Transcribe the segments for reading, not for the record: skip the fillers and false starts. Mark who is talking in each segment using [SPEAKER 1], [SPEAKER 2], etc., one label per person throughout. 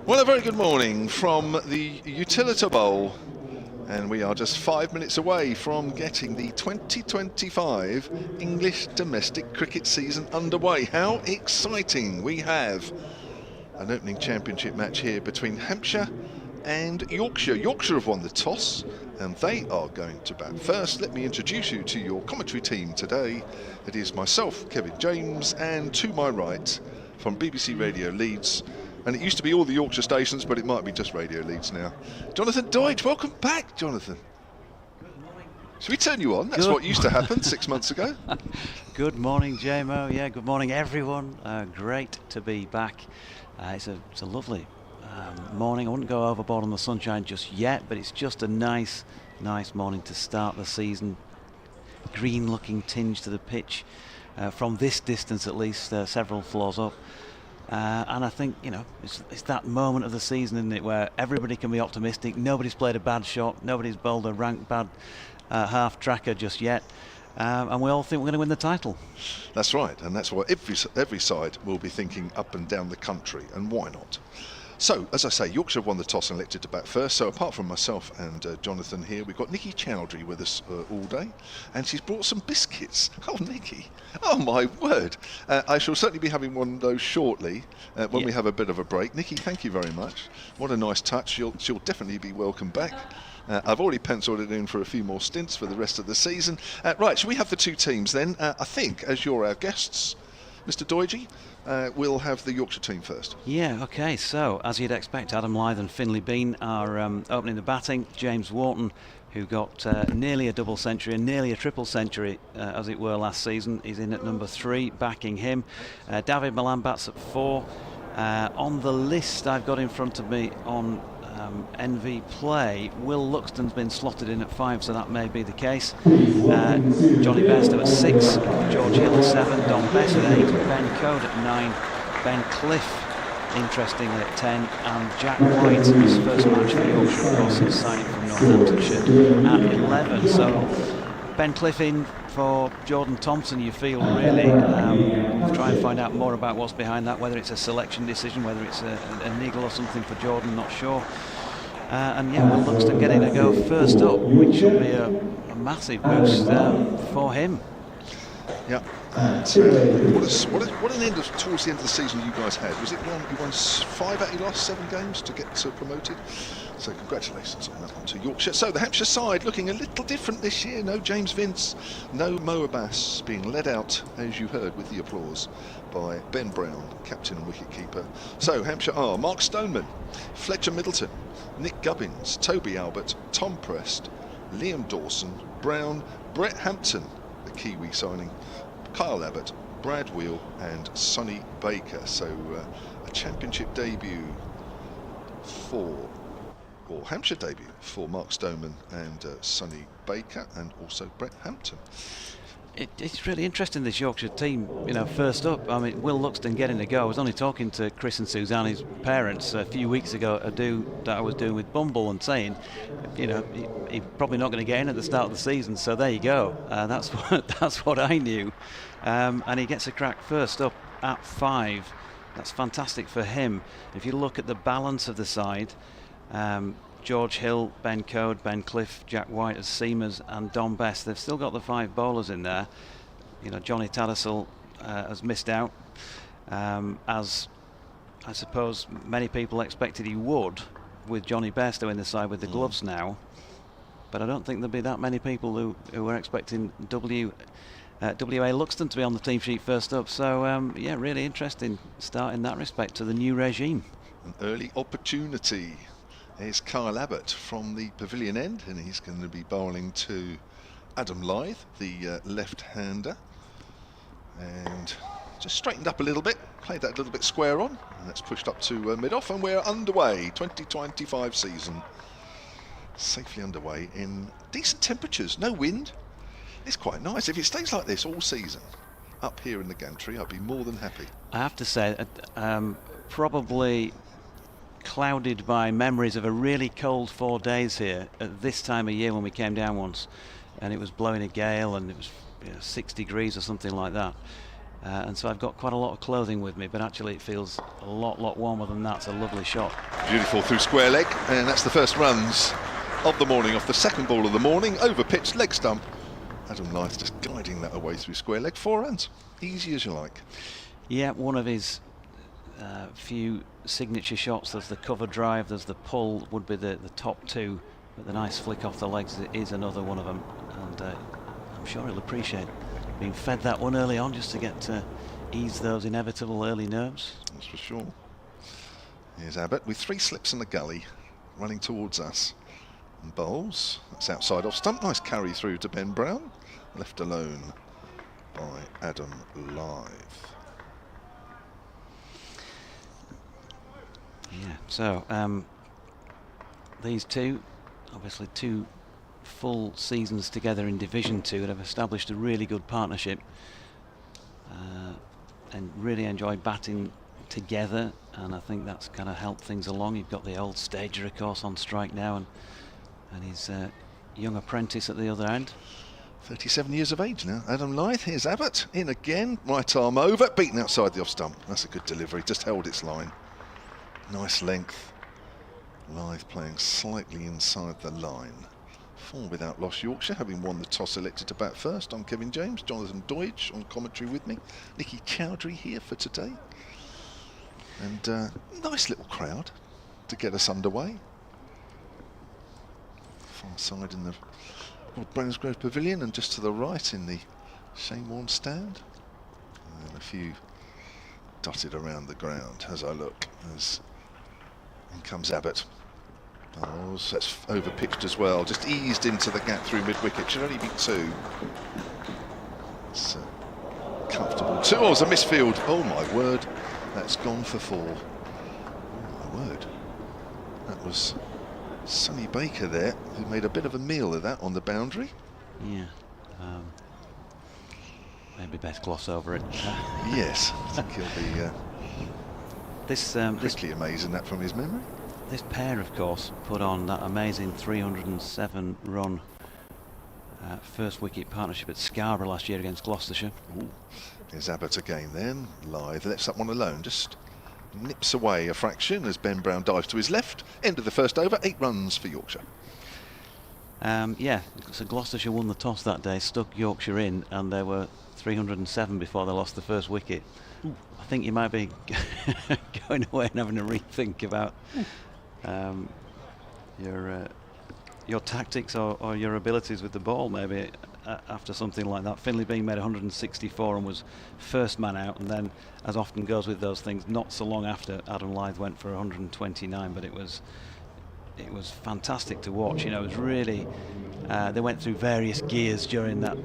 [SPEAKER 1] Well, a very good morning from the Utilita Bowl, and we are just 5 minutes away from getting the 2025 English domestic cricket season underway. How exciting! We have an opening championship match here between Hampshire and Yorkshire. Yorkshire have won the toss and they are going to bat first. Let me introduce you to your commentary team today. It is myself, Kevin James, and to my right from BBC Radio Leeds, and it used to be all the Yorkshire stations, but it might be just Radio Leeds now, Jonathan Deutsch. Welcome back, Jonathan. Should we turn you on? That's what used to happen 6 months ago.
[SPEAKER 2] Good morning, JMO. Yeah, good morning, everyone. Great to be back. It's a lovely morning. I wouldn't go overboard on the sunshine just yet, but it's just a nice morning to start the season. Green-looking tinge to the pitch from this distance, at least, several floors up. And I think, you know, it's that moment of the season, isn't it, where everybody can be optimistic. Nobody's played a bad shot. Nobody's bowled a ranked bad half-tracker just yet. And we all think we're going to win the title.
[SPEAKER 1] That's right, and that's what every side will be thinking up and down the country, and why not? So, as I say, Yorkshire won the toss and elected to bat first. So apart from myself and Jonathan here, we've got Nikki Chowdhury with us all day, and she's brought some biscuits. Oh, Nikki. Oh, my word. I shall certainly be having one of those shortly when we have a bit of a break. Nikki, thank you very much. What a nice touch. She'll definitely be welcome back. I've already penciled it in for a few more stints for the rest of the season. Right, shall we have the two teams then? I think, as you're our guests, Mr. Doidge, we'll have the Yorkshire team first.
[SPEAKER 2] Yeah, OK, so as you'd expect, Adam Lyth and Finlay Bean are opening the batting. James Wharton, who got nearly a double century and nearly a triple century, as it were, last season, is in at number 3, backing him. David Malan bats at 4. On the list I've got in front of me on NV Play, Will Luxton's been slotted in at 5, so that may be the case. Johnny Bairstow at 6, George Hill at 7, Don Bess at 8, Ben Code at 9, Ben Cliff, interestingly, at 10, and Jack White, his first match for Yorkshire, of course, is signing from Northamptonshire, at 11. So Ben Cliff in for Jordan Thompson, you feel, really. Try and find out more about what's behind that, whether it's a selection decision, whether it's a niggle or something for Jordan, not sure. And yeah, Will Luxton getting a go first up, which will be a massive boost for him.
[SPEAKER 1] Yeah. What an end towards the end of the season you guys had. Was it you won 5 out of your last 7 games to get promoted? So congratulations on that one to Yorkshire. So the Hampshire side looking a little different this year. No James Vince, no Mo Abbas, being led out, as you heard with the applause, by Ben Brown, captain and wicket-keeper. So Hampshire are Mark Stoneman, Fletcher Middleton, Nick Gubbins, Toby Albert, Tom Prest, Liam Dawson, Brown, Brett Hampton, the Kiwi signing, Kyle Abbott, Brad Wheel and Sonny Baker. So a championship debut Hampshire debut for Mark Stoneman and Sonny Baker, and also Brett Hampton.
[SPEAKER 2] It's really interesting, this Yorkshire team, you know, first up. I mean, Will Luxton getting a go. I was only talking to Chris and Suzanne, his parents, a few weeks ago, a do that I was doing with Bumble, and saying, you know, he's probably not going to get in at the start of the season, so there you go. That's what I knew. And he gets a crack first up at 5. That's fantastic for him. If you look at the balance of the side, George Hill, Ben Code, Ben Cliff, Jack White as seamers, and Don Bess. They've still got the 5 bowlers in there. You know, Johnny Tattersall has missed out, as I suppose many people expected he would, with Johnny Bairstow in the side with the gloves now. But I don't think there'll be that many people who were expecting W.A. Luxton to be on the team sheet first up. So, yeah, really interesting start in that respect to the new regime.
[SPEAKER 1] An early opportunity. Here's Kyle Abbott from the pavilion end, and he's going to be bowling to Adam Lyth, the left-hander. And just straightened up a little bit, played that a little bit square on, and that's pushed up to mid-off, and we're underway. 2025 season safely underway in decent temperatures, no wind. It's quite nice. If it stays like this all season up here in the gantry, I'd be more than happy.
[SPEAKER 2] I have to say, probably clouded by memories of a really cold 4 days here at this time of year when we came down once, and it was blowing a gale and it was 6 degrees or something like that. and so I've got quite a lot of clothing with me, but actually it feels a lot warmer than that. It's a lovely shot.
[SPEAKER 1] Beautiful through square leg, and that's the first runs of the morning off the second ball of the morning, over pitch, leg stump. Adam Lyth just guiding that away through square leg. 4 runs, easy as you like.
[SPEAKER 2] Yeah, one of his few signature shots. There's the cover drive, there's the pull, would be the top two, but the nice flick off the legs is another one of them, and I'm sure he'll appreciate being fed that one early on, just to get to ease those inevitable early nerves.
[SPEAKER 1] That's for sure. Here's Abbott with 3 slips in the gully, running towards us. And bowls, that's outside off stump, nice carry through to Ben Brown, left alone by Adam Lyth.
[SPEAKER 2] Yeah, so these two, obviously 2 full seasons together in Division 2, and have established a really good partnership, and really enjoy batting together, and I think that's kind of helped things along. You've got the old stager, of course, on strike now, and his young apprentice at the other end.
[SPEAKER 1] 37 years of age now, Adam Lyth. Here's Abbott, in again, right arm over, beaten outside the off stump. That's a good delivery, just held its line. Nice length. Lyth playing slightly inside the line. 4 without loss, Yorkshire, having won the toss, elected to bat first. I'm Kevin James, Jonathan Deutsch on commentary with me. Nicky Chowdhury here for today. And nice little crowd to get us underway. Far side in the Lord Brownsgrove Pavilion, and just to the right in the Shane Warne stand. And a few dotted around the ground as I look. As in comes Abbott. Oh, that's over pitched as well. Just eased into the gap through mid-wicket. Should only be 2. It's comfortable. 2. Oh, it's a misfield. Oh my word. That's gone for 4. Oh my word. That was Sonny Baker there, who made a bit of a meal of that on the boundary.
[SPEAKER 2] Yeah. Maybe best gloss over it.
[SPEAKER 1] Yes, I think he'll be quickly amazing that from his memory.
[SPEAKER 2] This pair, of course, put on that amazing 307 run first wicket partnership at Scarborough last year against Gloucestershire.
[SPEAKER 1] Ooh. Here's Abbott again then, Lyth lets that one alone, just nips away a fraction as Ben Brown dives to his left. End of the first over, 8 runs for Yorkshire.
[SPEAKER 2] Yeah, so Gloucestershire won the toss that day, stuck Yorkshire in, and there were 307 before they lost the first wicket. Ooh. I think you might be going away and having a rethink about your tactics or your abilities with the ball, maybe, after something like that. Finley Bean made 164 and was first man out, and then, as often goes with those things, not so long after, Adam Lyth went for 129, but it was fantastic to watch. You know, it was really they went through various gears during that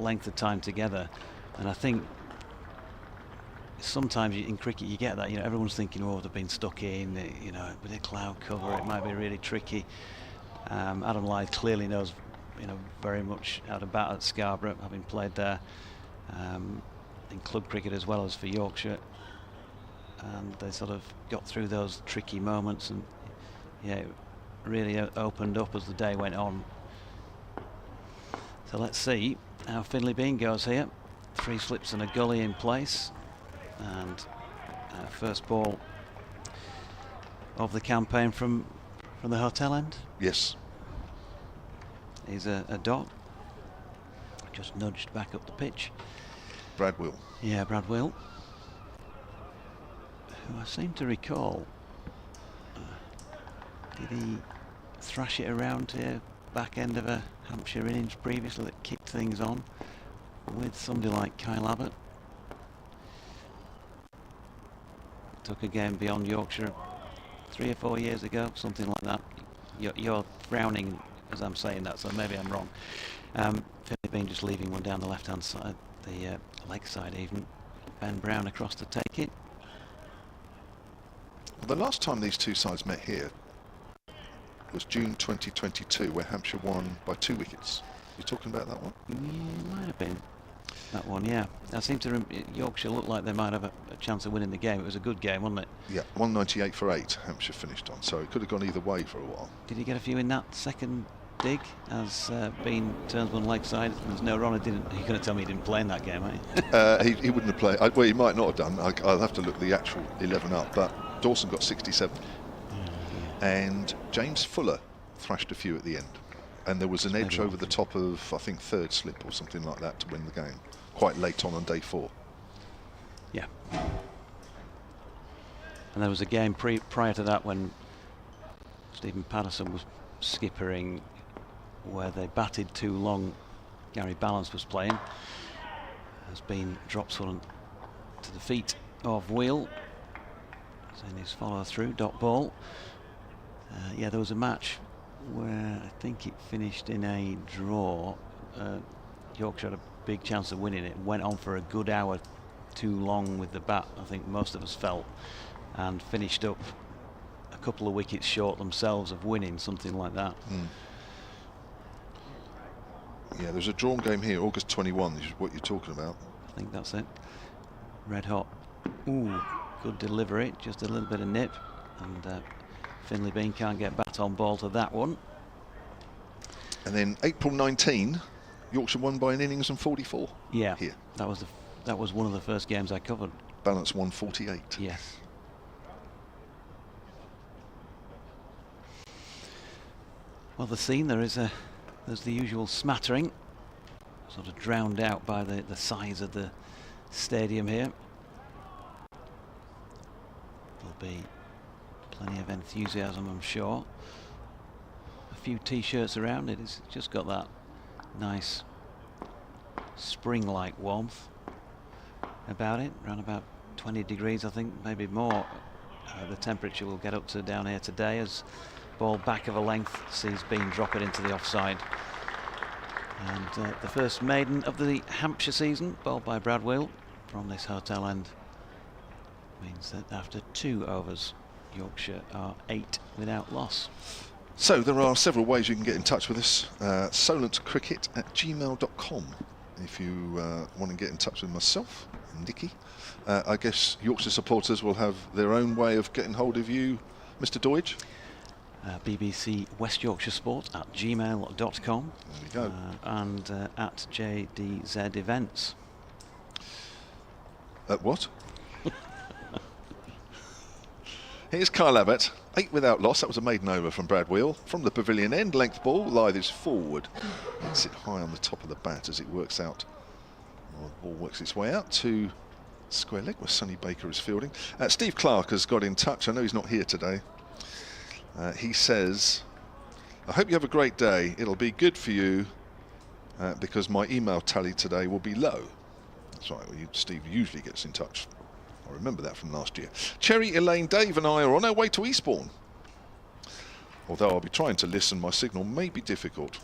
[SPEAKER 2] length of time together, and I think sometimes in cricket you get that, you know, everyone's thinking, oh, they've been stuck in, you know, with a cloud cover, it might be really tricky. Adam Lyth clearly knows, you know, very much how to bat at Scarborough, having played there in club cricket as well as for Yorkshire, and they sort of got through those tricky moments, and yeah, it really opened up as the day went on. So let's see how Finley Bean goes here. 3 slips and a gully in place, and first ball of the campaign from the hotel end.
[SPEAKER 1] Yes.
[SPEAKER 2] He's a dot, just nudged back up the pitch.
[SPEAKER 1] Brad Will.
[SPEAKER 2] Yeah, Brad Will, who I seem to recall, did he thrash it around here back end of a Hampshire innings previously that kicked things on with somebody like Kyle Abbott? Took a game beyond Yorkshire 3 or 4 years ago, something like that. You're frowning as I'm saying that, so maybe I'm wrong. Finley Bean just leaving one down the left hand side, the leg side even. Ben Brown across to take it.
[SPEAKER 1] Well, the last time these two sides met here was June 2022, where Hampshire won by 2 wickets. You talking about that one?
[SPEAKER 2] Yeah, it might have been that one, yeah. I seem to Yorkshire looked like they might have a chance of winning the game. It was a good game, wasn't it?
[SPEAKER 1] Yeah, 198 for 8 Hampshire finished on, so it could have gone either way for a while.
[SPEAKER 2] Did he get a few in that second dig as Bean turns one leg side. There's no run. You're going to tell me he didn't play in that game, aren't you?
[SPEAKER 1] He wouldn't have played. Well, he might not have done. I'll have to look the actual 11 up. But Dawson got 67. And James Fuller thrashed a few at the end. And there was an edge over the top of, I think, third slip or something like that to win the game. Quite late on day 4.
[SPEAKER 2] Yeah. And there was a game prior to that when Stephen Patterson was skippering, where they batted too long. Gary Balance was playing. Has been dropped one to the feet of Wheel. In his follow-through, dot ball. Yeah, there was a match where I think it finished in a draw. Yorkshire had a big chance of winning it. Went on for a good hour too long with the bat, I think most of us felt, and finished up a couple of wickets short themselves of winning, something like that.
[SPEAKER 1] Yeah, there's a drawn game here, August 21, is what you're talking about.
[SPEAKER 2] I think that's it. Red hot. Ooh, good delivery, just a little bit of nip, and Finley Bean can't get bat on ball to that one.
[SPEAKER 1] And then April 19, Yorkshire won by an innings and 44.
[SPEAKER 2] Yeah,
[SPEAKER 1] here.
[SPEAKER 2] That was one of the first games I covered.
[SPEAKER 1] Balance 148.
[SPEAKER 2] Yes. Well, the scene there's the usual smattering, sort of drowned out by the size of the stadium here. There'll be plenty of enthusiasm, I'm sure. A few t-shirts around. It's just got that nice spring-like warmth about it, around about 20 degrees I think, maybe more. The temperature will get up to down here today as ball back of a length sees Bean drop it into the offside. And the first maiden of the Hampshire season, bowled by Brad Wheel from this hotel end, means that after 2 overs Yorkshire are 8 without loss.
[SPEAKER 1] So there are several ways you can get in touch with us. solentcricket@gmail.com if you want to get in touch with myself and Nicky. I guess Yorkshire supporters will have their own way of getting hold of you, Mr. Doidge.
[SPEAKER 2] BBC West Yorkshire Sport at gmail.com.
[SPEAKER 1] There we go.
[SPEAKER 2] And at JDZ Events.
[SPEAKER 1] At what? Here's Kyle Abbott, 8 without loss. That was a maiden over from Brad Wheel. From the pavilion end, length ball, Lythe forward. Hits it high on the top of the bat as it works out. Well, the ball works its way out to square leg where Sonny Baker is fielding. Steve Clark has got in touch. I know he's not here today. He says, I hope you have a great day. It'll be good for you because my email tally today will be low. That's right, well, Steve usually gets in touch. I remember that from last year. Cherry, Elaine, Dave and I are on our way to Eastbourne. Although I'll be trying to listen, my signal may be difficult.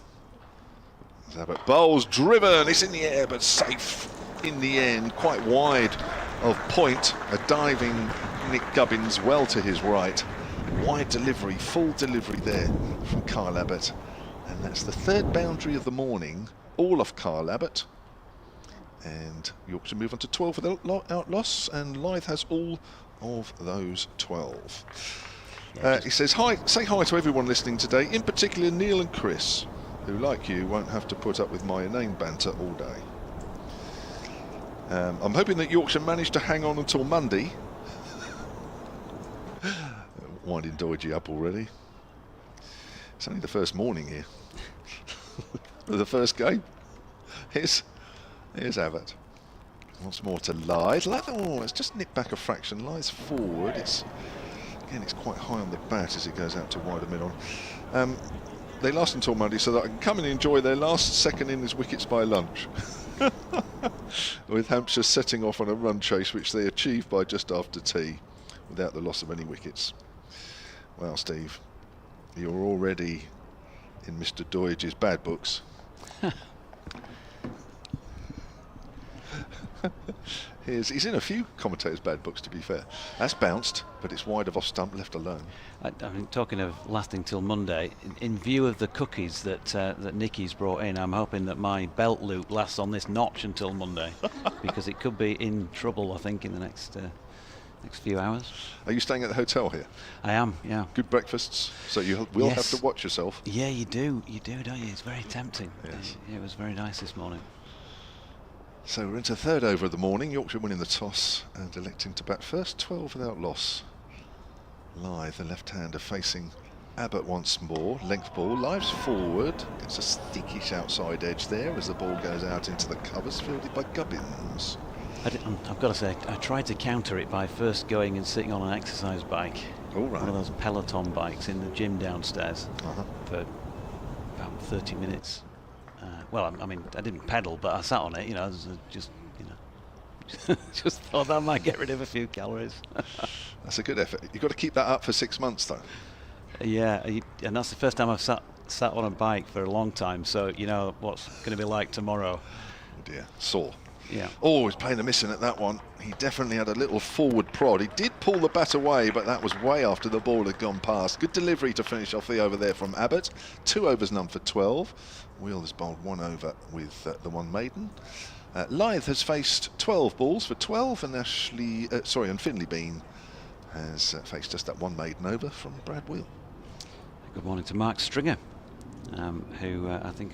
[SPEAKER 1] Abbott bowls driven, it's in the air but safe in the end, quite wide of point. A diving Nick Gubbins well to his right. Wide delivery, full delivery there from Kyle Abbott. And that's the 3rd boundary of the morning, all off Kyle Abbott. And Yorkshire move on to 12 without loss, and Lythe has all of those 12. He says, hi, say hi to everyone listening today, in particular Neil and Chris, who, like you, won't have to put up with my inane banter all day. I'm hoping that Yorkshire managed to hang on until Monday. Winding Doidgy up already. It's only the first morning here. The first game. Here's Abbott. Once more to Lythe. Oh, it's just nipped back a fraction. Lythe's forward. It's quite high on the bat as it goes out to wider mid-on. They last until Monday so that I can come and enjoy their last second innings wickets by lunch. With Hampshire setting off on a run chase which they achieved by just after tea without the loss of any wickets. Well, Steve, you're already in Mr. Doidge's bad books. He's in a few commentators' bad books, to be fair. That's bounced, but it's wide of off stump, left alone.
[SPEAKER 2] I mean, talking of lasting till Monday, in view of the cookies that Nicky's brought in, I'm hoping that my belt loop lasts on this notch until Monday, because it could be in trouble, I think, in the next next few hours.
[SPEAKER 1] Are you staying at the hotel here?
[SPEAKER 2] I am, yeah.
[SPEAKER 1] Good breakfasts, so you will
[SPEAKER 2] Yes.
[SPEAKER 1] have to watch yourself.
[SPEAKER 2] Yeah, you do, don't you? It's very tempting.
[SPEAKER 1] Yes.
[SPEAKER 2] It was very nice this morning.
[SPEAKER 1] So we're into third over of the morning. Yorkshire winning the toss and electing to bat first. 12 without loss. Lyth, the left-hander, facing Abbott once more. Length ball, Lyth's forward. Gets a stickish outside edge there as the ball goes out into the covers, fielded by Gubbins.
[SPEAKER 2] I've got to say, I tried to counter it by first going and sitting on an exercise bike.
[SPEAKER 1] All right.
[SPEAKER 2] One of those Peloton bikes in the gym downstairs for about 30 minutes. Well, I mean, I didn't pedal, but I sat on it, just thought that might get rid of a few calories.
[SPEAKER 1] That's a good effort. You've got to keep that up for 6 months, though.
[SPEAKER 2] Yeah, and that's the first time I've sat on a bike for a long time, so you know what's going to be like tomorrow.
[SPEAKER 1] Oh dear, sore.
[SPEAKER 2] Yeah.
[SPEAKER 1] Oh, he's playing a missing at that one. He definitely had a little forward prod. He did pull the bat away, but that was way after the ball had gone past. Good delivery to finish off the over there from Abbott. 2 overs, none for 12. Wheel has bowled 1 over with the one maiden. Lyth has faced 12 balls for 12, and Finley Bean has faced just that 1 maiden over from Brad Wheel.
[SPEAKER 2] Good morning to Mark Stringer, who I think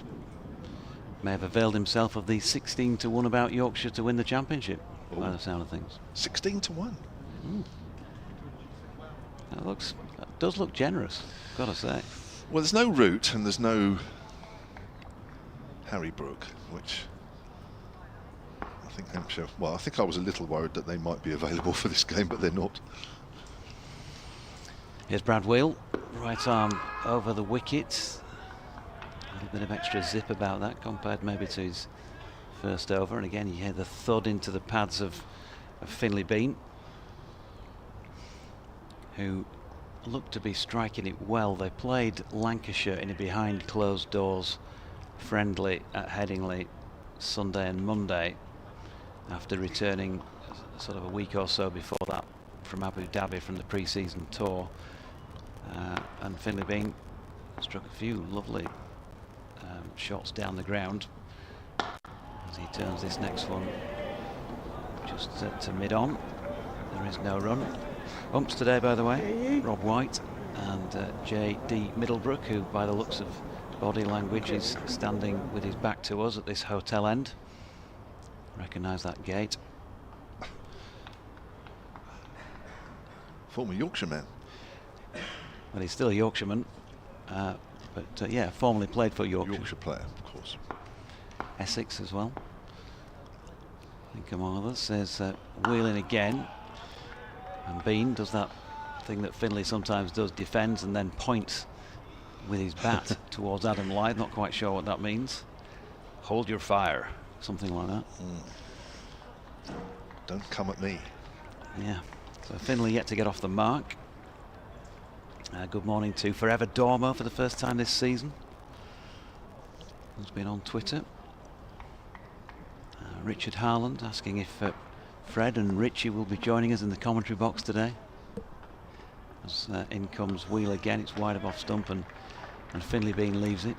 [SPEAKER 2] may have availed himself of the 16-1 about Yorkshire to win the championship, by the sound of things.
[SPEAKER 1] 16-1.
[SPEAKER 2] That does look generous, gotta say.
[SPEAKER 1] Well, there's no Root and there's no Harry Brook, which I think Hampshire. Well, I think I was a little worried that they might be available for this game, but they're not.
[SPEAKER 2] Here's Brad Wheel, right arm over the wicket. A little bit of extra zip about that compared maybe to his first over, and again you hear the thud into the pads of Finley Bean, who looked to be striking it well. They played Lancashire in a behind closed doors friendly at Headingley Sunday and Monday after returning sort of a week or so before that from Abu Dhabi from the pre-season tour, and Finley Bean struck a few lovely shots down the ground as he turns this next one just to mid-on. There is no run. Umps today, by the way, Rob White and J.D. Middlebrook, who by the looks of body language is standing with his back to us at this hotel end. Recognise that gait.
[SPEAKER 1] Former Yorkshireman.
[SPEAKER 2] Well, he's still a Yorkshireman, but yeah, formerly played for Yorkshire.
[SPEAKER 1] Yorkshire player, of course.
[SPEAKER 2] Essex as well. I think among others. There's Wheeling again, and Bean does that thing that Finley sometimes does, defends and then points with his bat towards Adam Lyth. Not quite sure what that means. Hold your fire, something like that.
[SPEAKER 1] Don't come at me.
[SPEAKER 2] Yeah. So Finley yet to get off the mark. Good morning to Forever Dormo for the first time this season, who's been on Twitter. Richard Harland asking if Fred and Richie will be joining us in the commentary box today. As in comes Wheel again, it's wide of off stump, and Finley Bean leaves it.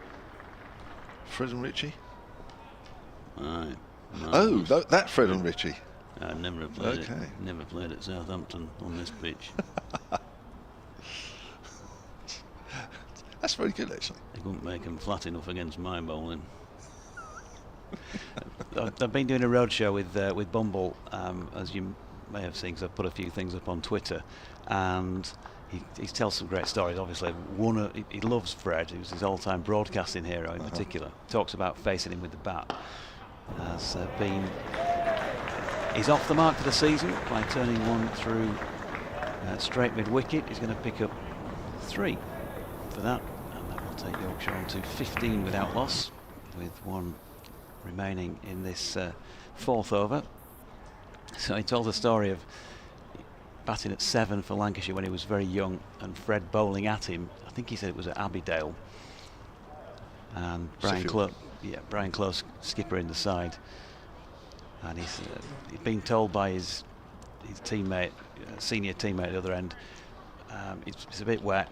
[SPEAKER 1] Fred and Richie?
[SPEAKER 3] Aye.
[SPEAKER 1] Oh, that Fred and Richie.
[SPEAKER 3] I never played
[SPEAKER 1] Okay.
[SPEAKER 3] it. Never played at Southampton on this pitch.
[SPEAKER 1] That's very good, actually.
[SPEAKER 3] They couldn't make him flat enough against my bowling.
[SPEAKER 2] I've been doing a roadshow with Bumble, as you may have seen, because I've put a few things up on Twitter, and he tells some great stories. Obviously, he loves Fred, who's his all-time broadcasting hero in particular. Talks about facing him with the bat. Has been. He's off the mark for the season by turning one through straight mid-wicket. He's going to pick up 3 for that, and that will take Yorkshire on to 15 without loss, with 1 remaining in this 4th over. So he told the story of batting at 7 for Lancashire when he was very young, and Fred bowling at him. I think he said it was at Abbeydale, and Brian Close skipper in the side, and he's been told by his teammate, senior teammate at the other end, it's a bit wet,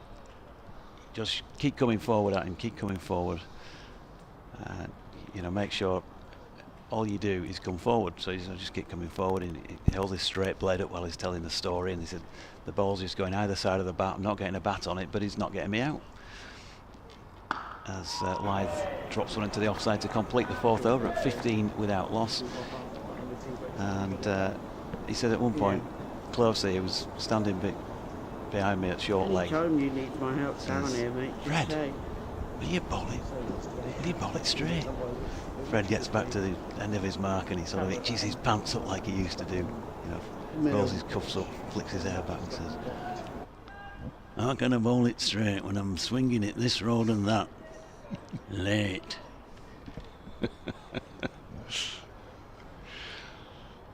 [SPEAKER 2] just keep coming forward at him, keep coming forward, make sure all you do is come forward. So he said, just keep coming forward, and he held his straight blade up while he's telling the story, and he said, the ball's just going either side of the bat. I'm not getting a bat on it, but he's not getting me out. As Lyth drops one into the offside to complete the 4th over at 15 without loss. And he said at one point, closely, he was standing behind me at short leg.
[SPEAKER 4] Anytime you need my help down here, mate.
[SPEAKER 2] Fred, will you bowl it straight? Fred gets back to the end of his mark and he sort of itches his pants up like he used to do. You know, rolls his cuffs up, flicks his hair back and says, how can I bowl it straight when I'm swinging it this road and that? Late.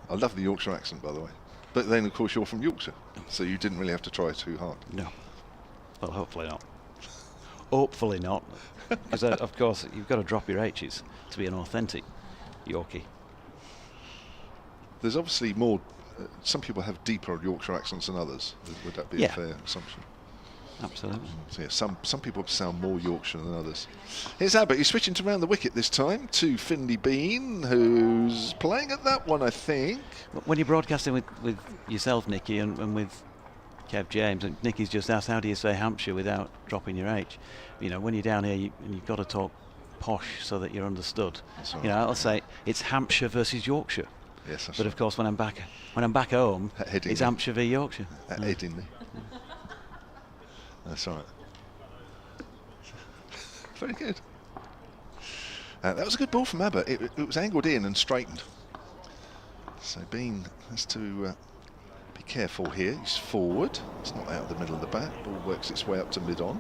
[SPEAKER 1] I love the Yorkshire accent, by the way. But then, of course, you're from Yorkshire, so you didn't really have to try too hard.
[SPEAKER 2] No. Well, hopefully not. Hopefully not. Because, of course, you've got to drop your H's to be an authentic Yorkie.
[SPEAKER 1] There's obviously more... some people have deeper Yorkshire accents than others. Would that be a fair assumption?
[SPEAKER 2] Absolutely.
[SPEAKER 1] So yeah, some people sound more Yorkshire than others. Here's Abbott. He's switching to round the wicket this time to Finley Bean, who's playing at that one, I think.
[SPEAKER 2] When you're broadcasting with yourself, Nicky, and with Kev James, and Nicky's just asked, how do you say Hampshire without dropping your H? You know, when you're down here, you've got to talk posh so that you're understood.
[SPEAKER 1] Right.
[SPEAKER 2] You know, I'll say it's Hampshire versus Yorkshire.
[SPEAKER 1] Yes, that's
[SPEAKER 2] but of course, when I'm back home, it's Hampshire v Yorkshire.
[SPEAKER 1] Headingley. That's all right. Very good. That was a good ball from Abbott. It was angled in and straightened. So Bean has to be careful here. He's forward. It's not out of the middle of the bat. Ball works its way up to mid-on.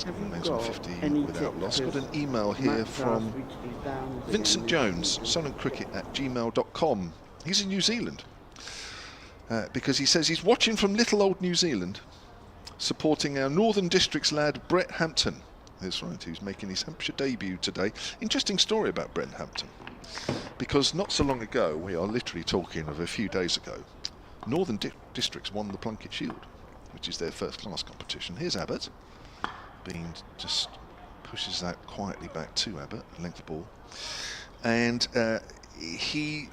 [SPEAKER 1] Remains on 50 without loss. Got an email here from Vincent Jones, sunandcricket@gmail.com. He's in New Zealand because he says he's watching from little old New Zealand, supporting our Northern Districts lad Brett Hampton. That's right, who's making his Hampshire debut today. Interesting story about Brett Hampton, because not so long ago, we are literally talking of a few days ago, Northern Districts won the Plunket Shield, which is their first class competition. Here's Abbott. Bean just pushes that quietly back to Abbott, length ball, and he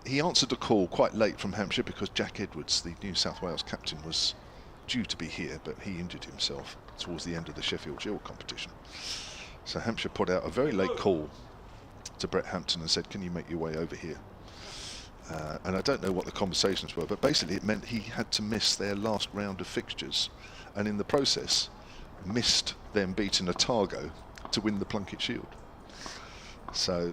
[SPEAKER 1] answered the call quite late from Hampshire because Jack Edwards, the New South Wales captain, was due to be here, but he injured himself towards the end of the Sheffield Shield competition. So Hampshire put out a very late call to Brett Hampton and said, can you make your way over here? And I don't know what the conversations were, but basically it meant he had to miss their last round of fixtures, and in the process missed them beating Otago to win the Plunket Shield. So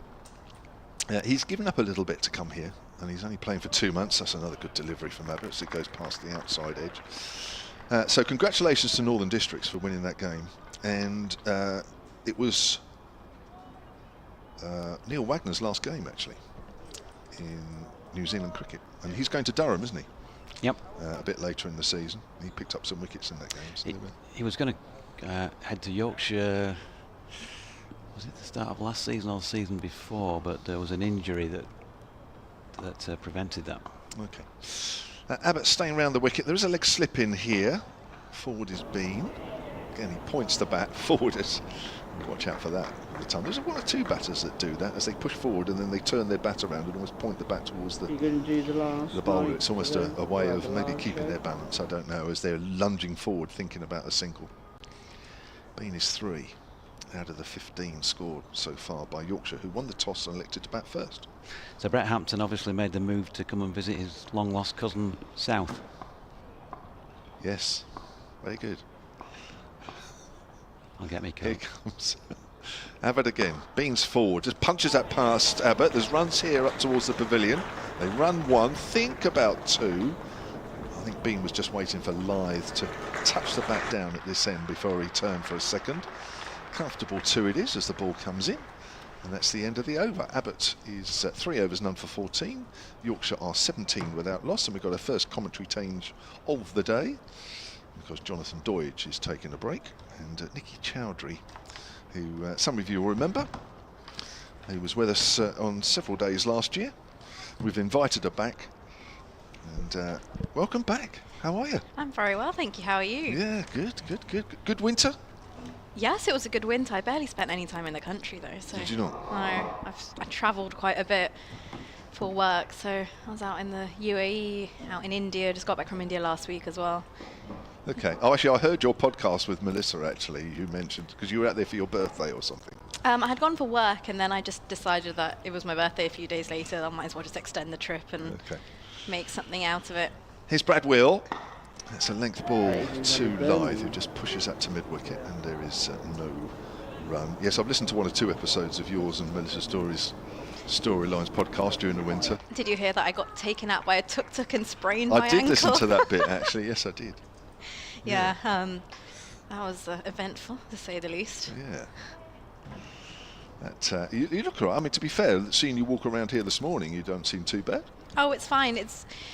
[SPEAKER 1] he's given up a little bit to come here, and he's only playing for 2 months. That's another good delivery from Abbott as it goes past the outside edge. So congratulations to Northern Districts for winning that game. And it was Neil Wagner's last game, actually, in New Zealand cricket. And he's going to Durham, isn't he?
[SPEAKER 2] Yep.
[SPEAKER 1] A bit later in the season. He picked up some wickets in that game. So
[SPEAKER 2] he was going to head to Yorkshire, was it the start of last season or the season before, but there was an injury that prevented that.
[SPEAKER 1] Okay. Abbott staying round the wicket. There is a leg slip in here. Forward is Bean. Again, he points the bat forward. Watch out for that all the time. There's one or two batters that do that as they push forward and then they turn their bat around and almost point the bat towards the bowler. It's almost a way of maybe keeping their balance. I don't know, as they're lunging forward thinking about a single. Bean is 3 out of the 15 scored so far by Yorkshire, who won the toss and elected to bat first.
[SPEAKER 2] So Brett Hampton obviously made the move to come and visit his long-lost cousin south.
[SPEAKER 1] Yes, very good.
[SPEAKER 2] I'll get me coat.
[SPEAKER 1] Here comes Abbott again. Bean's forward, just punches that past Abbott. There's runs here up towards the pavilion. They run 1, think about 2. I think Bean was just waiting for Lyth to touch the bat down at this end before he turned for a second. Comfortable 2 it is as the ball comes in. And that's the end of the over. Abbott is 3 overs, none for 14. Yorkshire are 17 without loss. And we've got our first commentary change of the day, because Jonathan Doidge is taking a break, and Nikki Chowdhury, who some of you will remember, who was with us on several days last year. We've invited her back, and welcome back. How are you?
[SPEAKER 5] I'm very well, thank you. How are you?
[SPEAKER 1] Yeah, good. Good winter?
[SPEAKER 5] Yes, it was a good winter. I barely spent any time in the country though. So
[SPEAKER 1] Did you not?
[SPEAKER 5] No, I travelled quite a bit for work. So I was out in the UAE, out in India. Just got back from India last week as well.
[SPEAKER 1] Okay. Oh, actually, I heard your podcast with Melissa, actually, you mentioned, because you were out there for your birthday or something.
[SPEAKER 5] I had gone for work, and then I just decided that it was my birthday a few days later. I might as well just extend the trip and make something out of it.
[SPEAKER 1] Here's Brad Will. That's a length ball to Lythe, who just pushes that to mid-wicket, and there is no run. Yes, I've listened to 1 or 2 episodes of yours and Melissa Storylines podcast during the winter.
[SPEAKER 5] Did you hear that I got taken out by a tuk-tuk and sprained my
[SPEAKER 1] I did
[SPEAKER 5] ankle?
[SPEAKER 1] listen to that bit, actually. Yes, I did.
[SPEAKER 5] Yeah, that was eventful, to say the least.
[SPEAKER 1] Yeah. That, you look all right. I mean, to be fair, seeing you walk around here this morning, you don't seem too bad.
[SPEAKER 5] Oh, it's fine.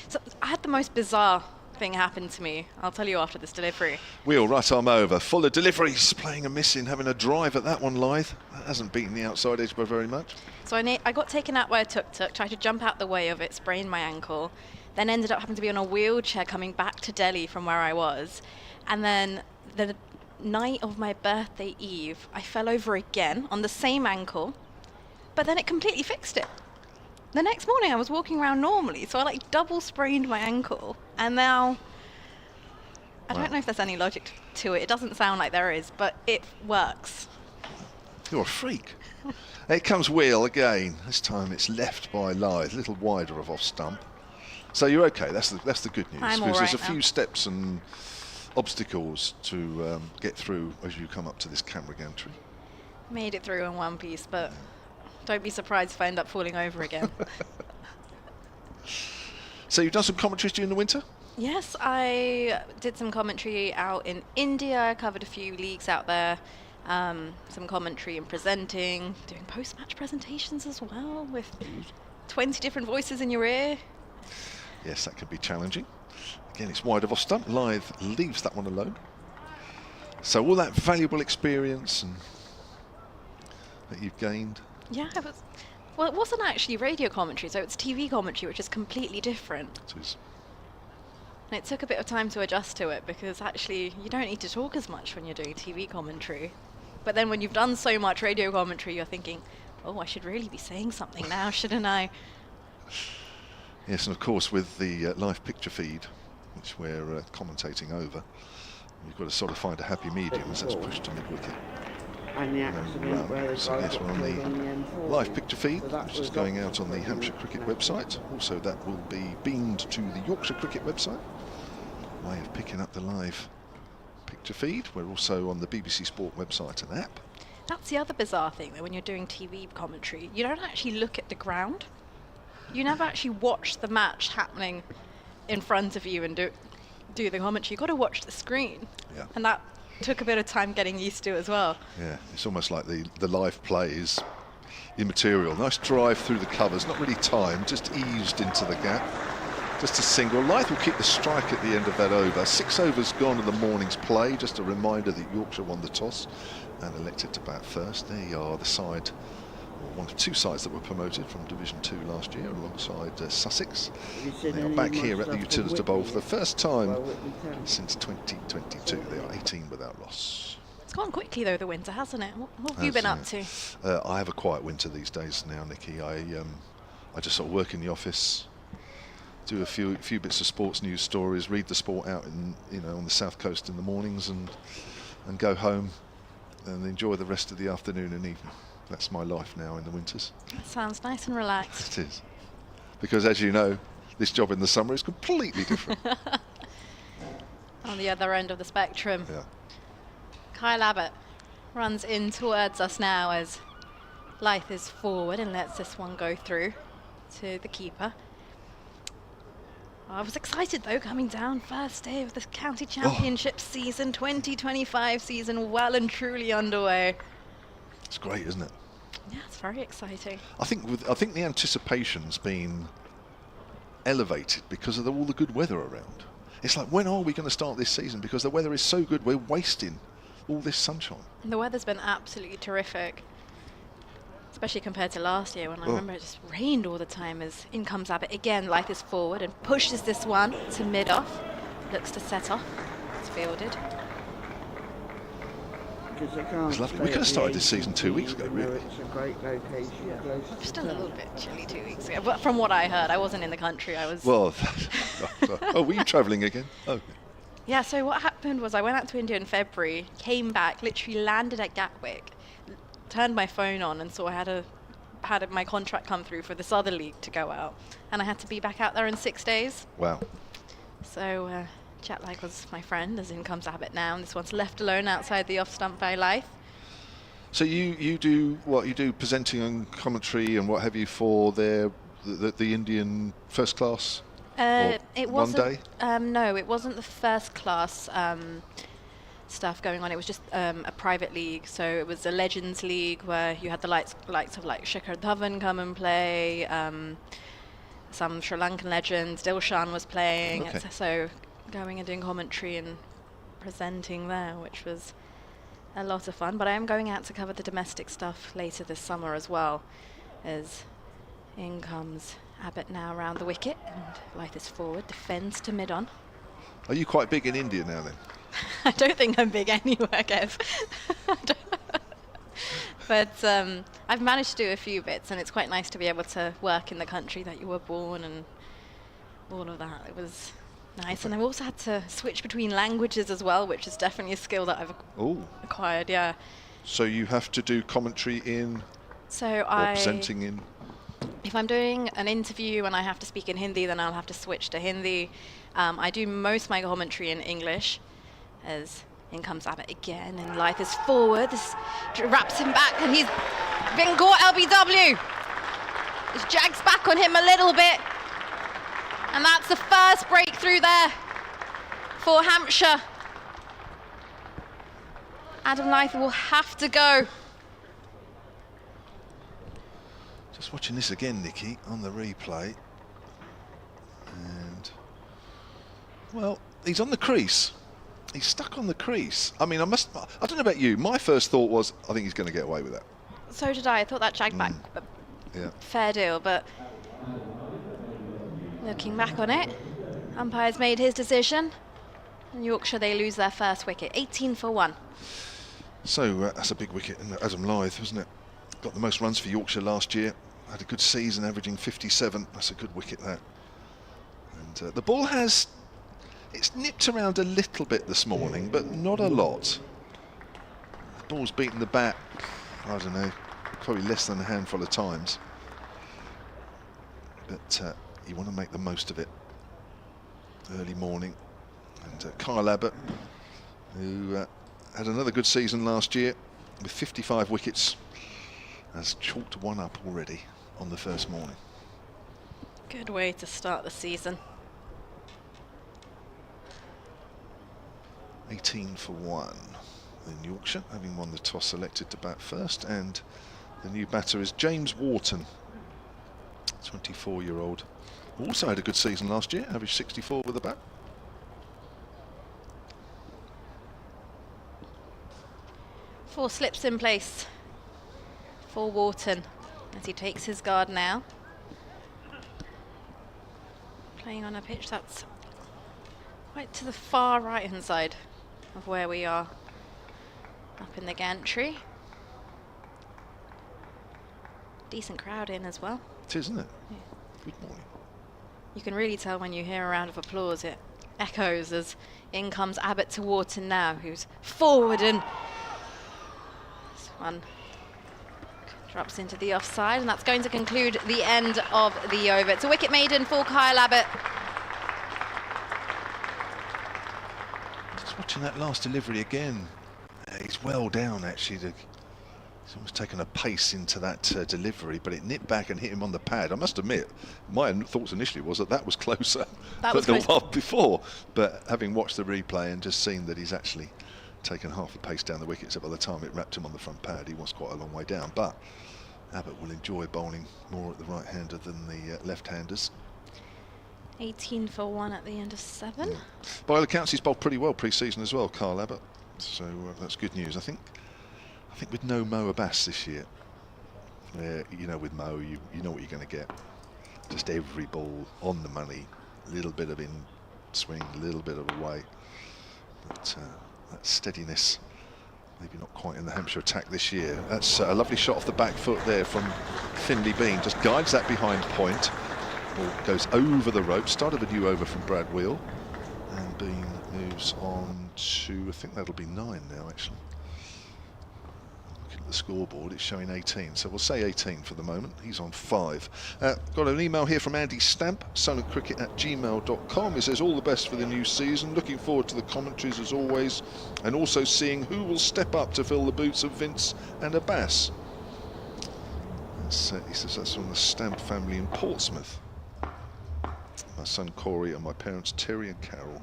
[SPEAKER 5] So I had the most bizarre thing happen to me. I'll tell you after this delivery.
[SPEAKER 1] Wheel, right arm over, full of deliveries, playing a missing, having a drive at that one, Lythe. That hasn't beaten the outside edge by very much.
[SPEAKER 5] So I got taken out by a tuk-tuk, tried to jump out the way of it, sprained my ankle, then ended up having to be on a wheelchair coming back to Delhi from where I was. And then the night of my birthday eve, I fell over again on the same ankle, but then it completely fixed it. The next morning I was walking around normally, so I like double sprained my ankle, and now I don't know if there's any logic to it. It doesn't sound like there is, but it works.
[SPEAKER 1] You're a freak. Here comes Wheel again. This time it's left by Lythe, a little wider of off stump. So you're okay. That's the good news.
[SPEAKER 5] I'm all
[SPEAKER 1] because there's
[SPEAKER 5] right
[SPEAKER 1] a
[SPEAKER 5] now.
[SPEAKER 1] few steps and obstacles to get through as you come up to this camera gantry.
[SPEAKER 5] Made it through in one piece, but don't be surprised if I end up falling over again.
[SPEAKER 1] So you've done some commentaries during the winter?
[SPEAKER 5] Yes, I did some commentary out in India, covered a few leagues out there, some commentary and presenting, doing post-match presentations as well with 20 different voices in your ear.
[SPEAKER 1] Yes, that can be challenging. Again, it's wide of off stump. Lythe leaves that one alone. So all that valuable experience and that you've gained.
[SPEAKER 5] Yeah, well, it wasn't actually radio commentary, so it's TV commentary, which is completely different.
[SPEAKER 1] It is.
[SPEAKER 5] And it took a bit of time to adjust to it, because actually you don't need to talk as much when you're doing TV commentary. But then when you've done so much radio commentary, you're thinking, oh, I should really be saying something now, shouldn't I?
[SPEAKER 1] Yes, and of course with the live picture feed, which we're commentating over, you've got to sort of find a happy medium as that's pushed to mid-wicket.
[SPEAKER 4] And the accident where the
[SPEAKER 1] So
[SPEAKER 4] guy
[SPEAKER 1] yes,
[SPEAKER 4] got
[SPEAKER 1] we're on
[SPEAKER 4] killed on the
[SPEAKER 1] the
[SPEAKER 4] M4.
[SPEAKER 1] live picture feed,
[SPEAKER 4] So that
[SPEAKER 1] which is
[SPEAKER 4] was
[SPEAKER 1] going
[SPEAKER 4] up
[SPEAKER 1] out on the Hampshire Cricket website. Also, that will be beamed to the Yorkshire Cricket website. Way of picking up the live picture feed. We're also on the BBC Sport website and app.
[SPEAKER 5] That's the other bizarre thing, though, when you're doing TV commentary. You don't actually look at the ground. You never actually watch the match happening in front of you and do the commentary. You've got to watch the screen.
[SPEAKER 1] Yeah.
[SPEAKER 5] And that took a bit of time getting used to as well.
[SPEAKER 1] Yeah, it's almost like the live play is immaterial. Nice drive through the covers, not really timed, just eased into the gap. Just a single. Lythe will keep the strike at the end of that over. 6 overs gone in the morning's play. Just a reminder that Yorkshire won the toss and elected to bat first. There you are, the side, or one of 2 sides that were promoted from Division 2 last year alongside Sussex. They are back here at the Utilita Bowl for the first time since 2022. They are 18 without loss.
[SPEAKER 5] It's gone quickly, though, the winter, hasn't it? What have you been up to?
[SPEAKER 1] I have a quiet winter these days now, Nikki. I just sort of work in the office, do a few bits of sports news stories, read the sport out on the south coast in the mornings, and go home and enjoy the rest of the afternoon and evening. That's my life now in the winters.
[SPEAKER 5] That sounds nice and relaxed.
[SPEAKER 1] It is, because as you know, this job in the summer is completely different.
[SPEAKER 5] On the other end of the spectrum.
[SPEAKER 1] Yeah.
[SPEAKER 5] Kyle Abbott runs in towards us now as Lythe is forward and lets this one go through to the keeper. I was excited though, coming down first day of the county championship season, 2025 season, well and truly underway.
[SPEAKER 1] It's great, isn't it?
[SPEAKER 5] Yeah, it's very exciting.
[SPEAKER 1] I think the anticipation's been elevated because of all the good weather around. It's like, when are we going to start this season? Because the weather is so good, we're wasting all this sunshine.
[SPEAKER 5] The weather's been absolutely terrific, especially compared to last year when I remember it just rained all the time. As in comes Abbott again. Lythe is forward and pushes this one to mid-off. Looks to set off. It's fielded.
[SPEAKER 4] because they can't.
[SPEAKER 1] It's lovely.
[SPEAKER 4] stay
[SPEAKER 1] We could have
[SPEAKER 4] at the
[SPEAKER 1] started this
[SPEAKER 4] 80s,
[SPEAKER 1] season 2 weeks ago,
[SPEAKER 4] even though
[SPEAKER 1] really.
[SPEAKER 4] It's a great location, close to
[SPEAKER 5] Just a
[SPEAKER 4] town.
[SPEAKER 5] little bit chilly 2 weeks ago. But from what I heard, I wasn't in the country. I was.
[SPEAKER 1] Well, oh, were you travelling again? Oh,
[SPEAKER 5] Yeah, so what happened was I went out to India in February, came back, literally landed at Gatwick, turned my phone on and saw I had my contract come through for this other league to go out, and I had to be back out there in 6 days.
[SPEAKER 1] wow.
[SPEAKER 5] So jet lag was my friend, as in comes habit now, and this one's left alone outside the off-stump by life.
[SPEAKER 1] So you do what? You do presenting and commentary and what have you for the Indian first class? Or
[SPEAKER 5] It
[SPEAKER 1] one
[SPEAKER 5] wasn't.
[SPEAKER 1] day?
[SPEAKER 5] No, it wasn't the first class stuff going on. It was just a private league. So it was a Legends League where you had the likes of like Shikhar Dhawan come and play. Some Sri Lankan legends. Dilshan was playing.
[SPEAKER 1] Okay.
[SPEAKER 5] So going and doing commentary and presenting there, which was a lot of fun. But I am going out to cover the domestic stuff later this summer as well, as in comes Abbott now around the wicket, and Lyth is forward, defends to mid-on.
[SPEAKER 1] Are you quite big in India now then?
[SPEAKER 5] I don't think I'm big anywhere, Kev. But I've managed to do a few bits, and it's quite nice to be able to work in the country that you were born and all of that. It was nice. And I've also had to switch between languages as well, which is definitely a skill that I've
[SPEAKER 1] Oh,
[SPEAKER 5] acquired, yeah.
[SPEAKER 1] so you have to do commentary in
[SPEAKER 5] So
[SPEAKER 1] or presenting in.
[SPEAKER 5] if I'm doing an interview and I have to speak in Hindi, then I'll have to switch to Hindi. I do most of my commentary in English, as in comes Abbott again, and Lyth is forward. This wraps him back, and he's been caught LBW. This jags back on him a little bit, and that's the first breakthrough there for Hampshire. Adam Lyth will have to go.
[SPEAKER 1] Just watching this again, Nikki, on the replay. And, well, he's on the crease. He's stuck on the crease. I mean, I don't know about you. My first thought was, I think he's going to get away with that.
[SPEAKER 5] So did I. I thought that jagged back, but
[SPEAKER 1] Yeah.
[SPEAKER 5] fair deal. But looking back on it, umpire's made his decision. And Yorkshire, they lose their first wicket, 18 for 1.
[SPEAKER 1] So that's a big wicket, and Adam Lyth, wasn't it? Got the most runs for Yorkshire last year. Had a good season, averaging 57. That's a good wicket, that. And the ball it's nipped around a little bit this morning, but not a lot. The ball's beaten the bat, I don't know, probably less than a handful of times. But you want to make the most of it. Early morning. And Kyle Abbott, who had another good season last year with 55 wickets, has chalked one up already on the first morning.
[SPEAKER 5] Good way to start the season.
[SPEAKER 1] 18 for 1 in Yorkshire, having won the toss, selected to bat first, and the new batter is James Wharton, 24-year-old, also had a good season last year, averaged 64 with the bat.
[SPEAKER 5] Four slips in place for Wharton as he takes his guard now. Playing on a pitch that's quite to the far right hand side of where we are up in the gantry. Decent crowd in as well.
[SPEAKER 1] It is, isn't it?
[SPEAKER 5] Yeah.
[SPEAKER 1] Good morning.
[SPEAKER 5] You can really tell when you hear a round of applause, it echoes as in comes Abbott to Wharton now, who's forward, and this one drops into the offside, and that's going to conclude the end of the over. It's a wicket maiden for Kyle Abbott.
[SPEAKER 1] Just watching that last delivery again. He's well down, actually. He's almost taken a pace into that delivery, but it nipped back and hit him on the pad. I must admit, my thoughts initially was that was closer
[SPEAKER 5] That was
[SPEAKER 1] than the
[SPEAKER 5] close.
[SPEAKER 1] one before. But having watched the replay and just seen that he's actually taken half a pace down the wicket, so by the time it wrapped him on the front pad, he was quite a long way down. But Abbott will enjoy bowling more at the right-hander than the left-handers.
[SPEAKER 5] 18 for 1 at the end of 7.
[SPEAKER 1] Yeah. By all accounts, he's bowled pretty well pre-season as well, Kyle Abbott. So that's good news. I think with no Mo Abbas this year, you know, with Mo, you know what you're going to get. Just every ball on the money, a little bit of in swing, a little bit of away. But that steadiness maybe not quite in the Hampshire attack this year. That's a lovely shot off the back foot there from Finley Bean. Just guides that behind point. Ball goes over the rope. Start of a new over from Brad Wheel. And Bean moves on to, I think that'll be 9 now, actually. Looking at the scoreboard, it's showing 18. So we'll say 18 for the moment. He's on 5. Got an email here from Andy Stamp, solentcricket@gmail.com. He says, all the best for the new season. Looking forward to the commentaries as always. And also seeing who will step up to fill the boots of Vince and Abbas. He says that's from the Stamp family in Portsmouth. My son Corey and my parents Terry and Carol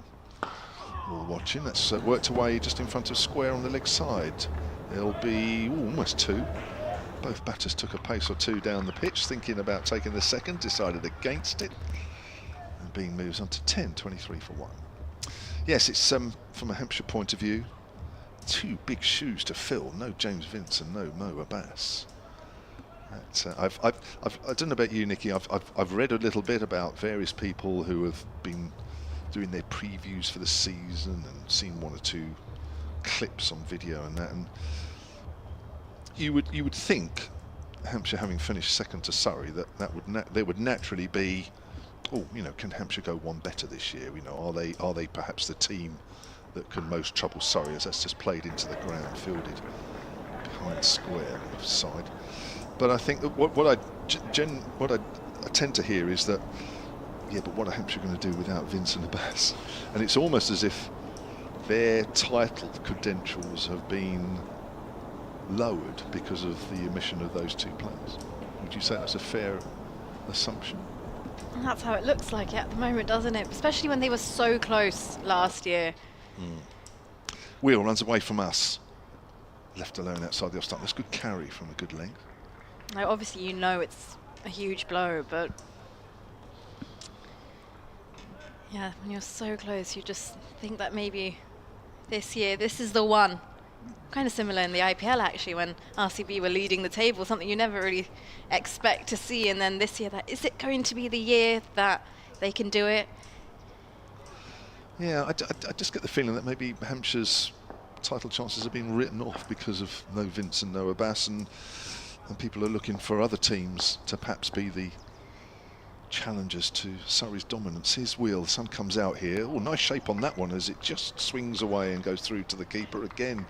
[SPEAKER 1] all watching. That's worked away just in front of square on the leg side. There'll be almost 2. Both batters took a pace or 2 down the pitch, thinking about taking the second, decided against it. And Bean moves on to 10, 23 for 1. Yes, it's from a Hampshire point of view, 2 big shoes to fill. No James Vince and no Mo Abbas. I don't know about you, Nicky. I've read a little bit about various people who have been doing their previews for the season and seen 1 or 2 clips on video and that. And you would think Hampshire, having finished second to Surrey, there would naturally be, oh, you know, can Hampshire go one better this year? You know, are they perhaps the team that can most trouble Surrey, as that's just played into the ground, fielded behind square left side. But I think that what I tend to hear is that, yeah, but what are Hampshire going to do without Vince and Abbas? And it's almost as if their title credentials have been lowered because of the omission of those 2 players. Would you say that's a fair assumption?
[SPEAKER 5] And that's how it looks like at the moment, doesn't it? Especially when they were so close last year.
[SPEAKER 1] Wheel runs away from us. Left alone outside the off stump. That's good carry from a good length.
[SPEAKER 5] Now, obviously, you know it's a huge blow, but yeah, when you're so close, you just think that maybe this year, this is the one. Kind of similar in the IPL, actually, when RCB were leading the table, something you never really expect to see. And then this year, is it going to be the year that they can do it?
[SPEAKER 1] Yeah, I just get the feeling that maybe Hampshire's title chances have been written off because of no Vince and no Abbas, and people are looking for other teams to perhaps be the challengers to Surrey's dominance. Here's Wheel, the sun comes out here. Oh, nice shape on that one as it just swings away and goes through to the keeper again.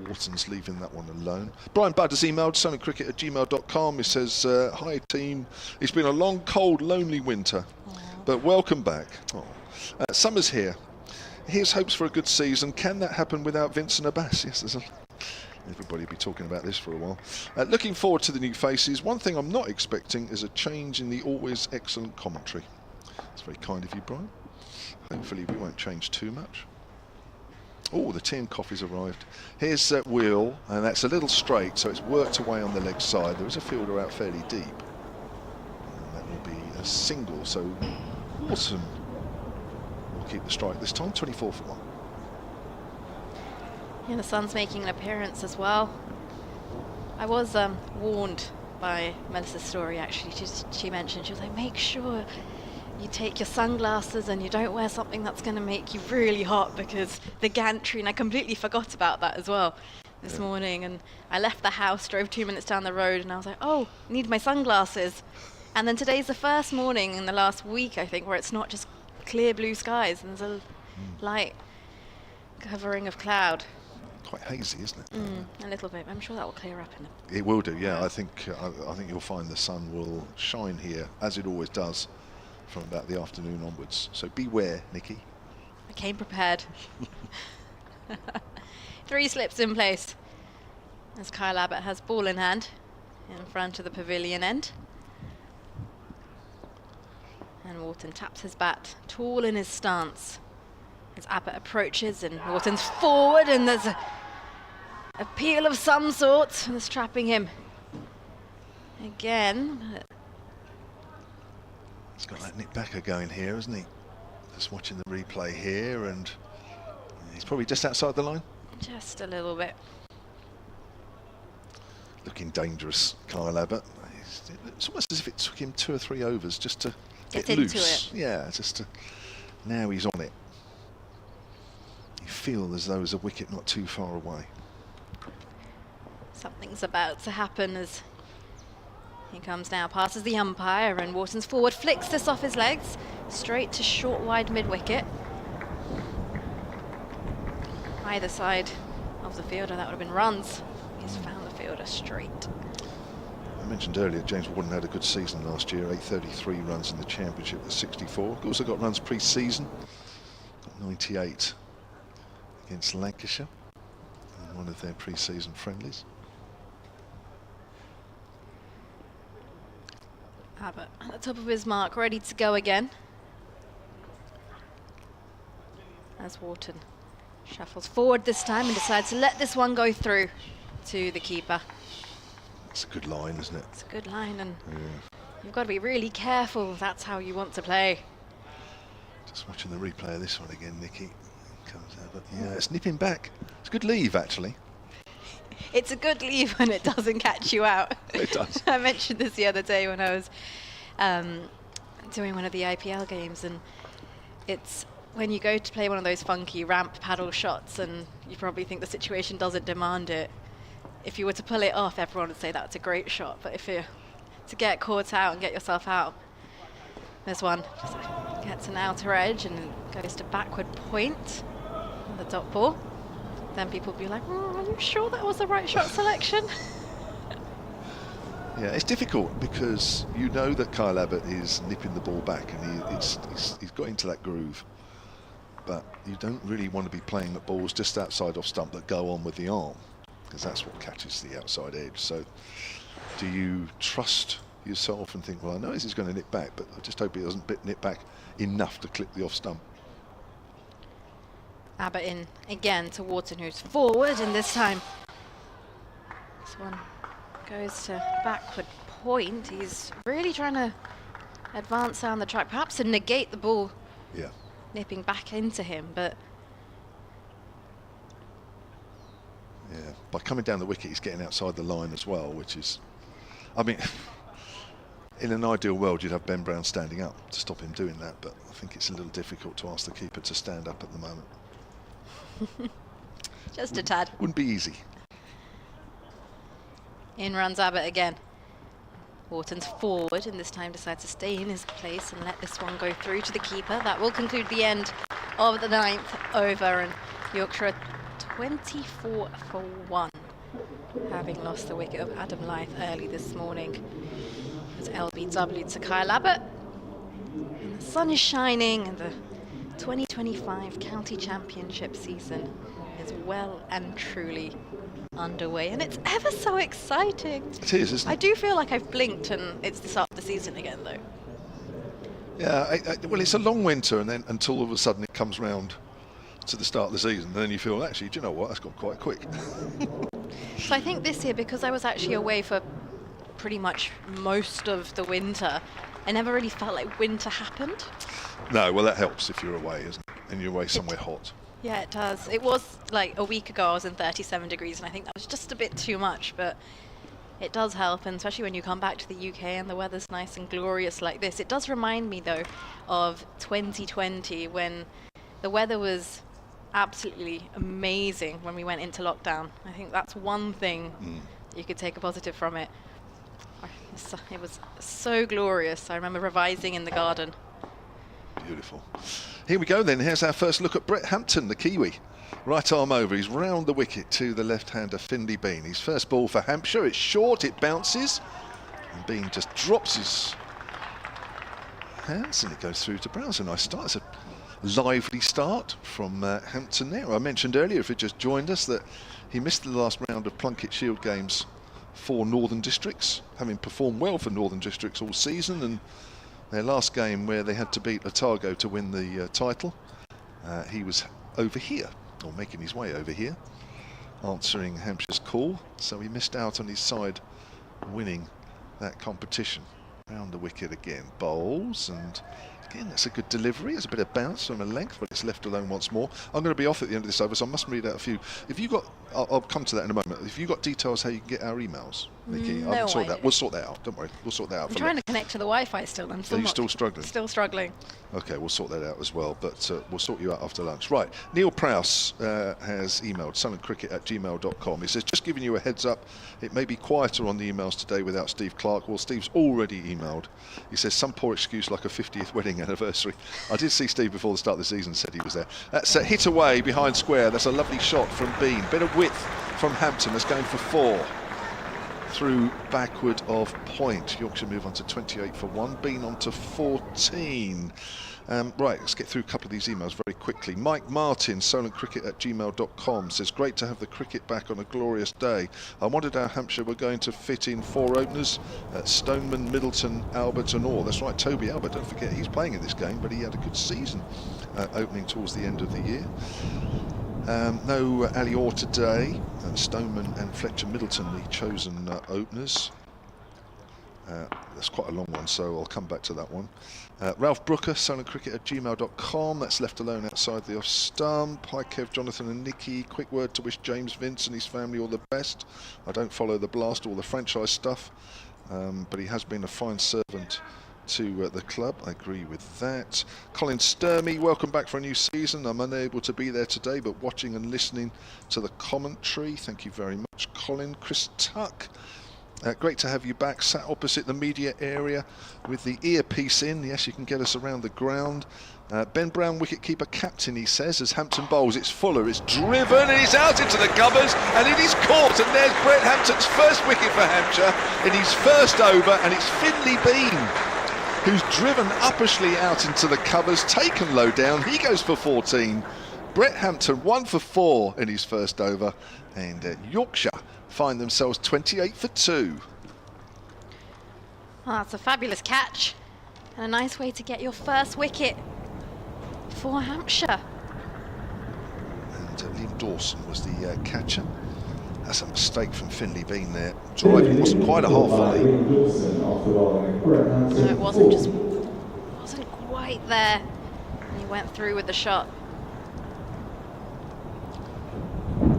[SPEAKER 1] Wharton's leaving that one alone. Brian Budd has emailed solentcricket@gmail.com. He says, hi team, it's been a long, cold, lonely winter, but welcome back. Summer's here. Here's hopes for a good season. Can that happen without Vince and Abbas? Yes, everybody will be talking about this for a while. Looking forward to the new faces. One thing I'm not expecting is a change in the always excellent commentary. It's very kind of you, Brian. Hopefully we won't change too much. Oh, the tea and coffee's arrived. Here's Wheel, and that's a little straight, so it's worked away on the leg side. There is a fielder out fairly deep. And that will be a single, so Wharton will keep the strike this time, 24 for 1.
[SPEAKER 5] Yeah, the sun's making an appearance as well. I was warned by Melissa's story, actually. She mentioned, she was like, make sure you take your sunglasses and you don't wear something that's going to make you really hot because the gantry, and I completely forgot about that as well this morning. And I left the house, drove 2 minutes down the road, and I was like, oh, need my sunglasses. And then today's the first morning in the last week, I think, where it's not just clear blue skies and there's a light covering of cloud.
[SPEAKER 1] Quite hazy, isn't it?
[SPEAKER 5] A little bit. I'm sure that will clear up in a...
[SPEAKER 1] It will do, yeah. I think you'll find the sun will shine here, as it always does, from about the afternoon onwards. So beware, Nicky.
[SPEAKER 5] I came prepared. 3 slips in place as Kyle Abbott has ball in hand in front of the pavilion end. And Wharton taps his bat, tall in his stance, as Abbott approaches, and Wharton's forward, and there's a peel of some sort that's trapping him again.
[SPEAKER 1] He's got that Nick Backer going here, hasn't he? Just watching the replay here, and he's probably just outside the line.
[SPEAKER 5] Just a little bit.
[SPEAKER 1] Looking dangerous, Kyle Abbott. It's almost as if it took him 2 or 3 overs just to get
[SPEAKER 5] into
[SPEAKER 1] loose.
[SPEAKER 5] it.
[SPEAKER 1] Yeah, just to. Now he's on it. You feel as though there's a wicket not too far away.
[SPEAKER 5] Something's about to happen as he comes now, passes the umpire, and Wharton's forward flicks this off his legs, straight to short wide mid-wicket. Either side of the fielder, that would have been runs. He's found the fielder straight.
[SPEAKER 1] I mentioned earlier James Wharton had a good season last year, 833 runs in the championship with 64. He also got runs pre-season, 98 against Lancashire in one of their pre-season friendlies.
[SPEAKER 5] Abbott at the top of his mark, ready to go again. As Wharton shuffles forward this time and decides to let this one go through to the keeper.
[SPEAKER 1] It's a good line, isn't it?
[SPEAKER 5] It's a good line, and you've got to be really careful if that's how you want to play.
[SPEAKER 1] Just watching the replay of this one again, Nikki. Comes out, but yeah, it's nipping back. It's a good leave, actually.
[SPEAKER 5] It's a good leave when it doesn't catch you out.
[SPEAKER 1] It does.
[SPEAKER 5] I mentioned this the other day when I was doing one of the IPL games, and it's when you go to play one of those funky ramp paddle shots and you probably think the situation doesn't demand it. If you were to pull it off, everyone would say that's a great shot, but if you're to get caught out and get yourself out, there's one. Just gets an outer edge and goes to backward point on the dot ball. Then people will be like, oh, are you sure that was the right shot selection?
[SPEAKER 1] Yeah, it's difficult because you know that Kyle Abbott is nipping the ball back and he's got into that groove. But you don't really want to be playing at balls just outside off stump that go on with the arm, because that's what catches the outside edge. So do you trust yourself and think, well, I know this is going to nip back, but I just hope it doesn't nip back enough to clip the off stump.
[SPEAKER 5] Abbott in again to Wharton, who's forward, and this time this one goes to backward point. He's really trying to advance down the track, perhaps to negate the ball nipping back into him, but
[SPEAKER 1] yeah, by coming down the wicket he's getting outside the line as well, which is, I mean, in an ideal world you'd have Ben Brown standing up to stop him doing that, but I think it's a little difficult to ask the keeper to stand up at the moment.
[SPEAKER 5] just a tad.
[SPEAKER 1] Wouldn't be easy.
[SPEAKER 5] In runs Abbott again. Wharton's forward, and this time decides to stay in his place and let this one go through to the keeper. That will conclude the end of the 9th over, and Yorkshire 24 for 1, having lost the wicket of Adam Lyth early this morning. It's LBW to Kyle Abbott. And the sun is shining, and the 2025 County Championship season is well and truly underway, and it's ever so exciting.
[SPEAKER 1] It is, isn't it?
[SPEAKER 5] I do feel like I've blinked and it's the start of the season again, though.
[SPEAKER 1] Yeah, well, it's a long winter, and then until all of a sudden it comes round to the start of the season, and then you feel, actually, do you know what, that's gone quite quick.
[SPEAKER 5] So I think this year, because I was actually away for pretty much most of the winter, I never really felt like winter happened.
[SPEAKER 1] No, well, that helps if you're away, isn't it? And you're away somewhere hot.
[SPEAKER 5] Yeah, it does. It was like a week ago I was in 37 degrees, and I think that was just a bit too much, but it does help, and especially when you come back to the UK and the weather's nice and glorious like this. It does remind me, though, of 2020 when the weather was absolutely amazing when we went into lockdown. I think that's one thing you could take a positive from it. It was so glorious. I remember revising in the garden.
[SPEAKER 1] Beautiful. Here we go then. Here's our first look at Brett Hampton, the Kiwi. Right arm over. He's round the wicket to the left-hander Finley Bean. His first ball for Hampshire. It's short. It bounces. And Bean just drops his hands and it goes through to Brown. It's a nice start. It's a lively start from Hampton there. I mentioned earlier, if you just joined us, that he missed the last round of Plunket Shield games for Northern Districts, having performed well for Northern Districts all season, and their last game where they had to beat Otago to win the title, he was over here, or making his way over here, answering Hampshire's call, so he missed out on his side winning that competition. Round the wicket again, bowls, and again that's a good delivery. It's a bit of bounce from a length, but it's left alone once more. I'm going to be off at the end of this over, so I must read out a few. If you got, I'll come to that in a moment. If you got details how you can get our emails. Nikki?
[SPEAKER 5] No
[SPEAKER 1] I haven't sorted
[SPEAKER 5] idea.
[SPEAKER 1] that. We'll sort that out. Don't worry. We'll sort that out.
[SPEAKER 5] I'm trying to connect to the Wi-Fi still. I'm still
[SPEAKER 1] Are you still struggling?
[SPEAKER 5] Still struggling.
[SPEAKER 1] Okay, we'll sort that out as well, but we'll sort you out after lunch. Right, Neil Prowse has emailed sunandcricket@gmail.com. He says, just giving you a heads up, it may be quieter on the emails today without Steve Clark. Well, Steve's already emailed. He says, some poor excuse like a 50th wedding anniversary. I did see Steve before the start of the season, said he was there. That's a hit away behind square. That's a lovely shot from Bean. Bit of width from Hampton. That's going for 4. Through backward of point. Yorkshire move on to 28 for 1. Bean on to 14. Right, let's get through a couple of these emails very quickly. Mike Martin, solentcricket@gmail.com, says, great to have the cricket back on a glorious day. I wondered how Hampshire were going to fit in 4 openers. Stoneman, Middleton, Albert and Orr. That's right, Toby Albert, don't forget, he's playing in this game, but he had a good season opening towards the end of the year. No Ali Orr today. Stoneman and Fletcher Middleton, the chosen openers. That's quite a long one, so I'll come back to that one. Ralph Brooker, solentcricket@gmail.com. That's left alone outside the off stump. Hi Kev, Jonathan and Nikki. Quick word to wish James Vince and his family all the best. I don't follow the blast or the franchise stuff, but he has been a fine servant to the club. I agree with that. Colin Sturmey, welcome back for a new season. I'm unable to be there today, but watching and listening to the commentary. Thank you very much, Colin. Chris Tuck, great to have you back. Sat opposite the media area with the earpiece in. Yes, you can get us around the ground. Ben Brown, wicketkeeper captain, he says, as Hampton bowls. It's Fuller, it's driven, and it's out into the covers, and it is caught. And there's Brett Hampton's first wicket for Hampshire in his first over, and it's Finley Bean who's driven uppishly out into the covers, taken low down. He goes for 14. Brett Hampton 1 for 4 in his first over, and Yorkshire find themselves 28 for 2.
[SPEAKER 5] Oh, that's a fabulous catch and a nice way to get your first wicket for Hampshire.
[SPEAKER 1] And Liam Dawson was the catcher. That's a mistake from Finley Bean there. Driving wasn't quite a half volley.
[SPEAKER 5] No, it wasn't quite there. And he went through with the shot.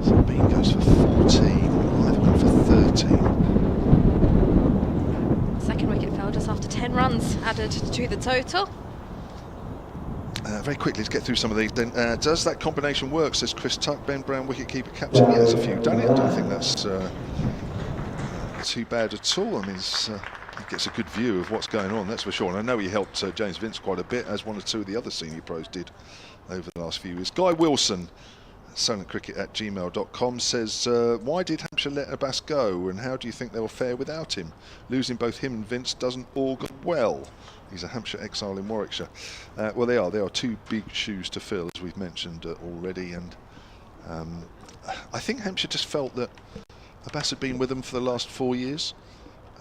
[SPEAKER 1] So Bean goes for 14, either went for 13.
[SPEAKER 5] Second wicket fell just after 10 runs added to the total.
[SPEAKER 1] Very quickly, let's get through some of these. Then, does that combination work? Says Chris Tuck, Ben Brown, wicketkeeper captain. Yeah, there's a few done it. I don't think that's too bad at all. I mean, he gets a good view of what's going on, that's for sure. And I know he helped James Vince quite a bit, as 1 or 2 of the other senior pros did over the last few years. Guy Wilson, solentcricket@gmail.com, says, why did Hampshire let Abbas go, and how do you think they'll fare without him? Losing both him and Vince doesn't augur well. He's a Hampshire exile in Warwickshire. Well, they are 2 big shoes to fill, as we've mentioned already, and I think Hampshire just felt that Abbas had been with them for the last 4 years,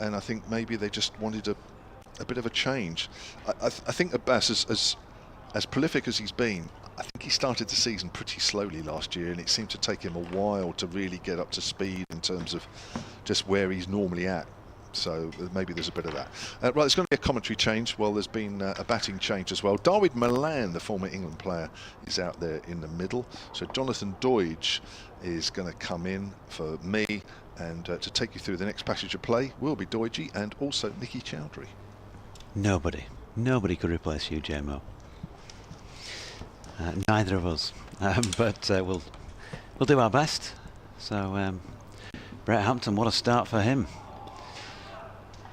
[SPEAKER 1] and I think maybe they just wanted a bit of a change. I think Abbas, as prolific as he's been, I think he started the season pretty slowly last year, and it seemed to take him a while to really get up to speed in terms of just where he's normally at. So maybe there's a bit of that. Right, there's going to be a commentary change. Well, there's been a batting change as well. Wharton and Malan, the former England player, is out there in the middle. So Jonathan Doidge is going to come in for me, and to take you through the next passage of play will be Doidge and also Nicky Chowdhury.
[SPEAKER 2] Nobody could replace you, JMO. Neither of us, but we'll do our best. So Brett Hampton, what a start for him.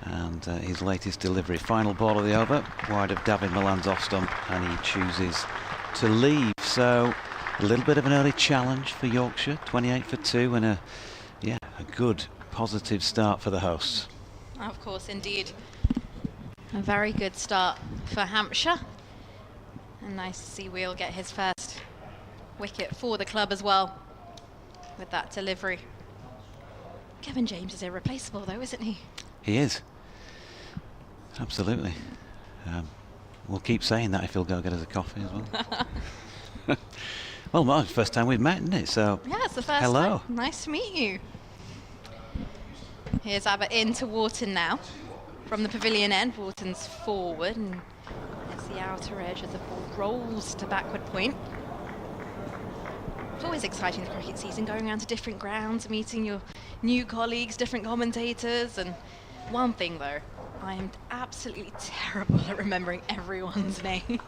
[SPEAKER 2] And his latest delivery, final ball of the over, wide of David Malan's off stump, and he chooses to leave. So a little bit of an early challenge for Yorkshire, 28 for 2, and a good positive start for the hosts.
[SPEAKER 5] Of course, indeed. A very good start for Hampshire. And nice to see Wheel get his first wicket for the club as well with that delivery. Kevin James is irreplaceable though, isn't he?
[SPEAKER 2] He is. Absolutely. We'll keep saying that if he'll go get us a coffee as well. Well, Mark, first time we've met, isn't it? So
[SPEAKER 5] yeah, it's the first
[SPEAKER 2] hello.
[SPEAKER 5] time. Nice to meet you. Here's Abbott in to Wharton now. From the pavilion end, Wharton's forward, and it's the outer edge as the ball rolls to backward point. It's always exciting, the cricket season, going around to different grounds, meeting your new colleagues, different commentators. And one thing though, I am absolutely terrible at remembering everyone's name.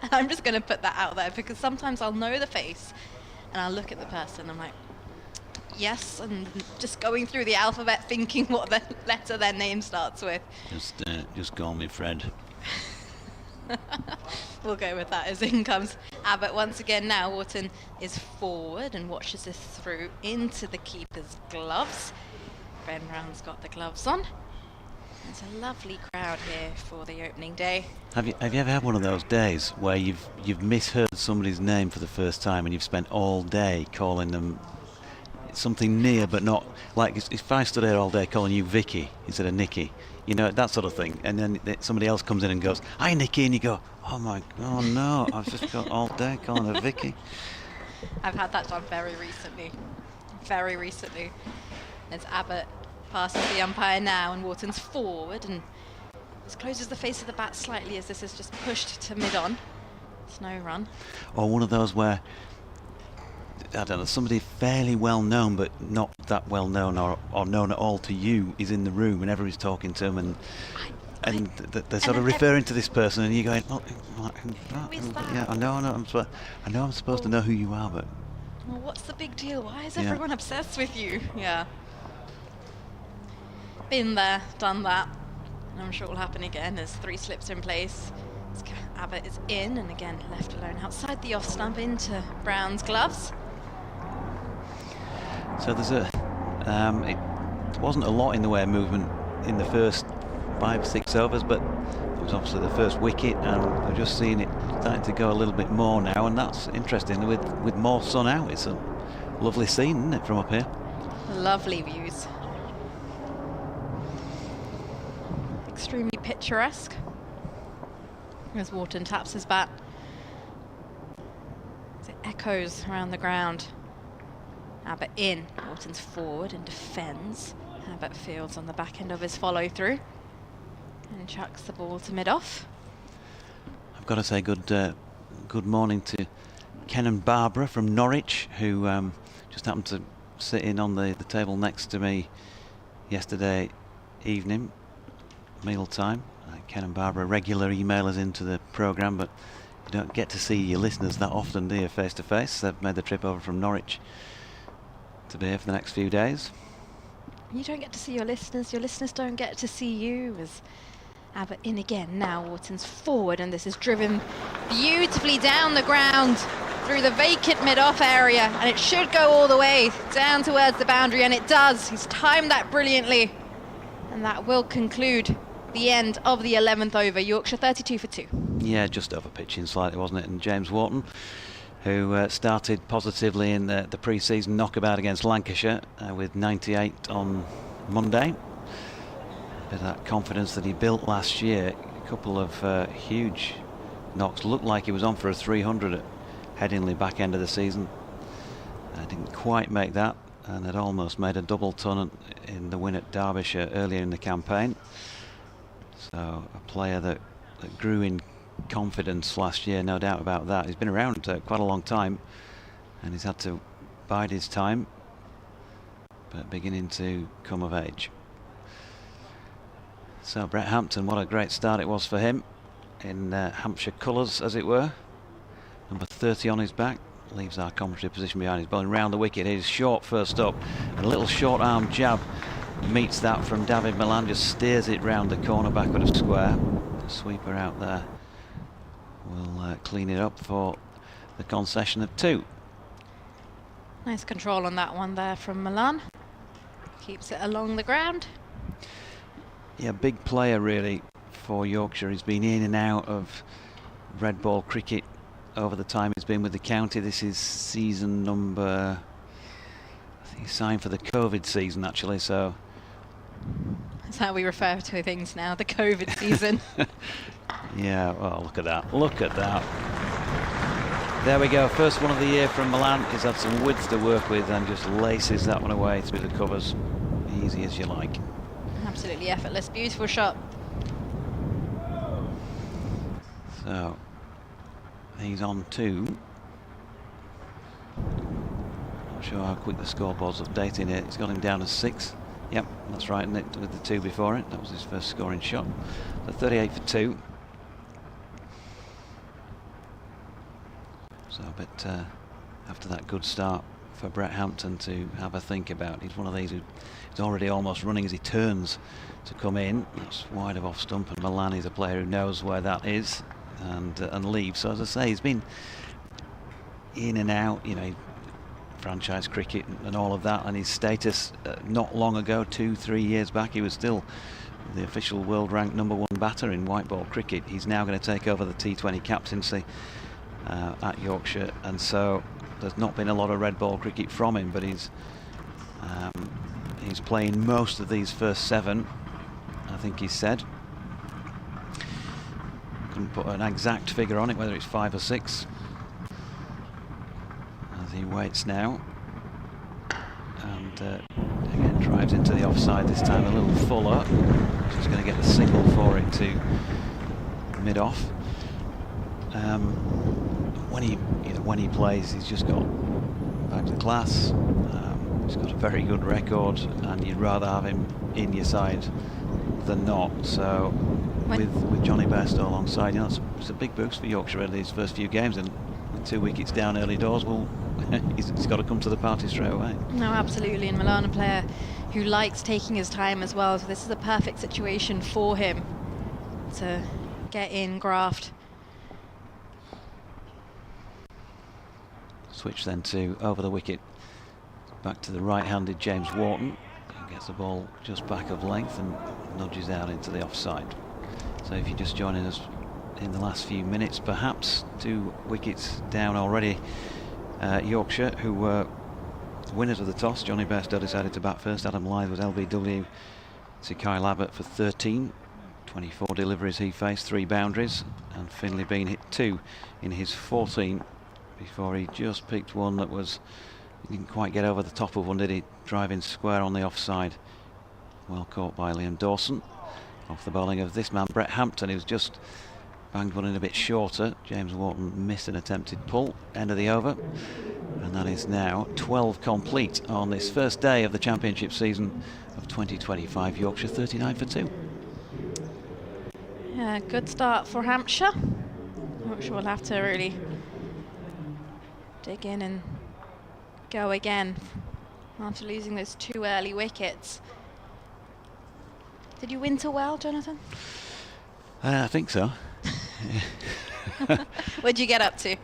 [SPEAKER 5] And I'm just going to put that out there, because sometimes I'll know the face and I'll look at the person and I'm like, yes, and just going through the alphabet thinking what the letter their name starts with.
[SPEAKER 3] Just call me Fred.
[SPEAKER 5] We'll go with that as in comes Abbott once again. Now Wharton is forward and watches this through into the keeper's gloves. Ben Brown's got the gloves on. It's a lovely crowd here for the opening day.
[SPEAKER 2] Have you ever had one of those days where you've misheard somebody's name for the first time and you've spent all day calling them something near but not, like if I stood here all day calling you Vicky instead of Nikki, you know, that sort of thing, and then somebody else comes in and goes, "Hi Nikki," and you go, oh no, I've just got all day calling her Vicky.
[SPEAKER 5] I've had that done very recently. As Abbott passes the umpire now, and Wharton's forward and just closes the face of the bat slightly as this is just pushed to mid-on. It's no run.
[SPEAKER 2] Or one of those where, I don't know, somebody fairly well known but not that well known or known at all to you is in the room and everybody's talking to them and they're sort of referring to this person and you're going, oh,
[SPEAKER 5] who is that?
[SPEAKER 2] yeah, I know I'm supposed to know who you are, but
[SPEAKER 5] well, what's the big deal? Why is everyone obsessed with you? Yeah. Been there, done that. And I'm sure it will happen again as 3 slips in place. Abbott is in and again left alone outside the off stump into Brown's gloves.
[SPEAKER 2] So there's it wasn't a lot in the way of movement in the first 5-6 overs, but it was obviously the first wicket and we're just seeing it starting to go a little bit more now, and that's interesting with more sun out. It's a lovely scene, isn't it, from up here?
[SPEAKER 5] Lovely views. Extremely picturesque as Wharton taps his bat. As it echoes around the ground. Abbott in, Wharton's forward and defends. Abbott fields on the back end of his follow through and chucks the ball to mid-off.
[SPEAKER 2] I've got to say good morning to Ken and Barbara from Norwich, who just happened to sit in on the table next to me yesterday evening, meal time. Ken and Barbara are regular emailers into the programme, but you don't get to see your listeners that often, do you, face to face? They've made the trip over from Norwich to be here for the next few days.
[SPEAKER 5] You don't get to see your listeners don't get to see you. As Abbott in again, now Wharton's forward and this is driven beautifully down the ground through the vacant mid-off area, and it should go all the way down towards the boundary, and it does. He's timed that brilliantly, and that will conclude the end of the 11th over. Yorkshire 32 for 2.
[SPEAKER 2] Yeah, just over pitching slightly, wasn't it? And James Wharton, who started positively in the pre-season knockabout against Lancashire with 98 on Monday. A bit of that confidence that he built last year. A couple of huge knocks. Looked like he was on for a 300 at Headingley back end of the season. Didn't quite make that, and had almost made a double ton in the win at Derbyshire earlier in the campaign. So a player that grew in confidence last year, no doubt about that. He's been around quite a long time and he's had to bide his time, but beginning to come of age. So Brett Hampton, what a great start it was for him in Hampshire colours, as it were. Number 30 on his back, leaves our commentary position behind his bowling round the wicket. He's short first up, and a little short arm jab meets that from David Malan, just steers it round the corner backward of square. The sweeper out there will clean it up for the concession of 2.
[SPEAKER 5] Nice control on that one there from Malan. Keeps it along the ground.
[SPEAKER 2] Yeah, big player really for Yorkshire. He's been in and out of red ball cricket over the time he's been with the county. This is season number, I think he signed for the COVID season actually, so
[SPEAKER 5] that's how we refer to things now, the COVID season.
[SPEAKER 2] Yeah, well, look at that. Look at that. There we go. First one of the year from Malan. He's had some width to work with and just laces that one away through the covers. Easy as you like.
[SPEAKER 5] Absolutely effortless. Beautiful shot.
[SPEAKER 2] So he's on 2. sure how quick the scoreboard's updating it. It's got him down as 6. Yep, that's right, and it with the 2 before it. That was his first scoring shot. So 38 for 2. So a bit after that good start for Brett Hampton to have a think about. He's one of these who's already almost running as he turns to come in. That's wide of off stump, and Malan is a player who knows where that is and leaves. So as I say, he's been in and out, you know, franchise cricket and all of that, and his status not long ago, 2-3 years back, he was still the official world ranked #1 batter in white ball cricket. He's now going to take over the T20 captaincy at Yorkshire, and so there's not been a lot of red ball cricket from him, but he's playing most of these first 7, I think he said. Couldn't put an exact figure on it, whether it's 5 or 6. As he waits now, and again drives into the offside, this time a little fuller. Just going to get the single for it to mid-off. When he plays, he's just got bags of class. He's got a very good record, and you'd rather have him in your side than not. So with Johnny Bairstow alongside, you know, it's a big boost for Yorkshire in these first few games, and with 2 wickets down early doors, well, he's got to come to the party straight away.
[SPEAKER 5] No, absolutely, and Malan, a player who likes taking his time as well, so this is a perfect situation for him to get in, graft.
[SPEAKER 2] Switch then to over the wicket, back to the right-handed James Wharton, who gets the ball just back of length and nudges out into the offside. So if you're just joining us in the last few minutes, perhaps 2 wickets down already. Yorkshire, who were winners of the toss. Johnny Bairstow decided to bat first. Adam Lyth was LBW to Kyle Abbott for 13. 24 deliveries he faced, 3 boundaries, and Finley Bean hit 2 in his 14 before he just picked one that was, he didn't quite get over the top of one, did he? Driving square on the offside. Well caught by Liam Dawson. Off the bowling of this man, Brett Hampton, who's just banged one in a bit shorter. James Wharton missed an attempted pull, end of the over. And that is now 12 complete on this first day of the championship season of 2025. Yorkshire 39 for 2.
[SPEAKER 5] Yeah, good start for Hampshire. Yorkshire will have to really dig in and go again after losing those 2 early wickets. Did you winter well, Jonathan?
[SPEAKER 2] I think so.
[SPEAKER 5] What'd you get up to?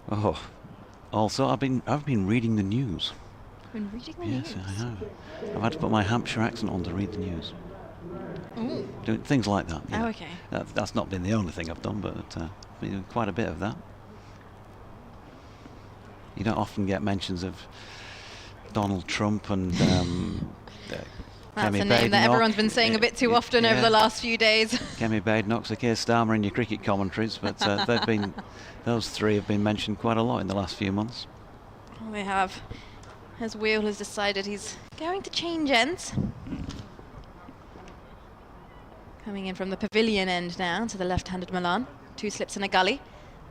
[SPEAKER 2] Oh, also I've been reading the news.
[SPEAKER 5] Been reading the
[SPEAKER 2] Yes,
[SPEAKER 5] news?
[SPEAKER 2] I have. I've had to put my Hampshire accent on to read the news.
[SPEAKER 5] Ooh.
[SPEAKER 2] Doing things like that.
[SPEAKER 5] Oh, okay.
[SPEAKER 2] That's not been the only thing I've done, but been doing quite a bit of that. You don't often get mentions of Donald Trump and
[SPEAKER 5] That's
[SPEAKER 2] Kemi
[SPEAKER 5] a name that
[SPEAKER 2] Badenoch.
[SPEAKER 5] everyone's been saying a bit too often over the last few days.
[SPEAKER 2] Kemi Badenoch, Sir Keir Starmer in your cricket commentaries, but those 3 have been mentioned quite a lot in the last few months.
[SPEAKER 5] Well, they have. As Wheel has decided he's going to change ends. Coming in from the pavilion end now to the left-handed Malan. 2 slips in a gully.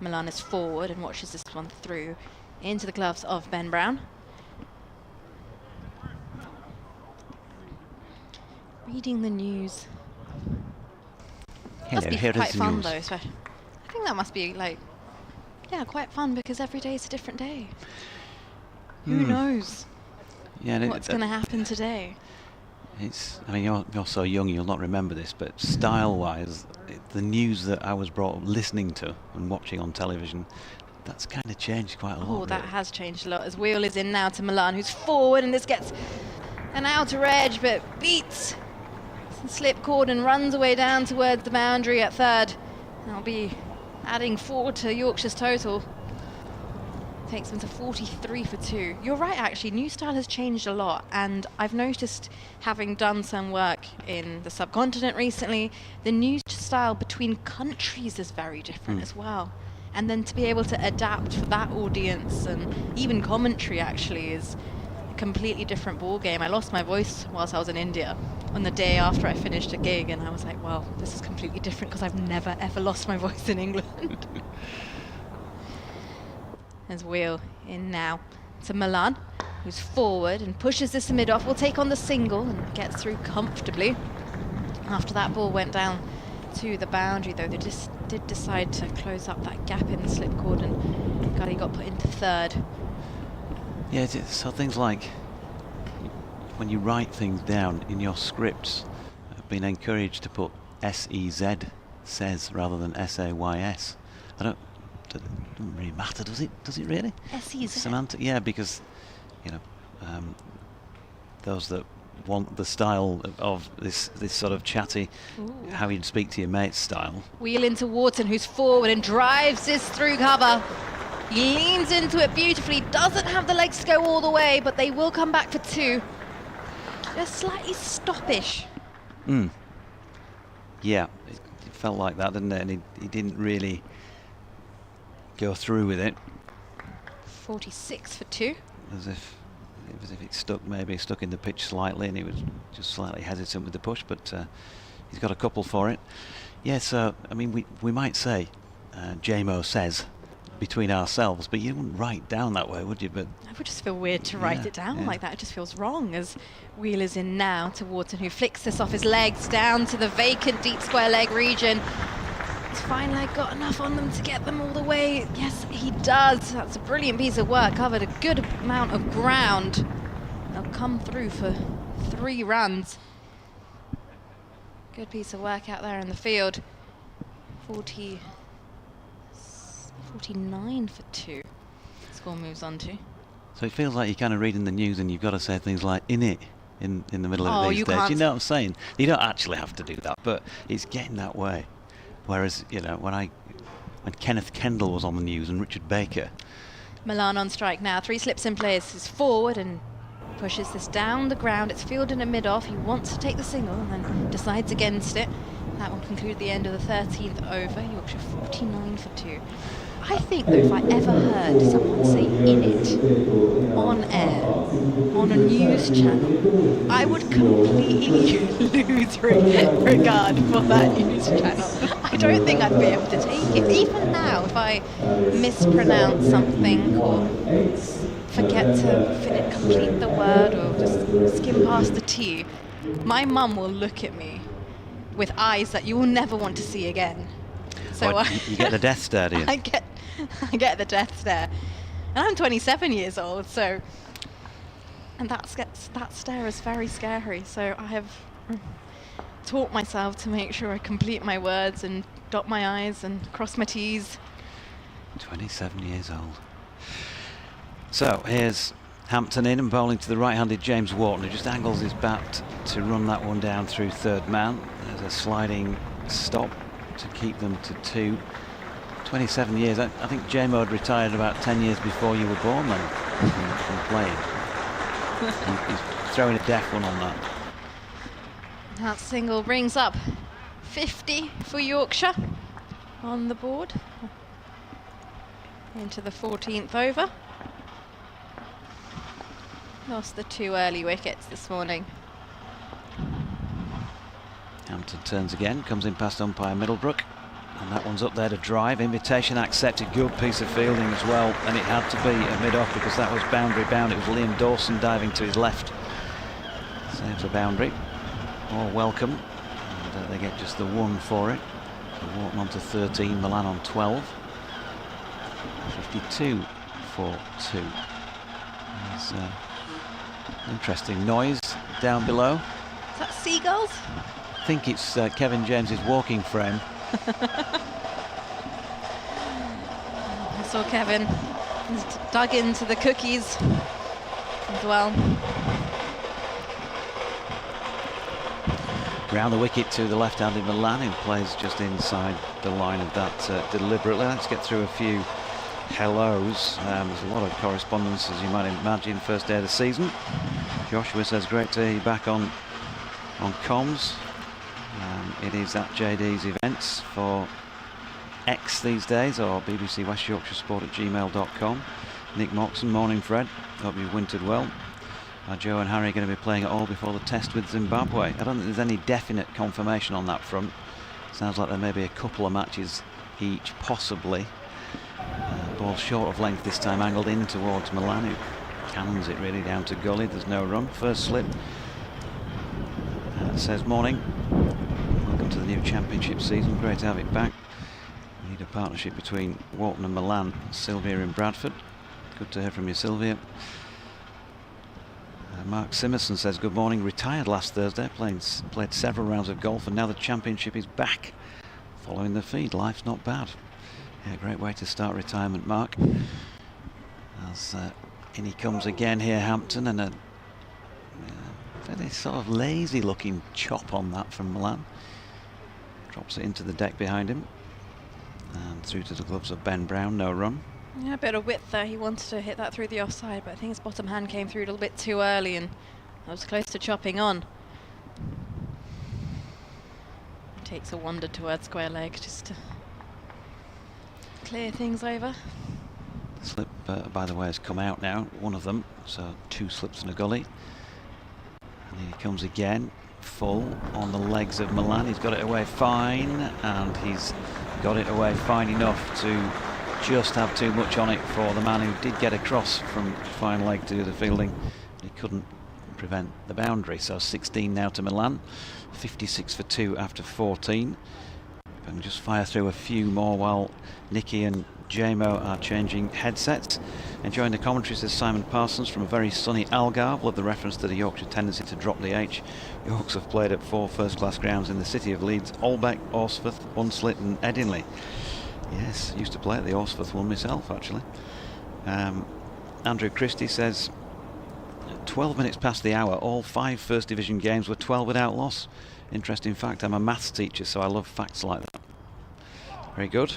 [SPEAKER 5] Malan is forward and watches this one through into the gloves of Ben Brown. Reading the news.
[SPEAKER 2] Hello,
[SPEAKER 5] Must be
[SPEAKER 2] here is
[SPEAKER 5] quite
[SPEAKER 2] the
[SPEAKER 5] fun
[SPEAKER 2] news.
[SPEAKER 5] though. So I think that must be quite fun because every day is a different day. Who knows what's going to happen today?
[SPEAKER 2] I mean, you're so young, you'll not remember this, but style-wise, the news that I was brought up listening to and watching on television, that's kind of changed quite a lot.
[SPEAKER 5] Oh, that
[SPEAKER 2] really.
[SPEAKER 5] has changed a lot. As Wheel is in now to Malan, who's forward, and this gets an outer edge, but beats the slip cord and runs away down towards the boundary at third. That'll be adding 4 to Yorkshire's total. Takes them to 43 for 2. You're right, actually. New style has changed a lot, and I've noticed, having done some work in the subcontinent recently, the new style between countries is very different as well. And then to be able to adapt for that audience and even commentary actually is a completely different ball game. I lost my voice whilst I was in India on the day after I finished a gig, and I was like, well, this is completely different because I've never ever lost my voice in England. As Wheel in now to Malan. who's forward and pushes this mid-off, will take on the single and gets through comfortably. After that ball went down to the boundary, though, they just did decide to close up that gap in the slip cord, and Gully got put into third.
[SPEAKER 2] Yeah, so things like when you write things down in your scripts, I've been encouraged to put S-E-Z, says, rather than S-A-Y-S. Doesn't really matter, does it? Does it really?
[SPEAKER 5] S-E-Z?
[SPEAKER 2] Semantic, yeah, because, you know, those that want the style of this sort of chatty, how you'd speak to your mates style.
[SPEAKER 5] Wheel into Wharton, who's forward and drives this through cover. He leans into it beautifully, doesn't have the legs to go all the way, but they will come back for two. Just slightly stoppish.
[SPEAKER 2] Yeah, it felt like that, didn't it? And he didn't really go through with it.
[SPEAKER 5] 46 for two.
[SPEAKER 2] As if it stuck, maybe stuck in the pitch slightly, and he was just slightly hesitant with the push, but he's got a couple for it. Yeah, so, I mean, we might say, JMO says, between ourselves, but you wouldn't write down that way, would you? But
[SPEAKER 5] it would just feel weird to write it down like that. It just feels wrong, as Wheel is in now to Wharton, who flicks this off his legs down to the vacant deep square leg region. His fine leg got enough on them to get them all the way. Yes, he does. That's a brilliant piece of work. Covered a good amount of ground. They'll come through for 3 runs. Good piece of work out there in the field. 49 for 2. Score moves on to.
[SPEAKER 2] so it feels like you're kind of reading the news and you've got to say things like "in it" in the middle of these
[SPEAKER 5] you
[SPEAKER 2] days.
[SPEAKER 5] can't.
[SPEAKER 2] You know what I'm saying? You don't actually have to do that, but it's getting that way. Whereas, you know, when Kenneth Kendall was on the news and Richard Baker.
[SPEAKER 5] Malan on strike now. 3 slips in place. He's forward and pushes this down the ground. It's fielded in mid-off. He wants to take the single and then decides against it. That will conclude the end of the 13th over. Yorkshire 49 for 2. I think that if I ever heard someone say "in it" on air, on a news channel, I would completely lose regard for that news channel. I don't think I'd be able to take it. Even now, if I mispronounce something or forget to complete the word or just skim past the T, my mum will look at me with eyes that you will never want to see again. So
[SPEAKER 2] You get the death stare, do you?
[SPEAKER 5] I get the death stare, and I'm 27 years old. So, and that stare is very scary. So I have taught myself to make sure I complete my words and dot my I's and cross my T's.
[SPEAKER 2] 27 years old. So here's Hampton in and bowling to the right-handed James Wharton, who just angles his bat to run that one down through third man. There's a sliding stop to keep them to 2. 27 years. I think JMO had retired about 10 years before you were born then from playing. He's throwing a deaf one on that.
[SPEAKER 5] That single brings up 50 for Yorkshire on the board. Into the 14th over. Lost the 2 early wickets this morning.
[SPEAKER 2] Hampton turns again, comes in past umpire Middlebrook, and that one's up there to drive. Invitation accepted, good piece of fielding as well, and it had to be a mid-off because that was boundary bound. It was Liam Dawson diving to his left. Saves the boundary. All welcome, and they get just the 1 for it. So Wharton on to 13, Malan on 12. 52 for 2. There's interesting noise down below.
[SPEAKER 5] Is that seagulls?
[SPEAKER 2] I think it's Kevin James's walking frame.
[SPEAKER 5] I saw Kevin. He's dug into the cookies as well.
[SPEAKER 2] Round the wicket to the left-handed Malan, who plays just inside the line of that deliberately. Let's get through a few hellos. There's a lot of correspondence, as you might imagine, first day of the season. Joshua says, great to hear you back on comms. It is at JD's events for X these days, or BBC West Yorkshire Sport at gmail.com. Nick Moxon, morning Fred, hope you've wintered well. Joe and Harry are going to be playing it all before the test with Zimbabwe. I don't think there's any definite confirmation on that front. Sounds like there may be a couple of matches each, possibly. Ball short of length this time, angled in towards Malan, who cannons it really down to gully. There's no run. First slip. Says morning. Welcome to the new championship season. Great to have it back. We need a partnership between Wharton and Malan. Sylvia in Bradford. Good to hear from you, Sylvia. Mark Simerson says good morning. Retired last Thursday. Played several rounds of golf, and now the championship is back. Following the feed. Life's not bad. Yeah, great way to start retirement, Mark. As in he comes again here, Hampton, and a very sort of lazy looking chop on that from Malan. Drops it into the deck behind him and through to the gloves of Ben Brown. No run.
[SPEAKER 5] Yeah, a bit of width there. He wanted to hit that through the offside, but I think his bottom hand came through a little bit too early, and I was close to chopping on. Takes a wander towards square leg just to clear things over.
[SPEAKER 2] The slip, by the way, has come out now, one of them, so 2 slips and a gully. And here he comes again, full on the legs of Malan. He's got it away fine, and he's got it away fine enough to just have too much on it for the man who did get across from fine leg to do the fielding. He couldn't prevent the boundary, so 16 now to Malan, 56 for 2 after 14. If I can just fire through a few more while Nicky and JMO are changing headsets. Enjoying the commentary, says Simon Parsons from a very sunny Algarve. Love the reference to the Yorkshire tendency to drop the H. Yorks have played at 4 first-class grounds in the city of Leeds: Albeck, Orsforth, Hunslet and Edinley. Yes, used to play at the Orsforth one myself, actually. Andrew Christie says 12 minutes past the hour, all 5 First Division games were 12 without loss. Interesting fact, I'm a maths teacher, so I love facts like that. Very good.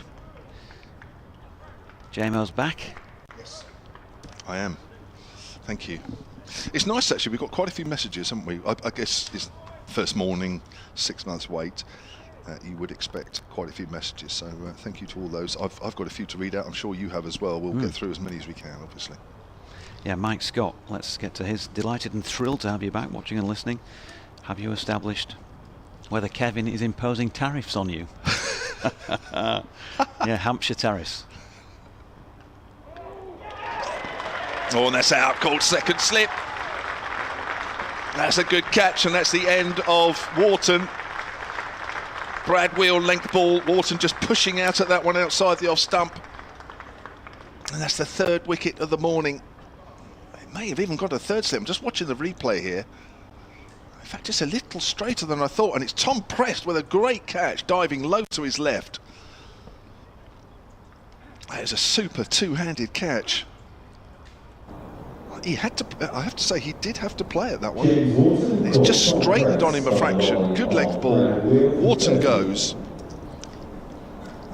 [SPEAKER 2] JMO's back.
[SPEAKER 1] Yes, I am. Thank you. It's nice, actually. We've got quite a few messages, haven't we? I guess it's first morning, 6 months wait. You would expect quite a few messages, so thank you to all those. I've got a few to read out. I'm sure you have as well. We'll get through as many as we can, obviously.
[SPEAKER 2] Yeah, Mike Scott, let's get to his. Delighted and thrilled to have you back, watching and listening. Have you established whether Kevin is imposing tariffs on you? Yeah, Hampshire tariffs.
[SPEAKER 1] Oh, and that's out, called second slip. That's a good catch, and that's the end of Wharton. Brad Wheel, length ball. Wharton just pushing out at that one outside the off stump. And that's the 3rd wicket of the morning. It may have even got a 3rd slip. I'm just watching the replay here. In fact, it's a little straighter than I thought, and it's Tom Prest with a great catch, diving low to his left. That is a super two-handed catch. He had to, I have to say, he did have to play at that one. It's just straightened on him a fraction. Good length ball. Wharton goes.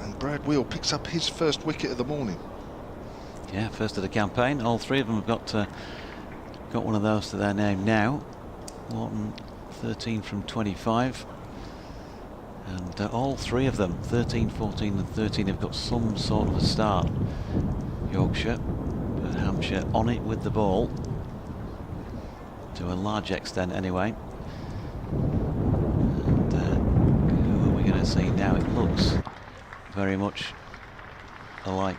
[SPEAKER 1] And Brad Wheel picks up his 1st wicket of the morning.
[SPEAKER 2] Yeah, first of the campaign. All 3 of them have got one of those to their name now. Wharton 13 from 25. And all 3 of them, 13, 14 and 13, have got some sort of a start. Yorkshire, Hampshire on it with the ball, to a large extent anyway. And who are we going to see now? It looks very much like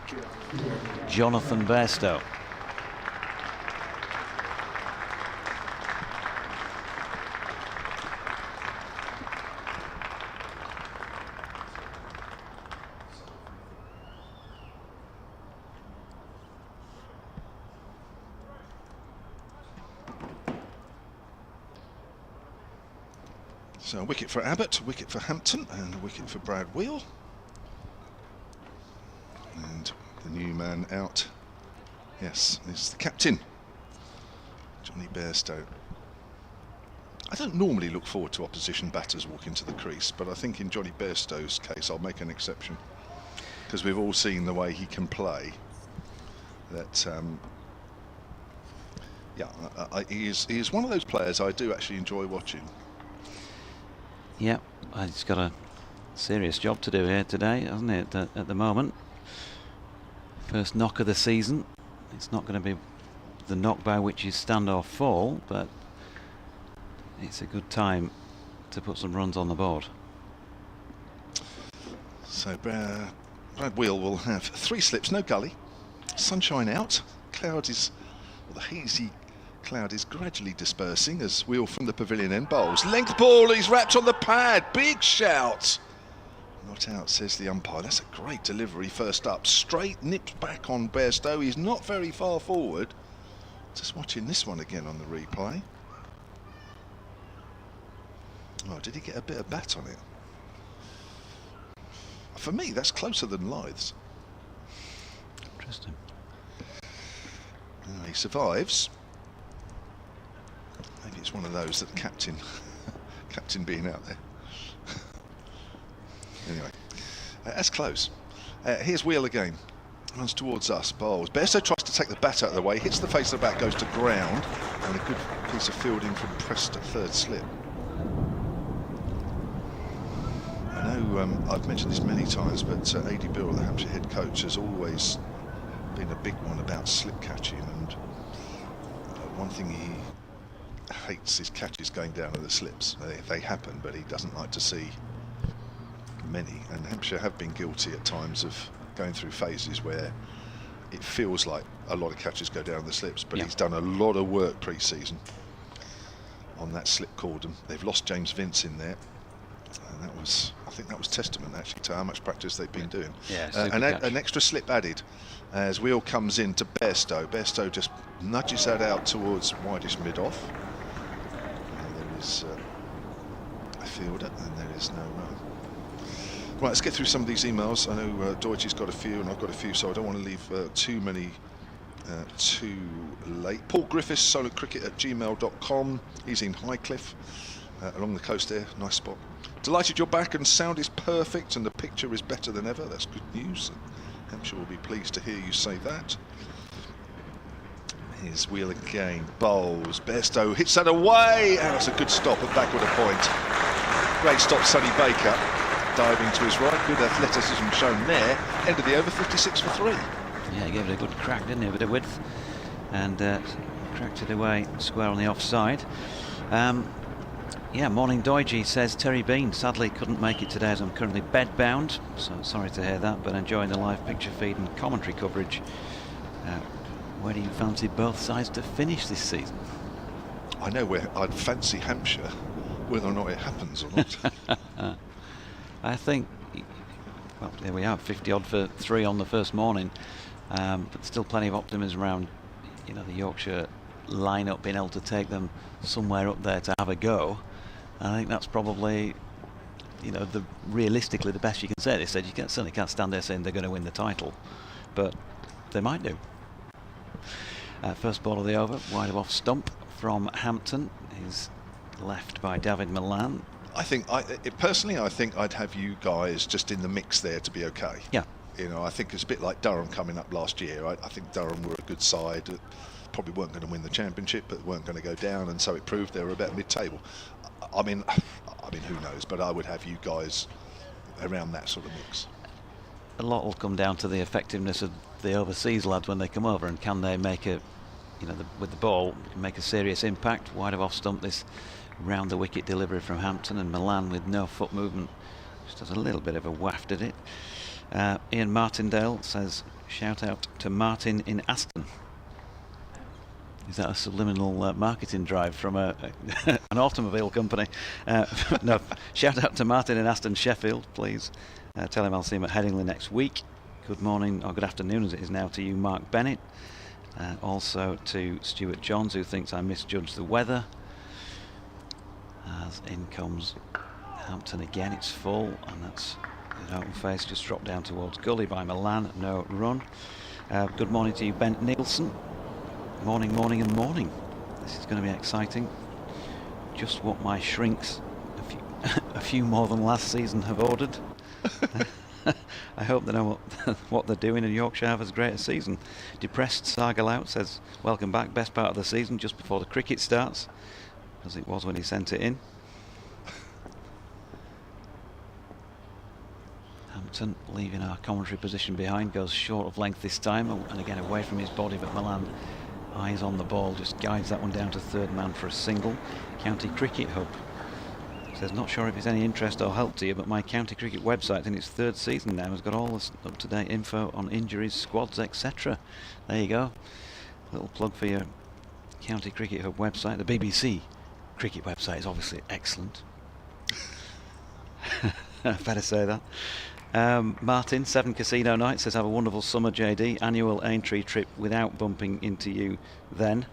[SPEAKER 2] Jonathan Bairstow.
[SPEAKER 1] So a wicket for Abbott, a wicket for Hampton, and a wicket for Brad Wheel. And the new man out, yes, is the captain, Johnny Bairstow. I don't normally look forward to opposition batters walking to the crease, but I think in Johnny Bairstow's case I'll make an exception, because we've all seen the way he can play. That yeah, he is one of those players I do actually enjoy watching.
[SPEAKER 2] Yeah, he's got a serious job to do here today, hasn't it, at the moment. First knock of the season. It's not going to be the knock by which you stand or fall, but it's a good time to put some runs on the board.
[SPEAKER 1] So Brad Wheel will have 3 slips, no gully, sunshine out, clouds is Well, the hazy cloud is gradually dispersing as Wheel from the pavilion end bowls. Length ball, he's wrapped on the pad. Big shout. Not out, says the umpire. That's a great delivery first up. Straight nipped back on Bairstow. He's not very far forward. Just watching this one again on the replay. Oh, did he get a bit of bat on it? For me, that's closer than Lythe's.
[SPEAKER 2] Interesting.
[SPEAKER 1] He survives. Maybe it's one of those that the captain being out there. Anyway, that's close. Here's Wheel again. Runs towards us, bowls. Bairstow tries to take the bat out of the way, hits the face of the bat, goes to ground, and a good piece of fielding from Prest at third slip. I know I've mentioned this many times, but A.D. Bill, the Hampshire head coach, has always been a big one about slip catching, and one thing he hates is catches going down to the slips. They happen, but he doesn't like to see many, and Hampshire have been guilty at times of going through phases where it feels like a lot of catches go down the slips, but he's done a lot of work pre-season on that slip cordon. They've lost James Vince in there, and that was, I think that was testament actually to how much practice they've been doing. An extra slip added as Wheel comes in to Bairstow. Bairstow just nudges that out towards widest mid-off. There is a fielder, and there is no run. Right, let's get through some of these emails. I know Deutsch's got a few and I've got a few, so I don't want to leave too many too late. Paul Griffiths, solocricket@gmail.com. He's in Highcliffe, along the coast there. Nice spot. Delighted you're back and sound is perfect and the picture is better than ever. That's good news. Hampshire will be pleased to hear you say that. Here's Wheel again. Bowls. Bairstow hits that away, and that's a good stop at backward a point. Great stop, Sonny Baker. Diving to his right, good athleticism shown there. End of the over, 56 for 3.
[SPEAKER 2] Yeah, he gave it a good crack, didn't he? A bit of width, and cracked it away square on the offside. Yeah, morning Doige, says Terry Bean. Sadly couldn't make it today as I'm currently bedbound, so sorry to hear that, but enjoying the live picture feed and commentary coverage. Where do you fancy both sides to finish this season?
[SPEAKER 1] I know where I'd fancy Hampshire, whether or not it happens or not.
[SPEAKER 2] I think, well, there we are, 50-odd for 3 on the first morning, but still plenty of optimism around, you know, the Yorkshire line-up being able to take them somewhere up there to have a go. I think that's probably, you know, realistically the best you can say at this stage. You certainly can't stand there saying they're going to win the title, but they might do. First ball of the over, wide of off stump from Hampton, is left by David Malan.
[SPEAKER 1] I think, personally, I think I'd have you guys just in the mix there to be okay.
[SPEAKER 2] Yeah.
[SPEAKER 1] You know, I think it's a bit like Durham coming up last year. I think Durham were a good side. Probably weren't going to win the championship, but weren't going to go down, and so it proved they were about mid-table. I mean, who knows? But I would have you guys around that sort of mix.
[SPEAKER 2] A lot will come down to the effectiveness of the overseas lads when they come over, and can they make a, you know, with the ball, make a serious impact. Wide of off stump, this round the wicket delivery from Hampton, and Malan with no foot movement just has a little bit of a waft at it. Ian Martindale says, shout out to Martin in Aston. Is that a subliminal marketing drive from an automobile company? No, shout out to Martin in Aston, Sheffield, please. Tell him I'll see him at Headingley next week. Good morning, or good afternoon as it is now, to you, Mark Bennett. Also to Stuart Johns, who thinks I misjudged the weather. As in comes Hampton again, it's full, and that's an open face, just dropped down towards gully by Malan, no run. Good morning to you, Bent Nielsen. Morning, morning and morning. This is going to be exciting. Just what my shrinks, a few more than last season, have ordered. I hope they know what they're doing, and Yorkshire have as great a season. Depressed Saga Lout says, welcome back, best part of the season just before the cricket starts, as it was when he sent it in. Hampton leaving our commentary position behind, goes short of length this time, and again away from his body, but Malan, eyes on the ball, just guides that one down to third man for a single. County Cricket Hub says, not sure if it's any interest or help to you, but my county cricket website in its 3rd season now has got all this up-to-date info on injuries, squads, etc. There you go. Little plug for your County Cricket Hub website. The BBC cricket website is obviously excellent. Better say that. Martin, 7 Casino Night, says, have a wonderful summer, JD. Annual Aintree trip without bumping into you then.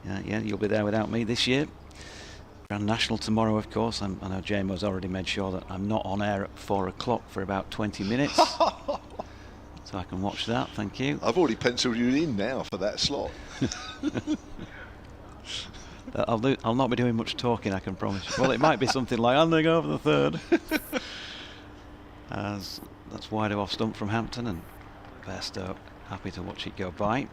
[SPEAKER 2] Yeah, you'll be there without me this year. Grand National tomorrow, of course. I know Jamo's already made sure that I'm not on air at 4 o'clock for about 20 minutes. So I can watch that, thank you.
[SPEAKER 1] I've already penciled you in now for that slot.
[SPEAKER 2] I'll not be doing much talking, I can promise you. Well, it might be something like handing over the third. As that's wide off stump from Hampton, and Bairstow happy to watch it go by.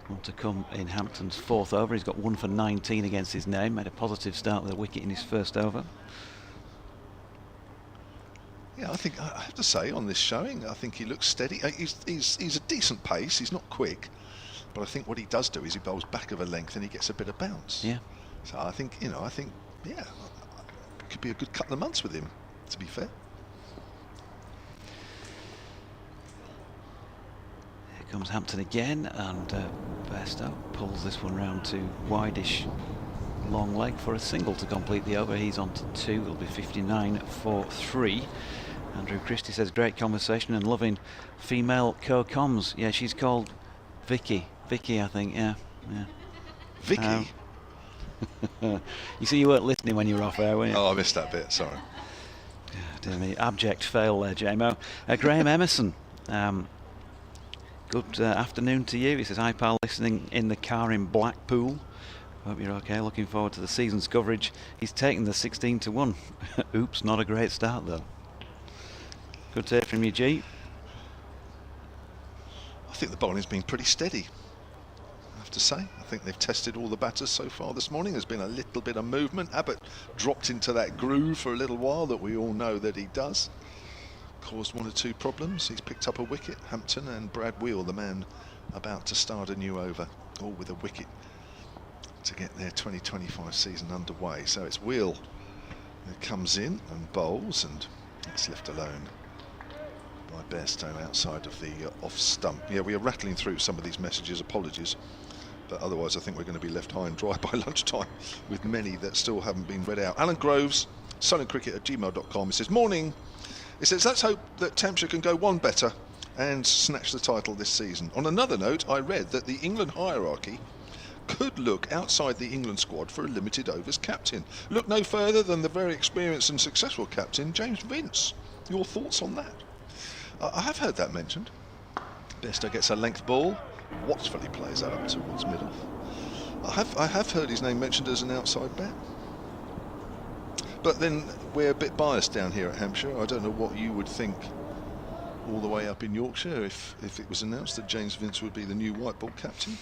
[SPEAKER 2] Want to come in Hampton's 4th over. He's got 1 for 19 against his name. Made a positive start with a wicket in his first over.
[SPEAKER 1] Yeah, I think I have to say on this showing, I think he looks steady. He's a decent pace. He's not quick, but I think what he does do is he bowls back of a length and he gets a bit of bounce.
[SPEAKER 2] Yeah.
[SPEAKER 1] So I think yeah, it could be a good couple of months with him, to be fair.
[SPEAKER 2] Here comes Hampton again, and Bairstow pulls this one round to wideish long leg for a single to complete the over. He's on to 2. It'll be 59 for 3. Andrew Christie says, great conversation and loving female co-coms. Yeah, she's called Vicky. Vicky, I think, yeah.
[SPEAKER 1] Vicky?
[SPEAKER 2] You see, you weren't listening when you were off air, were you?
[SPEAKER 1] Oh, I missed that bit, sorry.
[SPEAKER 2] Dear me, abject fail there, Jamo. Graham Emerson, good afternoon to you. He says, hi pal, listening in the car in Blackpool. Hope you're okay, looking forward to the season's coverage. He's taken the 16 to 1. Oops, not a great start though. Good to hear from you, G.
[SPEAKER 1] I think the bowling's been pretty steady, I have to say. I think they've tested all the batters so far this morning. There's been a little bit of movement. Abbott dropped into that groove for a little while that we all know that he does. Caused 1 or 2 problems. He's picked up a wicket. Hampton and Brad Wheel, the man about to start a new over, all with a wicket to get their 2025 season underway. So it's Wheel who comes in and bowls, and it's left alone by Bairstow outside of the off stump. Yeah, we are rattling through some of these messages, apologies, but otherwise I think we're going to be left high and dry by lunchtime with many that still haven't been read out. Alan Groves, sunandcricket@gmail.com. He says, morning. He says, let's hope that Hampshire can go one better and snatch the title this season. On another note, I read that the England hierarchy could look outside the England squad for a limited overs captain. Look no further than the very experienced and successful captain, James Vince. Your thoughts on that? I have heard that mentioned. Bairstow gets a length ball. Watchfully plays that up towards mid-off. I have heard his name mentioned as an outside bat. But then we're a bit biased down here at Hampshire. I don't know what you would think all the way up in Yorkshire if it was announced that James Vince would be the new white ball captain.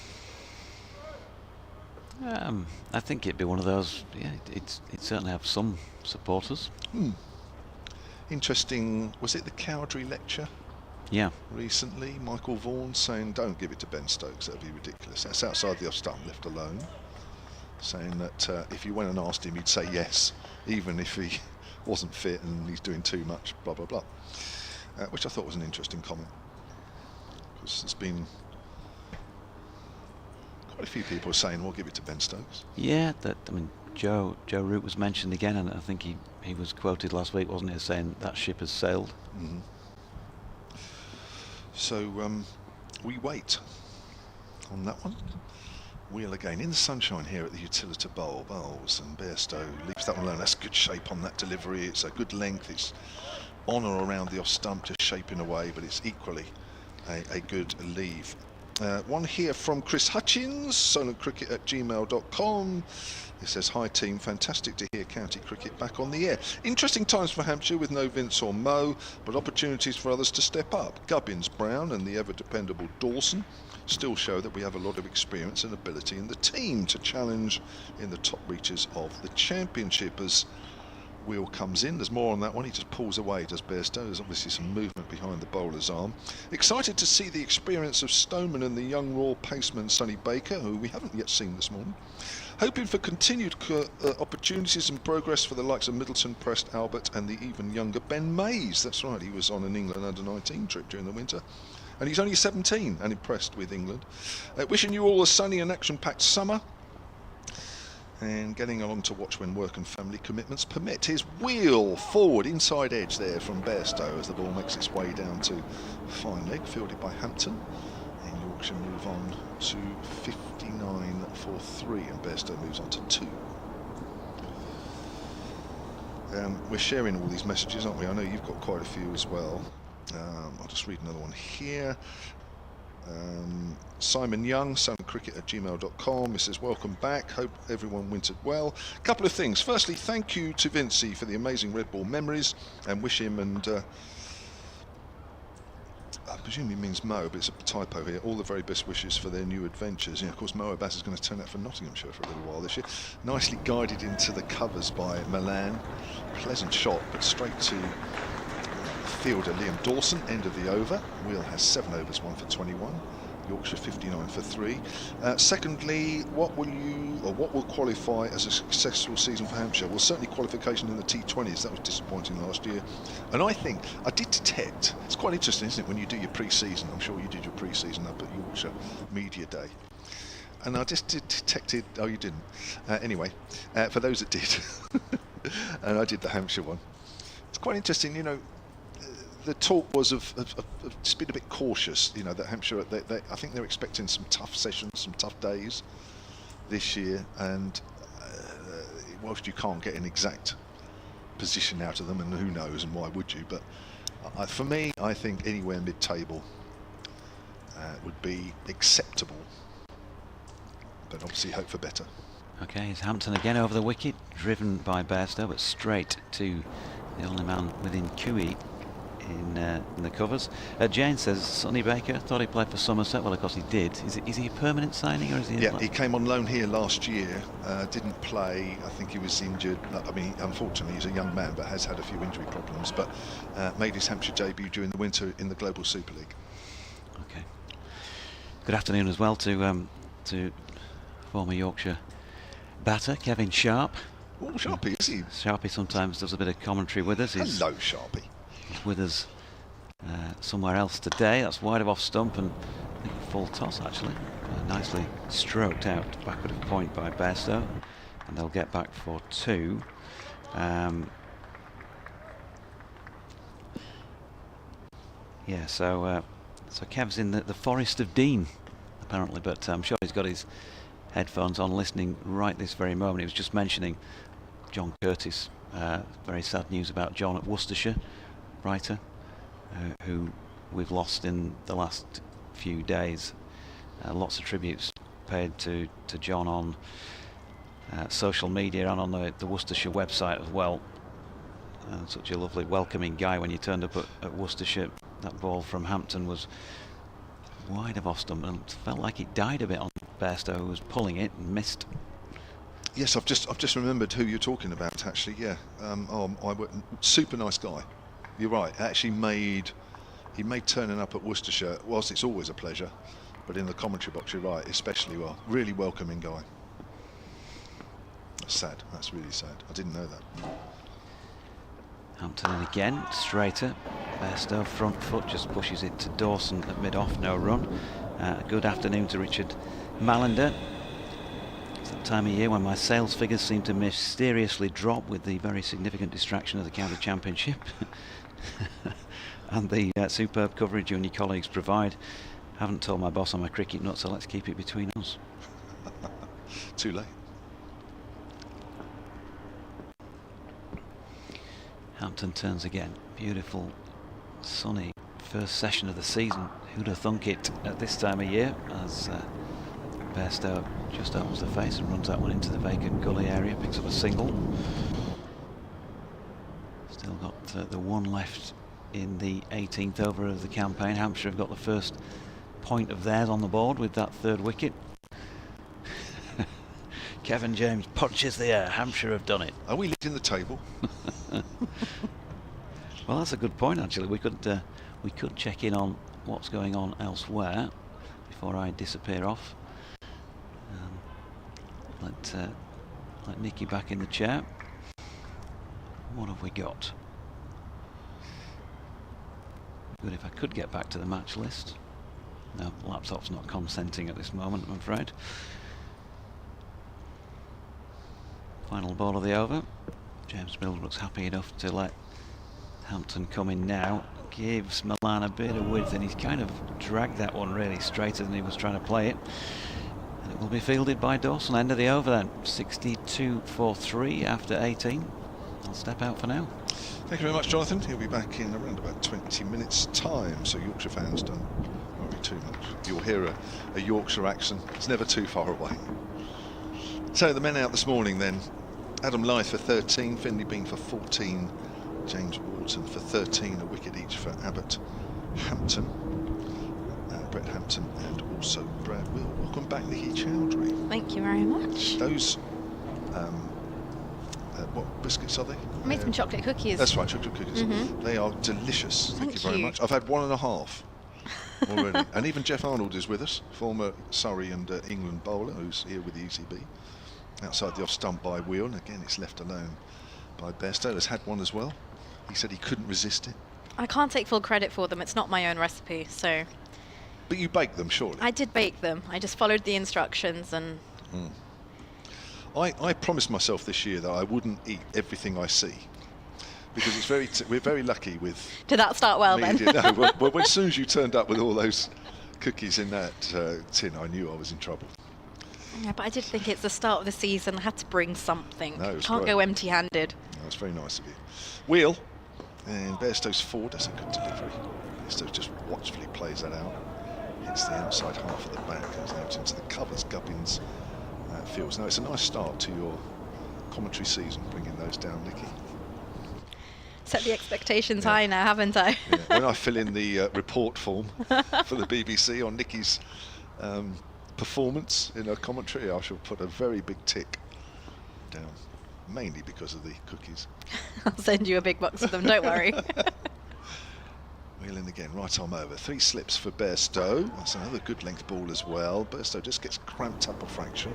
[SPEAKER 2] I think it'd be one of those. Yeah, it'd certainly have some supporters.
[SPEAKER 1] Interesting. Was it the Cowdrey lecture?
[SPEAKER 2] Yeah.
[SPEAKER 1] Recently, Michael Vaughan saying, "Don't give it to Ben Stokes. That'd be ridiculous." That's outside the off stump, left alone. Saying that if you went and asked him, he'd say yes, even if he wasn't fit and he's doing too much. Blah blah blah. Which I thought was an interesting comment, because there's been quite a few people saying, "Well, give it to Ben Stokes."
[SPEAKER 2] Yeah, Joe Root was mentioned again, and I think he was quoted last week, wasn't he, as saying that ship has sailed.
[SPEAKER 1] So we wait on that one. Wheel again in the sunshine here at the Utilita Bowl. Bowls, and Bairstow leaves that one alone. That's good shape on that delivery. It's a good length. It's on or around the off stump, just shaping away, but it's equally a good leave. One here from Chris Hutchins, solentcricket@gmail.com. He says, hi team, fantastic to hear county cricket back on the air. Interesting times for Hampshire with no Vince or Mo, but opportunities for others to step up. Gubbins, Brown and the ever dependable Dawson still show that we have a lot of experience and ability in the team to challenge in the top reaches of the championship. As Wheel comes in, there's more on that one. He just pulls away, does Bairstow. There's obviously some movement behind the bowler's arm. Excited to see the experience of Stoneman and the young raw paceman Sonny Baker, who we haven't yet seen this morning. Hoping for continued opportunities and progress for the likes of Middleton, Prest, Albert and the even younger Ben Mays. That's right, he was on an England under-19 trip during the winter. And he's only 17 and impressed with England. Wishing you all a sunny and action-packed summer. and getting along to watch when work and family commitments permit. His wheel forward, inside edge there from Bairstow as the ball makes its way down to fine leg, fielded by Hampton. And Yorkshire move on to 59 for 3, and Bairstow moves on to 2. We're sharing all these messages, aren't we? I know you've got quite a few as well. I'll just read another one here. Simon Young, suncricket@gmail.com. He says, welcome back, hope everyone wintered well. A couple of things. Firstly, thank you to Vincey for the amazing red ball memories, and wish him, and I presume he means Mo, but it's a typo here, all the very best wishes for their new adventures. Of course, Mo Abbas is going to turn out for Nottinghamshire for a little while this year. Nicely guided into the covers by Malan. Pleasant shot, but straight to fielder Liam Dawson, end of the over. Wheel has 7 overs, 1 for 21. Yorkshire 59 for 3. Secondly, what will qualify as a successful season for Hampshire? Well, certainly qualification in the T20s. That was disappointing last year. And I think I did detect, it's quite interesting, isn't it, when you do your pre-season? I'm sure you did your pre-season up at Yorkshire Media Day. And I just detected, oh, you didn't. Anyway, for those that did, and I did the Hampshire one. It's quite interesting, you know. The talk was of just being a bit cautious, you know, that Hampshire, I think they're expecting some tough sessions, some tough days this year, and whilst you can't get an exact position out of them, and who knows, and why would you, but for me, I think anywhere mid-table would be acceptable, but obviously hope for better.
[SPEAKER 2] Okay, it's Hampton again over the wicket, driven by Bairstow, but straight to the only man within QE in the covers. Jane says Sonny Baker thought he played for Somerset. Well, of course he did. Is he a permanent signing, or is he?
[SPEAKER 1] Yeah, he came on loan here last year. Didn't play. I think he was injured. I mean, unfortunately, he's a young man, but has had a few injury problems. But made his Hampshire debut during the winter in the Global Super League.
[SPEAKER 2] Okay. Good afternoon as well to former Yorkshire batter Kevin Sharp.
[SPEAKER 1] Oh, Sharpie, is he?
[SPEAKER 2] Sharpie sometimes does a bit of commentary with us.
[SPEAKER 1] Hello, Sharpie.
[SPEAKER 2] With us somewhere else today. That's wide of off stump, and I think a full toss actually. Nicely stroked out backward of point by Bairstow, and they'll get back for 2. Yeah, so Kev's in the Forest of Dean apparently, but I'm sure he's got his headphones on listening right this very moment. He was just mentioning John Curtis. Very sad news about John at Worcestershire, writer, who we've lost in the last few days. Lots of tributes paid to John on social media and on the Worcestershire website as well. Such a lovely, welcoming guy. When you turned up at Worcestershire, that ball from Hampton was wide of off stump and it felt like it died a bit on Bairstow, who was pulling it and missed.
[SPEAKER 1] Yes, I've just remembered who you're talking about. Actually, yeah. Super nice guy. You're right. Actually, he made turning up at Worcestershire. Whilst it's always a pleasure, but in the commentary box, you're right. Especially well. Really welcoming guy. That's sad. That's really sad. I didn't know that.
[SPEAKER 2] Hampton in again, straighter. Bairstow front foot just pushes it to Dawson at mid-off, no run. Good afternoon to Richard Malander. It's that time of year when my sales figures seem to mysteriously drop with the very significant distraction of the county championship and the superb coverage you and your colleagues provide. Haven't told my boss on my cricket nut, so let's keep it between us.
[SPEAKER 1] Too late.
[SPEAKER 2] Hampton turns again. Beautiful, sunny first session of the season. Who'd have thunk it at this time of year, as Bairstow just opens the face and runs that one into the vacant gully area, picks up a single. Still got the one left in the 18th over of the campaign. Hampshire have got the first point of theirs on the board with that 3rd wicket. Kevin James punches the air. Hampshire have done it.
[SPEAKER 1] Are we leading the table?
[SPEAKER 2] Well, that's a good point actually. We could check in on what's going on elsewhere before I disappear off. Let Nicky back in the chair. What have we got? Good if I could get back to the match list. No, laptop's not consenting at this moment, I'm afraid. Final ball of the over. James Mills looks happy enough to let Hampton come in now. Gives Malan a bit of width, and he's kind of dragged that one really straighter than he was trying to play it. And it will be fielded by Dawson. End of the over then. 62 for 3 after 18. I'll step out for now.
[SPEAKER 1] Thank you very much, Jonathan. He'll be back in around about 20 minutes' time, so Yorkshire fans don't worry too much. You'll hear a Yorkshire accent. It's never too far away. So the men out this morning then. Adam Lyth for 13, Finley Bean for 14, James Wharton for 13, a wicket each for Abbott, Hampton, Brett Hampton, and also Brad Will. Welcome back, Nikki Chowdhury.
[SPEAKER 5] Thank you very much.
[SPEAKER 1] Those, what biscuits are they?
[SPEAKER 5] I made some chocolate cookies.
[SPEAKER 1] That's right, chocolate cookies. They are delicious. Thank you very much. I've had 1.5 already. And even Jeff Arnold is with us, former Surrey and England bowler, who's here with the ECB. Outside the off stump by Wheel, and again it's left alone by Bairstow. Has had one as well. He said he couldn't resist it.
[SPEAKER 5] I can't take full credit for them. It's not my own recipe, so.
[SPEAKER 1] But you baked them, surely?
[SPEAKER 5] I did bake them. I just followed the instructions and.
[SPEAKER 1] I promised myself this year that I wouldn't eat everything I see, because it's we're very lucky with.
[SPEAKER 5] Did that start well then?
[SPEAKER 1] No, well, as soon as you turned up with all those cookies in that tin, I knew I was in trouble.
[SPEAKER 5] Yeah, but I did think it's the start of the season. I had to bring something.
[SPEAKER 1] No,
[SPEAKER 5] Can't go empty-handed.
[SPEAKER 1] No, that's very nice of you. Wheel, and Bairstow's forward. That's a good delivery. Bairstow just watchfully plays that out. Hits the outside half of the back. Goes out into the covers. Gubbins fields. Now, it's a nice start to your commentary season, bringing those down, Nikki.
[SPEAKER 5] Set the expectations high now, haven't I?
[SPEAKER 1] Yeah. When I fill in the report form for the BBC on Nikki's performance in a commentary, I shall put a very big tick down, mainly because of the cookies.
[SPEAKER 5] I'll send you a big box of them, don't worry.
[SPEAKER 1] Wheeling again, right arm over. 3 slips for Bairstow. That's another good length ball as well. Bairstow just gets cramped up a fraction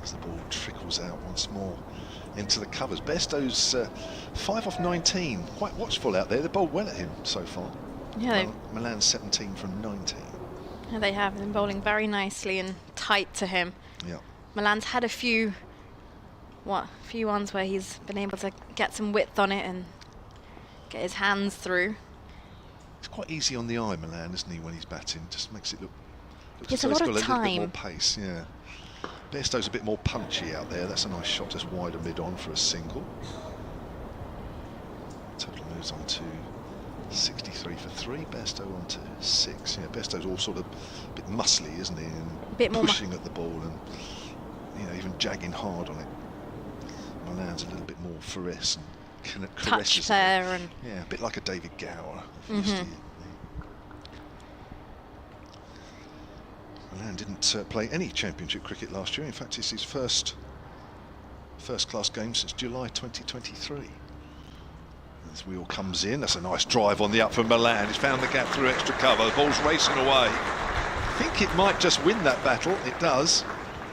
[SPEAKER 1] as the ball trickles out once more into the covers. Bairstow's 5 off 19. Quite watchful out there. They bowled well at him so far.
[SPEAKER 5] Yeah,
[SPEAKER 1] Malan 17 from 19.
[SPEAKER 5] Yeah, they have been bowling very nicely and tight to him.
[SPEAKER 1] Yeah.
[SPEAKER 5] Malan's had a few ones where he's been able to get some width on it and get his hands through.
[SPEAKER 1] It's quite easy on the eye, Malan, isn't he, when he's batting? Just makes it look
[SPEAKER 5] It's
[SPEAKER 1] as
[SPEAKER 5] a
[SPEAKER 1] though
[SPEAKER 5] lot
[SPEAKER 1] he's got
[SPEAKER 5] of
[SPEAKER 1] a little bit more
[SPEAKER 5] time.
[SPEAKER 1] pace, yeah. Bairstow's a bit more punchy out there. That's a nice shot, just wider mid-on for a single. Total moves on to 63 for 3. Bairstow on to 6. Yeah, Bairstow's all sort of a bit muscly, isn't he? And
[SPEAKER 5] A bit more
[SPEAKER 1] pushing at the ball and, you know, even jagging hard on it. Malan's a little bit more finesse and
[SPEAKER 5] Touch
[SPEAKER 1] caresses
[SPEAKER 5] there
[SPEAKER 1] it.
[SPEAKER 5] and.
[SPEAKER 1] Yeah, a bit like a David Gower. Malan didn't play any championship cricket last year. In fact, it's his first class game since July 2023. As Wheel comes in, that's a nice drive on the up from Malan. He's found the gap through extra cover. The ball's racing away. I think it might just win that battle. It does.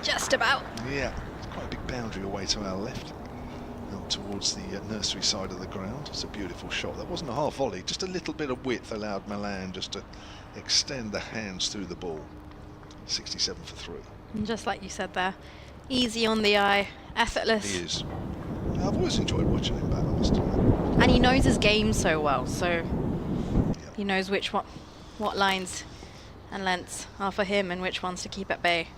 [SPEAKER 5] Just about.
[SPEAKER 1] Yeah, it's quite a big boundary away to our left, out towards the nursery side of the ground. It's a beautiful shot. That wasn't a half volley, just a little bit of width allowed Malan just to extend the hands through the ball. 67 for 3.
[SPEAKER 5] And just like you said there, easy on the eye, effortless.
[SPEAKER 1] He is. Yeah, I've always enjoyed watching him bat, I must admit.
[SPEAKER 5] And he knows his game so well, so
[SPEAKER 1] Yeah.
[SPEAKER 5] he knows what lines and lengths are for him and which ones to keep at bay.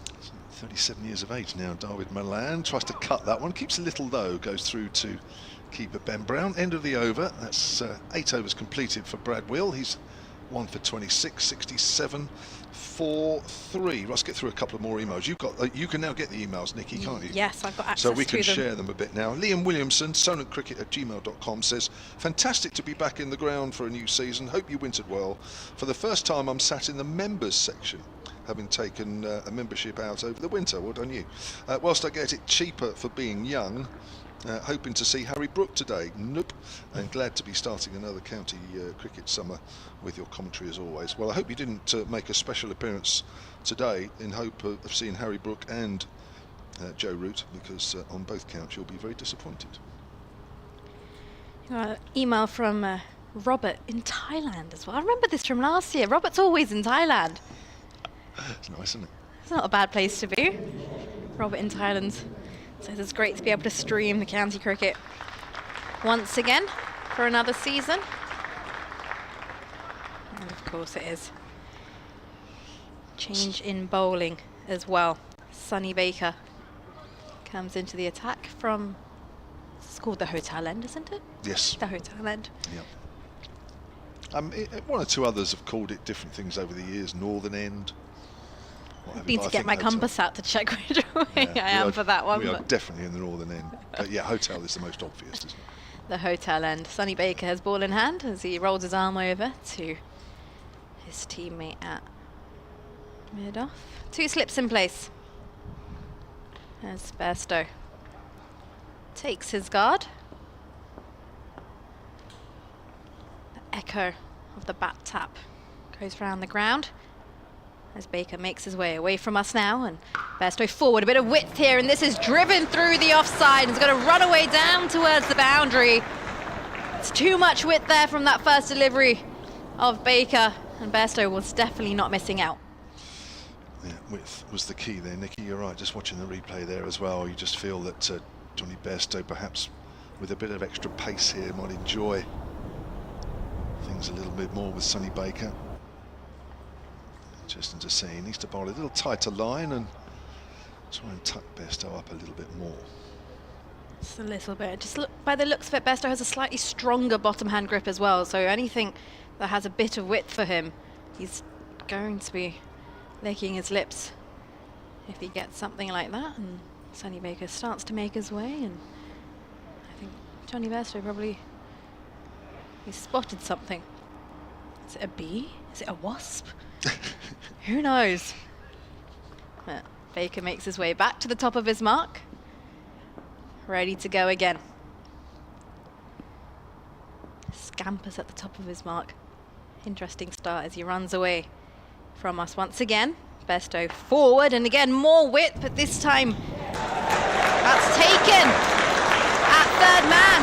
[SPEAKER 1] 37 years of age now, David Malan tries to cut that one, keeps a little though, goes through to keeper Ben Brown. End of the over. That's 8 overs completed for Brad Will. He's 1 for 26, 67 for 3. Let's get through a couple of more emails. You can now get the emails, Nikki, can't you?
[SPEAKER 5] Yes, I've got access
[SPEAKER 1] So we
[SPEAKER 5] to
[SPEAKER 1] can
[SPEAKER 5] them.
[SPEAKER 1] share them a bit now. Liam Williamson, sonantcricket@gmail.com says, fantastic to be back in the ground for a new season. Hope you wintered well. For the first time, I'm sat in the members section, having taken a membership out over the winter. Well done you. Whilst I get it cheaper for being young, hoping to see Harry Brook today. Nope. And glad to be starting another county cricket summer with your commentary as always. Well, I hope you didn't make a special appearance today in hope of seeing Harry Brook and Joe Root, because on both counts you'll be very disappointed.
[SPEAKER 5] Email from Robert in Thailand as well. I remember this from last year. Robert's always in Thailand.
[SPEAKER 1] It's nice, isn't it?
[SPEAKER 5] It's not a bad place to be. Robert in Thailand's So it's great to be able to stream the county cricket once again for another season. And of course it is. Change in bowling as well. Sonny Baker comes into the attack from, it's called the Hotel End, isn't it?
[SPEAKER 1] Yes.
[SPEAKER 5] The Hotel End.
[SPEAKER 1] Yeah. One or two others have called it different things over the years. Northern End.
[SPEAKER 5] Need to get my compass out to check which way I am for that one.
[SPEAKER 1] We are definitely in the Northern End. But yeah, Hotel is the most obvious, isn't it?
[SPEAKER 5] The Hotel End. Sonny Baker has ball in hand as he rolls his arm over to his teammate at mid-off. 2 slips in place as Bairstow takes his guard. The echo of the bat tap goes round the ground as Baker makes his way away from us now, and Bairstow forward, a bit of width here, and this is driven through the offside. It's going to run away down towards the boundary. It's too much width there from that first delivery of Baker, and Bairstow was definitely not missing out.
[SPEAKER 1] Yeah, width was the key there, Nikki. You're right, just watching the replay there as well. You just feel that Johnny Bairstow, perhaps with a bit of extra pace here, might enjoy things a little bit more with Sonny Baker. Interesting to see. He needs to bowl a little tighter line and try and tuck Bairstow up a little bit more.
[SPEAKER 5] Just a little bit. Just look, by the looks of it, Bairstow has a slightly stronger bottom hand grip as well. So anything that has a bit of width for him, he's going to be licking his lips if he gets something like that. And Sonny Baker starts to make his way, and I think Johnny Bairstow probably, he spotted something. Is it a bee? Is it a wasp? Who knows? But Baker makes his way back to the top of his mark, ready to go again. Scampers at the top of his mark. Interesting start as he runs away from us once again. Bairstow forward, and again more width, but this time that's taken at third man.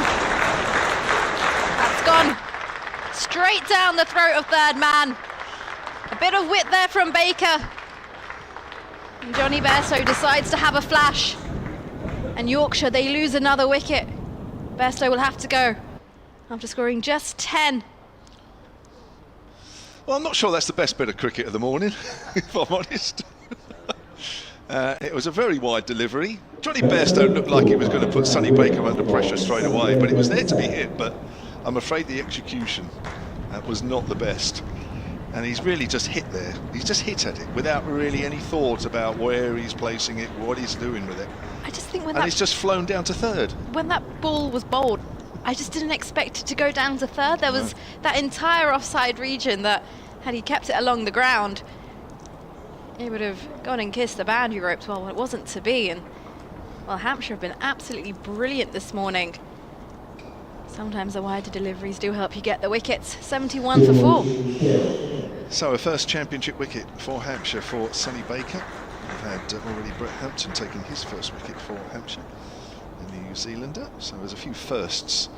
[SPEAKER 5] That's gone straight down the throat of third man. A bit of width there from Baker. And Johnny Bairstow decides to have a flash. And Yorkshire, they lose another wicket. Bairstow will have to go after scoring just 10.
[SPEAKER 1] Well, I'm not sure that's the best bit of cricket of the morning, if I'm honest. It was a very wide delivery. Johnny Bairstow looked like he was going to put Sonny Baker under pressure straight away, but it was there to be hit. But I'm afraid the execution was not the best. And he's really just hit there. He's just hit at it without really any thought about where he's placing it, what he's doing with it.
[SPEAKER 5] I just think when
[SPEAKER 1] and it's just flown down to third.
[SPEAKER 5] When that ball was bowled, I just didn't expect it to go down to third. There was that entire offside region that, had he kept it along the ground, he would have gone and kissed the boundary ropes. Well, it wasn't to be. And well, Hampshire have been absolutely brilliant this morning. Sometimes the wider deliveries do help you get the wickets. 71 for 4.
[SPEAKER 1] So a first championship wicket for Hampshire for Sonny Baker. We've had already Brett Hampton taking his first wicket for Hampshire, the New Zealander. So there's a few firsts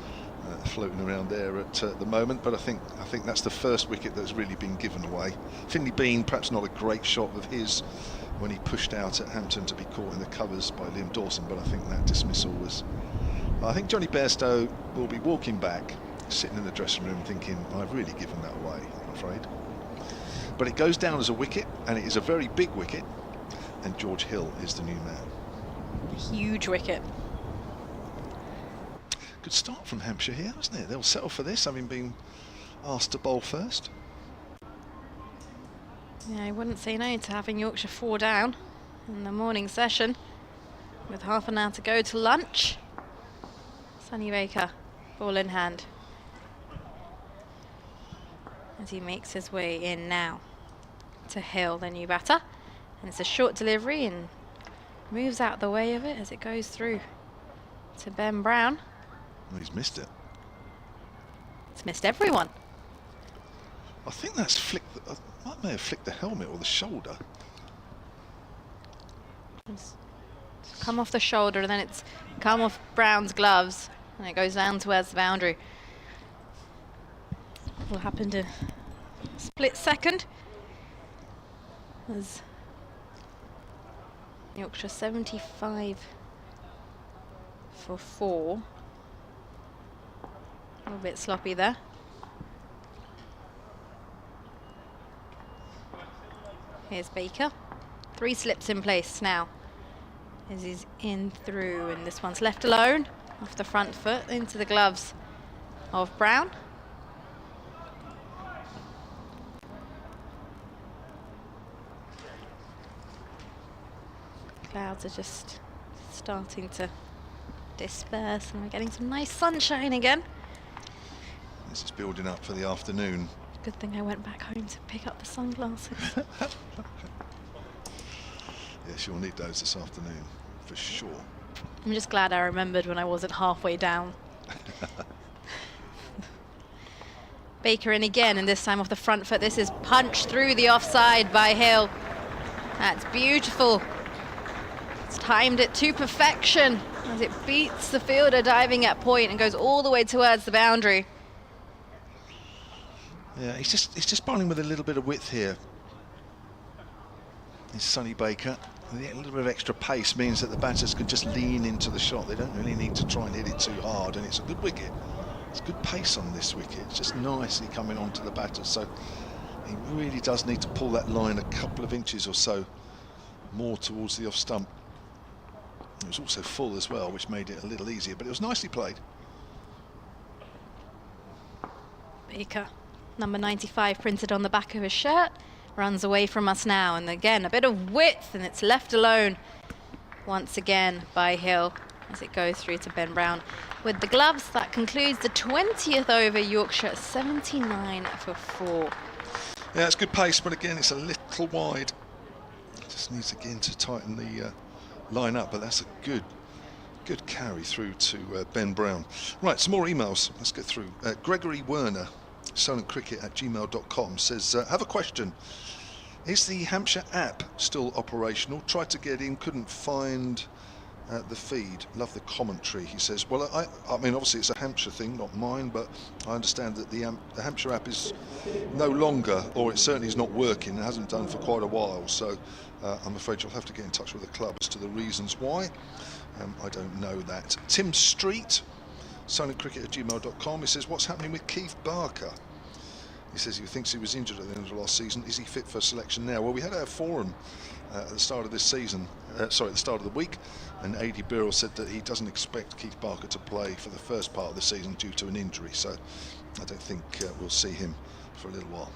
[SPEAKER 1] floating around there at the moment, but I think that's the first wicket that's really been given away. Finley Bean, perhaps not a great shot of his when he pushed out at Hampton to be caught in the covers by Liam Dawson, but I think that dismissal was... I think Johnny Bairstow will be walking back, sitting in the dressing room thinking, I've really given that away, I'm afraid. But it goes down as a wicket, and it is a very big wicket, and George Hill is the new man.
[SPEAKER 5] Huge wicket.
[SPEAKER 1] Good start from Hampshire here, wasn't it? They'll settle for this, having been asked to bowl first.
[SPEAKER 5] Yeah, I wouldn't say no to having Yorkshire 4 down in the morning session, with half an hour to go to lunch. Sonny Baker, ball in hand, as he makes his way in now to Hill, the new batter. And it's a short delivery and moves out the way of it as it goes through to Ben Brown.
[SPEAKER 1] Well, he's missed it.
[SPEAKER 5] It's missed everyone.
[SPEAKER 1] I think that's flicked. I may have flicked the helmet or the shoulder.
[SPEAKER 5] It's come off the shoulder, and then it's come off Brown's gloves, and it goes down towards the boundary. Will happen to split second as Yorkshire 75 for 4. A little bit sloppy there. Here's Baker. 3 slips in place now. As he's in through, and this one's left alone off the front foot into the gloves of Brown. Clouds are just starting to disperse, and we're getting some nice sunshine again.
[SPEAKER 1] This is building up for the afternoon.
[SPEAKER 5] Good thing I went back home to pick up the sunglasses.
[SPEAKER 1] Yes, you'll need those this afternoon, for sure.
[SPEAKER 5] I'm just glad I remembered when I wasn't halfway down. Baker in again, and this time off the front foot. This is punched through the offside by Hill. That's beautiful. It's timed it to perfection as it beats the fielder diving at point and goes all the way towards the boundary.
[SPEAKER 1] Yeah, he's just bowling with a little bit of width here. It's Sonny Baker. And a little bit of extra pace means that the batters can just lean into the shot. They don't really need to try and hit it too hard, and it's a good wicket. It's good pace on this wicket. It's just nicely coming onto the batter, so he really does need to pull that line a couple of inches or so more towards the off stump. It was also full as well, which made it a little easier, but it was nicely played.
[SPEAKER 5] Baker, number 95 printed on the back of his shirt, runs away from us now, and again a bit of width, and it's left alone once again by Hill as it goes through to Ben Brown with the gloves. That concludes the 20th over. Yorkshire 79 for 4.
[SPEAKER 1] Yeah, it's good pace, but again it's a little wide. Just needs again to tighten the line up, but that's a good carry through to Ben Brown. Right, some more emails. Let's get through. Gregory Werner, solentcricket@gmail.com, says, have a question. Is the Hampshire app still operational? Tried to get in, couldn't find the feed. Love the commentary, he says. Well, I mean, obviously it's a Hampshire thing, not mine, but I understand that the Hampshire app is no longer, or it certainly is not working. It hasn't done for quite a while, so I'm afraid you'll have to get in touch with the club as to the reasons why. I don't know that. Tim Street, solentcricket@gmail.com, he says, what's happening with Keith Barker? He says he thinks he was injured at the end of last season. Is he fit for selection now? Well, we had our forum at the start of this season, at the start of the week, and A.D. Birrell said that he doesn't expect Keith Barker to play for the first part of the season due to an injury, so I don't think we'll see him for a little while.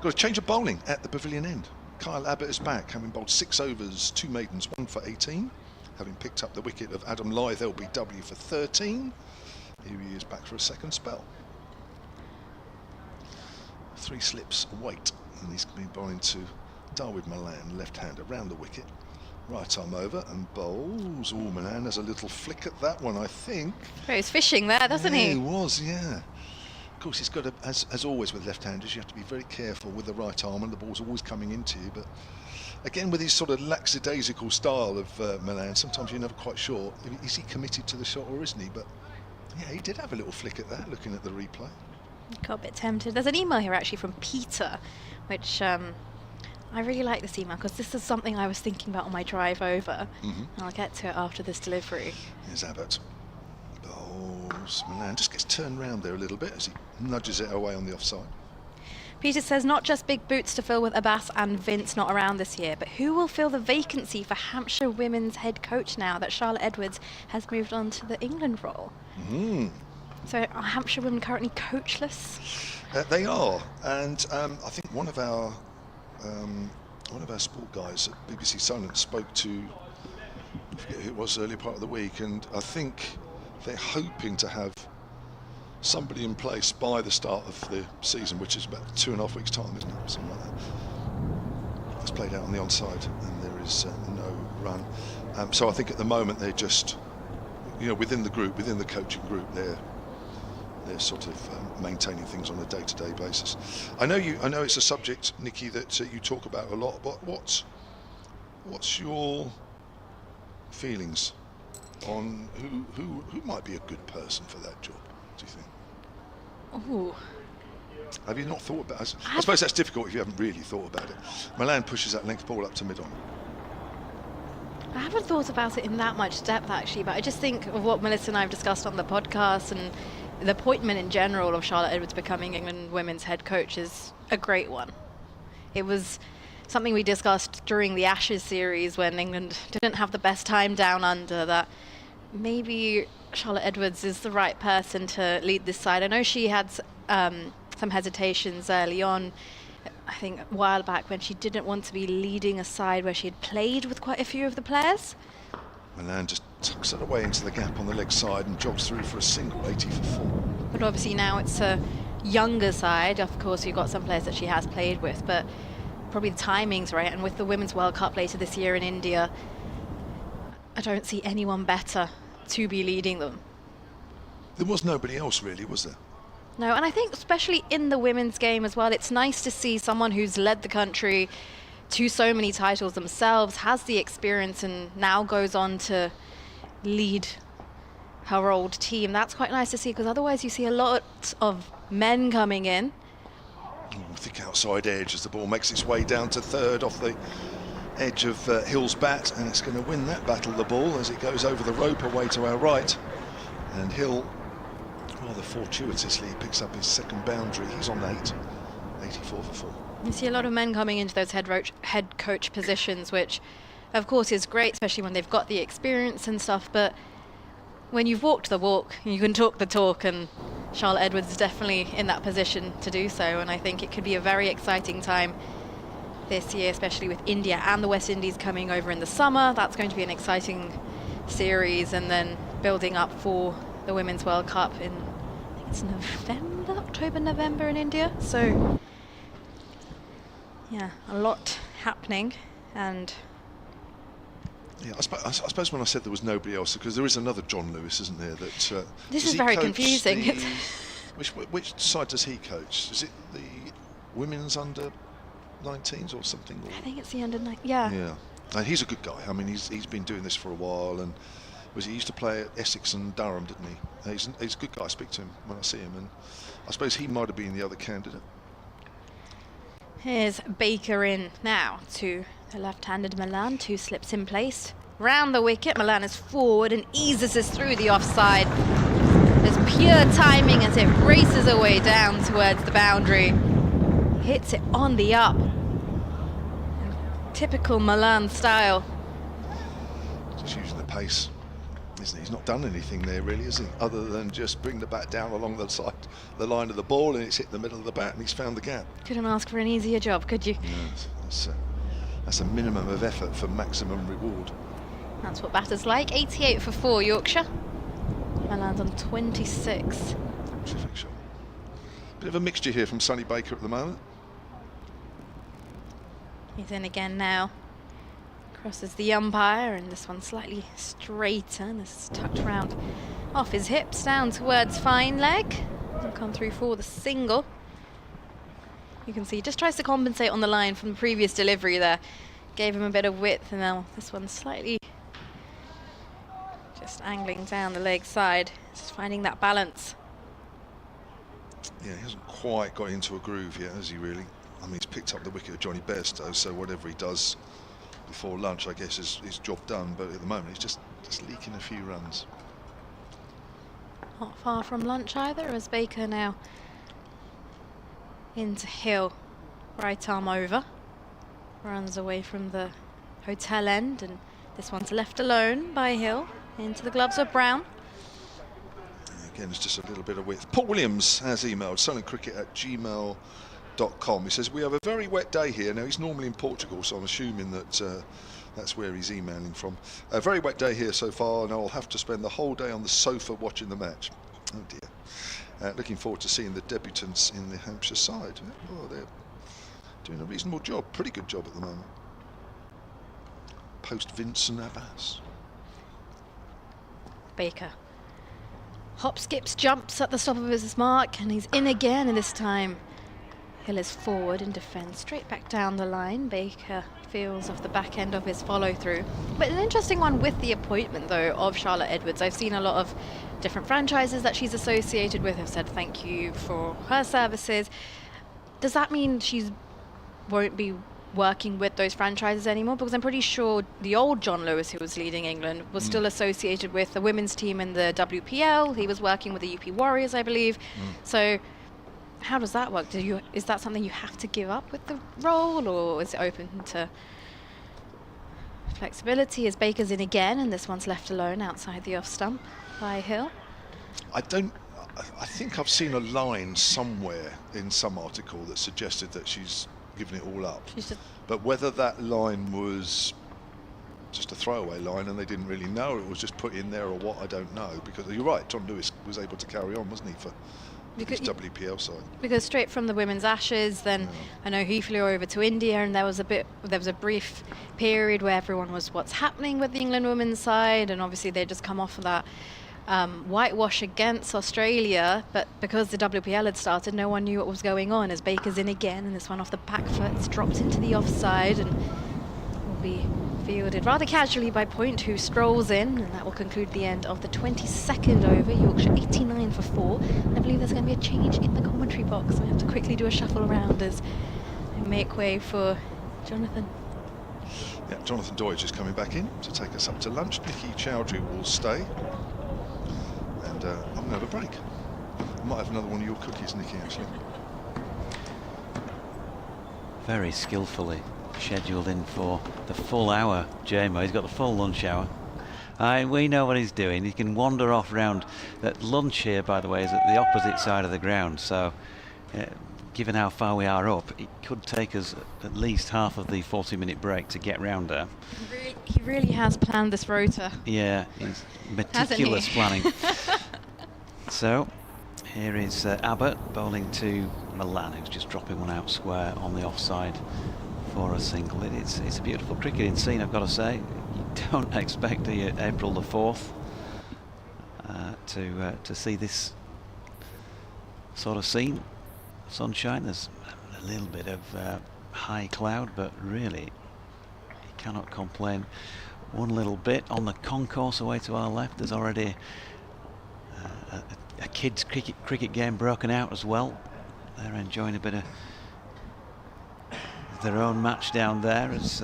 [SPEAKER 1] Got a change of bowling at the Pavilion End. Kyle Abbott is back, having bowled 6 overs, 2 maidens, 1 for 18, having picked up the wicket of Adam Lyth, LBW, for 13. Here he is back for a second spell. 3 slips weight, and he's been bowling to Wharton and Malan, left-hander, round the wicket, right arm over and bowls. Oh, Malan has a little flick at that one, I think.
[SPEAKER 5] He was fishing there, doesn't he?
[SPEAKER 1] He was, yeah. Of course, he's got to, as always with left-handers, you have to be very careful with the right arm, and the ball's always coming into you. But again, with his sort of lackadaisical style of Malan, sometimes you're never quite sure, is he committed to the shot or isn't he? But yeah, he did have a little flick at that, looking at the replay.
[SPEAKER 5] Got a bit tempted. There's an email here actually from Peter, which I really like this email because this is something I was thinking about on my drive over. And I'll get to it after this delivery.
[SPEAKER 1] Here's Abbott. Bowls. Malan just gets turned round there a little bit as he nudges it away on the offside.
[SPEAKER 5] Peter says, not just big boots to fill with Abbas and Vince not around this year, but who will fill the vacancy for Hampshire women's head coach now that Charlotte Edwards has moved on to the England role? So are Hampshire women currently coachless?
[SPEAKER 1] They are, and I think one of our sport guys at BBC Solent spoke to, I forget who it was, earlier part of the week, and I think they're hoping to have somebody in place by the start of the season, which is about 2.5 weeks' time, isn't it? Something like that. It's played out on the onside, and there is no run. So I think at the moment they're just, within the group, within the coaching group, they're sort of maintaining things on a day-to-day basis. I know it's a subject, Nikki, that you talk about a lot, but what's your feelings on who might be a good person for that job, do you think?
[SPEAKER 5] Ooh.
[SPEAKER 1] Have you not thought about it? I suppose that's difficult if you haven't really thought about it. Malan pushes that length ball up to mid-on.
[SPEAKER 5] I haven't thought about it in that much depth actually, but I just think of what Melissa and I have discussed on the podcast, and the appointment in general of Charlotte Edwards becoming England women's head coach is a great one. It was something we discussed during the Ashes series when England didn't have the best time down under, that maybe Charlotte Edwards is the right person to lead this side. I know she had some hesitations early on, I think a while back, when she didn't want to be leading a side where she had played with quite a few of the players.
[SPEAKER 1] Malan just tucks it away into the gap on the leg side and jogs through for a single, 80 for 4.
[SPEAKER 5] But obviously now it's a younger side. Of course, you've got some players that she has played with, but probably the timing's right. And with the Women's World Cup later this year in India, I don't see anyone better to be leading them.
[SPEAKER 1] There was nobody else really, was there?
[SPEAKER 5] No, and I think especially in the women's game as well, it's nice to see someone who's led the country to so many titles themselves, has the experience, and now goes on to lead her old team. That's quite nice to see, because otherwise you see a lot of men coming in.
[SPEAKER 1] Thick outside edge as the ball makes its way down to third off the edge of Hill's bat, and it's going to win that battle, the ball, as it goes over the rope away to our right. And Hill, rather fortuitously, picks up his second boundary. He's on 8, 84 for 4.
[SPEAKER 5] You see a lot of men coming into those head coach positions, which of course is great, especially when they've got the experience and stuff, but when you've walked the walk, you can talk the talk, and Charlotte Edwards is definitely in that position to do so. And I think it could be a very exciting time this year, especially with India and the West Indies coming over in the summer. That's going to be an exciting series, and then building up for the Women's World Cup in, I think it's November, October, November in India. So yeah, a lot happening. And
[SPEAKER 1] yeah, I suppose when I said there was nobody else, because there is another John Lewis, isn't there? That
[SPEAKER 5] this is very confusing.
[SPEAKER 1] Which side does he coach? Is it the women's under 19s or something? Or?
[SPEAKER 5] I think it's the under 9. Yeah.
[SPEAKER 1] Yeah, and he's a good guy. I mean, he's been doing this for a while, and he used to play at Essex and Durham, didn't he? He's a good guy. I speak to him when I see him, and I suppose he might have been the other candidate.
[SPEAKER 5] Here's Baker in now to the left-handed Malan. 2 slips in place. Round the wicket, Malan is forward and eases us through the offside. There's pure timing as it races away down towards the boundary. Hits it on the up. Typical Malan style.
[SPEAKER 1] Just using the pace, isn't he? He's not done anything there really, is he? Other than just bring the bat down along the side, the line of the ball, and it's hit the middle of the bat, and he's found the gap.
[SPEAKER 5] Couldn't ask for an easier job, could you?
[SPEAKER 1] Yes, that's a minimum of effort for maximum reward.
[SPEAKER 5] That's what batter's like. 88 for 4, Yorkshire. Malan's on 26.
[SPEAKER 1] Terrific shot. Bit of a mixture here from Sonny Baker at the moment.
[SPEAKER 5] He's in again now. Crosses the umpire, and this one slightly straighter, and this is tucked round off his hips down towards fine leg. He'll come through for the single. You can see he just tries to compensate on the line from the previous delivery there. Gave him a bit of width, and now this one's slightly just angling down the leg side. Just finding that balance.
[SPEAKER 1] Yeah, he hasn't quite got into a groove yet, has he really? I mean, he's picked up the wicket of Johnny Bairstow, so whatever he does before lunch, I guess, is his job done. But at the moment, he's just leaking a few runs.
[SPEAKER 5] Not far from lunch either, as Baker now into Hill. Right arm over. Runs away from the hotel end, and this one's left alone by Hill into the gloves of Brown.
[SPEAKER 1] Again, it's just a little bit of width. Paul Williams has emailed sunandcricket@gmail.com. He says, we have a very wet day here. Now, he's normally in Portugal, so I'm assuming that that's where he's emailing from. A very wet day here so far, and I'll have to spend the whole day on the sofa watching the match. Oh dear. Looking forward to seeing the debutants in the Hampshire side. Oh, they're doing a reasonable job, pretty good job at the moment. Post Vincent Abbas.
[SPEAKER 5] Baker hop, skips, jumps at the stop of his mark, and he's in again, and this time Hill is forward and defends straight back down the line. Baker feels off the back end of his follow through. But an interesting one with the appointment though of Charlotte Edwards. I've seen a lot of different franchises that she's associated with have said thank you for her services. Does that mean she won't be working with those franchises anymore, because I'm pretty sure the old John Lewis, who was leading England, was still associated with the women's team in the WPL. He was working with the UP Warriors, I believe. So how does that work? Is that something you have to give up with the role, or is it open to flexibility? As Baker's in again, and this one's left alone outside the off stump by Hill.
[SPEAKER 1] I think I've seen a line somewhere in some article that suggested that she's given it all up. But whether that line was just a throwaway line and they didn't really know, or it was just put in there, or what, I don't know. Because you're right, John Lewis was able to carry on, wasn't he, for his WPL side? Because
[SPEAKER 5] straight from the Women's Ashes, then I know he flew over to India, and there was a brief period where everyone was, what's happening with the England women's side, and obviously they'd just come off of that whitewash against Australia, but because the WPL had started, no one knew what was going on, as Baker's in again, and this one off the back foot, it's dropped into the offside and will be fielded rather casually by Point, who strolls in, and that will conclude the end of the 22nd over. Yorkshire 89 for 4. I believe there's going to be a change in the commentary box. We have to quickly do a shuffle around as we make way for Jonathan.
[SPEAKER 1] Yeah, Jonathan Doidge is coming back in to take us up to lunch. Nikki Chowdhury will stay. And I'm going to have a break. I might have another one of your cookies, Nikki, actually.
[SPEAKER 2] Very skillfully scheduled in for the full hour, JMO. He's got the full lunch hour. We know what he's doing. He can wander off round. That lunch here, by the way, is at the opposite side of the ground. So, given how far we are up, it could take us at least half of the 40-minute break to get round there.
[SPEAKER 5] He really has planned this rota.
[SPEAKER 2] Yeah, he's meticulous planning. So, here is Abbott bowling to Malan, who's just dropping one out square on the offside for a single. It's a beautiful cricketing scene, I've got to say. You don't expect April the 4th to see this sort of scene. Sunshine, there's a little bit of high cloud, but really you cannot complain one little bit. On the concourse away to our left, there's already a kids cricket game broken out as well. They're enjoying a bit of their own match down there. It's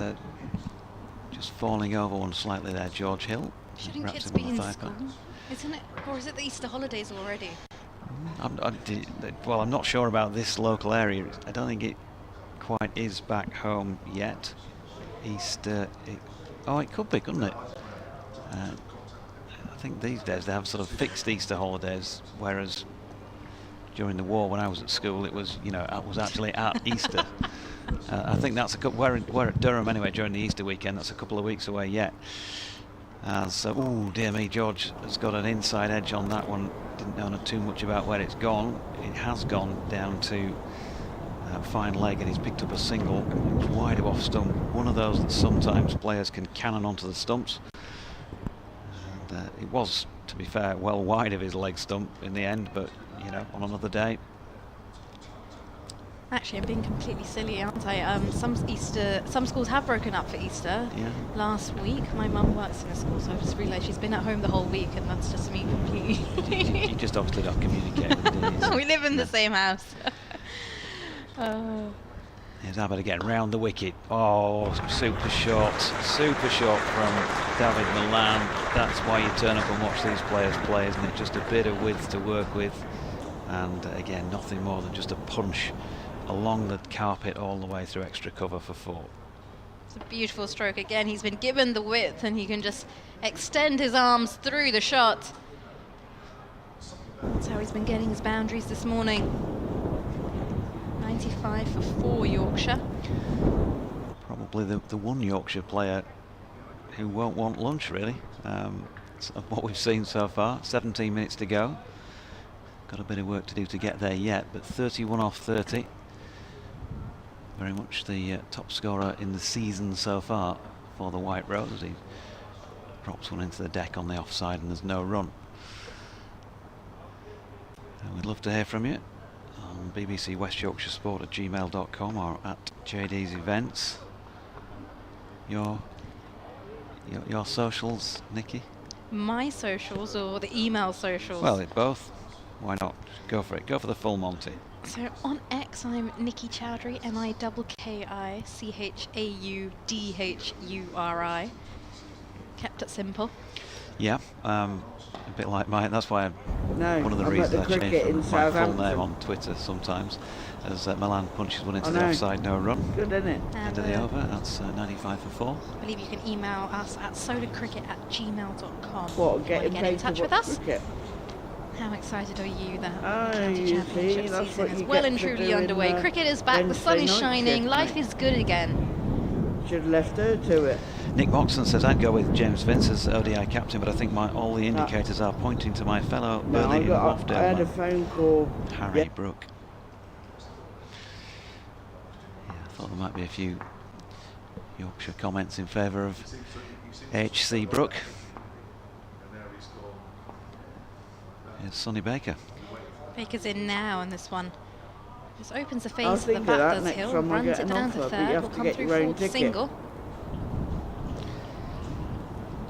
[SPEAKER 2] just falling over one slightly there, George Hill.
[SPEAKER 5] Shouldn't kids be in school, isn't it? Or is it the Easter holidays already?
[SPEAKER 2] Well, I'm not sure about this local area. I don't think it quite is back home yet. Easter, it could be, couldn't it? I think these days they have sort of fixed Easter holidays, whereas during the war when I was at school, it was, it was actually at Easter. I think that's we're at Durham anyway during the Easter weekend. That's a couple of weeks away yet. So, oh dear me, George has got an inside edge on that one. Didn't know too much about where it's gone. It has gone down to fine leg, and he's picked up a single wide of off stump. One of those that sometimes players can cannon onto the stumps. And it was, to be fair, well wide of his leg stump in the end, but on another day.
[SPEAKER 5] Actually, I'm being completely silly, aren't I? Some schools have broken up for Easter.
[SPEAKER 2] Yeah.
[SPEAKER 5] Last week, my mum works in a school, so I just realised she's been at home the whole week, and that's just me completely.
[SPEAKER 2] You just obviously don't communicate with the
[SPEAKER 5] We live in the same house.
[SPEAKER 2] Here's Abbott again, round the wicket. Oh, super short from David Malan. That's why you turn up and watch these players play, isn't it? Just a bit of width to work with, and again, nothing more than just a punch along the carpet all the way through extra cover for 4.
[SPEAKER 5] It's a beautiful stroke again. He's been given the width, and he can just extend his arms through the shot. That's how he's been getting his boundaries this morning. 95 for 4 Yorkshire.
[SPEAKER 2] Probably the one Yorkshire player who won't want lunch, really. What we've seen so far. 17 minutes to go. Got a bit of work to do to get there yet, but 31 off 30. Very much the top scorer in the season so far for the White Rose, as he drops one into the deck on the offside and there's no run. And we'd love to hear from you on BBC West Yorkshire Sport at gmail.com or at JD's Events. Your socials, Nikki?
[SPEAKER 5] My socials or the email socials?
[SPEAKER 2] Well, both. Why not? Go for it. Go for the full Monty.
[SPEAKER 5] So on X, I'm Nikki Chowdhury, NIKKICHAUDHURI. Kept it simple.
[SPEAKER 2] Yeah, a bit like mine. That's why one of the
[SPEAKER 4] I'm at
[SPEAKER 2] reasons
[SPEAKER 4] the
[SPEAKER 2] I
[SPEAKER 4] cricket
[SPEAKER 2] changed
[SPEAKER 4] in
[SPEAKER 2] from my full
[SPEAKER 4] Southampton.
[SPEAKER 2] name on Twitter sometimes, as Malan punches one into
[SPEAKER 4] I
[SPEAKER 2] the
[SPEAKER 4] know.
[SPEAKER 2] offside, no run.
[SPEAKER 4] Good, isn't it?
[SPEAKER 2] End of the over. That's 95 for 4.
[SPEAKER 5] I believe you can email us at solarcricket@gmail.com.
[SPEAKER 4] What,
[SPEAKER 5] get
[SPEAKER 4] getting
[SPEAKER 5] in
[SPEAKER 4] paid
[SPEAKER 5] touch
[SPEAKER 4] to
[SPEAKER 5] with
[SPEAKER 4] watch
[SPEAKER 5] us.
[SPEAKER 4] cricket?
[SPEAKER 5] How excited are you that
[SPEAKER 4] Oh,
[SPEAKER 5] County
[SPEAKER 4] you
[SPEAKER 5] Championship
[SPEAKER 4] see, that's
[SPEAKER 5] season
[SPEAKER 4] what
[SPEAKER 5] is
[SPEAKER 4] you
[SPEAKER 5] well
[SPEAKER 4] get
[SPEAKER 5] and
[SPEAKER 4] for
[SPEAKER 5] truly
[SPEAKER 4] doing,
[SPEAKER 5] underway? Cricket is back, the sun is
[SPEAKER 4] Wednesday night
[SPEAKER 5] shining,
[SPEAKER 4] shift,
[SPEAKER 5] life
[SPEAKER 4] mate.
[SPEAKER 5] is good again.
[SPEAKER 4] Should have left her to it.
[SPEAKER 2] Nick Moxon says I'd go with James Vince as ODI captain, but I think all the indicators are pointing to my fellow
[SPEAKER 4] No,
[SPEAKER 2] Burnley in
[SPEAKER 4] I
[SPEAKER 2] Wharton
[SPEAKER 4] had a
[SPEAKER 2] man,
[SPEAKER 4] phone call.
[SPEAKER 2] Harry
[SPEAKER 4] Yeah.
[SPEAKER 2] Brook. Yeah, I thought there might be a few Yorkshire comments in favour of HC Brook. Here's Sonny Baker.
[SPEAKER 5] Baker's in now on this one. Just opens the
[SPEAKER 4] I'll
[SPEAKER 5] face of the
[SPEAKER 4] think of that
[SPEAKER 5] batters.
[SPEAKER 4] next
[SPEAKER 5] Hill
[SPEAKER 4] time I
[SPEAKER 5] runs
[SPEAKER 4] get
[SPEAKER 5] it
[SPEAKER 4] an
[SPEAKER 5] down
[SPEAKER 4] offer,
[SPEAKER 5] to
[SPEAKER 4] but you
[SPEAKER 5] third.
[SPEAKER 4] have
[SPEAKER 5] Will
[SPEAKER 4] to
[SPEAKER 5] come
[SPEAKER 4] get
[SPEAKER 5] through
[SPEAKER 4] your own
[SPEAKER 5] fourth
[SPEAKER 4] ticket.
[SPEAKER 5] single.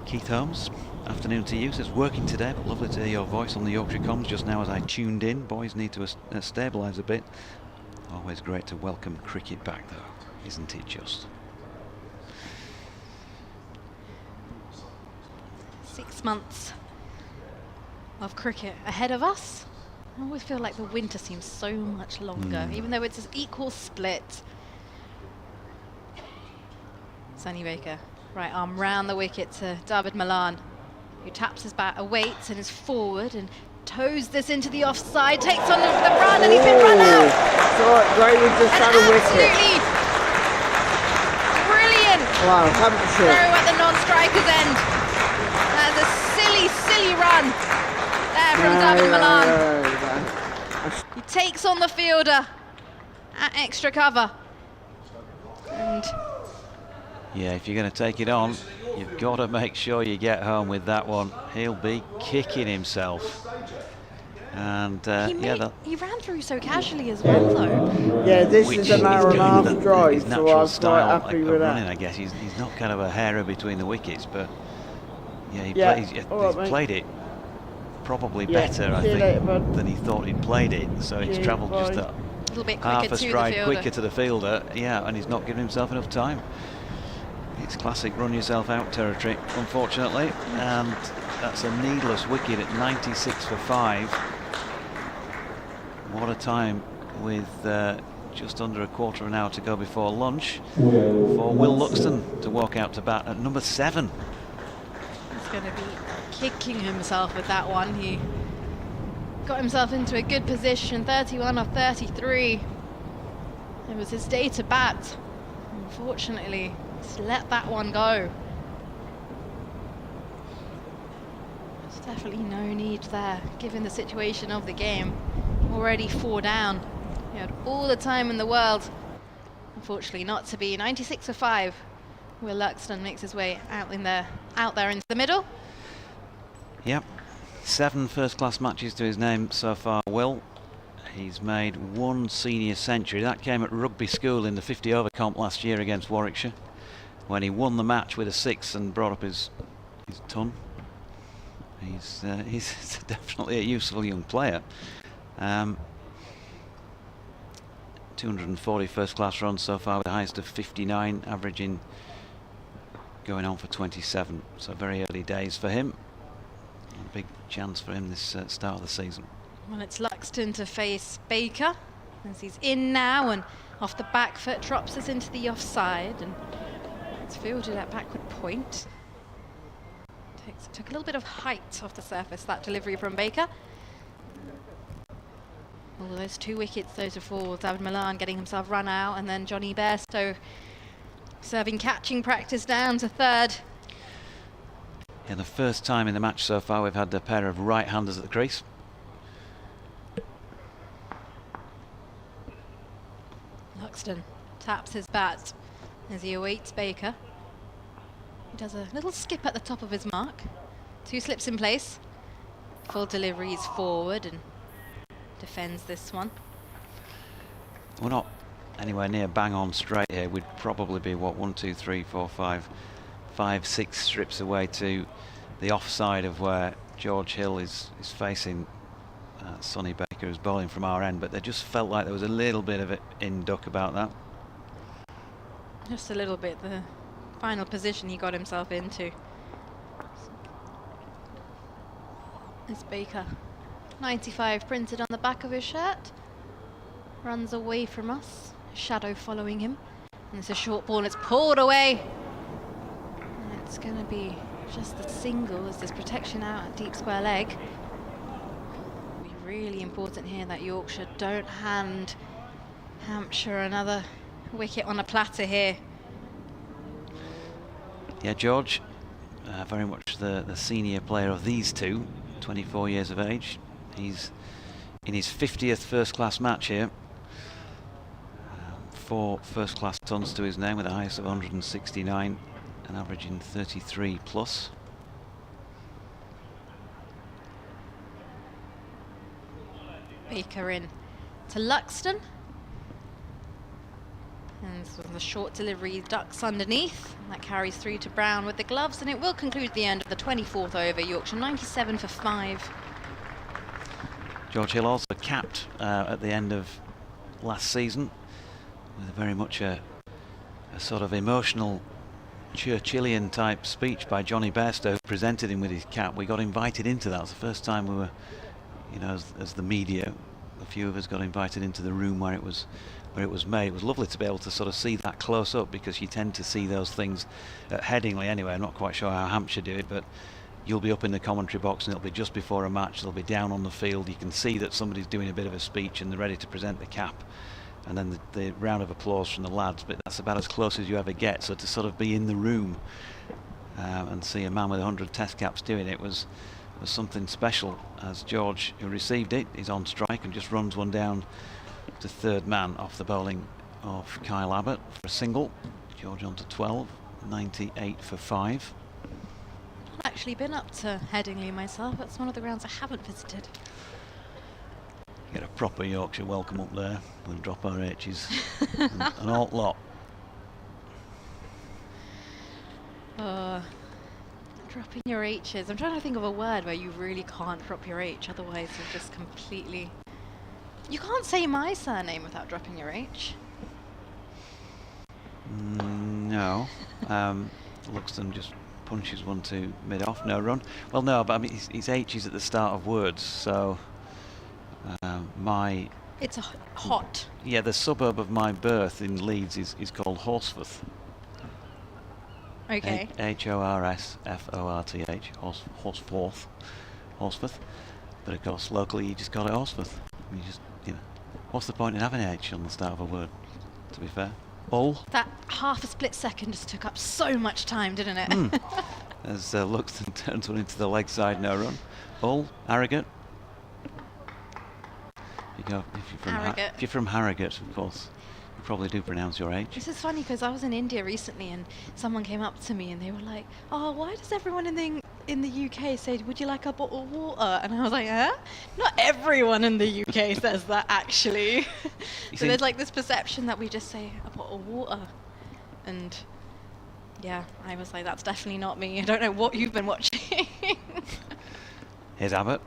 [SPEAKER 2] Keith Holmes, afternoon to you, says working today, but lovely to hear your voice on the Yorkshire comms just now as I tuned in. Boys need to stabilise a bit. Always great to welcome cricket back though, isn't it just?
[SPEAKER 5] 6 months of cricket ahead of us. I always feel like the winter seems so much longer, even though it's an equal split. Sonny Baker, right arm round the wicket to David Malan, who taps his bat, awaits and is forward and toes this into the offside, takes on the run and he's been run out.
[SPEAKER 4] So Gray was just
[SPEAKER 5] An
[SPEAKER 4] had a wicket.
[SPEAKER 5] absolutely brilliant
[SPEAKER 4] Wow, Hampshire.
[SPEAKER 5] throw at the non-striker's end. That's a silly, silly run there from David Malan. He takes on the fielder at extra cover. And
[SPEAKER 2] Yeah, if you're going to take it on, you've got to make sure you get home with that one. He'll be kicking himself. And
[SPEAKER 5] he ran through so casually as well, though.
[SPEAKER 4] Yeah, this
[SPEAKER 2] which
[SPEAKER 4] is an hour and a
[SPEAKER 2] kind of
[SPEAKER 4] half drive,
[SPEAKER 2] his
[SPEAKER 4] so
[SPEAKER 2] natural
[SPEAKER 4] I was quite
[SPEAKER 2] style
[SPEAKER 4] happy
[SPEAKER 2] of
[SPEAKER 4] with
[SPEAKER 2] running,
[SPEAKER 4] that.
[SPEAKER 2] I guess. He's not kind of a hairer between the wickets, but yeah, he's
[SPEAKER 4] All right, mate.
[SPEAKER 2] played it probably
[SPEAKER 4] Yeah,
[SPEAKER 2] better, I
[SPEAKER 4] see you
[SPEAKER 2] think,
[SPEAKER 4] later, bud.
[SPEAKER 2] than he thought he'd played it. So he's
[SPEAKER 4] Cheers,
[SPEAKER 2] travelled just
[SPEAKER 4] bye.
[SPEAKER 2] a
[SPEAKER 5] little bit
[SPEAKER 2] half
[SPEAKER 5] quicker
[SPEAKER 2] a
[SPEAKER 5] to the
[SPEAKER 2] stride
[SPEAKER 5] fielder.
[SPEAKER 2] quicker to the fielder, yeah, and he's not giving himself enough time. It's classic run yourself out territory, unfortunately, and that's a needless wicket at 96 for 5. What a time with just under a quarter of an hour to go before lunch for Will Luxton to walk out to bat at number 7.
[SPEAKER 5] He's going to be kicking himself with that one. He got himself into a good position, 31 of 33. It was his day to bat. Unfortunately, he's let that one go. There's definitely no need there, given the situation of the game. Already 4 down. He had all the time in the world. Unfortunately, not to be. 96 for 5. Will Luxton makes his way out there into the middle.
[SPEAKER 2] Yep, 7 first-class matches to his name so far, Will. He's made 1 senior century. That came at rugby school in the 50-over comp last year against Warwickshire, when he won the match with a 6 and brought up his ton. He's definitely a useful young player. 240 first-class runs so far, with the highest of 59, averaging going on for 27. So very early days for him. A big chance for him this start of the season.
[SPEAKER 5] Well, it's Luxton to face Baker as he's in now and off the back foot drops us into the offside and it's fielded at backward point. Took a little bit of height off the surface, that delivery from Baker. Oh, those 2 wickets, those are for David Malan getting himself run out, and then Johnny Bairstow serving catching practice down to third.
[SPEAKER 2] Yeah, the first time in the match so far we've had a pair of right-handers at the crease.
[SPEAKER 5] Luxton taps his bat as he awaits Baker. He does a little skip at the top of his mark. 2 slips in place. Full deliveries forward and defends this one.
[SPEAKER 2] We're not anywhere near bang on straight here. We'd probably be, what, 1, 2, 3, 4, 5, 6 strips away to the offside of where George Hill is facing Sonny Baker, who's bowling from our end, but they just felt like there was a little bit of it in duck about that.
[SPEAKER 5] Just a little bit. The final position he got himself into. It's Baker. 95 printed on the back of his shirt. Runs away from us. Shadow following him. And it's a short ball and it's pulled away. And it's going to be just the single as there's protection out at deep square leg. It'll be really important here that Yorkshire don't hand Hampshire another wicket on a platter here.
[SPEAKER 2] Yeah, George, very much the senior player of these two, 24 years of age. He's in his 50th first-class match here. 4 first-class tons to his name with a highest of 169 and averaging 33 plus.
[SPEAKER 5] Baker in to Luxton. And this was the short delivery, ducks underneath. That carries through to Brown with the gloves, and it will conclude the end of the 24th over. Yorkshire 97 for 5.
[SPEAKER 2] George Hill also capped at the end of last season with very much a sort of emotional Churchillian type speech by Johnny Bairstow, who presented him with his cap. We got invited into that. It was the first time we were, you know, as the media, a few of us got invited into the room where it was made. It was lovely to be able to sort of see that close up, because you tend to see those things at Headingley anyway. I'm not quite sure how Hampshire do it, but you'll be up in the commentary box and it'll be just before a match. They'll be down on the field. You can see that somebody's doing a bit of a speech and they're ready to present the cap, and then the round of applause from the lads. But that's about as close as you ever get. So to sort of be in the room and see a man with 100 Test caps doing it was something special. As George, who received it, is on strike and just runs one down to third man off the bowling of Kyle Abbott for a single. George on to 12, 98 for 5.
[SPEAKER 5] I've actually been up to Headingley myself. That's one of the grounds I haven't visited.
[SPEAKER 2] Get a proper Yorkshire welcome up there. We'll drop our H's an alt lot.
[SPEAKER 5] Dropping your H's. I'm trying to think of a word where you really can't drop your H, otherwise you're just completely... You can't say my surname without dropping your H.
[SPEAKER 2] No. Luxton just punches one to mid-off, no run. Well, no, but I mean, his H is at the start of words, so my...
[SPEAKER 5] It's a hot.
[SPEAKER 2] Yeah, the suburb of my birth in Leeds is called Horsforth.
[SPEAKER 5] Okay.
[SPEAKER 2] Horsforth. Horsforth. But of course, locally you just call it Horsforth. You just, you know, what's the point in having an H on the start of a word, to be fair? Bull.
[SPEAKER 5] That half a split second just took up so much time, didn't it?
[SPEAKER 2] As Luxton turns one into the leg side, no run. Bull, Harrogate. If you're from Harrogate, of course, you probably do pronounce your H.
[SPEAKER 5] This is funny because I was in India recently and someone came up to me and they were like, "Oh, why does everyone in the UK say, would you like a bottle of water?" And I was like, huh? Not everyone in the UK says that, actually. So there's like this perception that we just say a bottle of water. And yeah, I was like, that's definitely not me. I don't know what you've been watching.
[SPEAKER 2] Here's Abbott.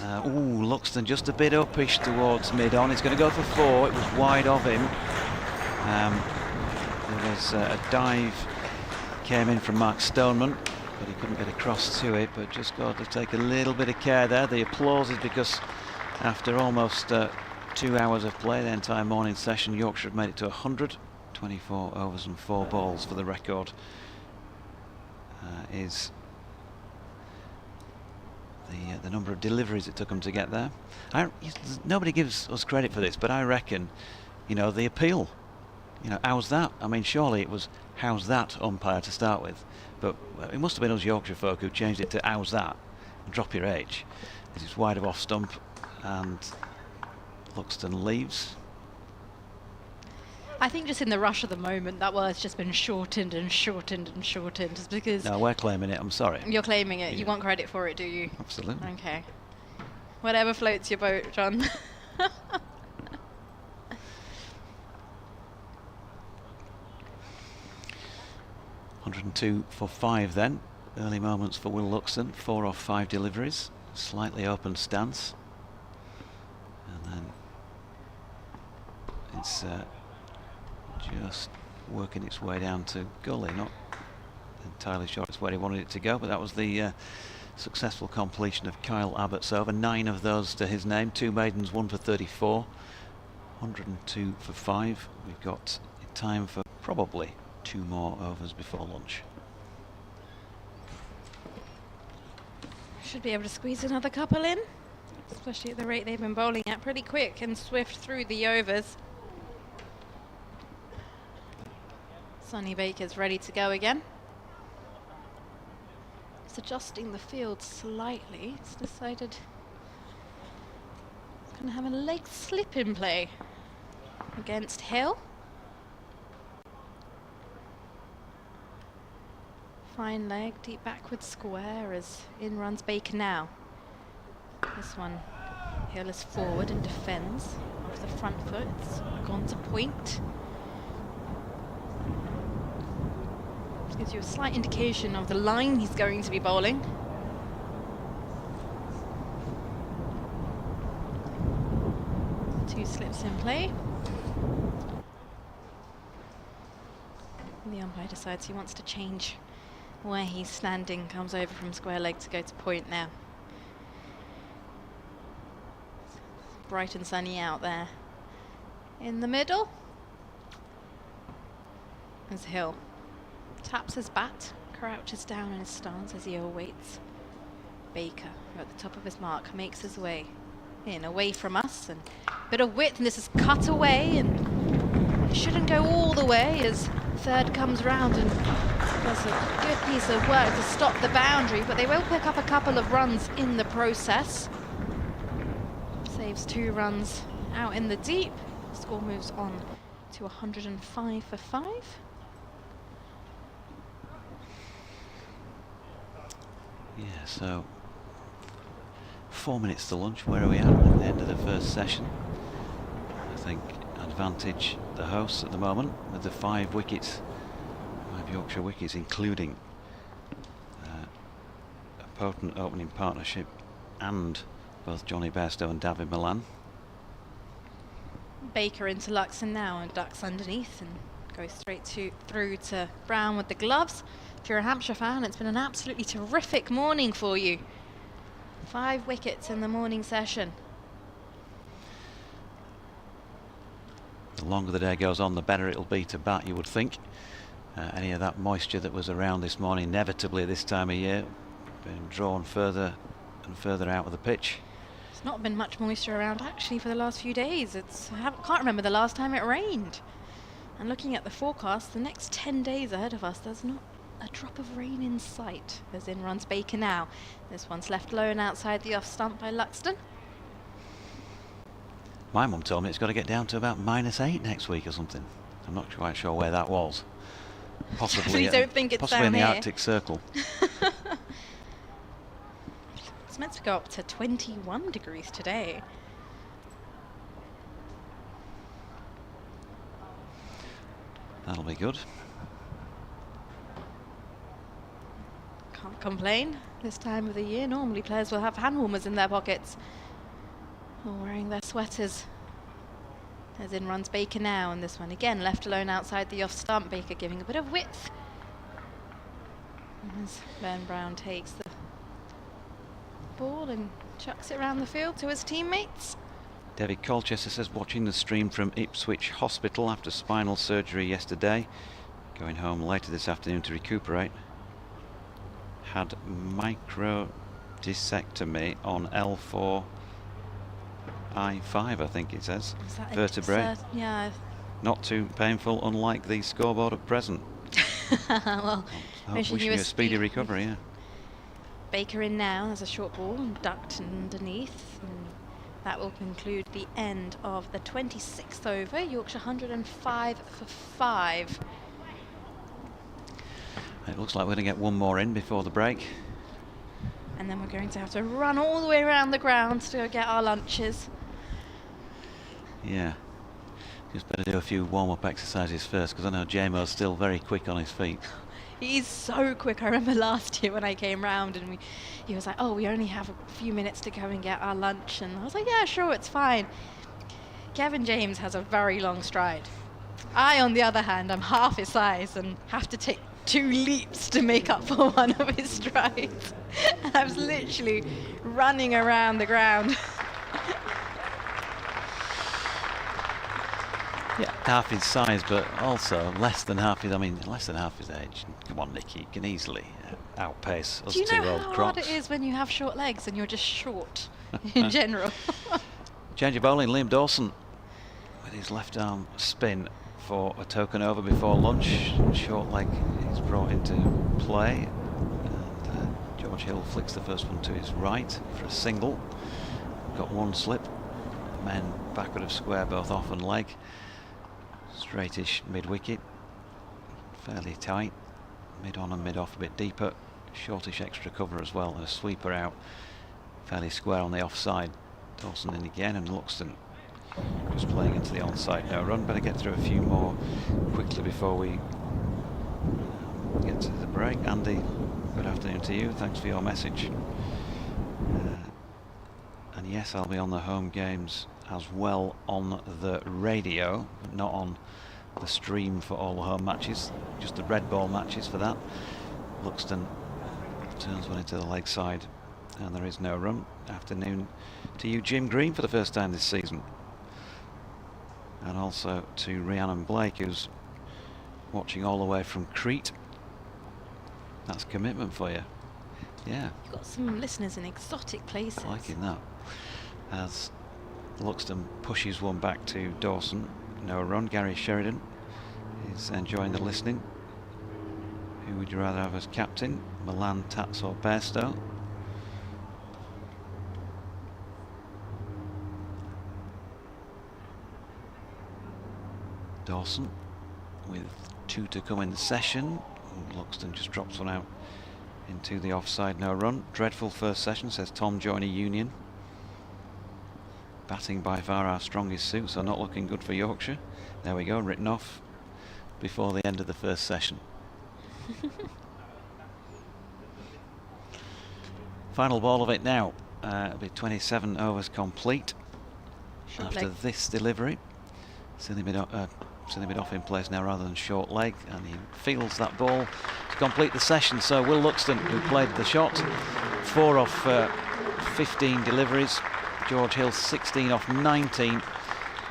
[SPEAKER 2] Luxton just a bit uppish towards mid-on. He's going to go for 4. It was wide of him. There was a dive came in from Mark Stoneman, but he couldn't get across to it, but just got to take a little bit of care there. The applause is because after almost 2 hours of play, the entire morning session, Yorkshire have made it to 100. 24 overs and 4 balls for the record is the number of deliveries it took them to get there. Nobody gives us credit for this, but I reckon, you know, the appeal, you know, how's that? I mean, surely it was how's that umpire to start with, but it must have been us Yorkshire folk who changed it to how's that and drop your H. It's wide of off stump and Luxton leaves.
[SPEAKER 5] I think just in the rush of the moment, that word's just been shortened and shortened and shortened, just because...
[SPEAKER 2] No, we're claiming it, I'm sorry.
[SPEAKER 5] You're claiming it,
[SPEAKER 2] yeah.
[SPEAKER 5] You want credit for it, do you?
[SPEAKER 2] Absolutely.
[SPEAKER 5] Okay. Whatever floats your boat, John.
[SPEAKER 2] 102 for 5 then. Early moments for Will Luxton, 4 off 5 deliveries. Slightly open stance. It's just working its way down to gully, not entirely sure it's where he wanted it to go, but that was the successful completion of Kyle Abbott's over. 9 of those to his name, 2 maidens, 1 for 34, 102 for 5. We've got time for probably 2 more overs before lunch.
[SPEAKER 5] Should be able to squeeze another couple in, especially at the rate they've been bowling at, pretty quick and swift through the overs. Sonny Baker's ready to go again. It's adjusting the field slightly. It's decided it's going to have a leg slip in play against Hill. Fine leg, deep backward square as in runs Baker now. This one, Hill is forward and defends off the front foot. It's gone to point. Which gives you a slight indication of the line he's going to be bowling. Two slips in play. The umpire decides he wants to change where he's standing, comes over from square leg to go to point now. Bright and sunny out there. In the middle is Hill. Taps his bat, crouches down in his stance as he awaits. Baker, who at the top of his mark, makes his way in, away from us, and a bit of width, and this is cut away, and it shouldn't go all the way as third comes round and does a good piece of work to stop the boundary, but they will pick up a couple of runs in the process. Saves 2 runs out in the deep. Score moves on to 105 for 5.
[SPEAKER 2] Yeah, so 4 minutes to lunch. Where are we at the end of the first session? I think advantage the hosts at the moment with the 5 wickets, 5 Yorkshire wickets, including a potent opening partnership and both Johnny Bairstow and David Malan.
[SPEAKER 5] Baker into Luxon now and ducks underneath and goes straight through to Brown with the gloves. If you're a Hampshire fan, it's been an absolutely terrific morning for you. 5 wickets in the morning session.
[SPEAKER 2] The longer the day goes on, the better it'll be to bat, you would think. Any of that moisture that was around this morning, inevitably this time of year, been drawn further and further out of the pitch.
[SPEAKER 5] There's not been much moisture around actually for the last few days. I can't remember the last time it rained. And looking at the forecast, the next 10 days ahead of us, there's not a drop of rain in sight. As in runs Baker now. This one's left alone outside the off stump by Luxton.
[SPEAKER 2] My mum told me it's got to get down to about -8 next week or something. I'm not quite sure where that was. Possibly,
[SPEAKER 5] don't think it's
[SPEAKER 2] possibly in
[SPEAKER 5] down
[SPEAKER 2] the
[SPEAKER 5] here.
[SPEAKER 2] Arctic Circle.
[SPEAKER 5] It's meant to go up to 21 degrees today.
[SPEAKER 2] That'll be good.
[SPEAKER 5] Can't complain. This time of the year, normally players will have hand warmers in their pockets or wearing their sweaters. As in runs Baker now, and this one again left alone outside the off stump. Baker giving a bit of width. As Ben Brown takes the ball and chucks it around the field to his teammates.
[SPEAKER 2] David Colchester says, watching the stream from Ipswich Hospital after spinal surgery yesterday, going home later this afternoon to recuperate. Had microdiscectomy on L4 I5, I think it says, vertebrae.
[SPEAKER 5] Yeah.
[SPEAKER 2] Not too painful, unlike the scoreboard at present.
[SPEAKER 5] Well,
[SPEAKER 2] Wishing you a speedy recovery, yeah.
[SPEAKER 5] Baker in now, there's a short ball and ducked underneath, and that will conclude the end of the 26th over. Yorkshire 105 for 5.
[SPEAKER 2] It looks like we're going to get one more in before the break.
[SPEAKER 5] And then we're going to have to run all the way around the ground to go get our lunches.
[SPEAKER 2] Yeah. Just better do a few warm-up exercises first, because I know Jamo's still very quick on his feet.
[SPEAKER 5] He's so quick. I remember last year when I came round and he was like, oh, we only have a few minutes to go and get our lunch. And I was like, yeah, sure, it's fine. Kevin James has a very long stride. I, on the other hand, am half his size and have to take 2 leaps to make up for one of his strides. And I was literally running around the ground.
[SPEAKER 2] Yeah, half his size, but also less than half his age. Come on, Nicky, you can easily outpace us
[SPEAKER 5] Do you know
[SPEAKER 2] two old
[SPEAKER 5] how
[SPEAKER 2] crocs.
[SPEAKER 5] hard it is when you have short legs and you're just short in general?
[SPEAKER 2] Change of bowling, Liam Dawson with his left arm spin for a token over before lunch. Short leg is brought into play, and George Hill flicks the first one to his right for a single. Got 1 slip. Men backward of square, both off and leg. Straightish mid-wicket, fairly tight. Mid on and mid off a bit deeper. Shortish extra cover as well, and a sweeper out. Fairly square on the offside. Dawson in again, and Luxton just playing into the onside, no run. Better get through a few more quickly before we get to the break. Andy, good afternoon to you. Thanks for your message. And yes, I'll be on the home games as well on the radio, but not on the stream for all the home matches, just the red ball matches for that. Luxton turns one into the leg side, and there is no run. Afternoon to you, Jim Green, for the first time this season. And also to Rhiannon Blake, who's watching all the way from Crete. That's commitment for you. Yeah.
[SPEAKER 5] You've got some listeners in exotic places.
[SPEAKER 2] Liking that. As Luxton pushes one back to Dawson. No run. Gary Sheridan is enjoying the listening. Who would you rather have as captain? Malan, Tats or Bairstow? Dawson with 2 to come in the session. Luxton just drops one out into the offside, no run. Dreadful first session, says Tom Joyner Union. Batting by far our strongest suit, so not looking good for Yorkshire. There we go, written off before the end of the first session. Final ball of it now. It'll be 27 overs complete after this delivery. Silly bit off in place now rather than short leg, and he fields that ball to complete the session. So Will Luxton, who played the shot, 4 off 15 deliveries. George Hill 16 off 19.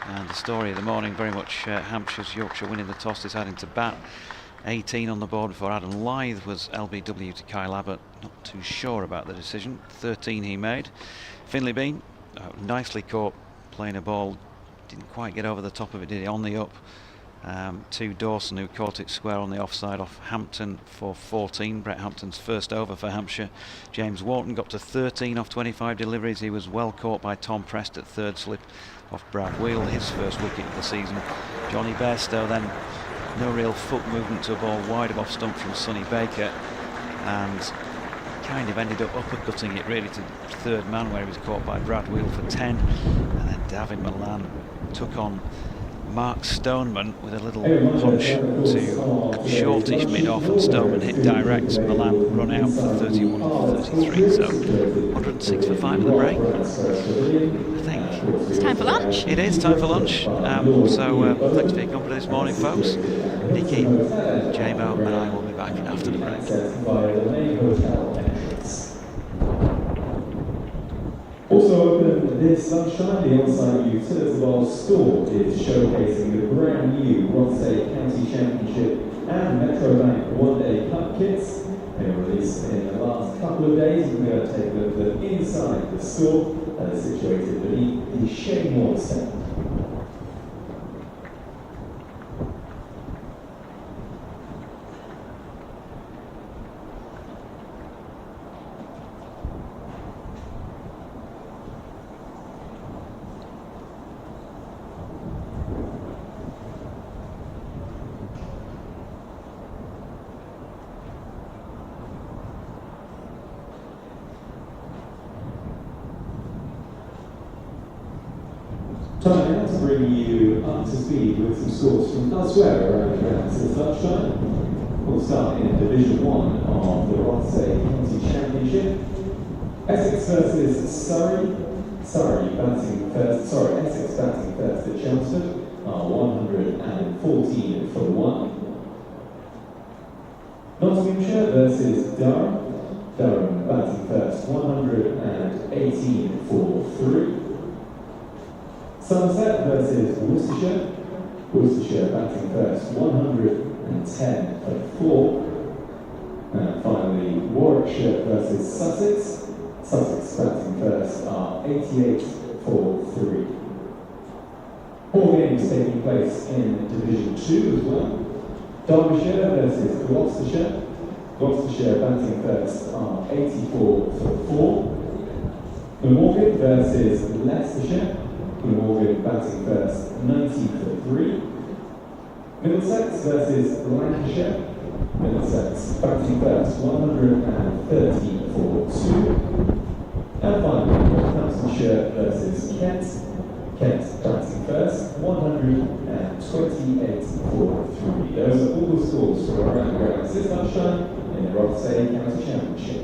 [SPEAKER 2] And the story of the morning, very much Hampshire's Yorkshire winning the toss, deciding to bat. 18 on the board before Adam Lyth was LBW to Kyle Abbott. Not too sure about the decision. 13 he made. Finley Bean, nicely caught playing a ball. Didn't quite get over the top of it, did he? On the up to Dawson, who caught it square on the offside off Hampton for 14. Brett Hampton's first over for Hampshire. James Wharton got to 13 off 25 deliveries. He was well caught by Tom Prest at third slip off Brad Wheel, his first wicket of the season. Johnny Bairstow then, no real foot movement to a ball wide of off stump from Sonny Baker, and kind of ended up uppercutting it really to third man, where he was caught by Brad Wheel for 10. And then David Malan took on Mark Stoneman with a little punch to shortish mid-off, and Stoneman hit direct. Malan run out for 31 for 33, so 106 for 5 of the break, I think.
[SPEAKER 5] It's time for lunch.
[SPEAKER 2] It is time for lunch. So thanks for your company this morning, folks. Nicky, JMO and I will be back after the break.
[SPEAKER 6] Also open this lunchtime, the onside Utilita Bowl store is showcasing the brand new Rothesay County Championship and Metro Bank one-day cup kits. They were released in the last couple of days. We're going to take a look at inside the store that is situated beneath the Shane stand. Time now to bring you up to speed with some scores from elsewhere around the ground since lunchtime. We'll start in Division 1 of the Rothesay County Championship. Essex versus Surrey, Essex batting first at Chelmsford are 114 for 1. Nottinghamshire versus Durham. Durham batting first, 118 for 3. Somerset versus Worcestershire. Worcestershire batting first, 110 for 4. And finally, Warwickshire versus Sussex. Sussex batting first are 88 for 3. 4 games taking place in Division 2 as well. Derbyshire versus Gloucestershire. Gloucestershire batting first are 84 for 4. Glamorgan versus Leicestershire. Glamorgan batting first 90 for 3. Middlesex versus Lancashire. Middlesex batting first 130 for 2. And finally, Northamptonshire versus Kent. Kent batting first 128 for 3. Those are all the scores for around the ground this lunchtime in the Rothesay County Championship.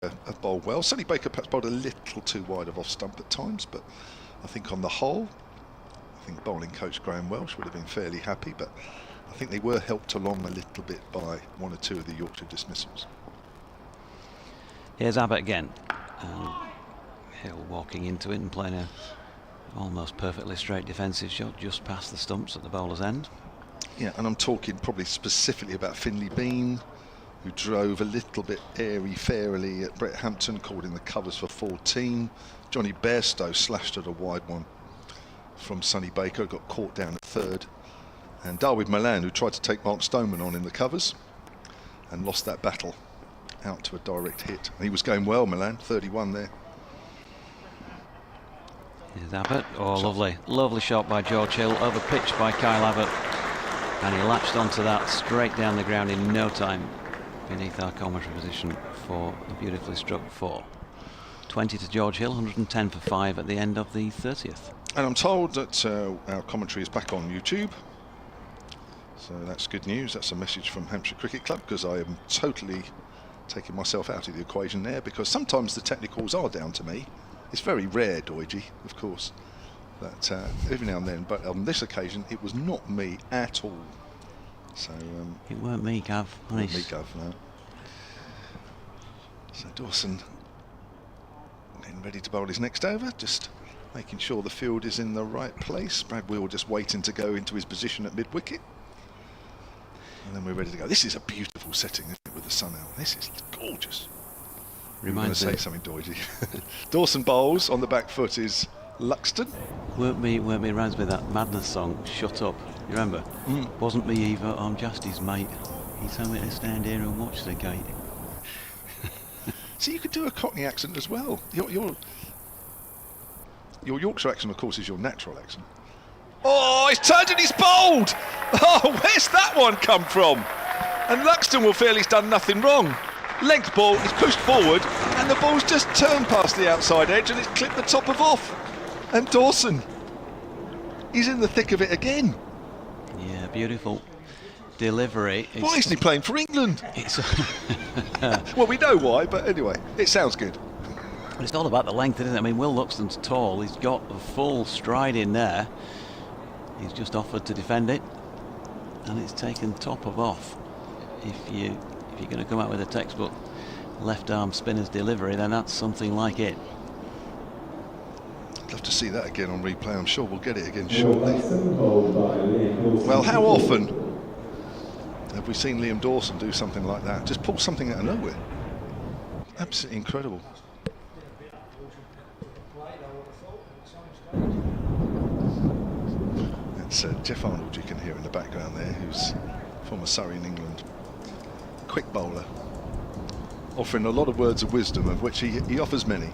[SPEAKER 1] have bowled well. Sonny Baker perhaps bowled a little too wide of off stump at times, but I think on the whole, I think bowling coach Graham Welsh would have been fairly happy, but I think they were helped along a little bit by one or two of the Yorkshire dismissals.
[SPEAKER 2] Here's Abbott again. Hill walking into it and playing a almost perfectly straight defensive shot just past the stumps at the bowler's end.
[SPEAKER 1] Yeah, and I'm talking probably specifically about Finley Bean, who drove a little bit airy-fairly at Brett Hampton, called in the covers for 14. Johnny Bairstow slashed at a wide one from Sonny Baker, got caught down at third. And Wharton and Malan, who tried to take Mark Stoneman on in the covers and lost that battle out to a direct hit. And he was going well, Malan, 31 there.
[SPEAKER 2] Here's Abbott. Oh, lovely shot by George Hill, over pitch by Kyle Abbott. And he latched onto that straight down the ground in no time beneath our commentary position for a beautifully struck 4. 20 to George Hill, 110 for 5 at the end of the 30th.
[SPEAKER 1] And I'm told that our commentary is back on YouTube. So that's good news. That's a message from Hampshire Cricket Club, because I am totally taking myself out of the equation there, because sometimes the technicals are down to me. It's very rare, Doidgy, of course, but every now and then. But on this occasion, it was not me at all. So
[SPEAKER 2] it weren't me, Gav.
[SPEAKER 1] Weren't me, Gav, no. So Dawson getting ready to bowl his next over, just making sure the field is in the right place. Brad Wheel just waiting to go into his position at mid-wicket. And then we're ready to go. This is a beautiful setting, isn't it, with the sun out. This is gorgeous.
[SPEAKER 2] Reminds
[SPEAKER 1] me. Say something, Doidgy. Dawson bowls on the back foot is Luxton.
[SPEAKER 2] Weren't me reminds me of that Madness song, Shut Up. You remember? Wasn't me either, I'm just his mate. He told me to stand here and watch the gate.
[SPEAKER 1] See, you could do a Cockney accent as well. Your Yorkshire accent, of course, is your natural accent. Oh, he's turned and he's bowled! Oh, where's that one come from? And Luxton will feel he's done nothing wrong. Length ball, he's pushed forward, and the ball's just turned past the outside edge and it's clipped the top of off. And Dawson, he's in the thick of it again.
[SPEAKER 2] Yeah, beautiful delivery.
[SPEAKER 1] Why isn't he playing for England? Well, we know why, but anyway, it sounds good.
[SPEAKER 2] It's all about the length, isn't it? I mean, Will Luxton's tall. He's got a full stride in there. He's just offered to defend it, and it's taken top of off. If you're going to come out with a textbook left arm spinner's delivery, then that's something like it.
[SPEAKER 1] I'd love to see that again on replay. I'm sure we'll get it again shortly. Well, how often have we seen Liam Dawson do something like that? Just pull something out of nowhere. Absolutely incredible. It's Jeff Arnold you can hear in the background there, who's former Surrey in England. Quick bowler, offering a lot of words of wisdom, of which he offers many.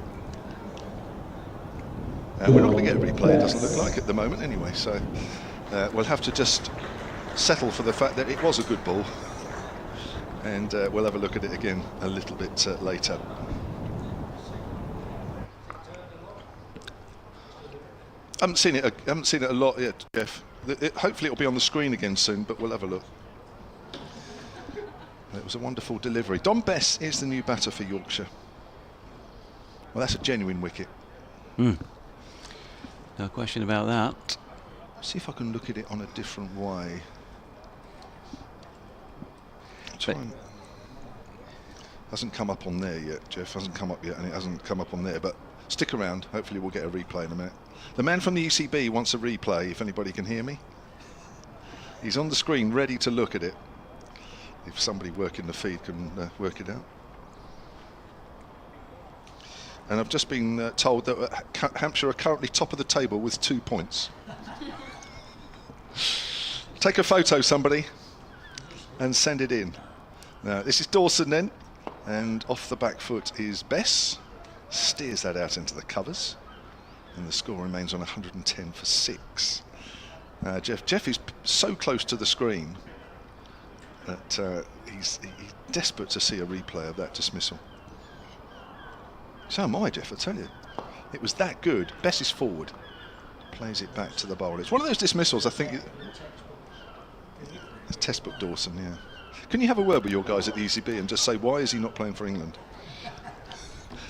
[SPEAKER 1] We're not going to get a replay, it doesn't look like at the moment anyway, so we'll have to just settle for the fact that it was a good ball, and we'll have a look at it again a little bit later. I haven't seen it a lot yet, Jeff. Hopefully it'll be on the screen again soon, but we'll have a look. It was a wonderful delivery. Don Bess is the new batter for Yorkshire. Well, that's a genuine wicket.
[SPEAKER 2] No question about that.
[SPEAKER 1] See if I can look at it on a different way. Hasn't come up on there yet, Jeff. Hasn't come up yet, and it hasn't come up on there. But stick around. Hopefully we'll get a replay in a minute. The man from the ECB wants a replay, if anybody can hear me. He's on the screen, ready to look at it. If somebody working the feed can work it out. And I've just been told that Hampshire are currently top of the table with 2 points. Take a photo, somebody, and send it in. Now, this is Dawson then, and off the back foot is Bess. Steers that out into the covers, and the score remains on 110 for 6. Jeff is so close to the screen that he's desperate to see a replay of that dismissal. So am I, Jeff, I tell you. It was that good. Bess is forward, plays it back to the bowler. It's one of those dismissals, I think. It's textbook Dawson, yeah. Can you have a word with your guys at the ECB and just say, why is he not playing for England?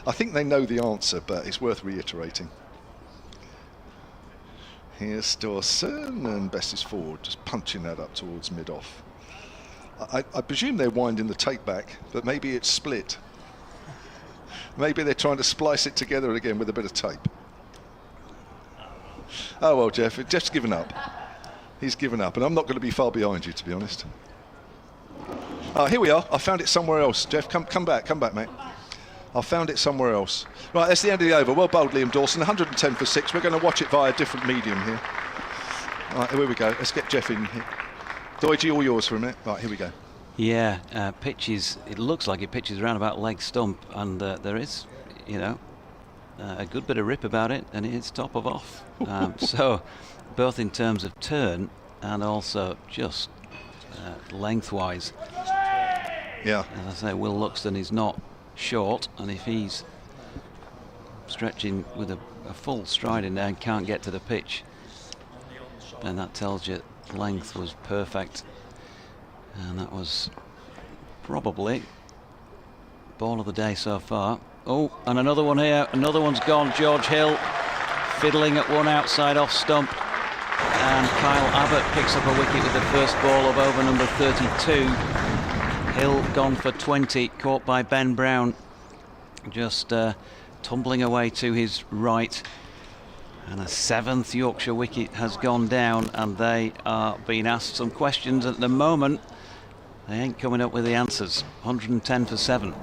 [SPEAKER 1] I think they know the answer, but it's worth reiterating. Here's Dawson, and Bess is forward, just punching that up towards mid-off. I presume they're winding the tape back, but maybe it's split. Maybe they're trying to splice it together again with a bit of tape. Oh well, Jeff's given up. He's given up, and I'm not going to be far behind you, to be honest. Here we are. I found it somewhere else. Jeff, come back, mate. I found it somewhere else. Right, that's the end of the over. Well bowled, Liam Dawson. 110 for 6. We're going to watch it via a different medium here. Right, here we go. Let's get Jeff in here. Doidgy, all yours for a minute. Right, here we go.
[SPEAKER 2] Yeah, pitches. It looks like it pitches around about leg stump, and there is, you know, a good bit of rip about it, and it's top of off. So, both in terms of turn and also just lengthwise.
[SPEAKER 1] Yeah.
[SPEAKER 2] As I say, Will Luxton is not short, and if he's stretching with a full stride in there and can't get to the pitch, then that tells you length was perfect, and that was probably ball of the day so far. Oh, and another one here, another one's gone. George Hill fiddling at one outside off stump, and Kyle Abbott picks up a wicket with the first ball of over number 32. Hill gone for 20, caught by Ben Brown, just tumbling away to his right. And a 7th Yorkshire wicket has gone down, and they are being asked some questions at the moment. They ain't coming up with the answers. 110 for 7.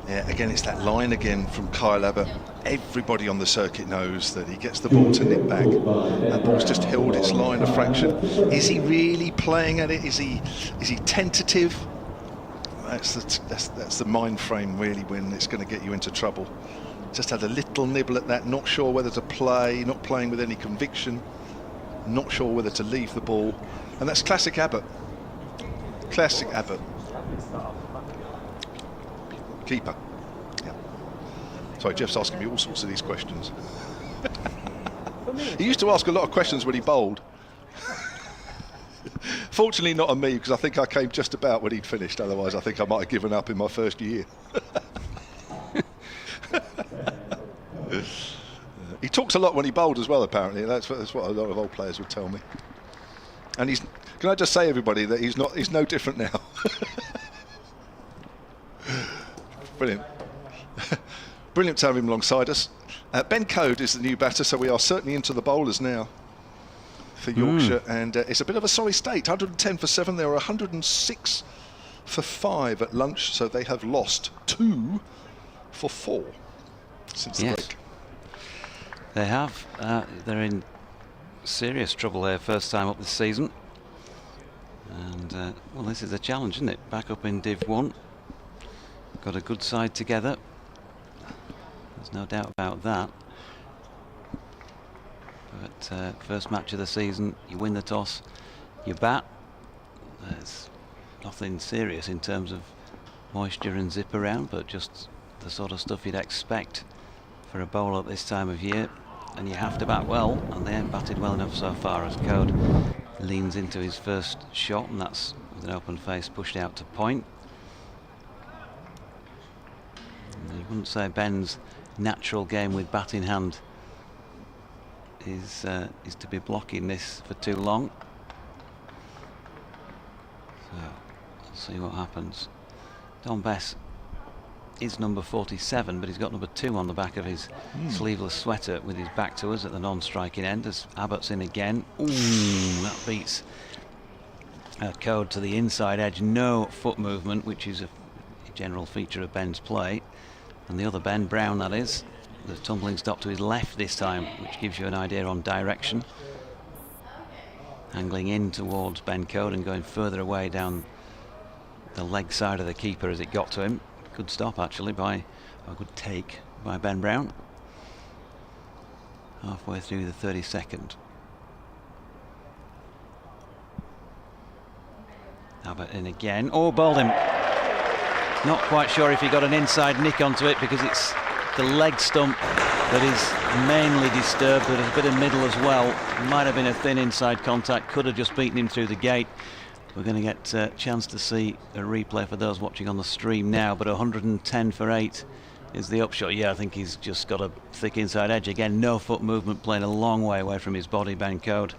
[SPEAKER 1] Yeah, again, it's that line again from Kyle Abbott. Everybody on the circuit knows that he gets the ball to nip back. That ball's just held its line a fraction. Is he really playing at it? Is he tentative? That's the mind frame really when it's going to get you into trouble. Just had a little nibble at that, not sure whether to play, not playing with any conviction, not sure whether to leave the ball, and that's classic Abbott. Classic Abbott. Keeper. Yeah. Sorry, Jeff's asking me all sorts of these questions. He used to ask a lot of questions when he bowled. Fortunately not on me, because I think I came just about when he'd finished, otherwise I think I might have given up in my first year. He talks a lot when he bowled as well, apparently. That's what a lot of old players would tell me. And can I just say, everybody, that he's no different now. Brilliant. Brilliant to have him alongside us. Ben Code is the new batter, so we are certainly into the bowlers now for Yorkshire, and it's a bit of a sorry state. 110 for 7. There were 106 for 5 at lunch, so they have lost 2 for 4 since the break.
[SPEAKER 2] They have. They're in serious trouble there, first time up this season. And, well, this is a challenge, isn't it? Back up in Div 1. Got a good side together. There's no doubt about that. But first match of the season, you win the toss, you bat. There's nothing serious in terms of moisture and zip around, but just the sort of stuff you'd expect for a bowler at this time of year. And you have to bat well, and they ain't batted well enough so far, as Code leans into his first shot, and that's with an open face pushed out to point. And you wouldn't say Ben's natural game with bat in hand is to be blocking this for too long. So we'll see what happens. Don Bess is number 47, but he's got number 2 on the back of his sleeveless sweater with his back to us at the non-striking end as Abbott's in again. Ooh, that beats Code to the inside edge. No foot movement, which is a general feature of Ben's play. And the other Ben Brown, that is, the tumbling stop to his left this time, which gives you an idea on direction. Angling in towards Ben Code and going further away down the leg side of the keeper as it got to him. Good stop, actually, by a good take by Ben Brown. Halfway through the 32nd. Abbott in again. Oh, bowled him. Not quite sure if he got an inside nick onto it, because it's the leg stump that is mainly disturbed, but there's a bit of middle as well. Might have been a thin inside contact, could have just beaten him through the gate. We're going to get a chance to see a replay for those watching on the stream now, but 110 for 8 is the upshot. Yeah, I think he's just got a thick inside edge. Again, no foot movement, playing a long way away from his body bend code.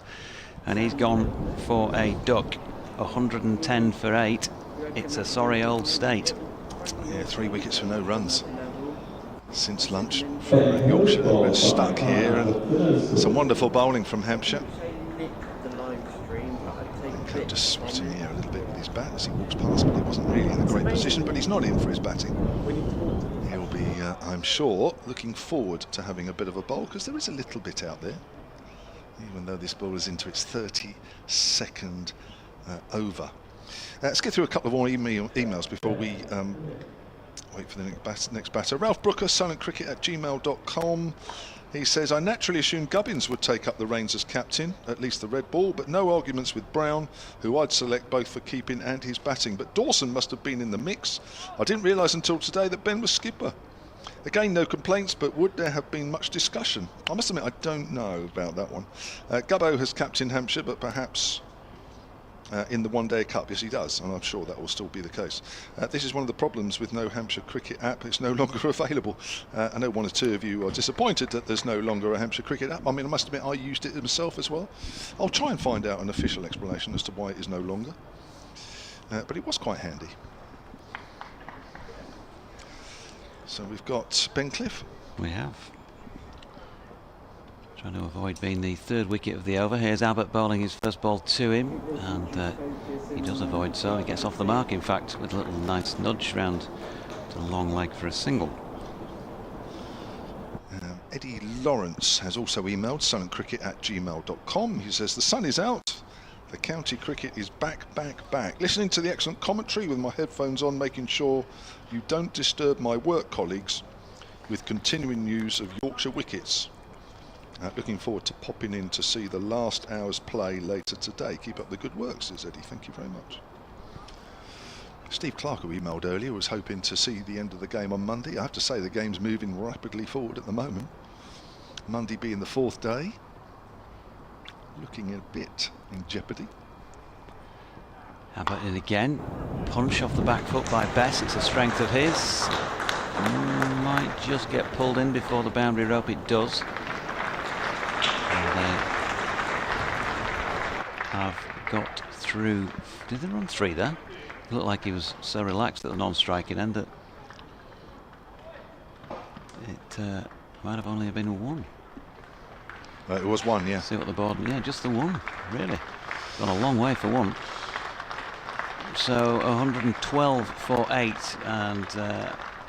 [SPEAKER 2] And he's gone for a duck. 110 for 8. It's a sorry old state.
[SPEAKER 1] Yeah, 3 wickets for no runs since lunch from Yorkshire. They've been stuck here, and some wonderful bowling from Hampshire. Just swatting here a little bit with his bat as he walks past, but he wasn't really in a great position, but he's not in for his batting. He'll be, I'm sure, looking forward to having a bit of a bowl, because there is a little bit out there, even though this ball is into its 32nd over. Let's get through a couple of more emails before we wait for the next batter. Ralph Brooker, silentcricket@gmail.com. He says, I naturally assumed Gubbins would take up the reins as captain, at least the red ball, but no arguments with Brown, who I'd select both for keeping and his batting. But Dawson must have been in the mix. I didn't realise until today that Ben was skipper. Again, no complaints, but would there have been much discussion? I must admit, I don't know about that one. Gubbo has captained Hampshire, but perhaps in the one-day cup. Yes, he does, and I'm sure that will still be the case. This is one of the problems with no Hampshire cricket app. It's no longer available. I know one or two of you are disappointed that there's no longer a Hampshire cricket app. I mean, I must admit, I used it myself as well. I'll try and find out an official explanation as to why it is no longer. But it was quite handy. So we've got Ben Cliff.
[SPEAKER 2] We have. Trying to avoid being the 3rd wicket of the over. Here's Abbott bowling his first ball to him, and he does avoid, so he gets off the mark, in fact, with a little nice nudge round to the long leg for a single.
[SPEAKER 1] Eddie Lawrence has also emailed silentcricket@gmail.com. He says, the sun is out. The county cricket is back. Listening to the excellent commentary with my headphones on, making sure you don't disturb my work colleagues with continuing news of Yorkshire wickets. Looking forward to popping in to see the last hour's play later today. Keep up the good work, says Eddie. Thank you very much. Steve Clark, who emailed earlier, was hoping to see the end of the game on Monday. I have to say the game's moving rapidly forward at the moment. Monday being the 4th day. Looking a bit in jeopardy.
[SPEAKER 2] Abbott in again. Punch off the back foot by Bess. It's a strength of his. Might just get pulled in before the boundary rope. It does. Have got through. Did they run 3 there? It looked like he was so relaxed at the non-striking end that it might have only been 1.
[SPEAKER 1] It was 1, yeah.
[SPEAKER 2] See what the board. Yeah, just the 1. Really, gone a long way for 1. So 112 for 8, and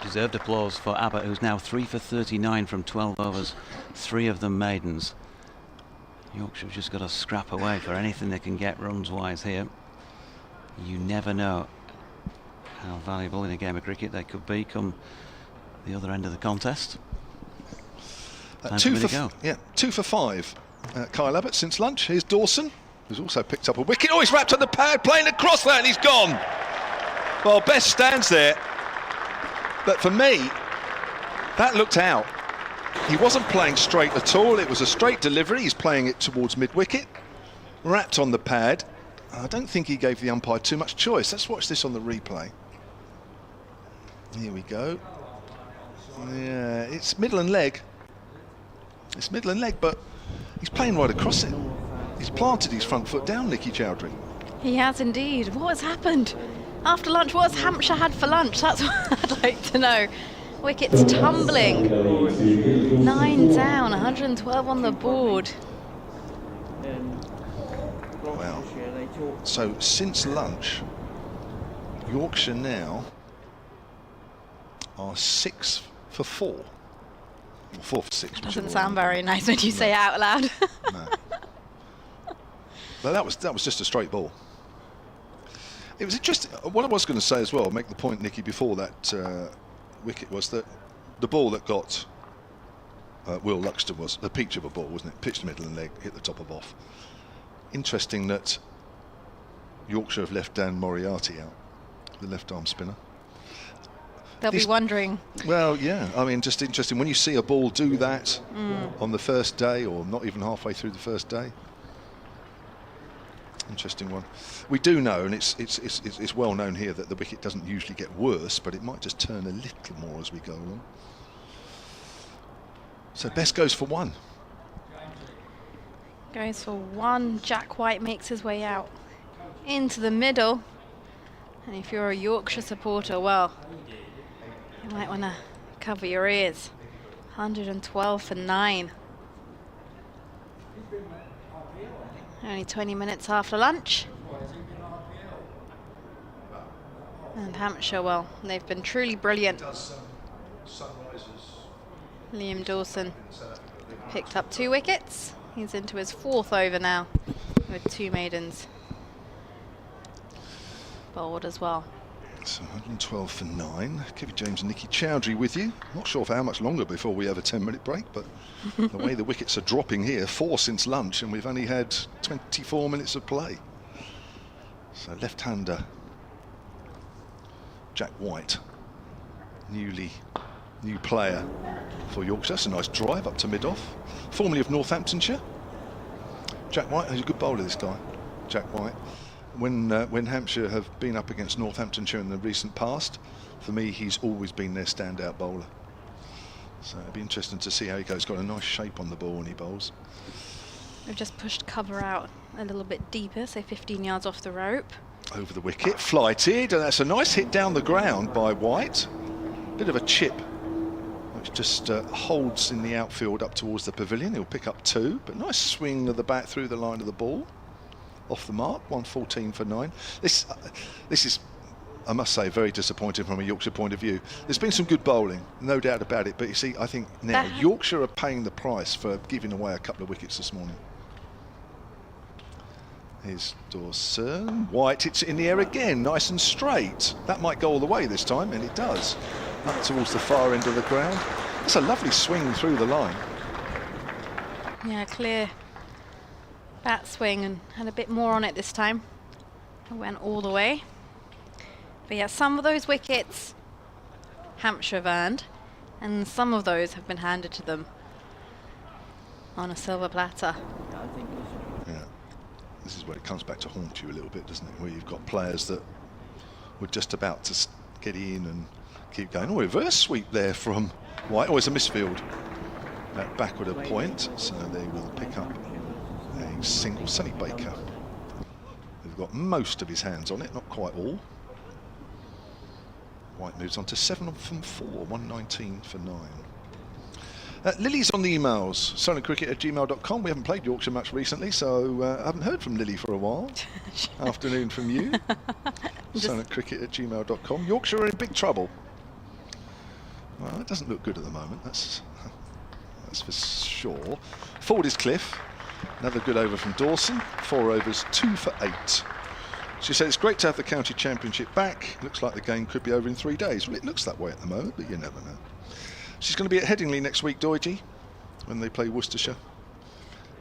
[SPEAKER 2] deserved applause for Abbott, who's now 3 for 39 from 12 overs, 3 of them maidens. Yorkshire have just got to scrap away for anything they can get runs-wise here. You never know how valuable in a game of cricket they could be come the other end of the contest.
[SPEAKER 1] 2 for 5. Kyle Abbott since lunch. Here's Dawson, who's also picked up a wicket. Oh, he's wrapped on the pad, playing across that, and he's gone. Well, Bess stands there, but for me, that looked out. He wasn't playing straight at all. It was a straight delivery. He's playing it towards mid-wicket, wrapped on the pad. I don't think he gave the umpire too much choice. Let's watch this on the replay. Here we go. Yeah, it's middle and leg. It's middle and leg, but he's playing right across it. He's planted his front foot down, Nicky Chowdhury.
[SPEAKER 5] He has indeed. What has happened? After lunch, what has Hampshire had for lunch? That's what I'd like to know. Wickets tumbling. 9 down, 112 on the board.
[SPEAKER 1] Wow. So since lunch, Yorkshire now are 6 for 4. Or 4 for 6.
[SPEAKER 5] Doesn't sound very nice when you say it out loud.
[SPEAKER 1] No. But that was just a straight ball. It was interesting. What I was going to say as well, make the point, Nicky, before that wicket, was that the ball that got Will Luxton was the peach of a ball, wasn't it? Pitched middle and leg, hit the top of off. Interesting that Yorkshire have left Dan Moriarty out, the left-arm spinner.
[SPEAKER 5] They'll be wondering.
[SPEAKER 1] Well, yeah. I mean, just interesting when you see a ball do that on the first day, or not even halfway through the first day. Interesting one. We do know, and it's well known here, that the wicket doesn't usually get worse, but it might just turn a little more as we go along. So Best goes for one.
[SPEAKER 5] Goes for one. Jack White makes his way out into the middle. And if you're a Yorkshire supporter, well, you might want to cover your ears. 112 for 9. Only 20 minutes after lunch. And Hampshire, well, they've been truly brilliant. Liam Dawson picked up 2 wickets. He's into his 4th over now with 2 maidens bowled as well.
[SPEAKER 1] So 112 for 9. Kevin James and Nikki Chowdhury with you. Not sure for how much longer before we have a 10-minute break, but the way the wickets are dropping here, 4 since lunch, and we've only had 24 minutes of play. So left-hander Jack White, new player for Yorkshire. That's a nice drive up to mid-off. Formerly of Northamptonshire. Jack White, he's a good bowler, this guy, Jack White. When Hampshire have been up against Northamptonshire in the recent past, for me, he's always been their standout bowler. So it'd be interesting to see how he goes. Got a nice shape on the ball when he bowls.
[SPEAKER 5] We've just pushed cover out a little bit deeper, say 15 yards off the rope.
[SPEAKER 1] Over the wicket, flighted, and that's a nice hit down the ground by White. Bit of a chip, which just holds in the outfield up towards the pavilion. He'll pick up 2, but nice swing of the bat through the line of the ball. Off the mark, 114 for 9. This is, I must say, very disappointing from a Yorkshire point of view. There's been some good bowling, no doubt about it, but you see, I think now Yorkshire are paying the price for giving away a couple of wickets this morning. Here's Dawson. White, it's in the air again, nice and straight. That might go all the way this time, and it does. Up towards the far end of the ground. It's a lovely swing through the line.
[SPEAKER 5] Yeah, clear bat swing, and had a bit more on it this time. It went all the way. But yeah, some of those wickets Hampshire have earned, and some of those have been handed to them on a silver platter.
[SPEAKER 1] Yeah, this is where it comes back to haunt you a little bit, doesn't it? Where you've got players that were just about to get in and keep going. Oh, reverse sweep there from White. Oh, it's a misfield. That backward a point, so they will pick up a single. Sonny Baker, who's got most of his hands on it, not quite all. White moves on to 7 from 4, 119 for 9. Lily's on the emails, silentcricket@gmail.com. We haven't played Yorkshire much recently, so I haven't heard from Lily for a while. Afternoon from you. silentcricket@gmail.com. Yorkshire are in big trouble. Well, it doesn't look good at the moment, that's for sure. Forward is Cliff. Another good over from Dawson. 4 overs, 2 for 8. She said it's great to have the county championship back. Looks like the game could be over in 3 days. Well, it looks that way at the moment, but you never know. She's going to be at Headingley next week, Doidgy, when they play Worcestershire.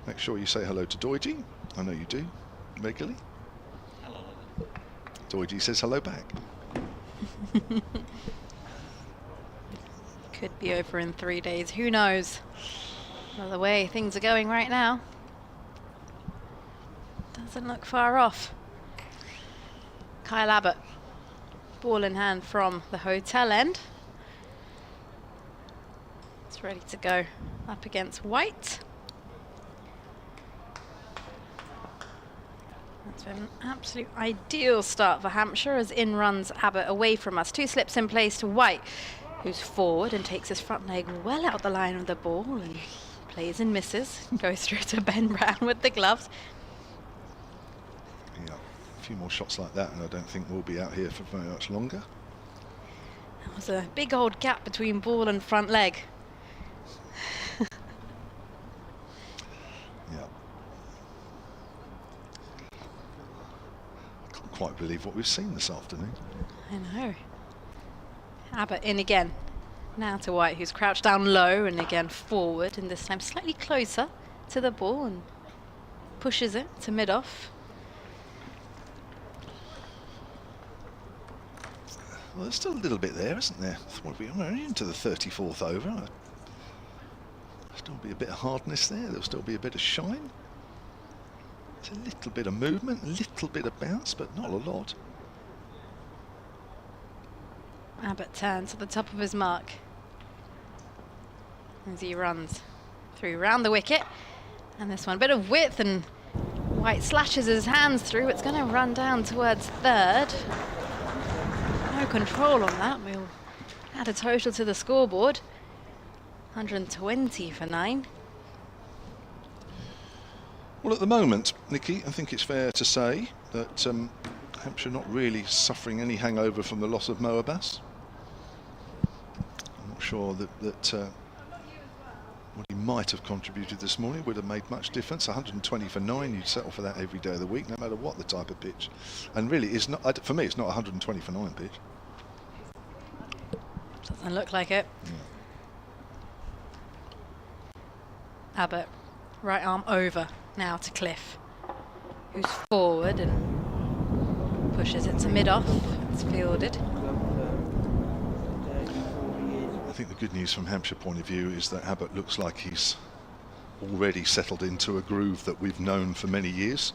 [SPEAKER 1] Make sure you say hello to Doidgy. I know you do, regularly.
[SPEAKER 3] Hello.
[SPEAKER 1] Doidgy says hello back.
[SPEAKER 5] Could be over in 3 days, who knows? Well, the way things are going right now, doesn't look far off. Kyle Abbott, ball in hand from the hotel end. It's ready to go up against White. That's been an absolute ideal start for Hampshire as in runs Abbott away from us. 2 slips in place to White, who's forward and takes his front leg well out the line of the ball and plays and misses. Goes through to Ben Brown with the gloves.
[SPEAKER 1] Yeah, a few more shots like that and I don't think we'll be out here for very much longer.
[SPEAKER 5] There was a big old gap between ball and front leg.
[SPEAKER 1] Yeah. I can't quite believe what we've seen this afternoon.
[SPEAKER 5] I know. Abbott in again. Now to White, who's crouched down low and again forward, and this time slightly closer to the ball and pushes it to mid-off.
[SPEAKER 1] Well, there's still a little bit there, isn't there? We're into the 34th over. There'll still be a bit of hardness there. There'll still be a bit of shine. There's a little bit of movement, a little bit of bounce, but not a lot.
[SPEAKER 5] Abbott turns to the top of his mark. as he runs through round the wicket. And this one, a bit of width, and White slashes his hands through. It's going to run down towards third. No control on that. We'll add a total to the scoreboard. 120 for 9.
[SPEAKER 1] Well, at the moment, Nikki, I think it's fair to say that Hampshire not really suffering any hangover from the loss of Mo Abbas. I'm not sure that what he might have contributed this morning would have made much difference. 120 for 9, you'd settle for that every day of the week, no matter what the type of pitch. And really, it's not, for me, it's not 120 for 9 pitch.
[SPEAKER 5] Doesn't look like it.
[SPEAKER 1] Yeah.
[SPEAKER 5] Abbott, right arm over now to Cliff, who's forward and pushes it to mid-off. It's fielded.
[SPEAKER 1] I think the good news from Hampshire point of view is that Abbott looks like he's already settled into a groove that we've known for many years.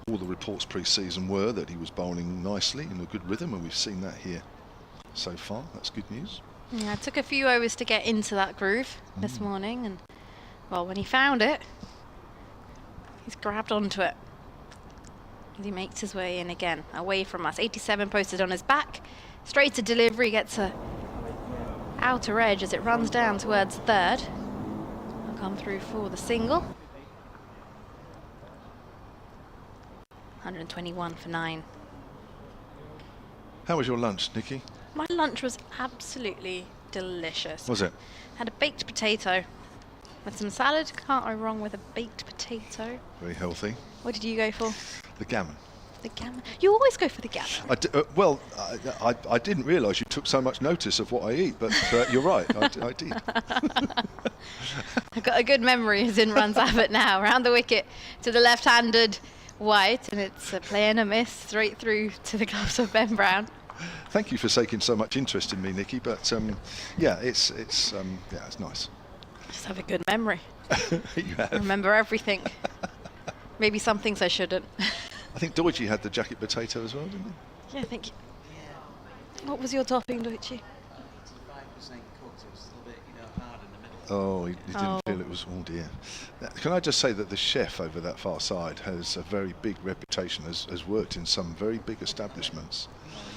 [SPEAKER 1] All the reports pre-season were that he was bowling nicely in a good rhythm, and we've seen that here so far. That's good news.
[SPEAKER 5] Yeah, it took a few overs to get into that groove this morning, and well, when he found it, he's grabbed onto it. He makes his way in again, away from us. 87 posted on his back, straight to delivery, gets a outer edge as it runs down towards third. I'll come through for the single. 121 for 9.
[SPEAKER 1] How was your lunch, Nikki?
[SPEAKER 5] My lunch was absolutely delicious.
[SPEAKER 1] Was it?
[SPEAKER 5] Had a baked potato with some salad. Can't go wrong with a baked potato.
[SPEAKER 1] Very healthy.
[SPEAKER 5] What did you go for?
[SPEAKER 1] The gammon.
[SPEAKER 5] The gammon. You always go for the gammon.
[SPEAKER 1] I didn't realise you took so much notice of what I eat, but you're right, I did.
[SPEAKER 5] I've got a good memory as in runs Abbott now. Round the wicket to the left-handed White, and it's a play and a miss straight through to the gloves of Ben Brown.
[SPEAKER 1] Thank you for taking so much interest in me, Nikki, but yeah, it's nice.
[SPEAKER 5] Just have a good memory.
[SPEAKER 1] You have.
[SPEAKER 5] Remember everything. Maybe some things I shouldn't.
[SPEAKER 1] I think Deutsche had the jacket potato as well, didn't he?
[SPEAKER 5] Yeah, thank you. What was your topping, Deutsche?
[SPEAKER 1] Oh, he didn't feel it was, oh dear. Can I just say that the chef over that far side has a very big reputation, has worked in some very big establishments.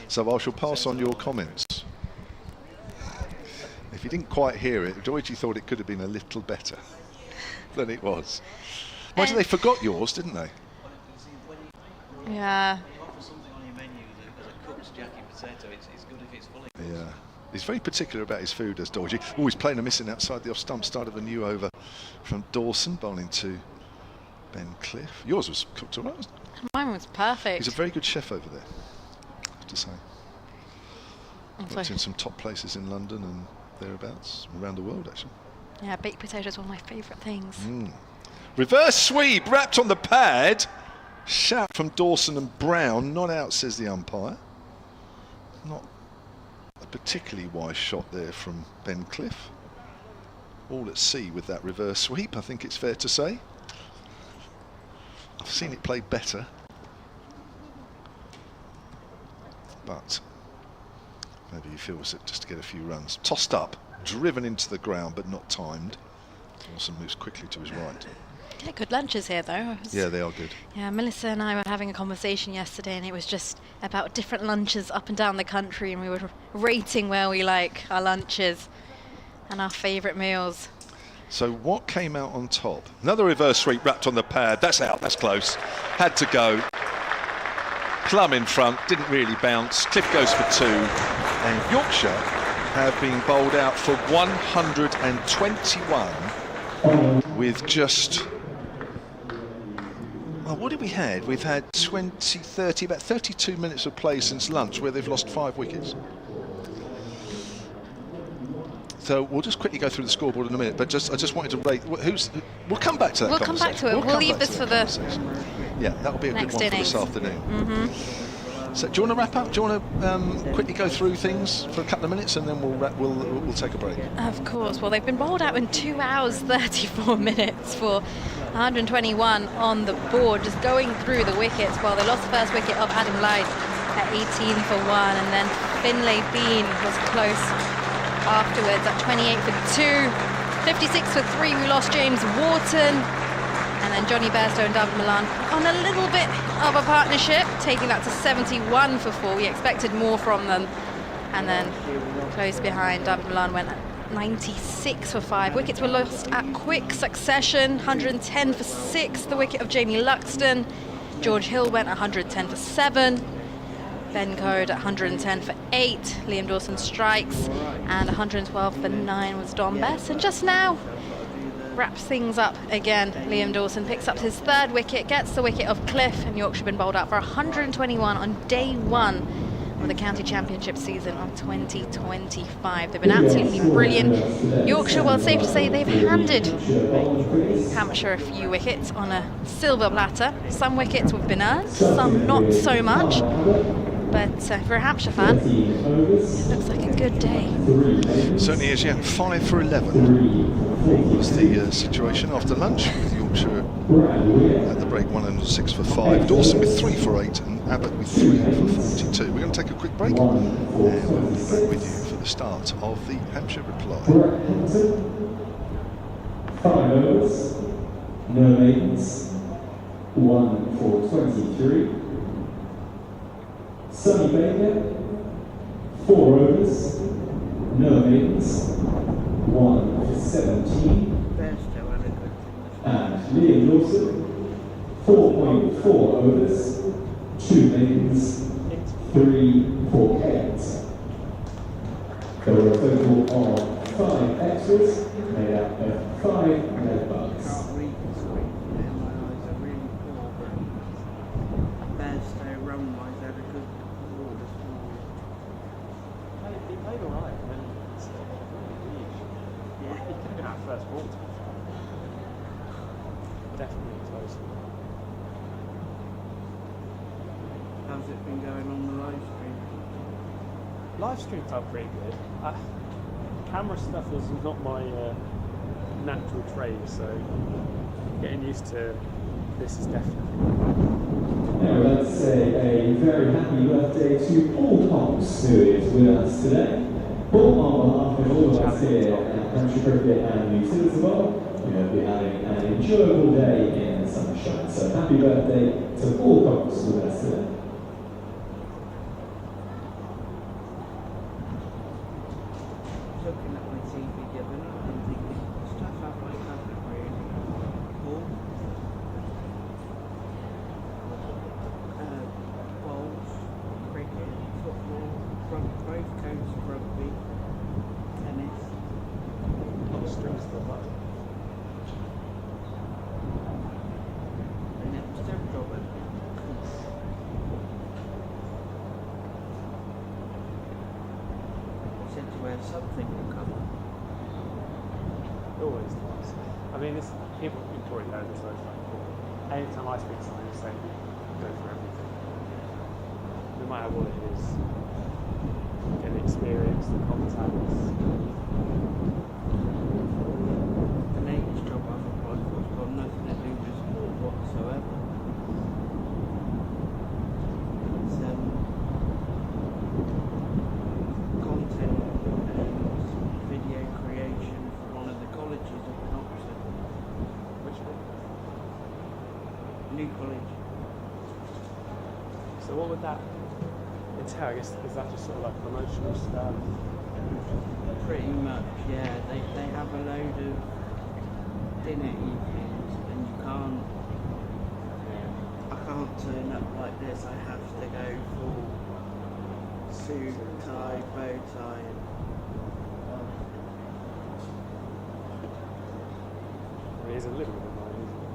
[SPEAKER 1] So I shall pass on your comments. If you didn't quite hear it, Deutsche thought it could have been a little better than it was. Well, they forgot yours, didn't they?
[SPEAKER 5] Yeah.
[SPEAKER 1] Yeah. He's very particular about his food, as Deutsche. Oh, he's playing a missing outside the off-stump. Start of a new over from Dawson, bowling to Ben Cliff. Yours was cooked all right, wasn't it?
[SPEAKER 5] Mine was perfect.
[SPEAKER 1] He's a very good chef over there, I have to say. Worked in some top places in London and thereabouts, around the world actually.
[SPEAKER 5] Yeah, baked potato is one of my favourite things.
[SPEAKER 1] Reverse sweep, wrapped on the pad. Shout from Dawson and Brown, not out, says the umpire. Not a particularly wise shot there from Ben Cliff. All at sea with that reverse sweep, I think it's fair to say. I've seen it played better, but maybe he feels it just to get a few runs. Tossed up, driven into the ground, but not timed. Dawson moves quickly to his right.
[SPEAKER 5] Yeah, good lunches here though.
[SPEAKER 1] Yeah, they are good.
[SPEAKER 5] Yeah, Melissa and I were having a conversation yesterday, and it was just about different lunches up and down the country, and we were rating where we like our lunches and our favourite meals.
[SPEAKER 1] So what came out on top? Another reverse sweep wrapped on the pad. That's out, that's close. Had to go. Plum in front, didn't really bounce. Cliff goes for 2. And Yorkshire have been bowled out for 121 with just... Well, what did we had? We've had 20, 30, about 32 minutes of play since lunch where they've lost 5 wickets. So we'll just quickly go through the scoreboard in a minute, but I just wanted to rate we'll come back to that.
[SPEAKER 5] We'll come back to it. We'll leave this for the
[SPEAKER 1] yeah, that'll be a good one for this afternoon. So do you want to wrap up? Do you want to quickly go through things for a couple of minutes, and then we'll take a break?
[SPEAKER 5] Of course. Well, they've been bowled out in 2 hours 34 minutes for 121 on the board, just going through the wickets. Well, they lost the first wicket of Adam Lyth at 18 for 1, and then Finlay Bean was close afterwards at 28 for 2. 56 for 3, we lost James Wharton. And then Johnny Bairstow and David Malan on a little bit of a partnership, taking that to 71 for 4. We expected more from them. And then close behind, David Malan went at 96 for 5. Wickets were lost at quick succession. 110 for 6, the wicket of Jamie Luxton. George Hill went 110 for 7. Ben Code at 110 for 8. Liam Dawson strikes. And 112 for 9 was Don Bess. And just now, wraps things up again. Liam Dawson picks up his 3rd wicket, gets the wicket of Cliff, and Yorkshire been bowled out for 121 on day 1 of the county championship season of 2025. They've been absolutely brilliant. Yorkshire, well, it's safe to say they've handed Hampshire a few wickets on a silver platter. Some wickets have been earned, some not so much. But for a Hampshire fan, it looks like a good day.
[SPEAKER 1] Certainly is, yeah. 5 for 11 was the situation after lunch, with Yorkshire at the break 106 for 5. Dawson with 3 for 8 and Abbott with 3 for 42. We're going to take a quick break and we'll be back with you for the start of the Hampshire reply.
[SPEAKER 6] Hampton, 5 overs, no maidens, 1 for 23. Sonny Baker, 4 overs, no maidens, 1 for 17. And Liam Dawson, 4.4 overs, 2 maidens, 3 for 8. There were a total of 5 extras made up of 5 red bucks.
[SPEAKER 7] Definitely close.
[SPEAKER 4] How's it been going on the live stream?
[SPEAKER 7] Live stream felt pretty good. Camera stuff is not my natural trade, so getting used to this is definitely.
[SPEAKER 6] Now let's say a very happy birthday to Paul Cox, who is with us today. Paul, on behalf of all of us here at Hampshire Cricket and Utilita Bowl, we'll be having an enjoyable day in the sunshine. So happy birthday to Paul Cox with us today.
[SPEAKER 4] Looking at my TV given and thinking, stuff I might haven't really. Cool. Bowls, cricket, football, both codes of rugby, tennis.
[SPEAKER 7] Not the strings to the button.
[SPEAKER 4] And it was their job at said to wear something to cover.
[SPEAKER 7] Always does. I mean, it's, people probably know this, like, anytime I speak to someone, they say, go for everything. No matter what it is, get the experience, the contacts.
[SPEAKER 4] The latest job I've applied for has got nothing to do with sport whatsoever. It's content and video creation for one of the colleges up in Oxford.
[SPEAKER 7] Which one?
[SPEAKER 4] New college.
[SPEAKER 7] So what would that entail? I guess, is that just sort of like promotional stuff?
[SPEAKER 4] Pretty much, yeah. They have a load of dinner evenings and I can't turn up like this. I have to go full suit, tie, bow tie.
[SPEAKER 7] I mean, it's a little bit annoying, isn't it?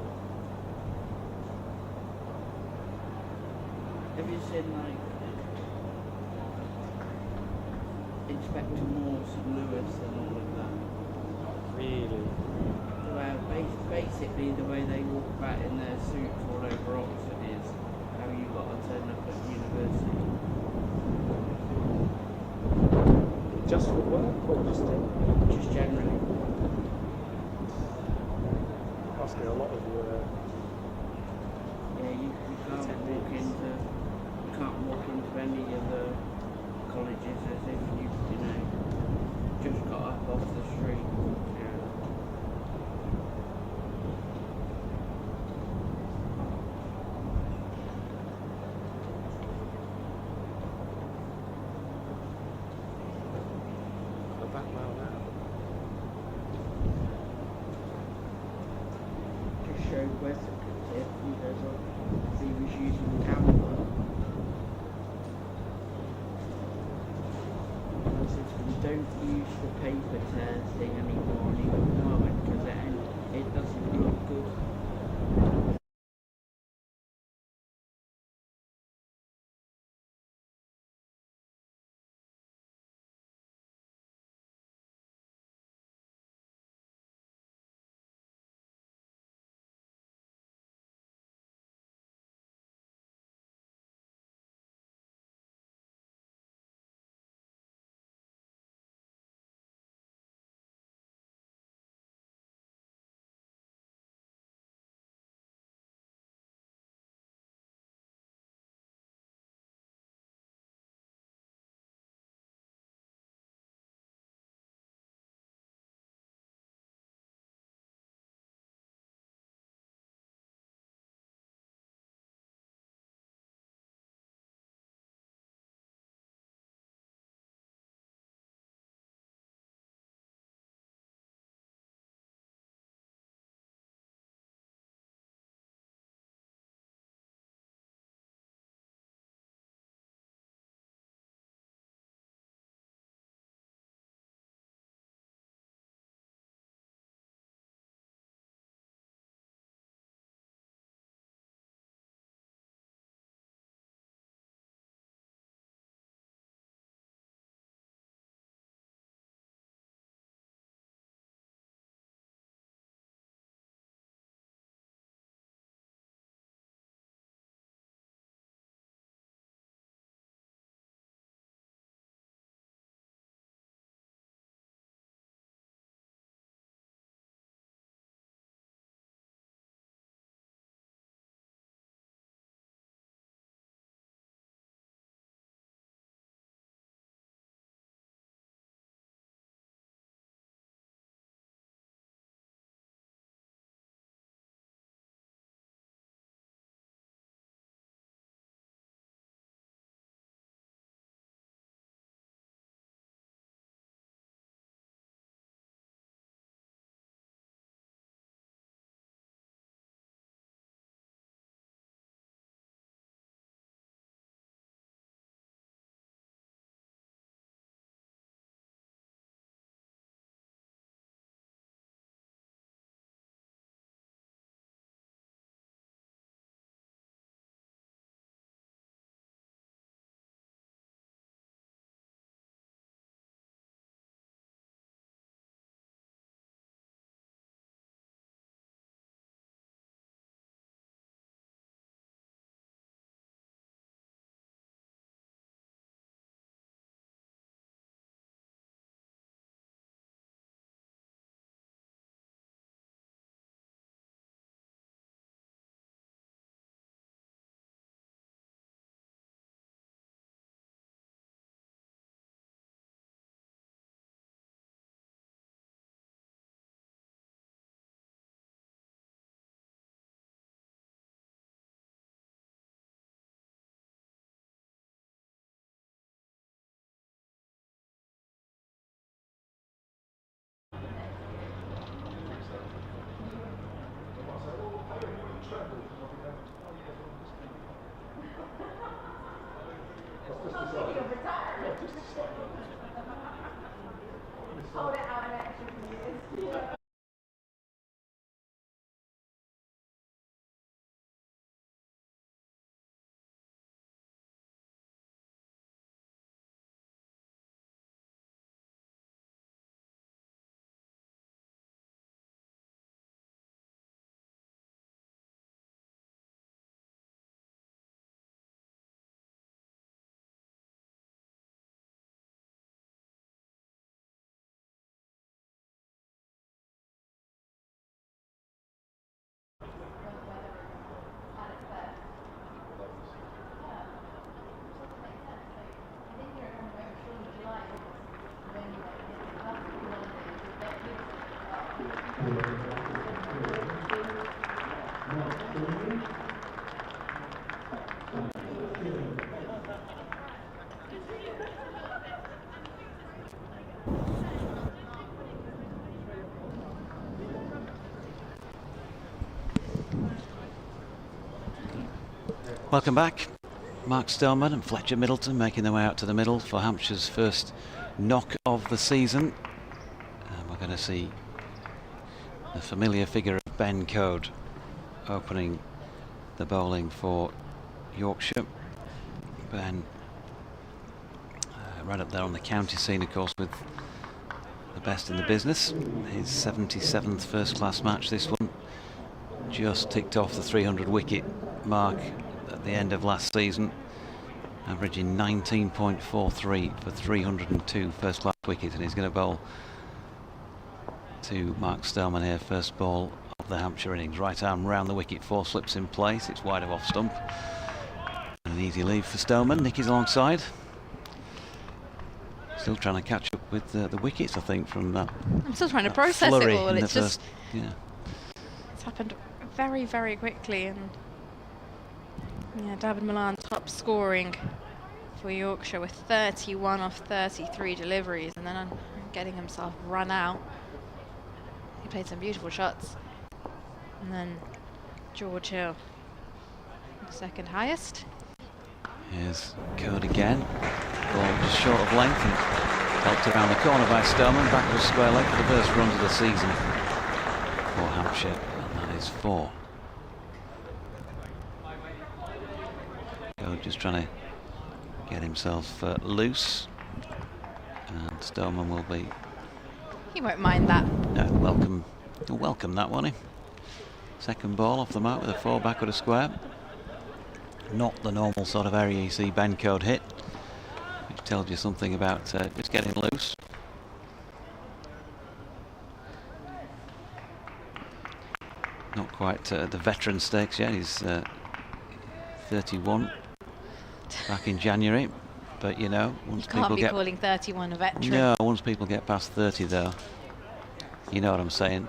[SPEAKER 4] Have you seen like Inspector Morse and Lewis and all of that?
[SPEAKER 7] Really?
[SPEAKER 4] Well, basically the way they walk about in their suits all over Oxford is how you got to turn up at university.
[SPEAKER 7] Just for work or just
[SPEAKER 4] Just generally.
[SPEAKER 7] must be a lot of your
[SPEAKER 4] Yeah, you can't walk into any of the colleges as if you just got up off the street.
[SPEAKER 7] yeah.
[SPEAKER 4] don't use the paper thing anymore on your card because it doesn't look good.
[SPEAKER 2] Welcome back. Mark Stoneman and Fletcher Middleton making their way out to the middle for Hampshire's first knock of the season. And we're going to see the familiar figure of Ben Code opening the bowling for Yorkshire. Ben right up there on the county scene, of course, with the best in the business. His 77th first-class match, this one. Just ticked off the 300 wicket mark at the end of last season, averaging 19.43 for 302 first-class wickets, and he's going to bowl to Mark Stoneman here, first ball of the Hampshire innings. Right arm round the wicket, 4 slips in place, it's wide of off stump. An easy leave for Stoneman. Nicky's alongside. Still trying to catch up with the wickets, I think, from that.
[SPEAKER 5] I'm still trying to process it all. It's just,
[SPEAKER 2] yeah,
[SPEAKER 5] it's happened very, very quickly, and yeah, David Malan top scoring for Yorkshire with 31 off 33 deliveries, and then getting himself run out. He played some beautiful shots, and then George Hill, the second highest.
[SPEAKER 2] Here's Code again. Ball just short of length and helped around the corner by Stoneman. Back of the square leg for the first runs of the season for Hampshire, and that is 4. Code just trying to get himself loose, and Stoneman will be.
[SPEAKER 5] He won't mind that.
[SPEAKER 2] He'll welcome that, won't he? Second ball off the mark with a 4 back of the square. Not the normal sort of area you see Ben Code hit, which tells you something about just getting loose. Not quite the veteran stakes yet. He's 31 back in January, but you know, once
[SPEAKER 5] You can't
[SPEAKER 2] people
[SPEAKER 5] be
[SPEAKER 2] get
[SPEAKER 5] calling 31 a veteran.
[SPEAKER 2] no, once people get past 30 though, you know what I'm saying.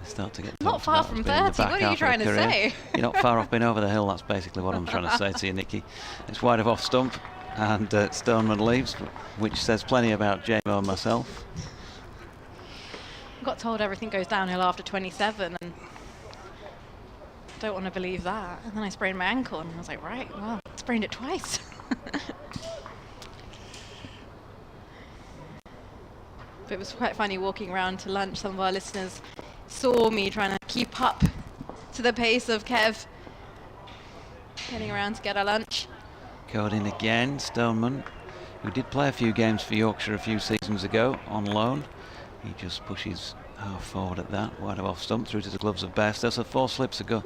[SPEAKER 2] Start to get
[SPEAKER 5] Not far from 30. What are you trying to say?
[SPEAKER 2] You're not far off being over the hill. That's basically what I'm trying to say to you, Nicky. It's wide of off stump, and Stoneman leaves, which says plenty about J-Mo and myself.
[SPEAKER 5] I got told everything goes downhill after 27, and don't want to believe that. And then I sprained my ankle, and I was like, right, well, sprained it twice. But it was quite funny walking around to lunch. Some of our listeners saw me trying to keep up to the pace of Kev getting around to get our lunch.
[SPEAKER 2] Code in again, Stoneman, who did play a few games for Yorkshire a few seasons ago on loan. He just pushes half forward at that, wide of off stump, through to the gloves of Bairstow. So 4 slips and a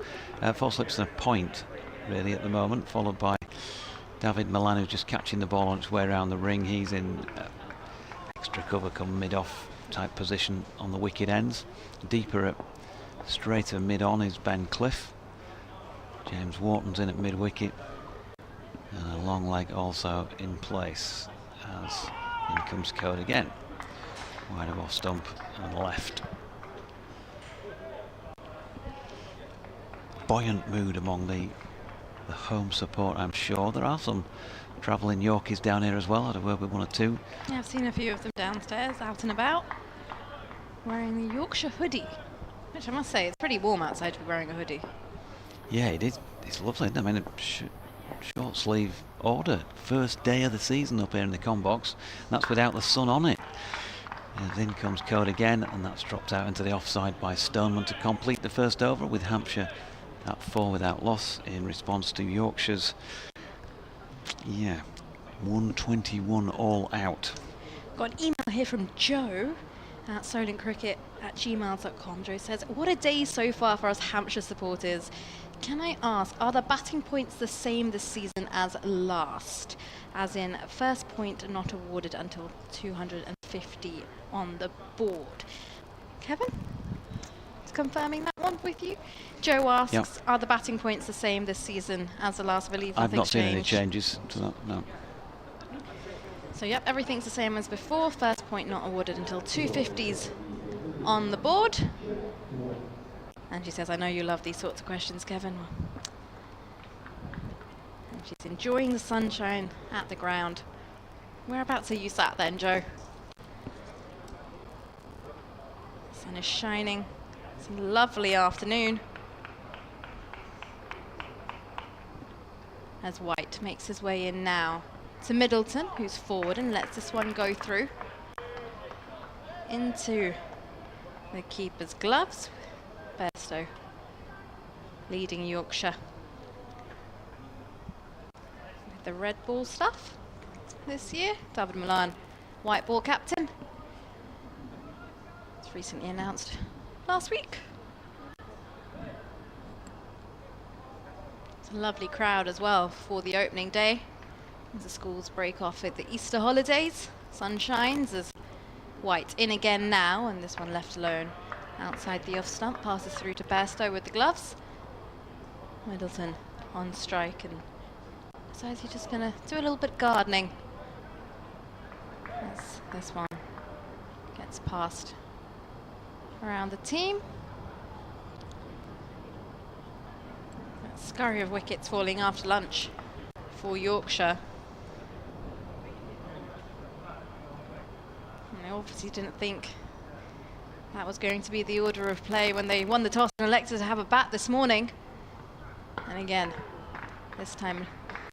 [SPEAKER 2] point really at the moment, followed by David Malan, who's just catching the ball on its way around the ring. He's in extra cover come mid-off type position on the wicket ends. Deeper at straighter mid-on is Ben Cliff. James Wharton's in at mid-wicket, and a long leg also in place as in comes Code again, wide of off stump and left. Buoyant mood among the home support, I'm sure. There are some travelling Yorkies down here as well. I had a word with 1 or 2.
[SPEAKER 5] Yeah, I've seen a few of them downstairs, out and about, wearing the Yorkshire hoodie, which I must say, it's pretty warm outside to be wearing a hoodie.
[SPEAKER 2] Yeah, it is. It's lovely, isn't it? I mean, short sleeve order. First day of the season up here in the com box. That's without the sun on it. And then comes Code again, and that's dropped out into the offside by Stoneman to complete the first over, with Hampshire at 4 without loss in response to Yorkshire's 121 all out.
[SPEAKER 5] Got an email here from Joe at solentcricket@gmail.com. Joe says, what a day so far for us Hampshire supporters. Can I ask, are the batting points the same this season as last? As in, first point not awarded until 250 on the board. Kevin? Confirming that one with you. Joe asks,
[SPEAKER 2] yep.
[SPEAKER 5] Are the batting points the same this season as the last? I believe
[SPEAKER 2] I've not seen any
[SPEAKER 5] changed.
[SPEAKER 2] changes to that, no.
[SPEAKER 5] So yep, everything's the same as before. First point not awarded until 250s on the board. And she says, I know you love these sorts of questions, Kevin. And she's enjoying the sunshine at the ground. Whereabouts are you sat then, Joe? The sun is shining. It's a lovely afternoon. As White makes his way in now. to Middleton, who's forward and lets this one go through into the keeper's gloves. Bairstow leading Yorkshire with the red ball stuff this year. Wharton and Malan, white ball captain. It's recently announced last week. It's a lovely crowd as well for the opening day as the schools break off at the Easter holidays. Sun shines as white in again now, and this one left alone outside the off stump, passes through to Bairstow with the gloves. Middleton on strike and decides he's just gonna do a little bit of gardening as this one gets passed around the team. That scurry of wickets falling after lunch for Yorkshire. And they obviously didn't think that was going to be the order of play when they won the toss and elected to have a bat this morning. And again, this time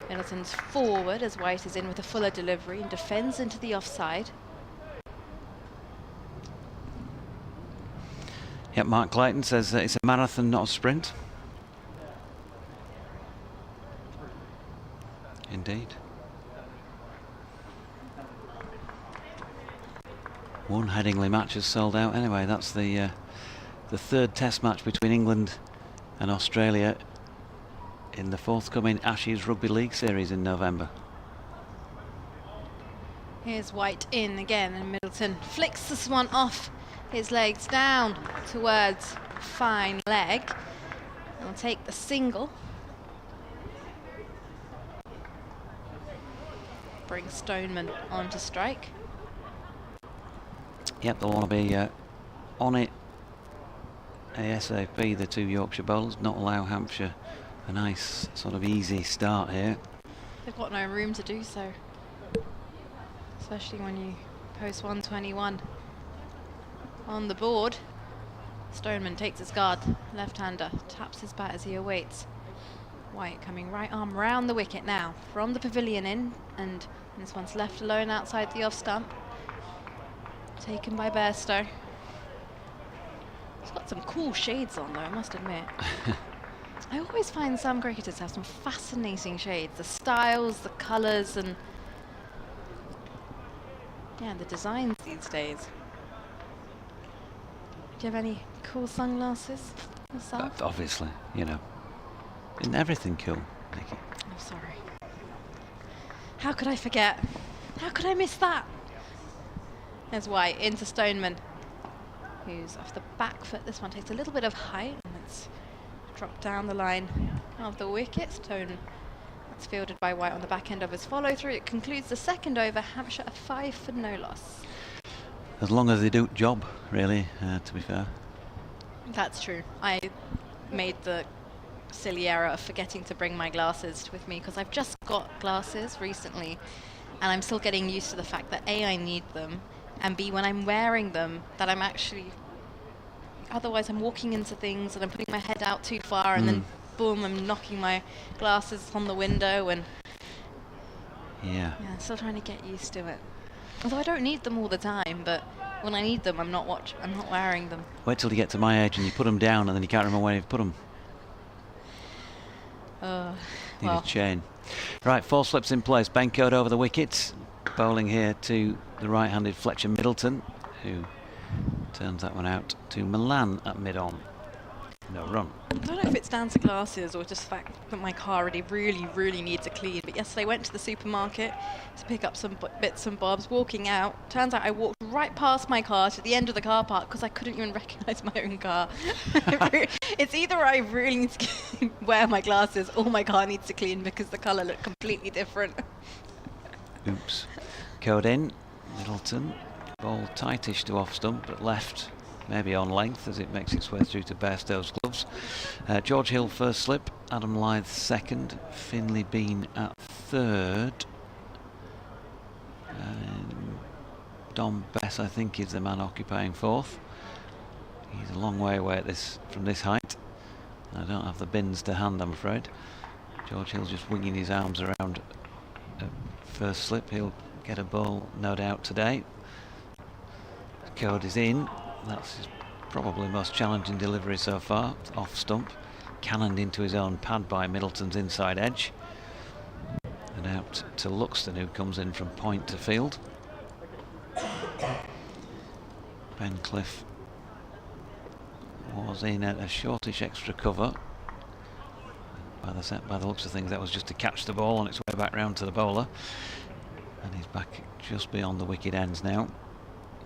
[SPEAKER 5] Middleton's forward as White is in with a fuller delivery and defends into the offside.
[SPEAKER 2] Yep, Mark Clayton says that it's a marathon, not a sprint. Indeed. One Headingley match has sold out anyway. That's the third test match between England and Australia in the forthcoming Ashes Rugby League series in November.
[SPEAKER 5] Here's White in again, and Middleton flicks this one off his legs down towards fine leg. And will take the single. Bring Stoneman on to strike.
[SPEAKER 2] Yep, they'll want to be on it ASAP, the two Yorkshire bowlers, not allow Hampshire a nice sort of easy start here.
[SPEAKER 5] They've got no room to do so, especially when you post 121 on the board. Stoneman takes his guard, left-hander, taps his bat as he awaits. White coming right arm round the wicket now from the pavilion in, and this one's left alone outside the off stump. Taken by Bairstow. He's got some cool shades on though, I must admit. I always find some cricketers have some fascinating shades. The styles, the colours, and yeah, the designs these days. Do you have any cool sunglasses yourself?
[SPEAKER 2] Obviously, you know. Isn't everything cool, Nikki?
[SPEAKER 5] I'm sorry. How could I forget? How could I miss that? There's White into Stoneman, who's off the back foot. This one takes a little bit of height and it's dropped down the line of the wicket. Stone, that's fielded by White on the back end of his follow through. It concludes the second over. Hampshire a 5 for no loss.
[SPEAKER 2] As long as they do job, really, to be fair.
[SPEAKER 5] That's true. I made the silly error of forgetting to bring my glasses with me because I've just got glasses recently and I'm still getting used to the fact that A, I need them, and B, when I'm wearing them, that I'm actually, otherwise I'm walking into things and I'm putting my head out too far and then boom, I'm knocking my glasses on the window, and
[SPEAKER 2] yeah,
[SPEAKER 5] I'm still trying to get used to it. Although I don't need them all the time, but when I need them, I'm not wearing them.
[SPEAKER 2] Wait till you get to my age and you put them down and then you can't remember where you've put them. Need a chain. Right, 4 slips in place. Bencote over the wicket. Bowling here to the right-handed Fletcher Middleton, who turns that one out to Malan at mid-on. No run.
[SPEAKER 5] I don't know if it's down to glasses or just the fact that my car really needs a clean. But yesterday I went to the supermarket to pick up some bits and bobs. Walking out, turns out I walked right past my car to the end of the car park because I couldn't even recognise my own car. It's either I really need to wear my glasses or my car needs to clean because the colour looked completely different.
[SPEAKER 2] Oops. Code in. Middleton. Ball tightish to off stump, but left. Maybe on length as it makes its way through to Bairstow's gloves. George Hill first slip, Adam Lyth second, Finley Bean at third. Dom Bess, I think, is the man occupying fourth. He's a long way away from this height. I don't have the bins to hand, I'm afraid. George Hill's just winging his arms around a first slip. He'll get a ball, no doubt, today. Code is in. That's his probably most challenging delivery so far. Off stump. Cannoned into his own pad by Middleton's inside edge. And out to Luxton, who comes in from point to field. Bencliffe was in at a shortish extra cover. By the looks of things, that was just to catch the ball on its way back round to the bowler. And he's back just beyond the wicket ends now.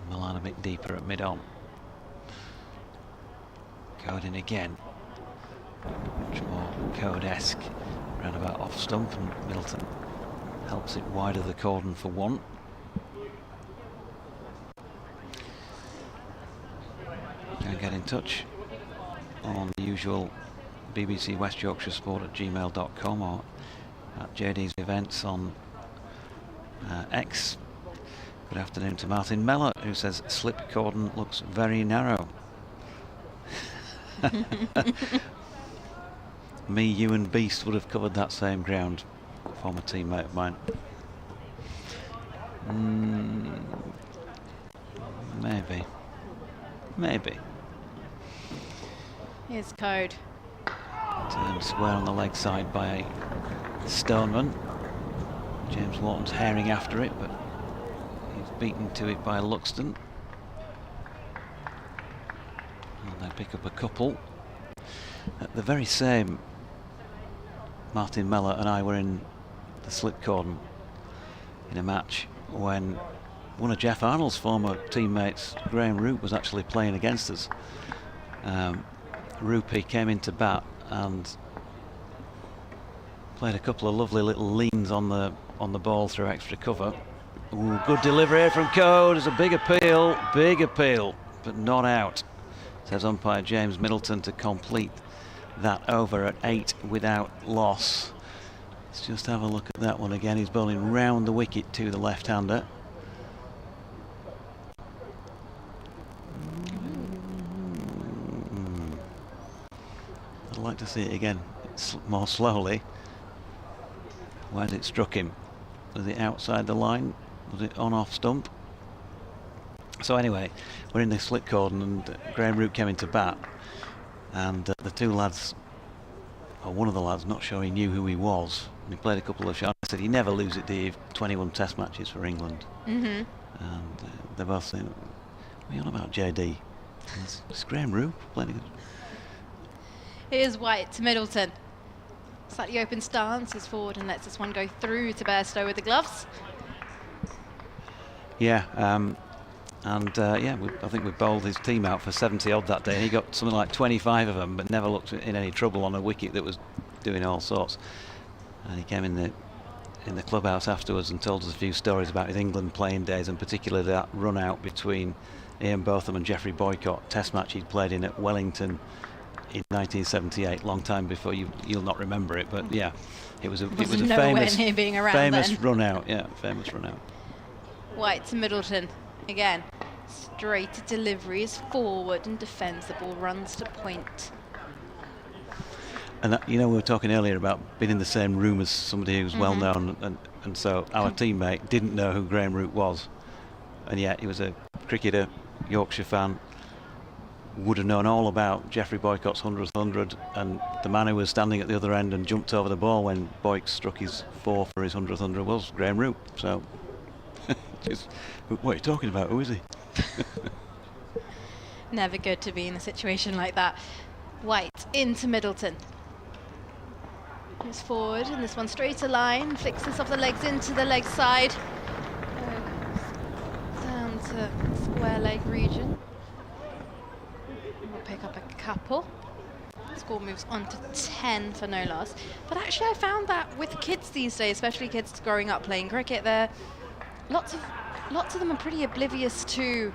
[SPEAKER 2] Malan a bit deeper at mid-on. Code in again. Much more Code-esque. Roundabout off stump, and Middleton helps it wide of the cordon for one. Can get in touch on the usual BBC West Yorkshire Sport at gmail.com or at JD's events on X. Good afternoon to Martin Mellor, who says slip cordon looks very narrow. Me, you and Beast would have covered that same ground. Former teammate of mine. Maybe.
[SPEAKER 5] Here's Code.
[SPEAKER 2] Turned square on the leg side by Stoneman. James Wharton's herring after it, but he's beaten to it by Luxton. And they pick up a couple. At the very same, Martin Mellor and I were in the slip cordon in a match when one of Jeff Arnold's former teammates, Graham Root, was actually playing against us. Rupee came into bat and played a couple of lovely little leans on the ball through extra cover. Ooh, good delivery here from Code. There's a big appeal, but not out. Says umpire James Middleton to complete that over at 8 without loss. Let's just have a look at that one again. He's bowling round the wicket to the left-hander. I'd like to see it again more slowly. Where's it struck him? Was it outside the line? Was it on off stump? So anyway, we're in the slip cordon and Graham Root came into bat, and the two lads, or one of the lads, not sure he knew who he was, and he played a couple of shots. I said, "You never lose it, do you? 21 test matches for England." And they're both saying, "What are you on about, JD?" It's Graham Root playing good.
[SPEAKER 5] Here's White to Middleton. Slightly open stance, is forward and lets this one go through to Bairstow with the gloves.
[SPEAKER 2] Yeah, I think we bowled his team out for 70 odd that day, and he got something like 25 of them, but never looked in any trouble on a wicket that was doing all sorts. And he came in the clubhouse afterwards and told us a few stories about his England playing days, and particularly that run out between Ian Botham and Geoffrey Boycott test match he'd played in at Wellington in 1978, long time before you'll not remember it, but yeah, it was a famous run out. Yeah, famous run out.
[SPEAKER 5] White to Middleton again. Straight deliveries forward and defends the ball, runs to point.
[SPEAKER 2] And that, we were talking earlier about being in the same room as somebody who's well known, and so our teammate didn't know who Graham Root was, and yet he was a cricketer, Yorkshire fan, would have known all about Geoffrey Boycott's 100th 100, and the man who was standing at the other end and jumped over the ball when Boyk struck his 4 for his 100th 100 was Graham Root. So, what are you talking about? Who is he?
[SPEAKER 5] Never good to be in a situation like that. White into Middleton. Moves forward, and this one straight to line. Flicks this off the legs into the leg side. Down to square leg region. We'll pick up a couple. Score moves on to 10 for no loss. But actually, I found that with kids these days, especially kids growing up playing cricket, lots of them are pretty oblivious to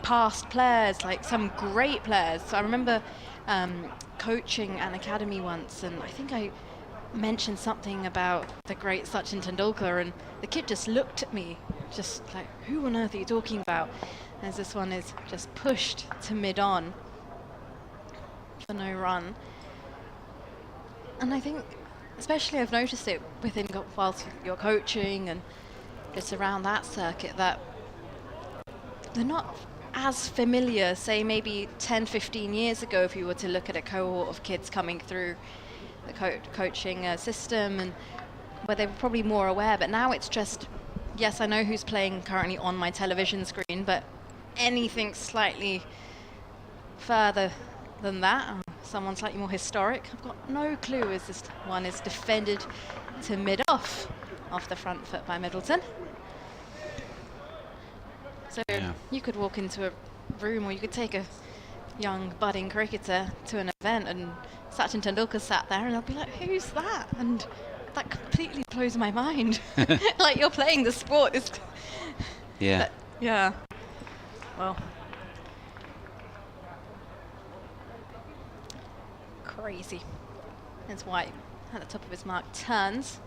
[SPEAKER 5] past players, like some great players. So I remember coaching an academy once, and I think I mentioned something about the great Sachin Tendulkar, and the kid just looked at me, just like, who on earth are you talking about? As this one is just pushed to mid-on for no run. And I think especially I've noticed it within whilst you're coaching and just around that circuit, that they're not as familiar, say maybe 10, 15 years ago, if you were to look at a cohort of kids coming through the coaching system, and where they were probably more aware. But now it's just, yes, I know who's playing currently on my television screen, but anything slightly further than that, someone slightly more historic, I've got no clue as this one is defended to mid-off the front foot by Middleton. So you could walk into a room, or you could take a young budding cricketer to an event and Sachin Tendulkar sat there and I'll be like, who's that? And that completely blows my mind. Like, you're playing the sport.
[SPEAKER 2] Yeah.
[SPEAKER 5] Yeah. Well. Crazy. There's White at the top of his mark, turns,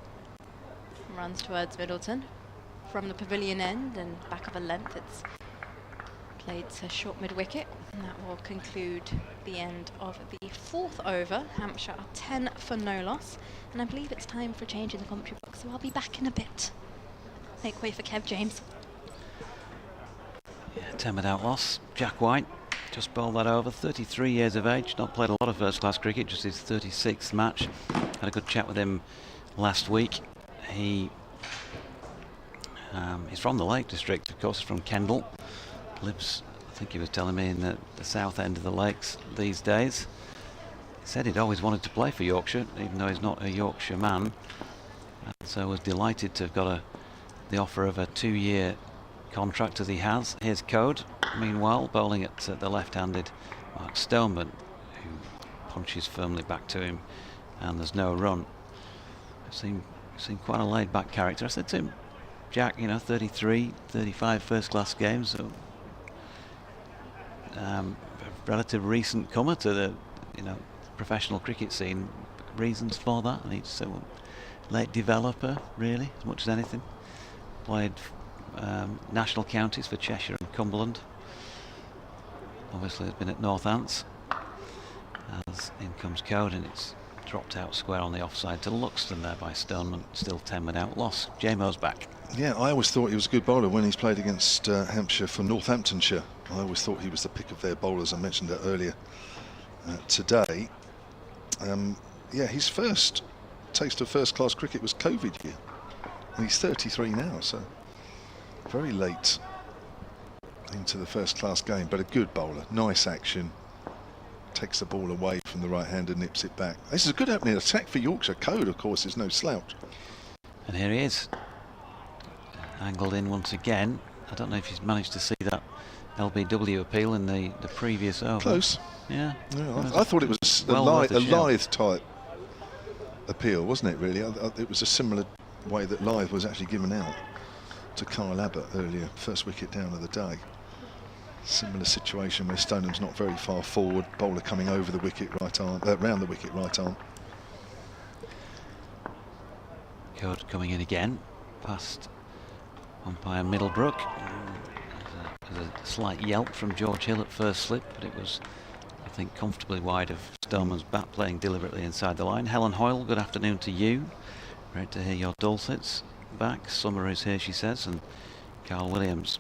[SPEAKER 5] runs towards Middleton from the pavilion end and back of a length. It's played to short mid-wicket, and that will conclude the end of the 4th over. Hampshire are 10 for no loss, and I believe it's time for a change in the commentary box, so I'll be back in a bit. Make way for Kev James.
[SPEAKER 2] Yeah, 10 without loss. Jack White just bowled that over, 33 years of age, not played a lot of first-class cricket, just his 36th match. Had a good chat with him last week. He's from the Lake District, of course, from Kendal. Lives, I think he was telling me, in the south end of the lakes these days. He said he'd always wanted to play for Yorkshire, even though he's not a Yorkshire man. And so was delighted to have got the offer of a 2-year contract as he has. Here's Code, meanwhile, bowling at the left-handed Mark Stoneman, who punches firmly back to him, and there's no run. Seemed quite a laid-back character. I said to him, Jack, 33, 35 first-class games, so a relative recent comer to the professional cricket scene. Reasons for that? And he's so late developer, really, as much as anything. Played national counties for Cheshire and Cumberland. Obviously, has been at Northants. As in comes Code, and it's dropped out square on the offside to Luxton there by Stoneman. Still 10 without loss. J-Mo's back.
[SPEAKER 1] Yeah, I always thought he was a good bowler when he's played against Hampshire for Northamptonshire. I always thought he was the pick of their bowlers. I mentioned that earlier today. Yeah, his first taste of first-class cricket was COVID year, and he's 33 now, so very late into the first-class game, but a good bowler. Nice action. Takes the ball away from the right-hander, nips it back. This is a good opening attack for Yorkshire. Code, of course, is no slouch.
[SPEAKER 2] And here he is, angled in once again. I don't know if he's managed to see that LBW appeal in the previous over.
[SPEAKER 1] Close.
[SPEAKER 2] Yeah.
[SPEAKER 1] I thought it was a Lyth type appeal, wasn't it, really? It was a similar way that Lyth was actually given out to Kyle Abbott earlier, first wicket down of the day. Similar situation where Stonham's not very far forward, bowler coming over the wicket right arm, round the wicket right arm.
[SPEAKER 2] Code coming in again, past umpire Middlebrook. There's a slight yelp from George Hill at first slip, but it was, I think, comfortably wide of Stoneman's bat, playing deliberately inside the line. Helen Hoyle, good afternoon to you. Great to hear your dulcets back. Summer is here, she says, and Carl Williams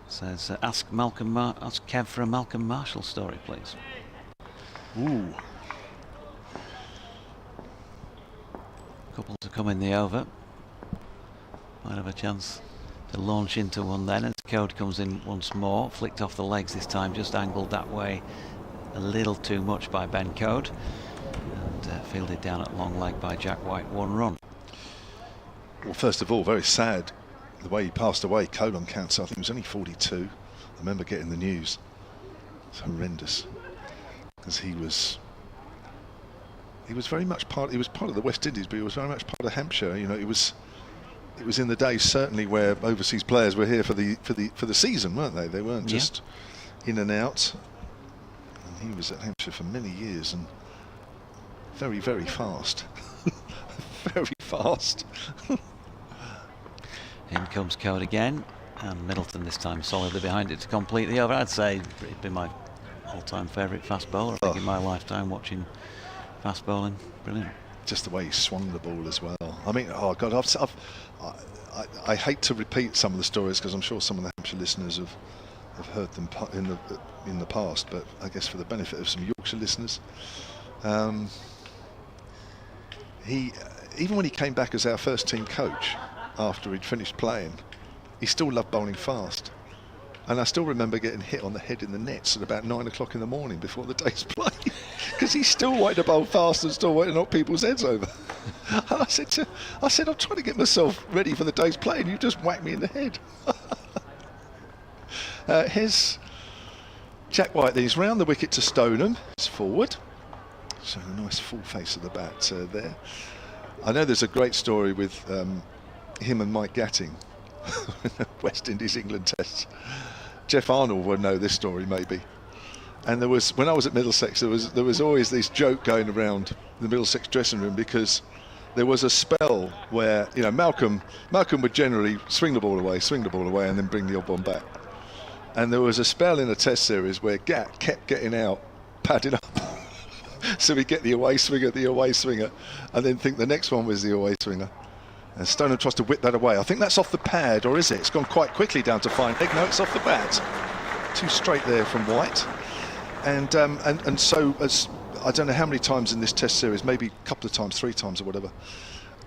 [SPEAKER 2] says, ask Kev for a Malcolm Marshall story, please.
[SPEAKER 1] Ooh.
[SPEAKER 2] Couple to come in the over. Might have a chance to launch into one then, as Code comes in once more, flicked off the legs this time, just angled that way a little too much by Ben Code, and fielded down at long leg by Jack White. 1 run.
[SPEAKER 1] Well, first of all, very sad the way he passed away. Code on cancer. I think he was only 42. I remember getting the news. It's horrendous, because he was very much part. He was part of the West Indies, but he was very much part of Hampshire. It was in the days certainly where overseas players were here for the season, weren't they? They weren't just in and out. And he was at Hampshire for many years, and very, very fast. Very fast.
[SPEAKER 2] In comes Code again, and Middleton this time solidly behind it to complete the over. I'd say it'd be my all-time favourite fast bowler, I think, in my lifetime, watching fast bowling. Brilliant.
[SPEAKER 1] just the way he swung the ball as well. I mean, oh God, I hate to repeat some of the stories because I'm sure some of the Hampshire listeners have heard them in the past, but I guess for the benefit of some Yorkshire listeners, he even when he came back as our first team coach after he'd finished playing, he still loved bowling fast. And I still remember getting hit on the head in the nets at about 9 o'clock in the morning before the day's play, because he still wanted to bowl fast and still wanted to knock people's heads over. And I said, I'm trying to get myself ready for the day's play, and you just whacked me in the head. Here's Jack White. He's round the wicket to Stoneham. He's forward. So a nice full face of the bat there. I know there's a great story with him and Mike Gatting. West Indies England tests. Jeff Arnold will know this story maybe. And there was, when I was at Middlesex, there was always this joke going around the Middlesex dressing room, because there was a spell where, you know, Malcolm would generally swing the ball away and then bring the odd one back. And there was a spell in a test series where Gat kept getting out, padding up. So he'd get the away swinger, and then think the next one was the away swinger. And Stoneham tries to whip that away. I think that's off the pad, or is it? It's gone quite quickly down to fine leg. No, it's off the bat. Too straight there from White. And so, as I don't know how many times in this test series, maybe a couple of times, 3 times or whatever,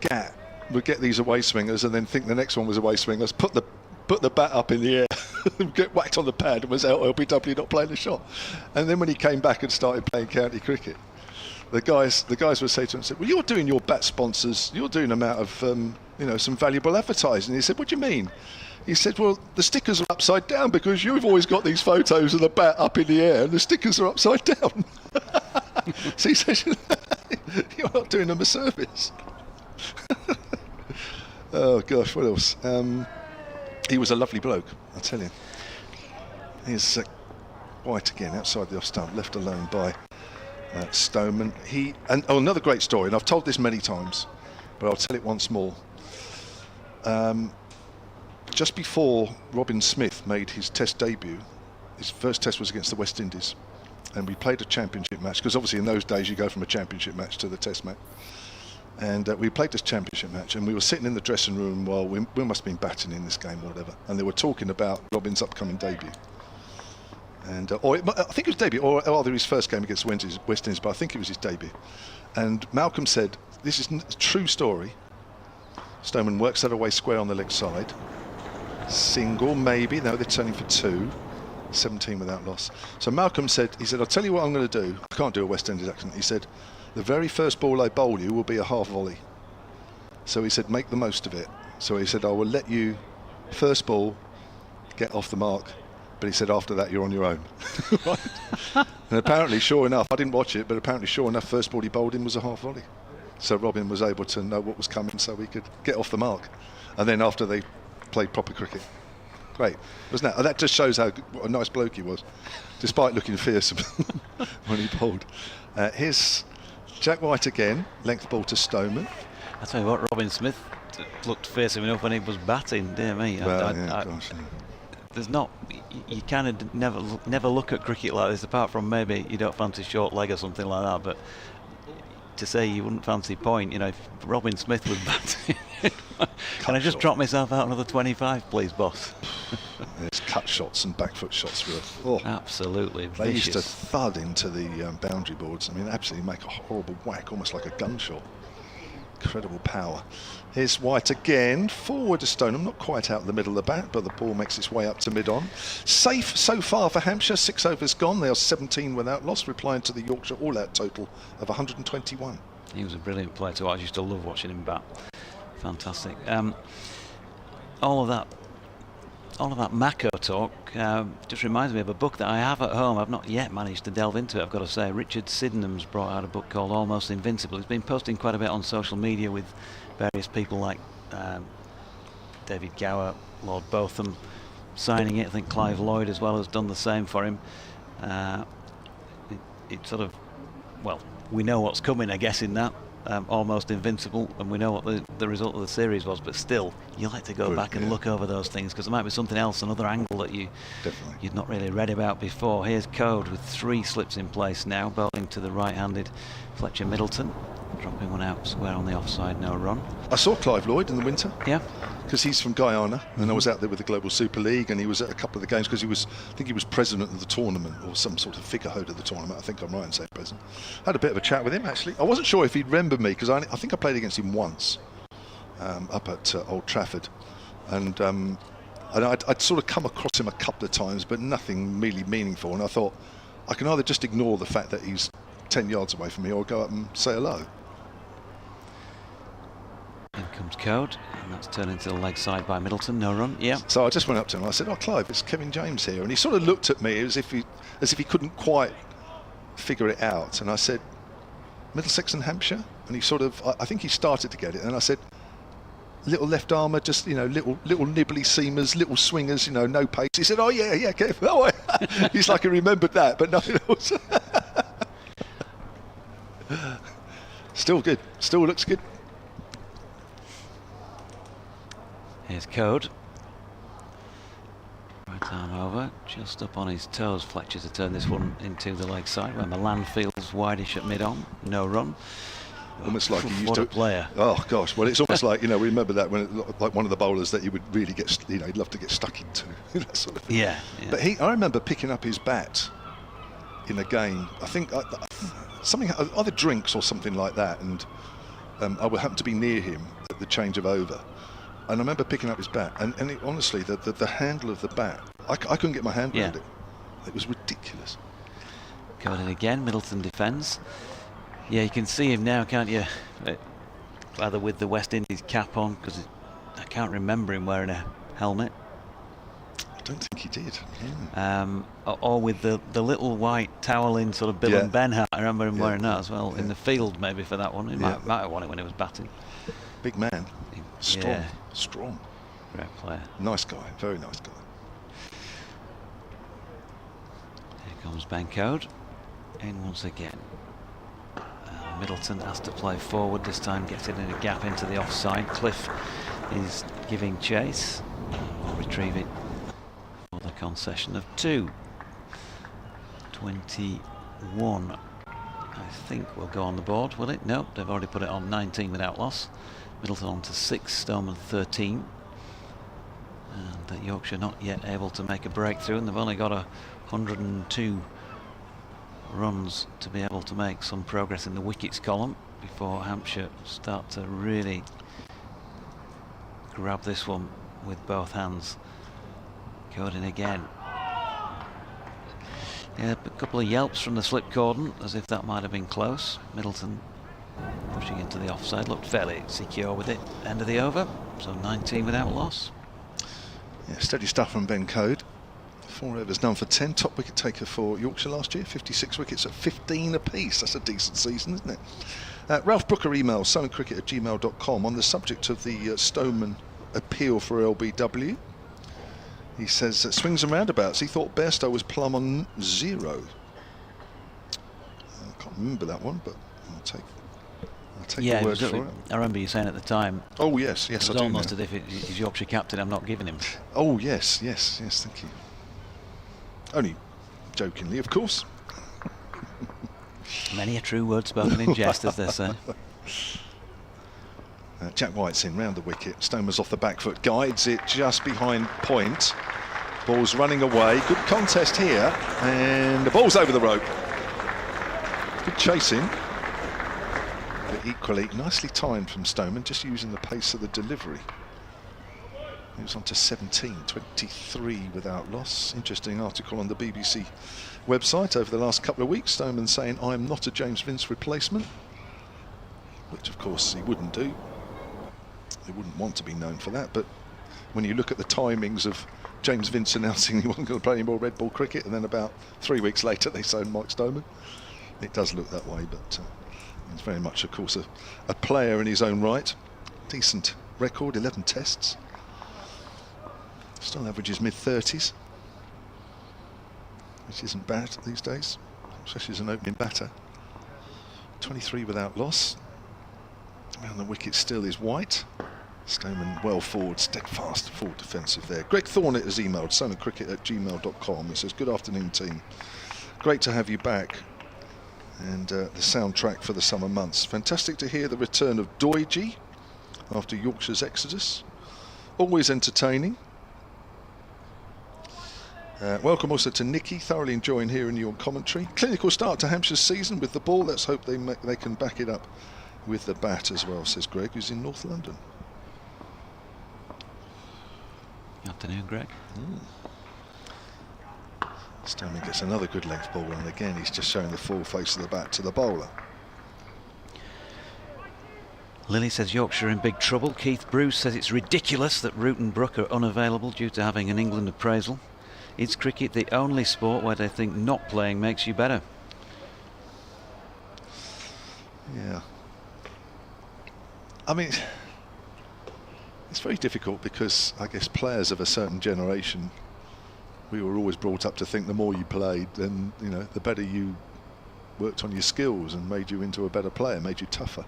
[SPEAKER 1] Gat would get these away swingers and then think the next one was away swingers, put the bat up in the air, get whacked on the pad, and was out LBW, not playing the shot. And then when he came back and started playing county cricket, the guys would say to him, "Well, you're doing your bat sponsors, you're doing them out of some valuable advertising." And he said, "What do you mean?" He said, "Well, the stickers are upside down because you've always got these photos of the bat up in the air and the stickers are upside down." So he says, "You're not doing them a service." Oh gosh, what else? He was a lovely bloke, I tell you. Here's White again outside the off stump, left alone by Stoneman. Another great story, and I've told this many times, but I'll tell it once more. Just before Robin Smith made his test debut, his first test was against the West Indies, and we played a championship match, because obviously in those days you go from a championship match to the test match. And we played this championship match, and we were sitting in the dressing room while we must have been batting in this game or whatever, and they were talking about Robin's upcoming debut. And I think it was debut, or either his first game against West Indies, but I think it was his debut. And Malcolm said, "This is a true story." Stoneman works that away square on the leg side. Single, maybe. No, they're turning for 2. 17 without loss. So Malcolm said, "I'll tell you what I'm going to do." I can't do a West Indies accent. He said, "The very first ball I bowl you will be a half volley." So he said, "Make the most of it." So he said, "I will let you first ball get off the mark." But he said, "After that, you're on your own." Right? And apparently, sure enough, I didn't watch it, but apparently, sure enough, first ball he bowled in was a half volley. So Robin was able to know what was coming so he could get off the mark. And then after they played proper cricket. Great, wasn't that? That just shows what a nice bloke he was, despite looking fearsome when he bowled. Here's Jack White again, length ball to Stoneman.
[SPEAKER 2] I tell you what, Robin Smith looked fearsome enough when he was batting, dear me. There's not, you kind of never look at cricket like this, apart from maybe you don't fancy short leg or something like that, but to say you wouldn't fancy point, if Robin Smith was batting. Can I just drop myself out another 25, please, boss?
[SPEAKER 1] There's cut shots and back foot shots were
[SPEAKER 2] absolutely
[SPEAKER 1] they
[SPEAKER 2] vicious.
[SPEAKER 1] used to thud into the boundary boards. I mean, absolutely make a horrible whack, almost like a gunshot. Incredible power. Here's White again, forward to Stoneham, not quite out the middle of the bat, but the ball makes its way up to mid-on. Safe so far for Hampshire, 6 overs gone. They are 17 without loss, replying to the Yorkshire all-out total of 121.
[SPEAKER 2] He was a brilliant player to watch. I used to love watching him bat. Fantastic. All of that Mako talk just reminds me of a book that I have at home. I've not yet managed to delve into it, I've got to say. Richard Sydenham's brought out a book called Almost Invincible. He's been posting quite a bit on social media with various people like David Gower, Lord Botham signing it. I think Clive Lloyd as well has done the same for him. It sort of, well, we know what's coming, I guess, in that. Almost Invincible, and we know what the result of the series was, but still you like to go back and look over those things, because there might be something else, another angle that you'd not really read about before. Here's Code with 3 slips in place now, bowling to the right-handed Fletcher Middleton. dropping one out square on the offside, no run.
[SPEAKER 1] I saw Clive Lloyd in the winter.
[SPEAKER 2] Yeah.
[SPEAKER 1] Because he's from Guyana, and I was out there with the Global Super League, and he was at a couple of the games because I think he was president of the tournament or some sort of figurehead of the tournament. I think I'm right in saying president. Had a bit of a chat with him actually. I wasn't sure if he'd remember me because I think I played against him once up at Old Trafford, and I'd sort of come across him a couple of times, but nothing really meaningful. And I thought I can either just ignore the fact that he's 10 yards away from me, or go up and say hello.
[SPEAKER 2] In comes Code, and that's turned into the leg side by Middleton, no run. Yeah.
[SPEAKER 1] So I just went up to him and I said, "Oh, Clive, it's Kevin James here," and he sort of looked at me as if he couldn't quite figure it out. And I said, "Middlesex and Hampshire," and he sort of, I think he started to get it. And I said, "Little left armour, just little nibbly seamers, little swingers, no pace." He said, "Oh yeah, Kev." Oh, he's like he remembered that, but nothing else. Still good. Still looks good.
[SPEAKER 2] Here's Code. Right arm over, just up on his toes. Fletcher to turn this one into the leg side, where Malan feels wideish at mid-on, no run.
[SPEAKER 1] Almost like he used
[SPEAKER 2] what
[SPEAKER 1] to.
[SPEAKER 2] A player.
[SPEAKER 1] Oh gosh, well it's almost like we remember that when like one of the bowlers that you would really get, he'd love to get stuck into that sort of thing.
[SPEAKER 2] Yeah.
[SPEAKER 1] But I remember picking up his bat in a game. I think something, either drinks or something like that, and I would happen to be near him at the change of over. And I remember picking up his bat, and honestly, the handle of the bat, I couldn't get my hand around it. It was ridiculous.
[SPEAKER 2] Going in again, Middleton defends. Yeah, you can see him now, can't you? Either with the West Indies cap on, because I can't remember him wearing a helmet.
[SPEAKER 1] I don't think he did.
[SPEAKER 2] Or with the little white towel in sort of Bill and Ben hat. I remember him wearing that as well. In the field, maybe, for that one. He might have won it when he was batting.
[SPEAKER 1] Big man. Strong.
[SPEAKER 2] Great player.
[SPEAKER 1] Nice guy. Very nice guy.
[SPEAKER 2] Here comes Ben Code. In once again. Middleton has to play forward this time, gets it in a gap into the offside. Cliff is giving chase. We'll retrieve it for the concession of 2. 21, I think, will go on the board, will it? No, they've already put it on 19 without loss. Middleton on to 6, Stoneman 13. And Yorkshire not yet able to make a breakthrough, and they've only got 102 runs to be able to make some progress in the wickets column before Hampshire start to really grab this one with both hands. Coding again. Yeah, a couple of yelps from the slip cordon, as if that might have been close. Middleton pushing into the offside, looked fairly secure with it. End of the over, so 19 without loss.
[SPEAKER 1] Yeah, steady stuff from Ben Code. 4 overs done for 10. Top wicket taker for Yorkshire last year. 56 wickets at 15 apiece. That's a decent season, isn't it? Ralph Brooker emails sullencricket@gmail.com on the subject of the Stoneman appeal for LBW. He says, swings and roundabouts. He thought Bairstow was plumb on 0. I can't remember that one, but I'll take the word for it.
[SPEAKER 2] I remember you saying at the time.
[SPEAKER 1] Oh yes,
[SPEAKER 2] it was almost as if he's Yorkshire captain. I'm not giving him.
[SPEAKER 1] Oh yes, thank you. Only jokingly, of course.
[SPEAKER 2] Many a true word spoken in jest, as they say.
[SPEAKER 1] Jack White's in round the wicket. Stoneman's off the back foot, guides it just behind point. Ball's running away. Good contest here, and the ball's over the rope. Good chasing. But equally nicely timed from Stoneman, just using the pace of the delivery. He was on to 17, 23 without loss. Interesting article on the BBC website over the last couple of weeks. Stoneman saying, "I'm not a James Vince replacement," which of course he wouldn't do. He wouldn't want to be known for that. But when you look at the timings of James Vince announcing he wasn't going to play any more red ball cricket, and then about 3 weeks later they signed Mike Stoneman, it does look that way. But he's very much, of course, a player in his own right. Decent record, 11 tests. Still averages mid-30s, which isn't bad these days, especially as an opening batter. 23 without loss. Around the wicket still is White. Stoneman well forward, steadfast forward defensive there. Greg Thornett has emailed sullencricket@gmail.com. He says, "Good afternoon, team. Great to have you back. and the soundtrack for the summer months. Fantastic to hear the return of Doige after Yorkshire's exodus. Always entertaining. Welcome also to Nikki, thoroughly enjoying hearing your commentary. Clinical start to Hampshire's season with the ball. Let's hope they can back it up with the bat as well, says Greg, who's in North London.
[SPEAKER 2] Afternoon, Greg.
[SPEAKER 1] Stoneman gets another good length ball, and again he's just showing the full face of the bat to the bowler.
[SPEAKER 2] Lily says Yorkshire in big trouble. Keith Bruce says it's ridiculous that Root and Brook are unavailable due to having an England appraisal. Is cricket the only sport where they think not playing makes you better?
[SPEAKER 1] Yeah. I mean, it's very difficult because I guess players of a certain generation, we were always brought up to think the more you played, then the better you worked on your skills and made you into a better player, made you tougher.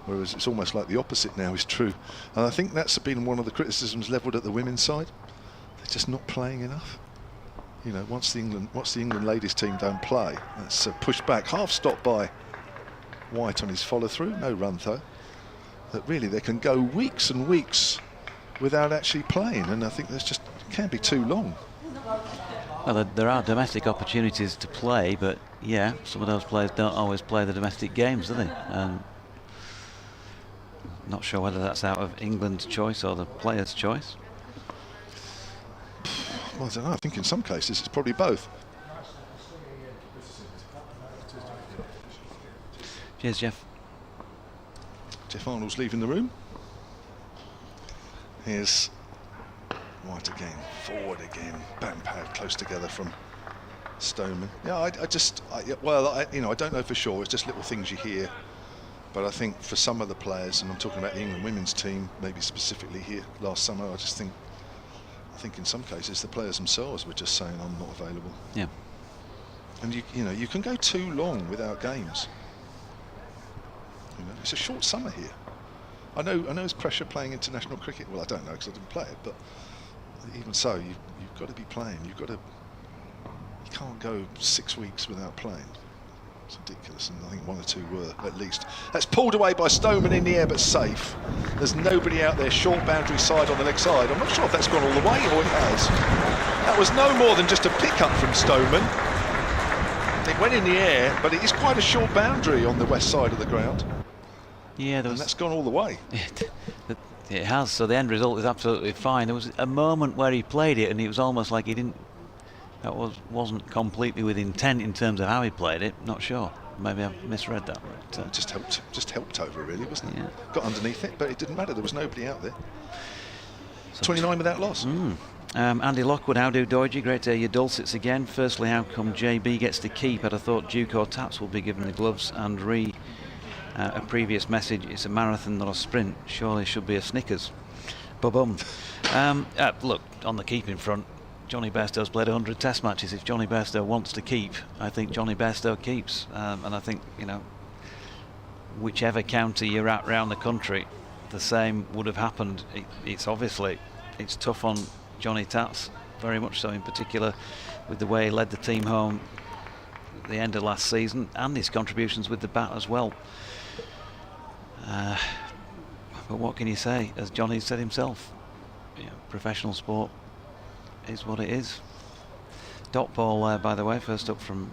[SPEAKER 1] Whereas it's almost like the opposite now is true. And I think that's been one of the criticisms levelled at the women's side. They're just not playing enough. Once the England ladies team don't play, that's pushed back. Half stopped by White on his follow through, no run though. That really they can go weeks and weeks without actually playing, and I think that's can't be too long.
[SPEAKER 2] Well, there are domestic opportunities to play, but yeah, some of those players don't always play the domestic games, do they? Not sure whether that's out of England's choice or the players' choice.
[SPEAKER 1] Well, I don't know. I think in some cases it's probably both.
[SPEAKER 2] Cheers, Jeff.
[SPEAKER 1] Jeff Arnold's leaving the room. Here's White again, forward again, bat and pad close together from Stoneman. Yeah, I don't know for sure. It's just little things you hear. But I think for some of the players, and I'm talking about the England women's team, maybe specifically here last summer, I think in some cases the players themselves were just saying, I'm not available.
[SPEAKER 2] Yeah.
[SPEAKER 1] And you can go too long without games. It's a short summer here. I know it's pressure playing international cricket. Well, I don't know because I didn't play it, but even so, you've got to be playing. You can't go 6 weeks without playing. It's ridiculous, and I think 1 or 2 were at least. That's pulled away by Stoneman in the air, but safe. There's nobody out there. Short boundary side on the leg side. I'm not sure if that's gone all the way or it has. That was no more than just a pick-up from Stoneman. It went in the air, but it is quite a short boundary on the west side of the ground.
[SPEAKER 2] Yeah,
[SPEAKER 1] and that's gone all the way.
[SPEAKER 2] It has, so the end result is absolutely fine. There was a moment where he played it and it was almost like he didn't, wasn't completely with intent in terms of how he played it. Not sure, maybe I've misread that. But,
[SPEAKER 1] it just helped over really, wasn't it?
[SPEAKER 2] Yeah.
[SPEAKER 1] Got underneath it, but it didn't matter, there was nobody out there. So 29 without loss.
[SPEAKER 2] Andy Lockwood, how do Doige? Great to hear your dulcets again. Firstly, how come JB gets to keep? I'd have thought Duke or Taps will be given the gloves, and a previous message, it's a marathon not a sprint, surely should be a Snickers. Ba-bum. Look, on the keeping front, Johnny Bairstow's played 100 test matches. If Johnny Bairstow wants to keep, I think Johnny Bairstow keeps, and I think whichever county you're at round the country, the same would have happened. It's tough on Johnny Tats, very much so, in particular with the way he led the team home at the end of last season and his contributions with the bat as well. But what can you say? As Johnny said himself, professional sport is what it is. Dot ball, by the way, first up from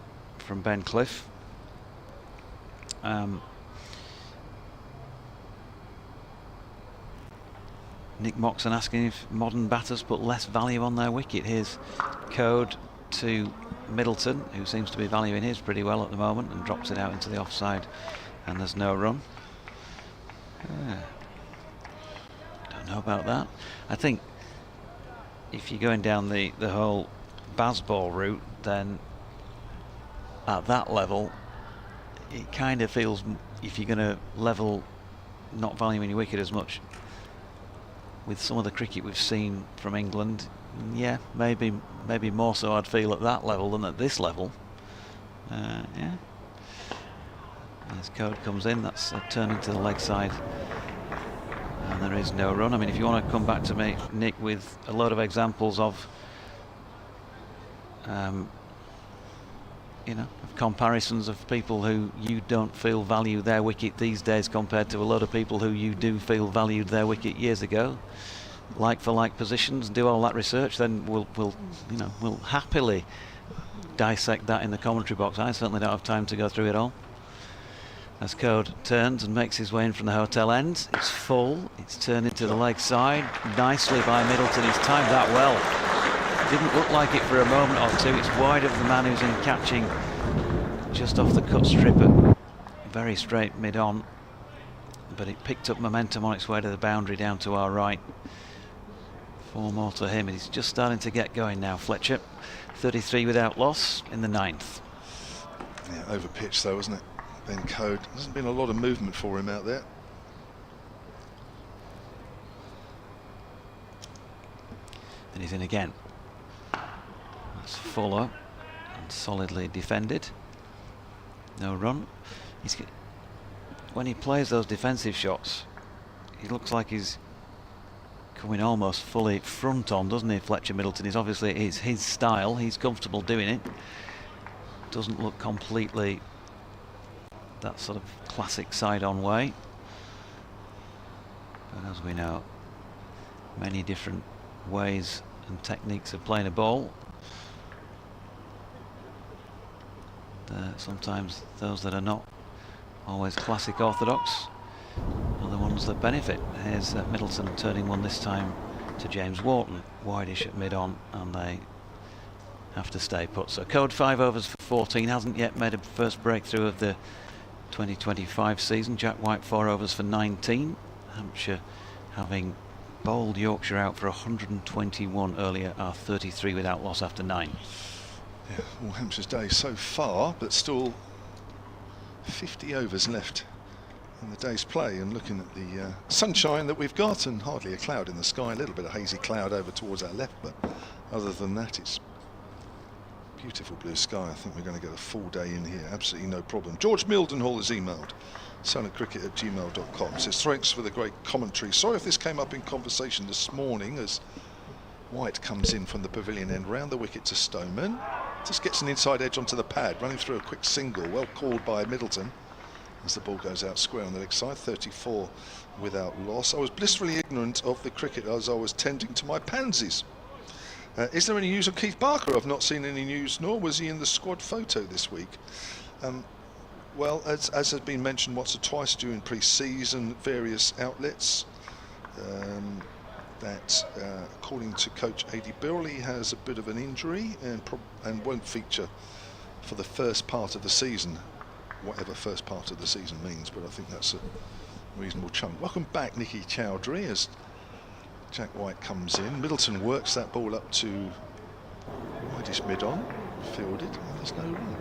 [SPEAKER 2] Ben Cliff. Nick Moxon asking if modern batters put less value on their wicket. Here's Code to Middleton, who seems to be valuing his pretty well at the moment, and drops it out into the offside, and there's no run. Don't know about that. I think if you're going down the whole Bazball route, then at that level it kind of feels, if you're going to level not valuing your wicket as much with some of the cricket we've seen from England, yeah, maybe more so I'd feel at that level than at this level. Yeah. As Code comes in, that's a turn into the leg side, and there is no run. I mean, if you want to come back to me, Nick, with a load of examples of you know, of comparisons of people who you don't feel value their wicket these days compared to a lot of people who you do feel valued their wicket years ago. Like for like positions, do all that research, then we'll happily dissect that in the commentary box. I certainly don't have time to go through it all. As Code turns and makes his way in from the hotel end, it's full, it's turned into the leg side, nicely by Middleton. He's timed that well. Didn't look like it for a moment or two. It's wide of the man who's in catching just off the cut strip at very straight mid-on, but it picked up momentum on its way to the boundary down to our right. 4 more to him. He's just starting to get going now, Fletcher. 33 without loss in the 9th.
[SPEAKER 1] Yeah, over pitch though, wasn't it? Ben Code. Hasn't been a lot of movement for him out there.
[SPEAKER 2] And he's in again. That's Fuller and solidly defended. No run. When he plays those defensive shots, he looks like he's coming almost fully front on, doesn't he, Fletcher Middleton? Is obviously it's his style. He's comfortable doing it. Doesn't look completely that sort of classic side-on way. But as we know, many different ways and techniques of playing a ball. Sometimes those that are not always classic orthodox are the ones that benefit. Here's Middleton turning one this time to James Wharton, wideish at mid-on, and they have to stay put. So Code 5 overs for 14, hasn't yet made a first breakthrough of the 2025 season. Jack White 4 overs for 19. Hampshire, having bowled Yorkshire out for 121 earlier, are 33 without loss after 9.
[SPEAKER 1] Yeah, all Hampshire's day so far, but still 50 overs left in the day's play. And looking at the sunshine that we've got, and hardly a cloud in the sky, a little bit of hazy cloud over towards our left, but other than that, it's beautiful blue sky. I think we're going to get a full day in here, absolutely no problem. George Mildenhall has emailed silentcricket@gmail.com. Says, thanks for the great commentary. Sorry if this came up in conversation this morning, as White comes in from the pavilion end round the wicket to Stoneman. Just gets an inside edge onto the pad, running through a quick single, well called by Middleton, as the ball goes out square on the leg side. 34 without loss. I was blissfully ignorant of the cricket as I was tending to my pansies. Is there any news on Keith Barker? I've not seen any news, nor was he in the squad photo this week. Well, as has been mentioned once or twice during pre-season, various outlets, that according to coach A.D. Burley, has a bit of an injury and won't feature for the first part of the season, whatever first part of the season means, but I think that's a reasonable chunk. Welcome back, Nikki Chowdhury, as Jack White comes in. Middleton works that ball up to wideish mid-on, fielded, and there's no run.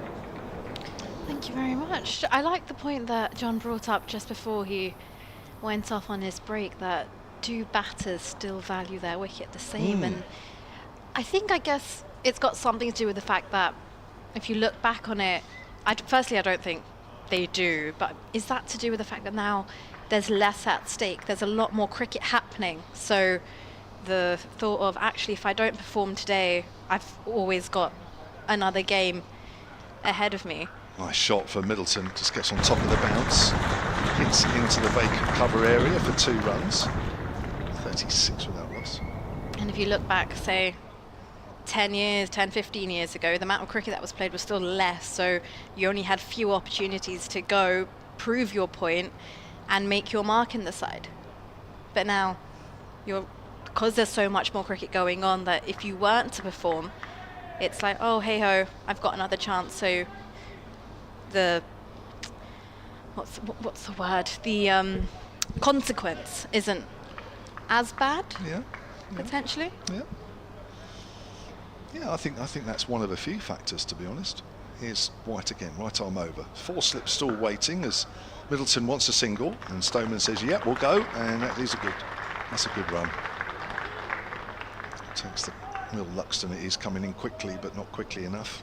[SPEAKER 5] Thank you very much. I like the point that John brought up just before he went off on his break, that do batters still value their wicket the same? And I guess it's got something to do with the fact that if you look back on it, firstly I don't think they do, but is that to do with the fact that now there's less at stake, there's a lot more cricket happening, so the thought of, actually, if I don't perform today, I've always got another game ahead of me.
[SPEAKER 1] Nice shot for Middleton, just gets on top of the bounce, hits into the vacant cover area for 2 runs. 36 without loss.
[SPEAKER 5] And if you look back, say 10, 15 years ago, the amount of cricket that was played was still less, so you only had few opportunities to go prove your point and make your mark in the side. But now, because there's so much more cricket going on, that if you weren't to perform, it's like, oh, hey ho, I've got another chance. So the what's the word? The consequence isn't as bad, potentially.
[SPEAKER 1] Yeah, I think that's one of a few factors, to be honest. Here's White again, right arm over. 4 slips still waiting as Middleton wants a single, and Stoneman says, "Yeah, we'll go," and that's a good run. Takes the Will Luxton. It is coming in quickly, but not quickly enough.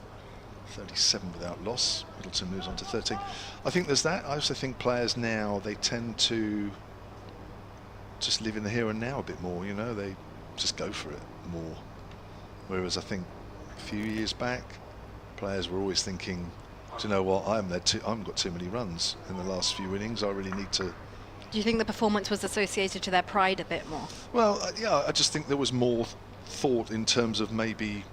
[SPEAKER 1] 37 without loss. Middleton moves on to 13. I think there's that. I also think players now, they tend to just live in the here and now a bit more. You know, they just go for it more. Whereas I think a few years back, players were always thinking, do you know what, I haven't got too many runs in the last few innings, I really need to.
[SPEAKER 5] Do you think the performance was associated to their pride a bit more?
[SPEAKER 1] Well, yeah, I just think there was more thought in terms of maybe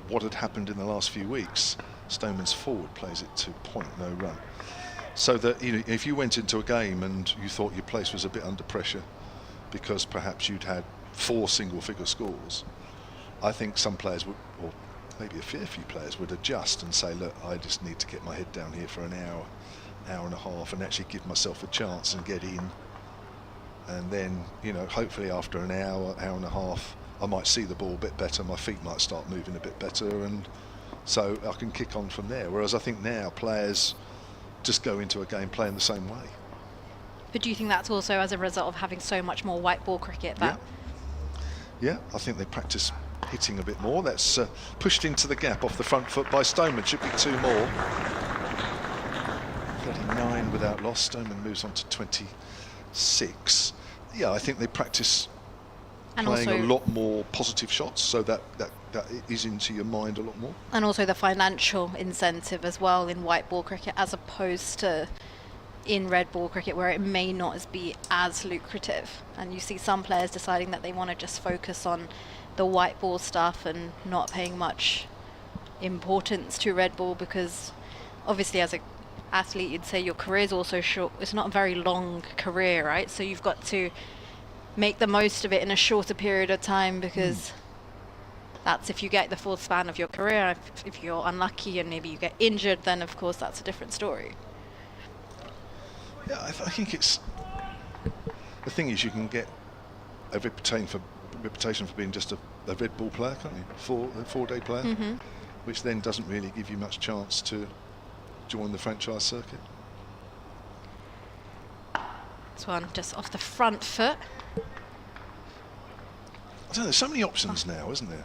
[SPEAKER 1] what had happened in the last few weeks. Stoneman's forward plays it to point, no run. So that, you know, if you went into a game and you thought your place was a bit under pressure because perhaps you'd had 4 single-figure scores, I think some players would, or maybe a fair few players would adjust and say, look, I just need to get my head down here for an hour and a half and actually give myself a chance and get in. And then, you know, hopefully after an hour and a half, I might see the ball a bit better, my feet might start moving a bit better, and so I can kick on from there. Whereas I think now players just go into a game playing the same way.
[SPEAKER 5] But do you think that's also as a result of having so much more white ball cricket? That
[SPEAKER 1] Yeah, I think they practice hitting a bit more. That's pushed into the gap off the front foot by Stoneman. Should be 2 more. 39 without loss. Stoneman moves on to 26. Yeah, I think they practice
[SPEAKER 5] and
[SPEAKER 1] playing
[SPEAKER 5] also
[SPEAKER 1] a lot more positive shots, so that is into your mind a lot more.
[SPEAKER 5] And also the financial incentive as well in white ball cricket, as opposed to in red ball cricket, where it may not be as lucrative. And you see some players deciding that they want to just focus on the white ball stuff and not paying much importance to red ball, because obviously as an athlete you'd say your career is also short. It's not a very long career, right? So you've got to make the most of it in a shorter period of time, because that's if you get the full span of your career. If you're unlucky and maybe you get injured, then of course that's a different story.
[SPEAKER 1] Yeah, I think it's, the thing is, you can get a reputation for being just a red ball player, can't you? A 4-day player, which then doesn't really give you much chance to join the franchise circuit.
[SPEAKER 5] This one just off the front foot.
[SPEAKER 1] I don't know, there's so many options now, isn't there?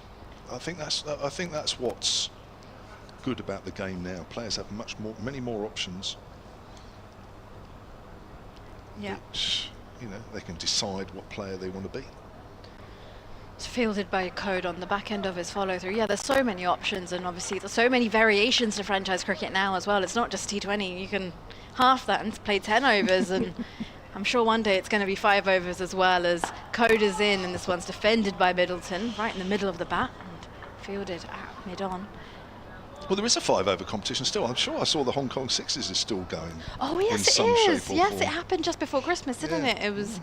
[SPEAKER 1] I think that's what's good about the game now. Players have many more options.
[SPEAKER 5] Yeah.
[SPEAKER 1] Which, you know, they can decide what player they want to be.
[SPEAKER 5] It's fielded by Code on the back end of his follow through. Yeah, there's so many options, and obviously there's so many variations to franchise cricket now as well. It's not just T20. You can half that and play 10 overs, and I'm sure one day it's going to be 5 overs as well, as Code is in, and this one's defended by Middleton, right in the middle of the bat, and fielded at mid-on.
[SPEAKER 1] Well, there is a 5-over competition still. I'm sure I saw the Hong Kong Sixes is still going.
[SPEAKER 5] Oh yes,
[SPEAKER 1] in some
[SPEAKER 5] it
[SPEAKER 1] shape
[SPEAKER 5] is.
[SPEAKER 1] or
[SPEAKER 5] Yes,
[SPEAKER 1] form.
[SPEAKER 5] it happened just before Christmas, didn't it? It was.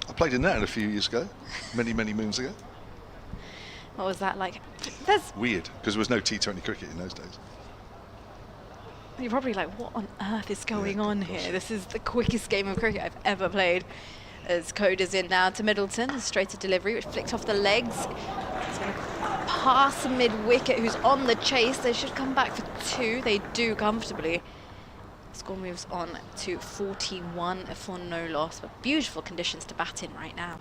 [SPEAKER 1] I played in that a few years ago, many moons ago.
[SPEAKER 5] What was that like? There's.
[SPEAKER 1] Weird, because there was no T20 cricket in those days.
[SPEAKER 5] You're probably like, what on earth is going on
[SPEAKER 1] gosh.
[SPEAKER 5] here? This is the quickest game of cricket I've ever played. As Code is in now to Middleton, a straighter delivery, which flicked off the legs. It's going to pass mid-wicket, who's on the chase. They should come back for 2. They do comfortably. Score moves on to 41 for no loss, but beautiful conditions to bat in right now.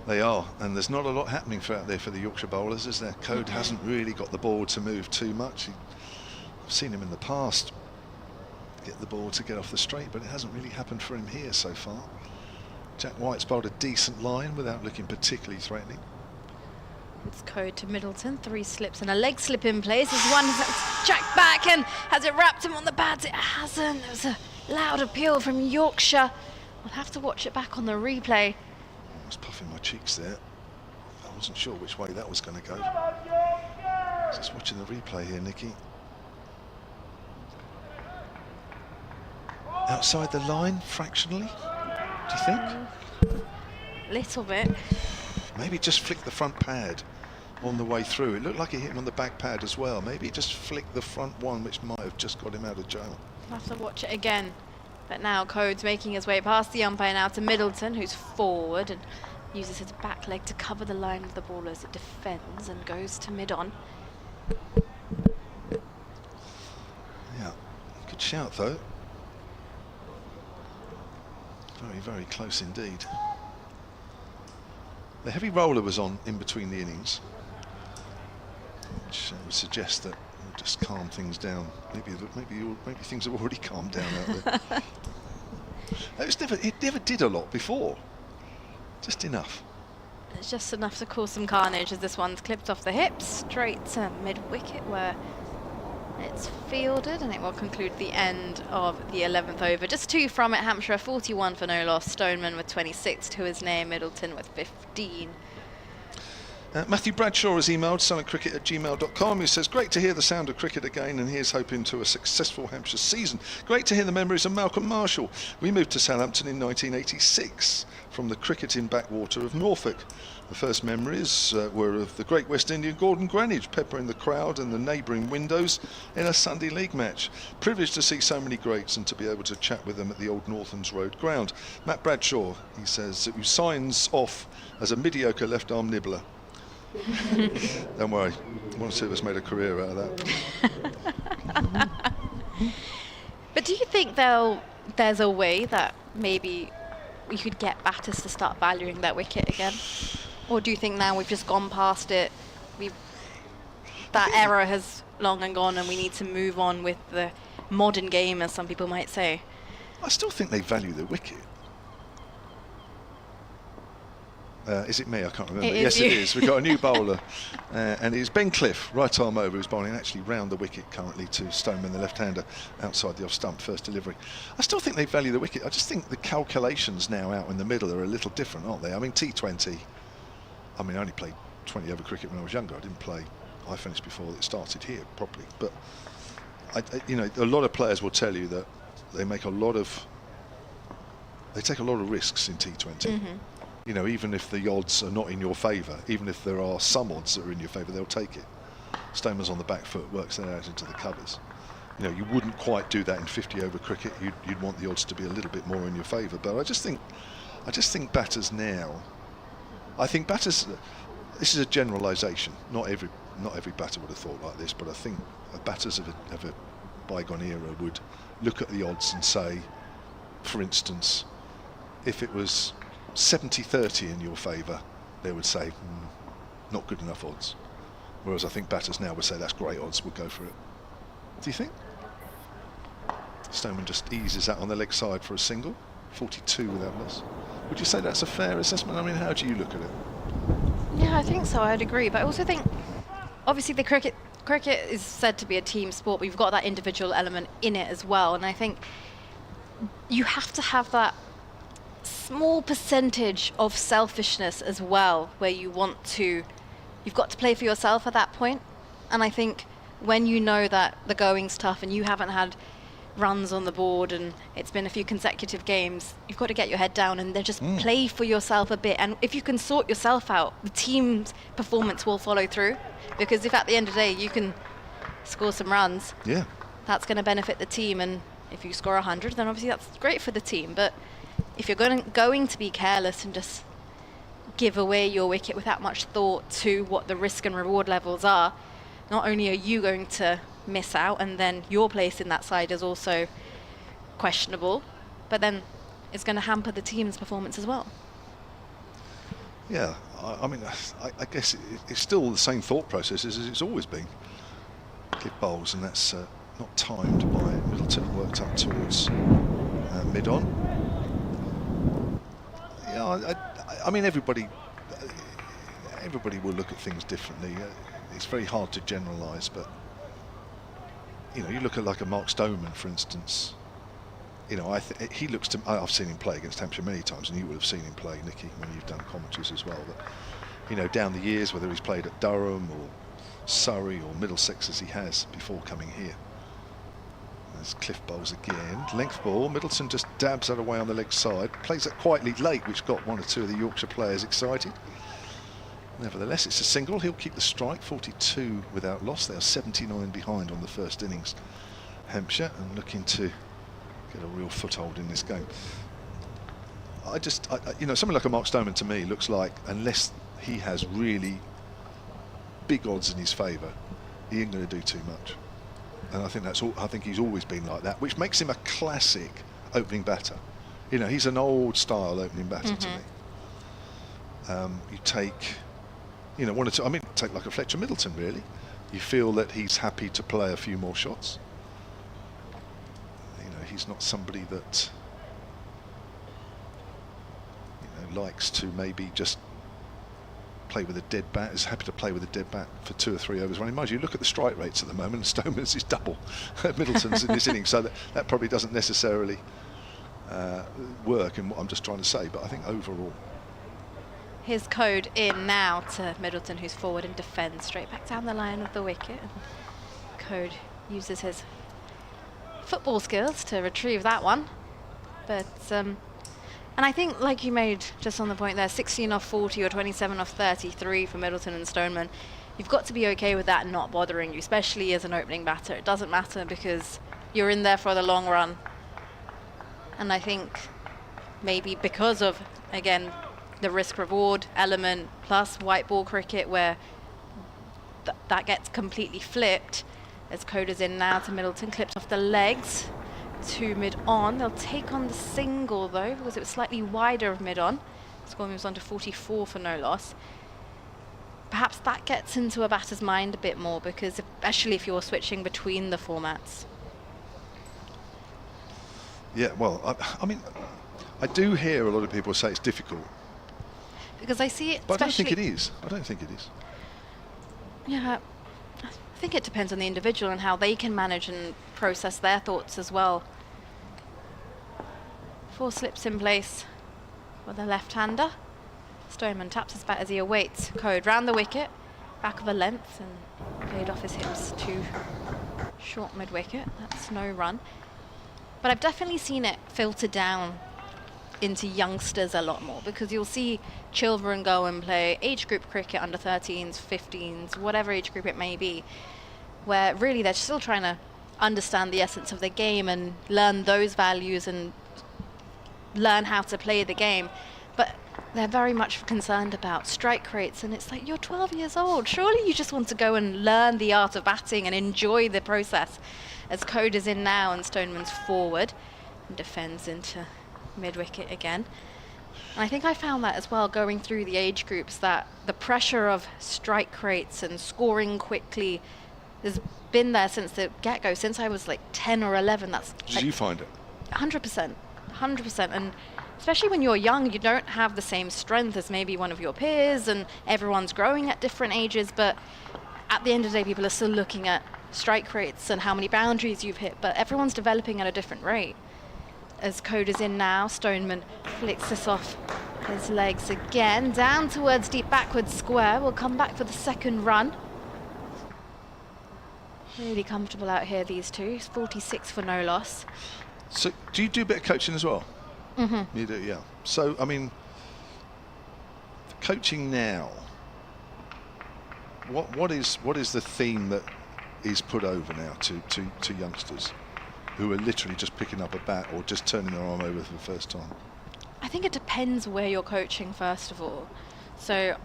[SPEAKER 1] They are, and there's not a lot happening out there for the Yorkshire bowlers, is there? Code hasn't really got the ball to move too much. I've seen him in the past get the ball to get off the straight, but it hasn't really happened for him here so far. Jack White's bowled a decent line without looking particularly threatening.
[SPEAKER 5] It's Code to Middleton, 3 slips and a leg slip in place. This one has jacked back, and has it wrapped him on the pads? It hasn't. There was a loud appeal from Yorkshire. We'll have to watch it back on the replay.
[SPEAKER 1] I was puffing my cheeks there. I wasn't sure which way that was going to go. Just watching the replay here, Nikki. Outside the line, fractionally, do you think?
[SPEAKER 5] Little bit.
[SPEAKER 1] Maybe just flick the front pad on the way through. It looked like it hit him on the back pad as well. Maybe just flick the front one, which might have just got him out of jail.
[SPEAKER 5] We'll have to watch it again. But now Code's making his way past the umpire now to Middleton, who's forward and uses his back leg to cover the line of the ball as it defends and goes to mid-on.
[SPEAKER 1] Yeah, good shout though. Very close indeed. The heavy roller was on in between the innings, which would suggest that we'll just calm things down. Maybe things have already calmed down out there. It never did a lot before, just enough.
[SPEAKER 5] It's just enough to cause some carnage as this one's clipped off the hips straight to mid-wicket where it's fielded, and it will conclude the end of the 11th over. Just 2 from it. Hampshire 41 for no loss. Stoneman with 26 to his name. Middleton with 15.
[SPEAKER 1] Matthew Bradshaw has emailed silentcricket@gmail.com. He says, great to hear the sound of cricket again, and here's hoping to a successful Hampshire season. Great to hear the memories of Malcolm Marshall. We moved to Southampton in 1986 from the cricketing backwater of Norfolk. The first memories were of the great West Indian Gordon Greenwich peppering the crowd and the neighbouring windows in a Sunday League match. Privileged to see so many greats and to be able to chat with them at the old Northlands Road ground. Matt Bradshaw, he says, who signs off as a mediocre left-arm nibbler. Don't worry, one or two of us made a career out of that.
[SPEAKER 5] But do you think there's a way that maybe we could get batters to start valuing that wicket again? Or do you think now we've just gone past it, that era has long and gone, and we need to move on with the modern game, as some people might say?
[SPEAKER 1] I still think they value the wicket. Is it me? I can't remember. Yes, it is. We've got a new bowler, and it's Ben Cliff, right arm over, who's bowling actually round the wicket currently to Stoneman, the left-hander, outside the off-stump first delivery. I still think they value the wicket. I just think the calculations now out in the middle are a little different, aren't they? I mean, T20. I mean, I only played 20-over cricket when I was younger. I finished before it started here properly. But you know, a lot of players will tell you that they take a lot of risks in T20. You know, even if the odds are not in your favour, even if there are some odds that are in your favour, they'll take it. Stoneman's on the back foot, works that out into the covers. You know, you wouldn't quite do that in 50-over cricket. You'd want the odds to be a little bit more in your favour. But I just think batters now. I think batters. This is a generalisation. Not every batter would have thought like this, but I think batters of a bygone era would look at the odds and say, for instance, if it was 70-30 in your favour, they would say, not good enough odds. Whereas I think batters now would say, that's great odds, we'll go for it. Do you think? Stoneman just eases that on the leg side for a single, 42 without loss. Would you say that's a fair assessment? I mean, how do you look at it?
[SPEAKER 5] Yeah, I think so. I'd agree. But I also think, obviously, the cricket is said to be a team sport, but you've got that individual element in it as well. And I think you have to have that small percentage of selfishness as well, where you've got to play for yourself at that point. And I think when you know that the going's tough and you haven't had runs on the board and it's been a few consecutive games, you've got to get your head down and then just play for yourself a bit. And if you can sort yourself out, the team's performance will follow through. Because if at the end of the day you can score some runs, that's going to benefit the team. And if you score 100, then obviously that's great for the team. But if you're going to be careless and just give away your wicket without much thought to what the risk and reward levels are, not only are you going to miss out, and then your place in that side is also questionable, but then it's going to hamper the team's performance as well.
[SPEAKER 1] Yeah, I mean, I guess it's still the same thought process as it's always been. Clip bowls, and that's not timed by Middleton, worked up towards mid-on. Yeah, I mean, everybody will look at things differently. It's very hard to generalise, but you know, you look at like a Mark Stoneman, for instance. You know, he looks to. I've seen him play against Hampshire many times, and you would have seen him play, Nicky, when you've done commentaries as well. But you know, down the years, whether he's played at Durham or Surrey or Middlesex as he has before coming here. There's Cliff bowls again. Length ball. Middleton just dabs that away on the leg side. Plays it quietly late, which got one or two of the Yorkshire players excited. Nevertheless, it's a single. He'll keep the strike. 42 without loss. They are 79 behind on the first innings. Hampshire, and looking to get a real foothold in this game. You know, something like a Mark Stoneman to me looks like, unless he has really big odds in his favour, he ain't going to do too much. And I think that's all. I think he's always been like that, which makes him a classic opening batter. You know, he's an old style opening batter to me. You take, you know, one or two. I mean, take like a Fletcher Middleton. Really, you feel that he's happy to play a few more shots. You know, he's not somebody that, you know, likes to maybe just play with a dead bat, is happy to play with a dead bat for 2 or 3 overs running. Mind you, look at the strike rates at the moment. Stoneman's is double Middleton's in this innings, so that probably doesn't necessarily work in what I'm just trying to say, but I think overall.
[SPEAKER 5] His code in now to Middleton, who's forward and defends straight back down the line of the wicket. Code uses his football skills to retrieve that one, but and I think, like you made just on the point there, 16 off 40 or 27 off 33 for Middleton and Stoneman, you've got to be okay with that not bothering you, especially as an opening batter. It doesn't matter because you're in there for the long run. And I think maybe because of, again, the risk-reward element plus white ball cricket where that gets completely flipped, as Coda's in now to Middleton, clips off the legs to mid-on. They'll take on the single though, because it was slightly wider of mid-on. Score moves on to 44 for no loss. Perhaps that gets into a batter's mind a bit more, because especially if you're switching between the formats.
[SPEAKER 1] Yeah, well, I mean, I do hear a lot of people say it's difficult.
[SPEAKER 5] Because I see it,
[SPEAKER 1] but I don't think it is. I don't think it is.
[SPEAKER 5] Yeah, I think it depends on the individual and how they can manage and process their thoughts as well. 4 slips in place for the left-hander. Stoneman taps his bat as he awaits Code round the wicket, back of a length, and played off his hips to short mid-wicket. That's no run. But I've definitely seen it filter down into youngsters a lot more, because you'll see children go and play age group cricket, under 13s, 15s, whatever age group it may be, where really they're still trying to understand the essence of the game and learn those values and learn how to play the game. But they're very much concerned about strike rates, and it's like, you're 12 years old. Surely you just want to go and learn the art of batting and enjoy the process. As Code is in now and Stoneman's forward and defends into mid-wicket again. And I think I found that as well going through the age groups, that the pressure of strike rates and scoring quickly has been there since the get-go, since I was like 10 or 11. That's
[SPEAKER 1] Did you find it?
[SPEAKER 5] 100%. And especially when you're young, you don't have the same strength as maybe one of your peers, and everyone's growing at different ages, but at the end of the day, people are still looking at strike rates and how many boundaries you've hit, but everyone's developing at a different rate. As Code is in now, Stoneman flicks this off his legs again, down towards deep backwards square. We'll come back for the second run. Really comfortable out here, these two. 46 for no loss.
[SPEAKER 1] So, do you do a bit of coaching as well?
[SPEAKER 5] Mm-hmm.
[SPEAKER 1] You do, yeah. So, I mean, coaching now, what is the theme that is put over now to youngsters who are literally just picking up a bat or just turning their arm over for the first time?
[SPEAKER 5] I think it depends where you're coaching, first of all. So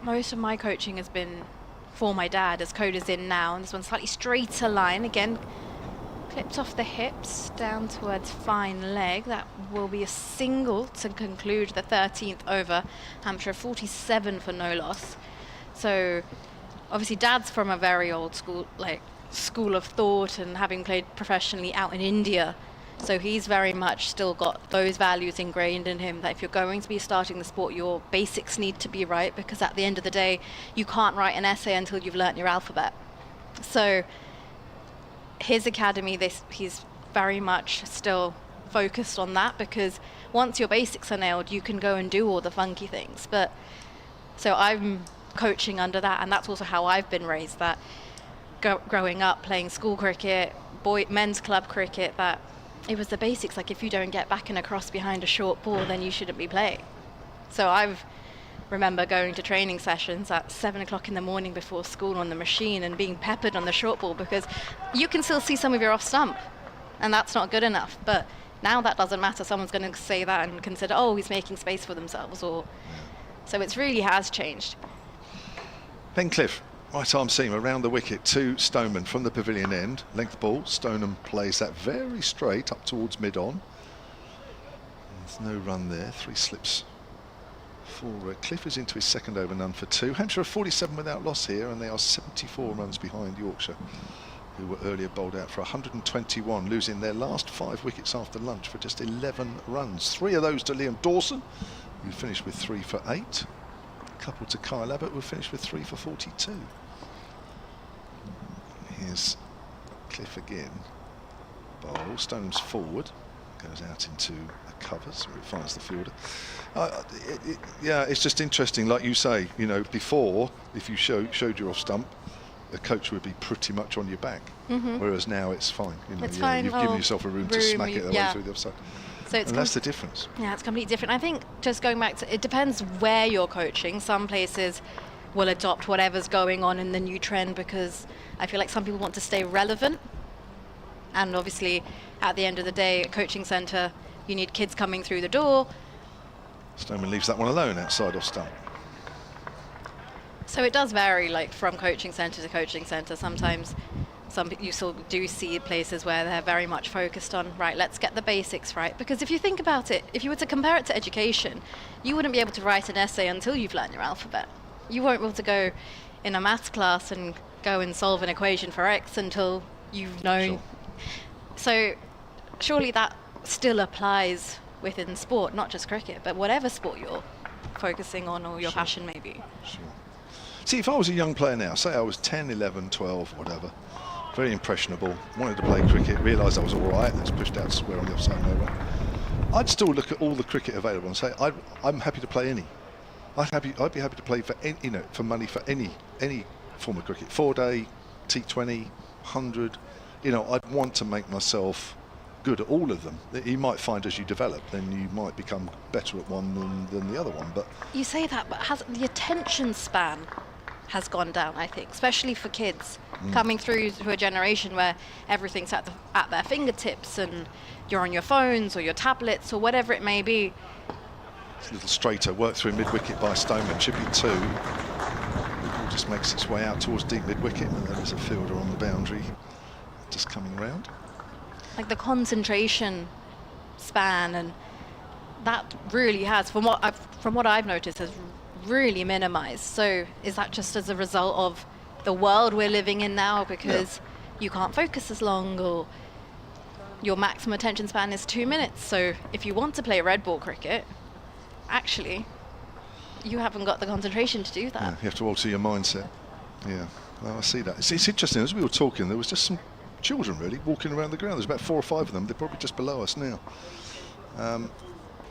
[SPEAKER 5] most of my coaching has been for my dad, as Code is in now, and this one's slightly straighter line. Again, clipped off the hips, down towards fine leg. That will be a single to conclude the 13th over. Hampshire 47 for no loss. So obviously Dad's from a very old school, like school of thought, and having played professionally out in India, so he's very much still got those values ingrained in him, that if you're going to be starting the sport, your basics need to be right, because at the end of the day you can't write an essay until you've learnt your alphabet. So his academy, he's very much still focused on that, because once your basics are nailed, you can go and do all the funky things. But so I'm coaching under that, and that's also how I've been raised, that growing up playing school cricket, men's club cricket, that it was the basics. Like, if you don't get back and across behind a short ball, then you shouldn't be playing. So I remember going to training sessions at 7 o'clock in the morning before school on the machine and being peppered on the short ball, because you can still see some of your off stump, and that's not good enough. But now that doesn't matter. Someone's going to say that and consider, oh, he's making space for themselves, or so it really has changed.
[SPEAKER 1] Pencliffe, right arm seam around the wicket to Stoneman from the pavilion end. Length ball. Stoneman plays that very straight up towards mid-on. There's no run there. 3 slips for Cliff is into his second over, none for 2. Hampshire are 47 without loss here, and they are 74 runs behind Yorkshire, who were earlier bowled out for 121, losing their last 5 wickets after lunch for just 11 runs. 3 of those to Liam Dawson, who finished with 3 for 8. couple to Kyle Abbott. We'll finish with 3 for 42. Here's Cliff again. Bowl, Stone's forward, goes out into the covers where it finds the fielder. Yeah, it's just interesting, like you say, you know, before, if you showed your off stump, the coach would be pretty much on your back, whereas now it's fine. You know,
[SPEAKER 5] It's fine.
[SPEAKER 1] You've given yourself a room to smack it the way through the offside.
[SPEAKER 5] So it's
[SPEAKER 1] and that's the difference.
[SPEAKER 5] Yeah, it's completely different. I think just going back to, it depends where you're coaching. Some places will adopt whatever's going on in the new trend because I feel like some people want to stay relevant. And obviously, at the end of the day, at coaching centre, you need kids coming through the door.
[SPEAKER 1] Stoneman leaves that one alone outside off stump.
[SPEAKER 5] So it does vary, like from coaching centre to coaching centre. Sometimes you still do see places where they're very much focused on, right, let's get the basics right. Because if you think about it, if you were to compare it to education, you wouldn't be able to write an essay until you've learned your alphabet. You won't be able to go in a maths class and go and solve an equation for X until you've known.
[SPEAKER 1] Sure.
[SPEAKER 5] So surely that still applies within sport, not just cricket, but whatever sport you're focusing on or your passion may be.
[SPEAKER 1] Sure. See, if I was a young player now, say I was 10, 11, 12, whatever, very impressionable, wanted to play cricket, realised I was all right, and was pushed out to square on the offside no run, I'd still look at all the cricket available and say, I'm happy to play any. I'd be happy to play for any, you know, for money for any form of cricket, 4-day, T20, 100. You know, I'd want to make myself good at all of them. You might find as you develop, then you might become better at one than the other one. But
[SPEAKER 5] you say that, but has the attention span has gone down, I think, especially for kids coming through to a generation where everything's at their fingertips and you're on your phones or your tablets or whatever it may be.
[SPEAKER 1] It's a little straighter, worked through mid-wicket by Stoneman, chippy 2. Ball just makes its way out towards deep mid-wicket, and there is a fielder on the boundary just coming round.
[SPEAKER 5] Like the concentration span, and that really has, from what I've noticed, has really minimized. So is that just as a result of the world we're living in now, because you can't focus as long, or your maximum attention span is 2 minutes? So if you want to play red ball cricket, actually you haven't got the concentration to do that.
[SPEAKER 1] Yeah, you have to alter your mindset. Yeah, well, I see that. It's interesting, as we were talking, there was just some children really walking around the ground. There's about 4 or 5 of them. They're probably just below us now. And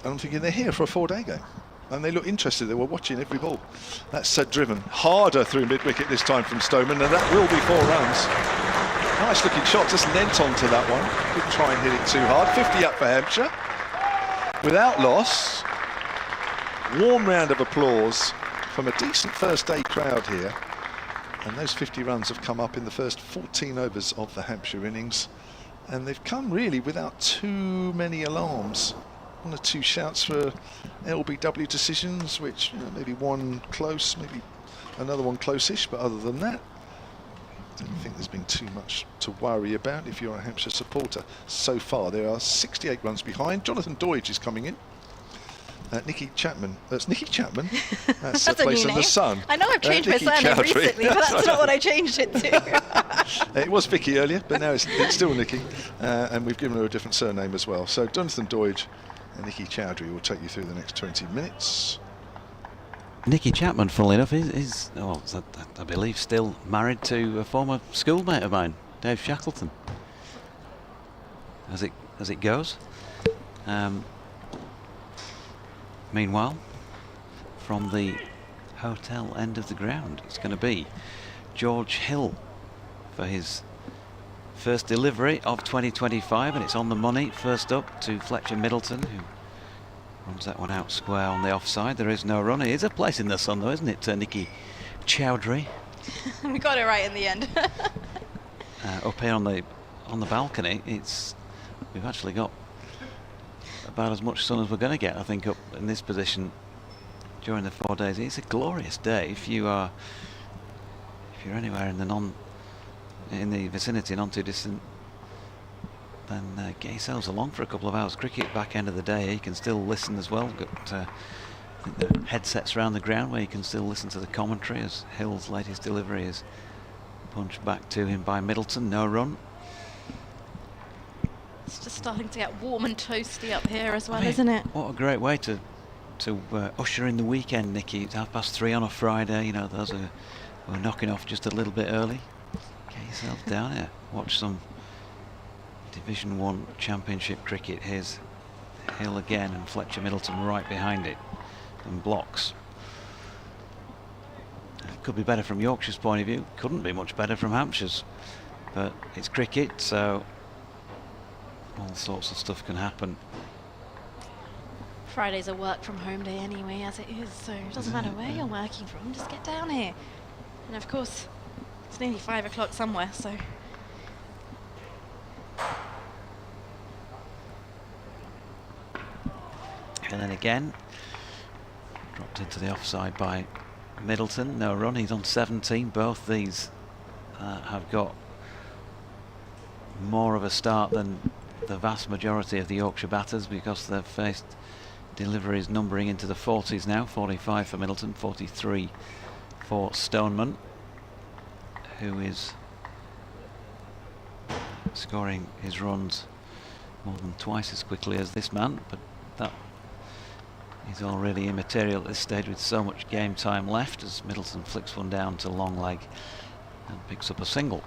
[SPEAKER 1] I'm thinking they're here for a 4-day game. And they look interested. They were watching every ball. That's driven harder through mid-wicket this time from Stoneman, and that will be 4 runs. Nice looking shot, just lent onto that one. Didn't try and hit it too hard. 50 up for Hampshire. Without loss. Warm round of applause from a decent first day crowd here. And those 50 runs have come up in the first 14 overs of the Hampshire innings. And they've come really without too many alarms. 1 or 2 shouts for LBW decisions, which, you know, maybe one close, maybe another one close-ish, but other than that, I don't think there's been too much to worry about if you're a Hampshire supporter. So far, there are 68 runs behind. Jonathan Doidge is coming in. Nicky Chapman. That's Nicky Chapman. That's a place in the Sun.
[SPEAKER 5] I know I've changed my surname recently, but that's not what I changed it to.
[SPEAKER 1] It was Vicky earlier, but now it's still Nicky, and we've given her a different surname as well. So Jonathan Doidge and Nicky Chowdhury will take you through the next 20 minutes.
[SPEAKER 2] Nicky Chapman, funnily enough, is I believe still married to a former schoolmate of mine, Dave Shackleton. As it goes. Meanwhile, from the hotel end of the ground, it's going to be George Hill for his first delivery of 2025, and it's on the money. First up to Fletcher Middleton, who runs that one out square on the offside. There is no run. It is a place in the sun, though, isn't it, Nicky Chowdhury?
[SPEAKER 5] We got it right in the end.
[SPEAKER 2] Up here on the balcony, we've actually got about as much sun as we're going to get, I think, up in this position during the 4 days. It's a glorious day if you're anywhere in the vicinity, not too distant. Then get yourselves along for a couple of hours. Cricket back end of the day, you can still listen as well. Got I think the headsets around the ground where you can still listen to the commentary as Hill's latest delivery is punched back to him by Middleton. No run.
[SPEAKER 5] It's just starting to get warm and toasty up here as well, isn't it?
[SPEAKER 2] What a great way to to usher in the weekend, Nicky. It's 3:30 on a Friday. You know, those are we're knocking off just a little bit early. Get yourself down here. Watch some Division 1 Championship cricket. Here's Hill again, and Fletcher Middleton right behind it, and blocks. It could be better from Yorkshire's point of view. Couldn't be much better from Hampshire's. But it's cricket, so all sorts of stuff can happen.
[SPEAKER 5] Friday's a work from home day anyway, as it is, so it doesn't matter where you're working from, just get down here. And of course, it's nearly 5 o'clock somewhere, so.
[SPEAKER 2] And then again, dropped into the offside by Middleton. No run, he's on 17. Both these have got more of a start than the vast majority of the Yorkshire batters, because they've faced deliveries numbering into the 40s now. 45 for Middleton, 43 for Stoneman, who is scoring his runs more than twice as quickly as this man, but that is all really immaterial at this stage with so much game time left, as Middleton flicks one down to long leg and picks up a single.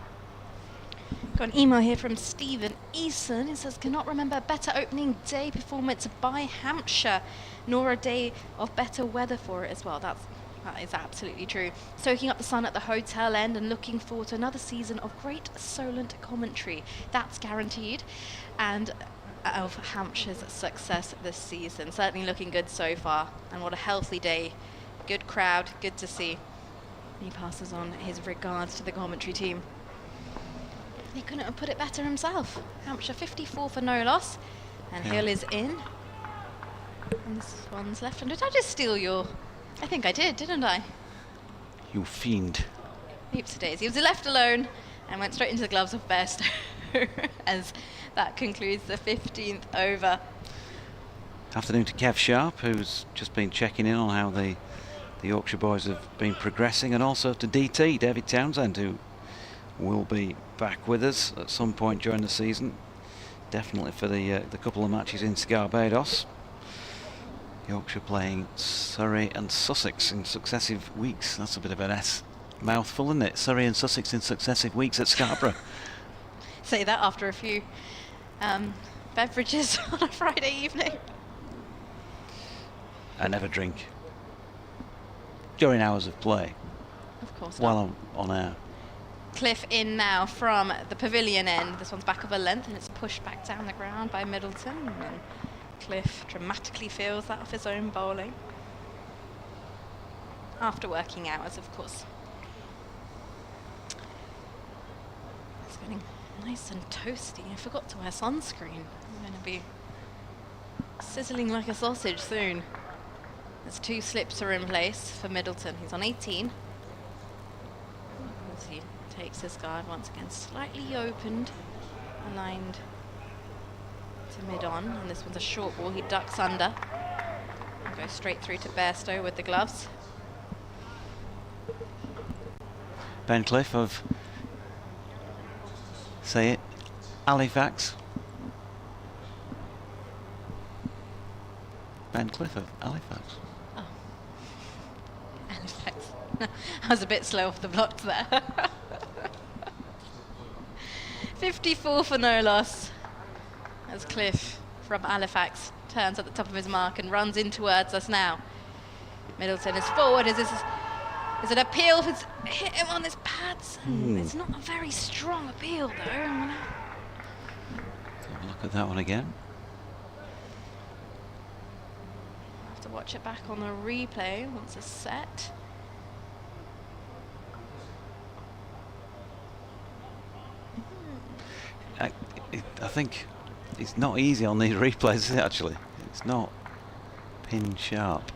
[SPEAKER 5] Got an email here from Stephen Eason. He says, cannot remember a better opening day performance by Hampshire, nor a day of better weather for it as well. That is absolutely true. Soaking up the sun at the hotel end and looking forward to another season of great Solent commentary. That's guaranteed. And of Hampshire's success this season. Certainly looking good so far. And what a healthy day. Good crowd, good to see. He passes on his regards to the commentary team. He couldn't have put it better himself. Hampshire 54 for no loss, and Hill is in. And this one's left. And did I just steal your? I think I did, didn't I?
[SPEAKER 2] You fiend.
[SPEAKER 5] Heaps of days. He was left alone and went straight into the gloves of Bairstow as that concludes the 15th over.
[SPEAKER 2] Afternoon to Kev Sharp, who's just been checking in on how the Yorkshire boys have been progressing, and also to DT, David Townsend, who will be back with us at some point during the season, definitely for the couple of matches in Barbados. Yorkshire playing Surrey and Sussex in successive weeks. That's a bit of an S mouthful, isn't it? Surrey and Sussex in successive weeks at Scarborough.
[SPEAKER 5] Say that after a few beverages on a Friday evening.
[SPEAKER 2] I never drink during hours of play.
[SPEAKER 5] Of course not.
[SPEAKER 2] While I'm on air.
[SPEAKER 5] Cliff in now from the pavilion end. This one's back of a length and it's pushed back down the ground by Middleton. And then Cliff dramatically feels that off his own bowling. After working hours, of course. It's getting nice and toasty. I forgot to wear sunscreen. I'm going to be sizzling like a sausage soon. There's 2 slips are in place for Middleton. He's on 18. As he takes his guard once again, slightly opened, aligned to mid-on, and this one's a short ball. He ducks under and goes straight through to Bairstow with the gloves.
[SPEAKER 2] Ben Cliff of, say it, Halifax. Ben Cliff of Halifax.
[SPEAKER 5] Oh, Halifax. I was a bit slow off the blocks there. 54 for no loss as Cliff from Halifax turns at the top of his mark and runs in towards us now. Middleton is forward. Is an appeal? It's hit him on his pads. It's not a very strong appeal though.
[SPEAKER 2] Have a look at that one again.
[SPEAKER 5] I'll have to watch it back on the replay once it's set.
[SPEAKER 2] I think it's not easy on these replays, is it, actually? It's not pin sharp.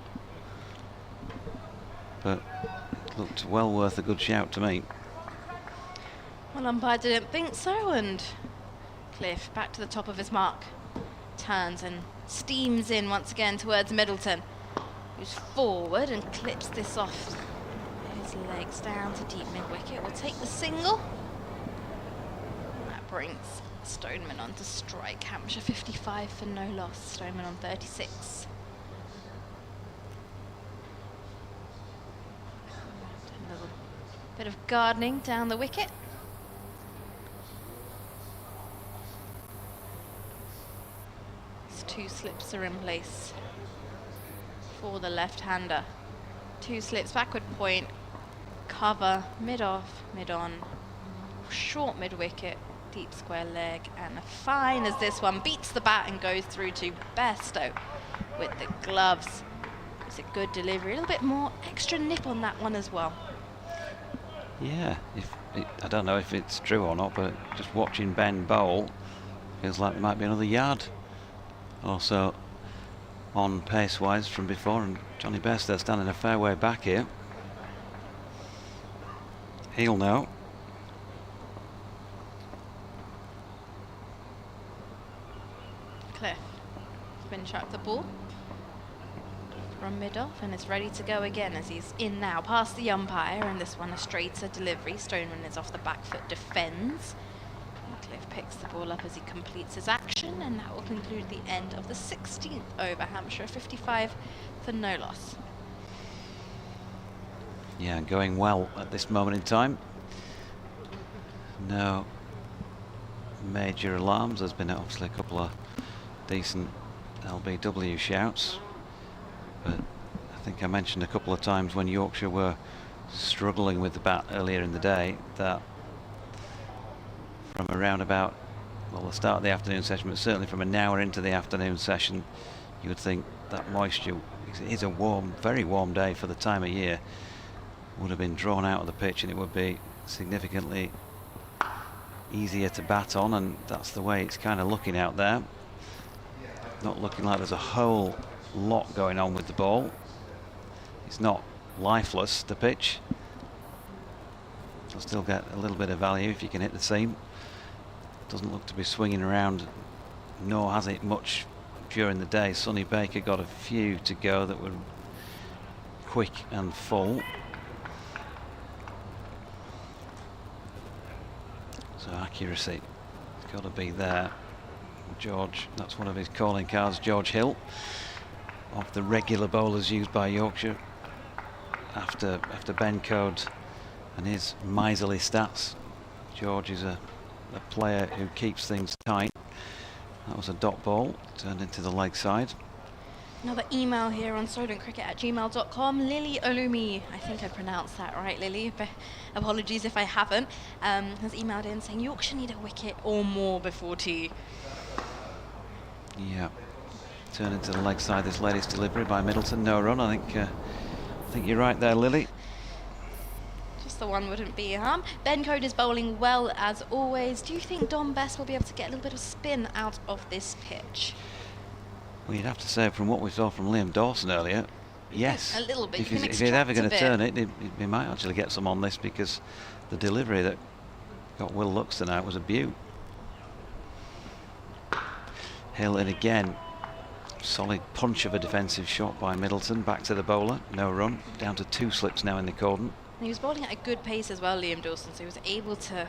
[SPEAKER 2] But it looked well worth a good shout to me.
[SPEAKER 5] Well, umpire didn't think so, and Cliff back to the top of his mark. Turns and steams in once again towards Middleton, who's forward and clips this off his legs down to deep mid-wicket. Will take the single. That brings Stoneman on to strike. Hampshire 55 for no loss. Stoneman on 36. Bit of gardening down the wicket. These 2 slips are in place for the left-hander. 2 slips, backward point, cover, mid-off, mid-on, short mid-wicket, deep square leg, and fine as this one beats the bat and goes through to Bairstow with the gloves. It's a good delivery, a little bit more extra nip on that one as well.
[SPEAKER 2] Yeah, I don't know if it's true or not, but just watching Ben bowl, feels like there might be another yard. Also on pace-wise from before, and Johnny Bairstow standing a fair way back here. He'll know.
[SPEAKER 5] Cliff, spin track the ball from mid-off, and it's ready to go again as he's in now past the umpire, and this one a straighter delivery. Stoneman is off the back foot, defends. And Cliff picks the ball up as he completes his action, and that will conclude the end of the 16th over. Hampshire 55 for no loss.
[SPEAKER 2] Yeah, going well at this moment in time. No major alarms. There's been obviously a couple of decent LBW shouts, but I think I mentioned a couple of times when Yorkshire were struggling with the bat earlier in the day that from around about, well, the start of the afternoon session, but certainly from an hour into the afternoon session, you would think that moisture, it is a warm, very warm day for the time of year, would have been drawn out of the pitch, and it would be significantly easier to bat on, and that's the way it's kind of looking out there. Not looking like there's a whole lot going on with the ball. It's not lifeless, the pitch. You'll still get a little bit of value if you can hit the seam. Doesn't look to be swinging around, nor has it much during the day. Sonny Baker got a few to go that were quick and full. So accuracy has got to be there. George, that's one of his calling cards, George Hill, of the regular bowlers used by Yorkshire after Ben Code and his miserly stats. George is a player who keeps things tight. That was a dot ball, turned into the leg side.
[SPEAKER 5] Another email here on stolencricket@gmail.com. Lily Olumi, I think I pronounced that right, Lily, but apologies if I haven't, has emailed in saying Yorkshire need a wicket or more before tea.
[SPEAKER 2] Yeah, turn into the leg side, this latest delivery by Middleton. No run. I think you're right there, Lily.
[SPEAKER 5] Just the one wouldn't be harm. Ben Code is bowling well as always. Do you think Dom Best will be able to get a little bit of spin out of this pitch?
[SPEAKER 2] Well, you'd have to say from what we saw from Liam Dawson earlier, yes.
[SPEAKER 5] A little bit.
[SPEAKER 2] If he's ever going to turn it, he might actually get some on this, because the delivery that got Will Lux tonight was a beaut. Hill in again. Solid punch of a defensive shot by Middleton. Back to the bowler. No run. Down to 2 slips now in the cordon.
[SPEAKER 5] He was bowling at a good pace as well, Liam Dawson, so he was able to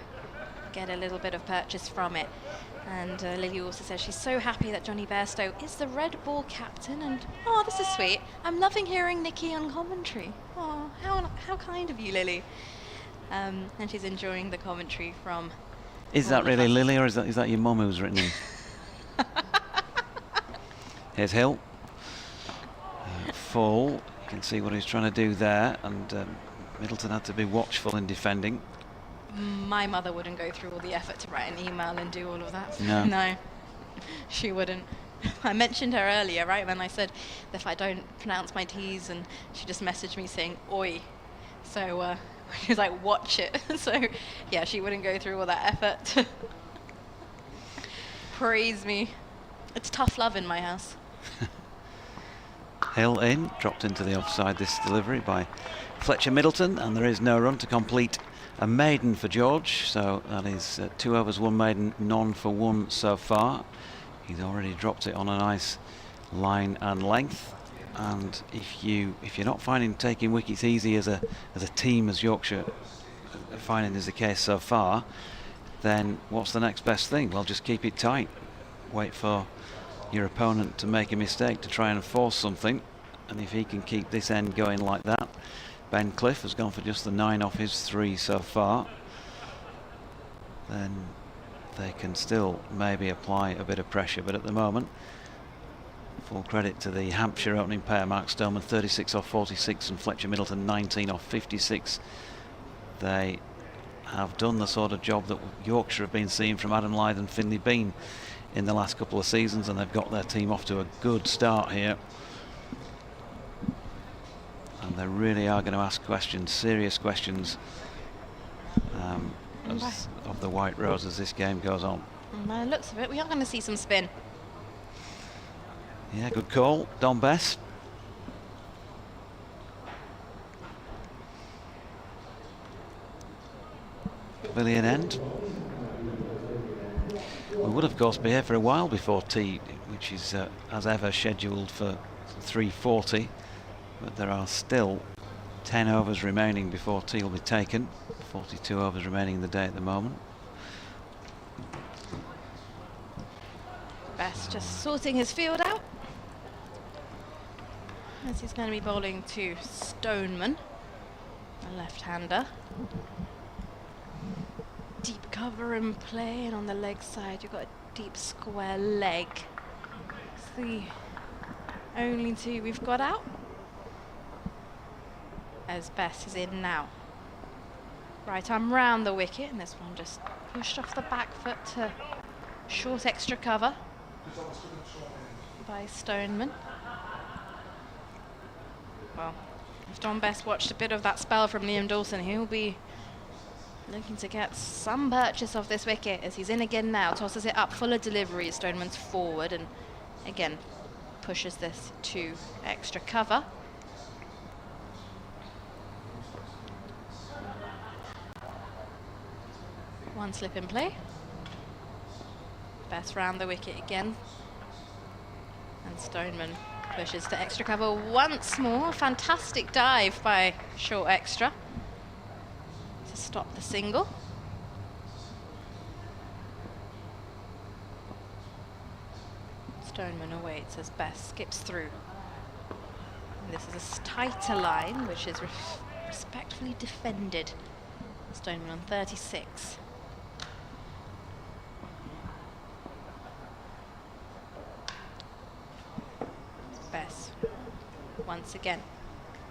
[SPEAKER 5] get a little bit of purchase from it. And Lily also says she's so happy that Johnny Bairstow is the red ball captain, and oh, this is sweet. I'm loving hearing Nikki on commentary. Oh, how kind of you, Lily. And she's enjoying the commentary from...
[SPEAKER 2] Is that really Lily, or is that your mum who's written in? Here's Hill. Full. You can see what he's trying to do there, and Middleton had to be watchful in defending.
[SPEAKER 5] My mother wouldn't go through all the effort to write an email and do all of that.
[SPEAKER 2] No.
[SPEAKER 5] No, she wouldn't. I mentioned her earlier, right, when I said that if I don't pronounce my T's, and she just messaged me saying oi. So she was like, watch it. So yeah, she wouldn't go through all that effort to praise me. It's tough love in my house.
[SPEAKER 2] Hill in, dropped into the offside, this delivery by Fletcher Middleton, and there is no run to complete a maiden for George. So that is 2 overs, 1 maiden, none for 1 so far. He's already dropped it on a nice line and length. And if you're not finding taking wickets easy as a team, as Yorkshire are finding is the case so far, then what's the next best thing? Well, just keep it tight. Wait for your opponent to make a mistake to try and force something, and if he can keep this end going like that, Ben Cliff has gone for just the 9 off his 3 so far. Then they can still maybe apply a bit of pressure, but at the moment, full credit to the Hampshire opening pair, Mark Stoneman 36 off 46 and Fletcher Middleton 19 off 56. They have done the sort of job that Yorkshire have been seeing from Adam Lyth and Finley Bean in the last couple of seasons, and they've got their team off to a good start here. And they really are going to ask questions, serious questions, of the White Rose as this game goes on.
[SPEAKER 5] By the looks of it, we are going to see some spin.
[SPEAKER 2] Yeah, good call, Don Bess. Pavilion end. We would of course be here for a while before tea, which is as ever scheduled for 3:40, but there are still 10 overs remaining before tea will be taken. 42 overs remaining in the day at the moment.
[SPEAKER 5] Best just sorting his field out, as he's going to be bowling to Stoneman, a left-hander. Deep cover in play, and on the leg side you've got a deep square leg. It's the only 2 we've got out, as Bess is in now. Right arm round the wicket, and this one just pushed off the back foot to short extra cover by Stoneman. Well, if Don Bess watched a bit of that spell from Liam Dawson, he'll be looking to get some purchase of this wicket, as he's in again now. Tosses it up, fuller delivery. Stoneman's forward and again pushes this to extra cover. One slip in play. Best round the wicket again. And Stoneman pushes to extra cover once more. Fantastic dive by short extra to stop the single. Stoneman awaits as Bess skips through. And this is a tighter line, which is respectfully defended. Stoneman on 36. Bess once again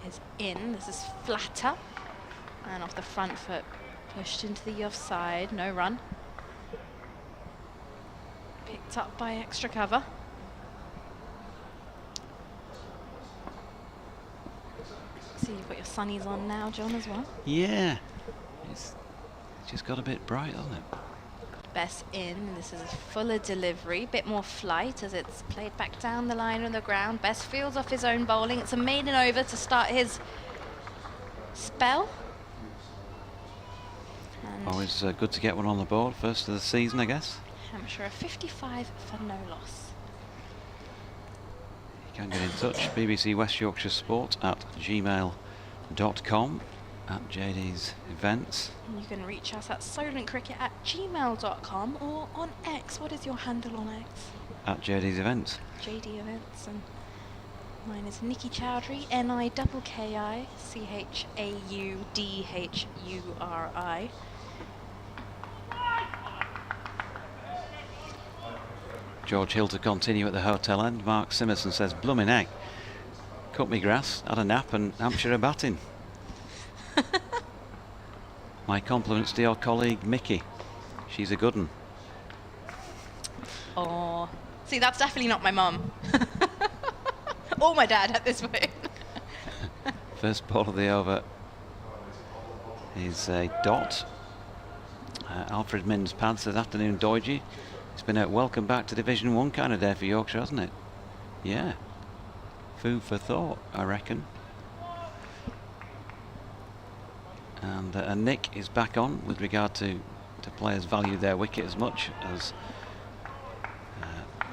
[SPEAKER 5] is in. This is flatter and off the front foot, pushed into the offside. No run. Picked up by extra cover. See, you've got your sunnies on now, John, as well.
[SPEAKER 2] Yeah, it's just got a bit bright, hasn't it?
[SPEAKER 5] Bess in. This is a fuller delivery, bit more flight as it's played back down the line on the ground. Bess fields off his own bowling. It's a maiden over to start his spell. And
[SPEAKER 2] always good to get one on the board, first of the season, I guess.
[SPEAKER 5] Hampshire a 55 for no loss.
[SPEAKER 2] You can get in touch, BBC West Yorkshire Sport at gmail.com, at JD's events.
[SPEAKER 5] And you can reach us at solentcricket@gmail.com or on X. What is your handle on X?
[SPEAKER 2] At JD's events.
[SPEAKER 5] JD events. And mine is Nikki Chowdhury, NIKKICHAUDHURI.
[SPEAKER 2] George Hill to continue at the hotel end. Mark Simerson says, bloomin' egg. Cut me grass, had a nap, and Hampshire are batting. My compliments to your colleague Mickey. She's a good one.
[SPEAKER 5] Oh, see, that's definitely not my mum. Or my dad at this point.
[SPEAKER 2] First ball of the over is a dot. Alfred Minns Pad says, afternoon Doidgy. It's been a welcome back to Division 1 kind of day for Yorkshire, hasn't it? Yeah. Food for thought, I reckon. And Nick is back on with regard to players value their wicket as much as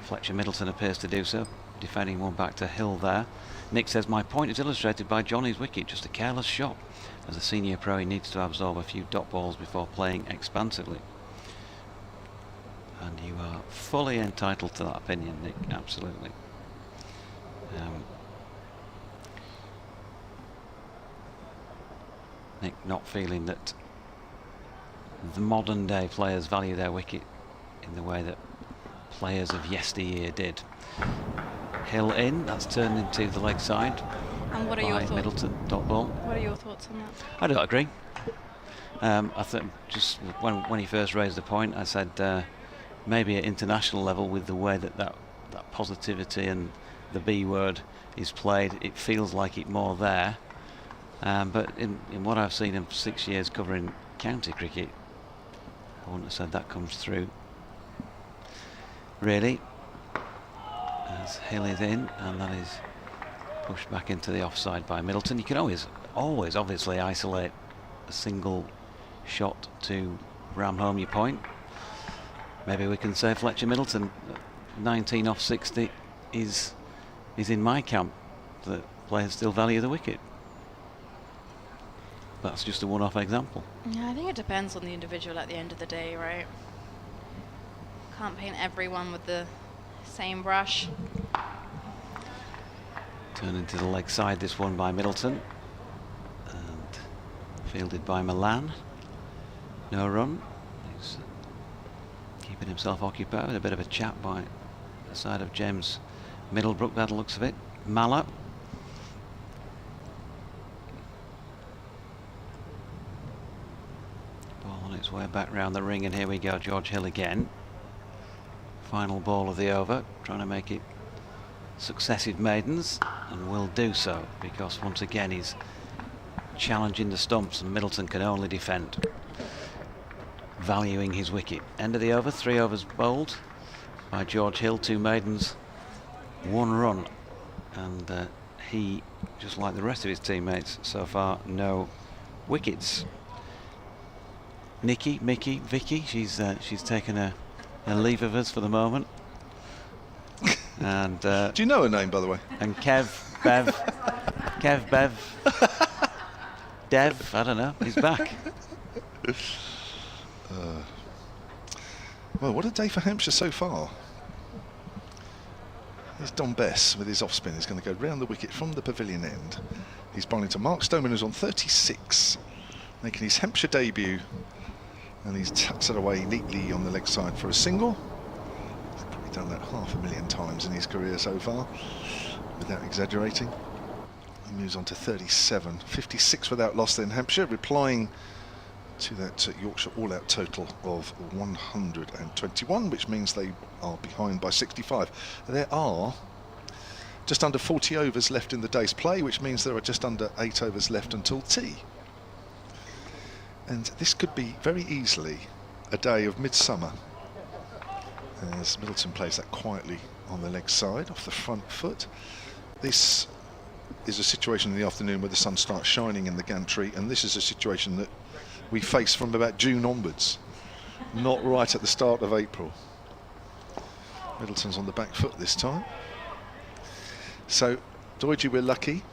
[SPEAKER 2] Fletcher Middleton appears to do so, defending one back to Hill there. Nick says, my point is illustrated by Johnny's wicket, just a careless shot. As a senior pro, he needs to absorb a few dot balls before playing expansively. And you are fully entitled to that opinion, Nick, absolutely. Nick not feeling that the modern day players value their wicket in the way that players of yesteryear did. Hill in, that's turned into the leg side.
[SPEAKER 5] And what are your
[SPEAKER 2] by
[SPEAKER 5] thoughts?
[SPEAKER 2] Middleton, dot ball.
[SPEAKER 5] What are your thoughts on that?
[SPEAKER 2] I don't agree. I think just when he first raised the point, I said maybe at international level, with the way that positivity and the B word is played, it feels like it more there. But in what I've seen in 6 years covering county cricket, I wouldn't have said that comes through. Really, as Hill is in, and that is pushed back into the offside by Middleton. You can always obviously isolate a single shot to ram home your point. Maybe we can say Fletcher Middleton, 19 off 60, is in my camp, that players still value the wicket. That's just a one-off example.
[SPEAKER 5] Yeah, I think it depends on the individual at the end of the day, right? Can't paint everyone with the same brush.
[SPEAKER 2] Turn into the leg side, this one by Middleton, and fielded by Malan. No run. He's keeping himself occupied with a bit of a chat by the side of James Middlebrook, by the looks of it. Mala. Ball on its way back round the ring, and here we go, George Hill again. Final ball of the over, trying to make it successive maidens, and will do so, because once again he's challenging the stumps and Middleton can only defend, valuing his wicket. End of the over, 3 overs bowled by George Hill, 2 maidens, 1 run, and he, just like the rest of his teammates so far, no wickets. Nikki, Mickey, Vicky, she's taken a leave of us for the moment. And
[SPEAKER 1] do you know her name, by the way?
[SPEAKER 2] And Kev, Bev, Dev, I don't know, he's back.
[SPEAKER 1] Well, what a day for Hampshire so far. Here's Don Bess with his off spin. He's going to go round the wicket from the pavilion end. He's bowling to Mark Stoneman, who's on 36, making his Hampshire debut, and he's tucks it away neatly on the leg side for a single. He's probably done that 500,000 times in his career so far, without exaggerating. He moves on to 37, 56 without loss then Hampshire, replying to that Yorkshire all-out total of 121, which means they are behind by 65. There are just under 40 overs left in the day's play, which means there are just under 8 overs left until tea. And this could be very easily a day of midsummer, as Middleton plays that quietly on the leg side off the front foot. This is a situation in the afternoon where the sun starts shining in the gantry, and this is a situation that we face from about June onwards, not right at the start of April. Middleton's on the back foot this time. So, Doidge, we're lucky.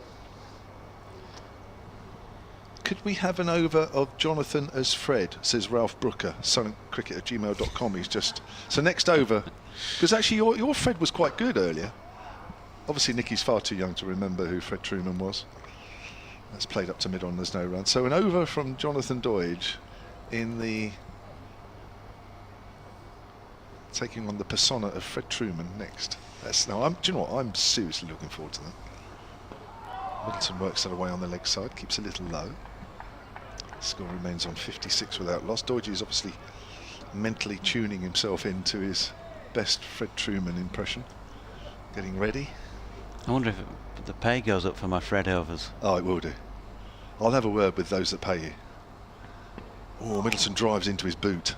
[SPEAKER 1] Could we have an over of Jonathan as Fred, says Ralph Brooker, silentcricket@gmail.com. He's just... So next over, because actually your Fred was quite good earlier. Obviously Nicky's far too young to remember who Fred Truman was. That's played up to mid-on, there's no run. So an over from Jonathan Doidge in the... taking on the persona of Fred Truman next. That's, now, do you know what? I'm seriously looking forward to that. Middleton works it away on the leg side, keeps a little low. Score remains on 56 without loss. Doidge is obviously mentally tuning himself into his best Fred Truman impression. Getting ready.
[SPEAKER 2] I wonder if the pay goes up for my Fred overs.
[SPEAKER 1] Oh, it will do. I'll have a word with those that pay you. Oh, Middleton drives into his boot.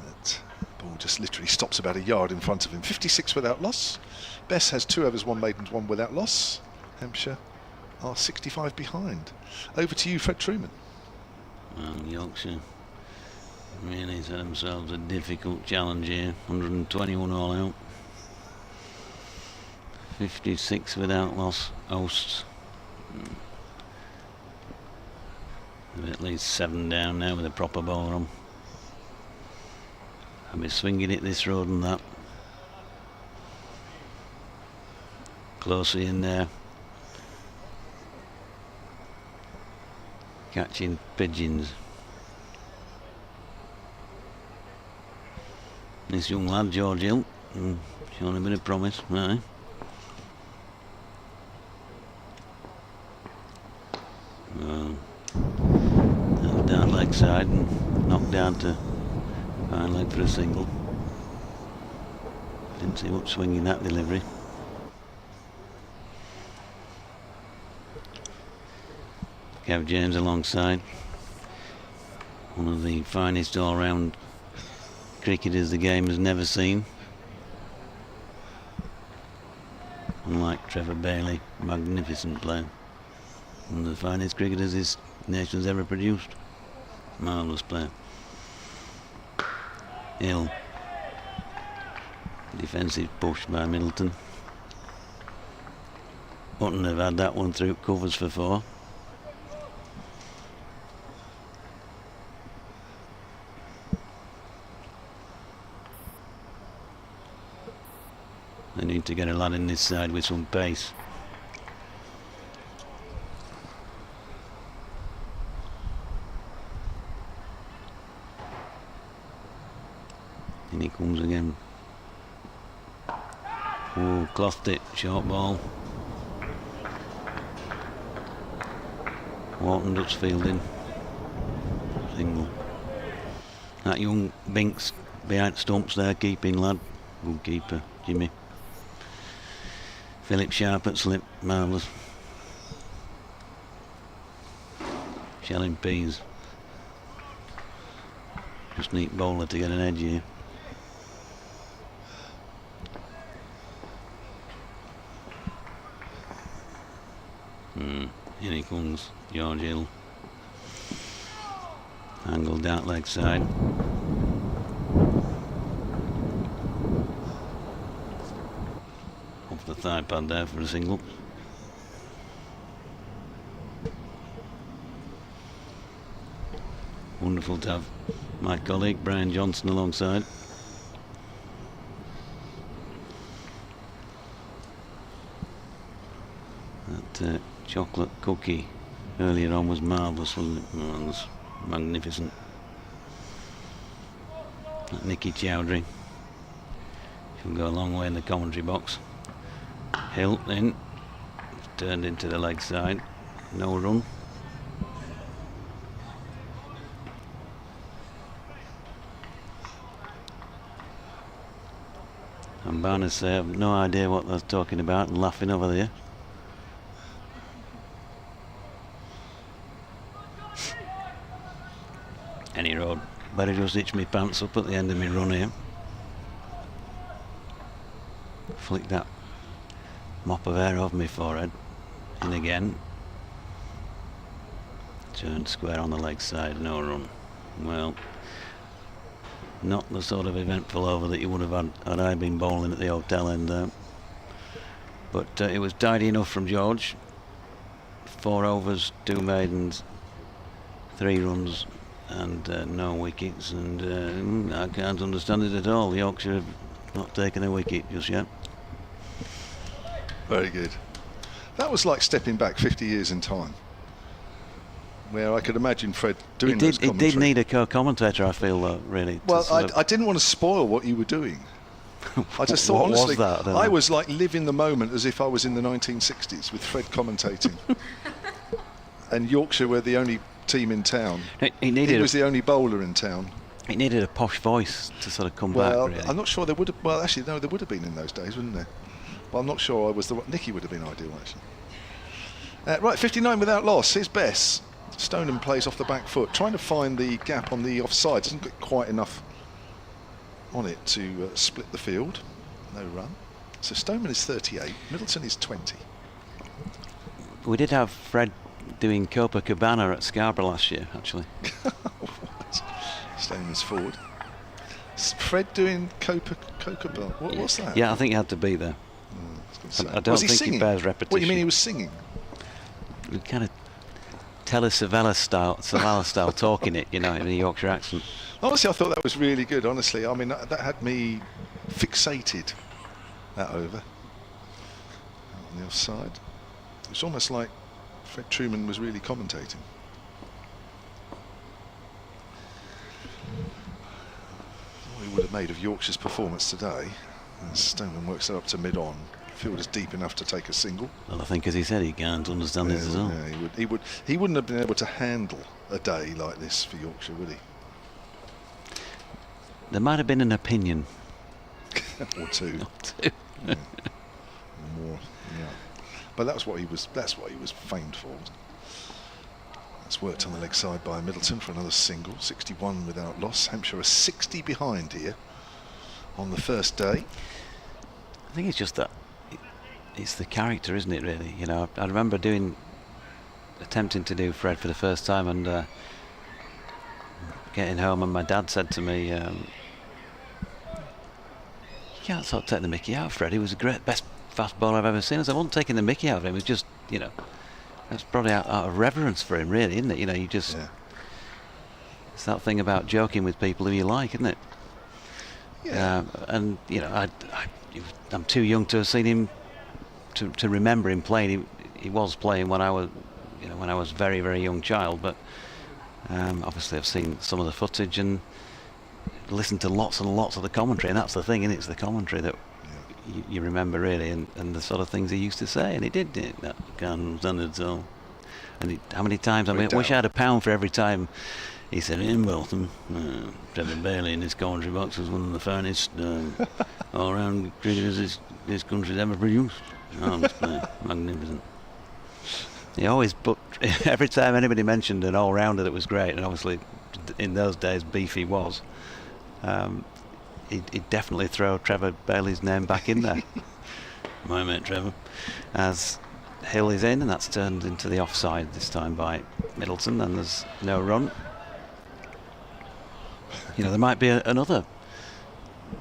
[SPEAKER 1] That ball just literally stops about a yard in front of him. 56 without loss. Bess has 2 overs, 1 maidens, 1 without loss. Hampshire are 65 behind. Over to you, Fred Truman.
[SPEAKER 3] Well, Yorkshire really set themselves a difficult challenge here. 121 all out. 56 without loss, hosts. At least 7 down now with a proper bowler on. I'll be swinging it this road and that. Closely in there. catching pigeons. This young lad, George Hill, showing a bit of promise, aye. Well, down leg side and knocked down to fine leg for a single. Didn't see much swing in that delivery. Kev James alongside. One of the finest all-round cricketers the game has never seen. Unlike Trevor Bailey, magnificent player. One of the finest cricketers this nation's ever produced. Marvellous player. Hill. Defensive push by Middleton. Wouldn't have had that one through covers for 4. They need to get a lad in this side with some pace. In he comes again. Oh, clothed it, short ball. Wharton ducks fielding. Single. That young Binks behind stumps there, keeping lad. Good keeper, Jimmy. Philip Sharp at slip, marvellous. Shelling peas. Just neat bowler to get an edge here. Here he comes, George Hill. Angled out leg side. Off the thigh pad there for a single. Wonderful to have my colleague Brian Johnson alongside. That chocolate cookie earlier on was marvellous, wasn't it? Oh, it was magnificent. That Nicky Chowdhury. She'll go a long way in the commentary box. Hill in. Turned into the leg side. No run. And Barnes say, I have no idea what they're talking about and laughing over there. Any road, better just itch me pants up at the end of my run here. Flick that mop of hair off my forehead. In again. Turned square on the leg side, no run. Well, not the sort of eventful over that you would have had I been bowling at the hotel end there. But it was tidy enough from George. 4 overs, 2 maidens, 3 runs and no wickets, and I can't understand it at all. Yorkshire have not taken a wicket just yet.
[SPEAKER 1] Very good. That was like stepping back 50 years in time, where I could imagine Fred doing those commentary.
[SPEAKER 3] It did need a co-commentator, I feel, though, really.
[SPEAKER 1] Well, I didn't want to spoil what you were doing. I just thought, honestly, I was like living the moment as if I was in the 1960s with Fred commentating. And Yorkshire were the only team in town. He was the only bowler in town.
[SPEAKER 3] It needed a posh voice to sort of come back, really.
[SPEAKER 1] I'm not sure there would have... Well, actually, no, there would have been in those days, wouldn't there? But I'm not sure I was the... Nicky would have been ideal, actually. Right, 59 without loss. Here's Bess. Stoneham plays off the back foot, trying to find the gap on the offside. Doesn't get quite enough on it to split the field. No run. So Stoneman is 38, Middleton is 20.
[SPEAKER 3] We did have Fred doing Copacabana at Scarborough last year, actually.
[SPEAKER 1] Stoneman's forward. Fred doing Copacabana. What's that?
[SPEAKER 3] Yeah, I think he had to be there. I don't think he bears repetition.
[SPEAKER 1] What do you mean he was singing?
[SPEAKER 3] We kind of Telly Savalas style talking it, you know, in a Yorkshire accent.
[SPEAKER 1] Honestly, I thought that was really good, honestly. I mean, that had me fixated, that over. On the offside. It's almost like Fred Truman was really commentating. made of Yorkshire's performance today. And Stoneman works it up to mid-on. Field is deep enough to take a single.
[SPEAKER 3] Well, I think, as he said, he can't understand it as well.
[SPEAKER 1] Yeah, he wouldn't have been able to handle a day like this for Yorkshire, would he?
[SPEAKER 3] There might have been an opinion.
[SPEAKER 1] Or two.
[SPEAKER 3] Two.
[SPEAKER 1] Yeah. More, yeah. But that's what he was famed for. It's worked on the leg side by Middleton for another single, 61 without loss. Hampshire are 60 behind here on the first day.
[SPEAKER 3] I think it's just that it's the character, isn't it, really? You know, I remember attempting to do Fred for the first time, and getting home, and my dad said to me, you can't sort of take the mickey out of Fred. He was the best fast bowler I've ever seen. I said, I wasn't taking the mickey out of him. It was just, you know, that's probably out of reverence for him, really, isn't it? You know, you just... Yeah. It's that thing about joking with people who you like, isn't it?
[SPEAKER 1] Yeah.
[SPEAKER 3] And, you know, I'm too young to have seen him, to remember him playing. He was playing when I was, you know, when I was very, very young child, but obviously I've seen some of the footage and listened to lots and lots of the commentary, and that's the thing, isn't it? It's the commentary that you remember, really, and the sort of things he used to say, and he did that. Can't understand it all. And how many times, I mean, I wish I had £1 for every time he said, in Bolton, Trevor Bailey in his commentary box was one of the finest all-round cricketers this country's ever produced. Honestly, magnificent. He always put, every time anybody mentioned an all-rounder that was great, and obviously in those days Beefy was, he'd definitely throw Trevor Bailey's name back in there. My mate Trevor. As Hill is in, and that's turned into the offside this time by Middleton, and there's no run. You know, there might be another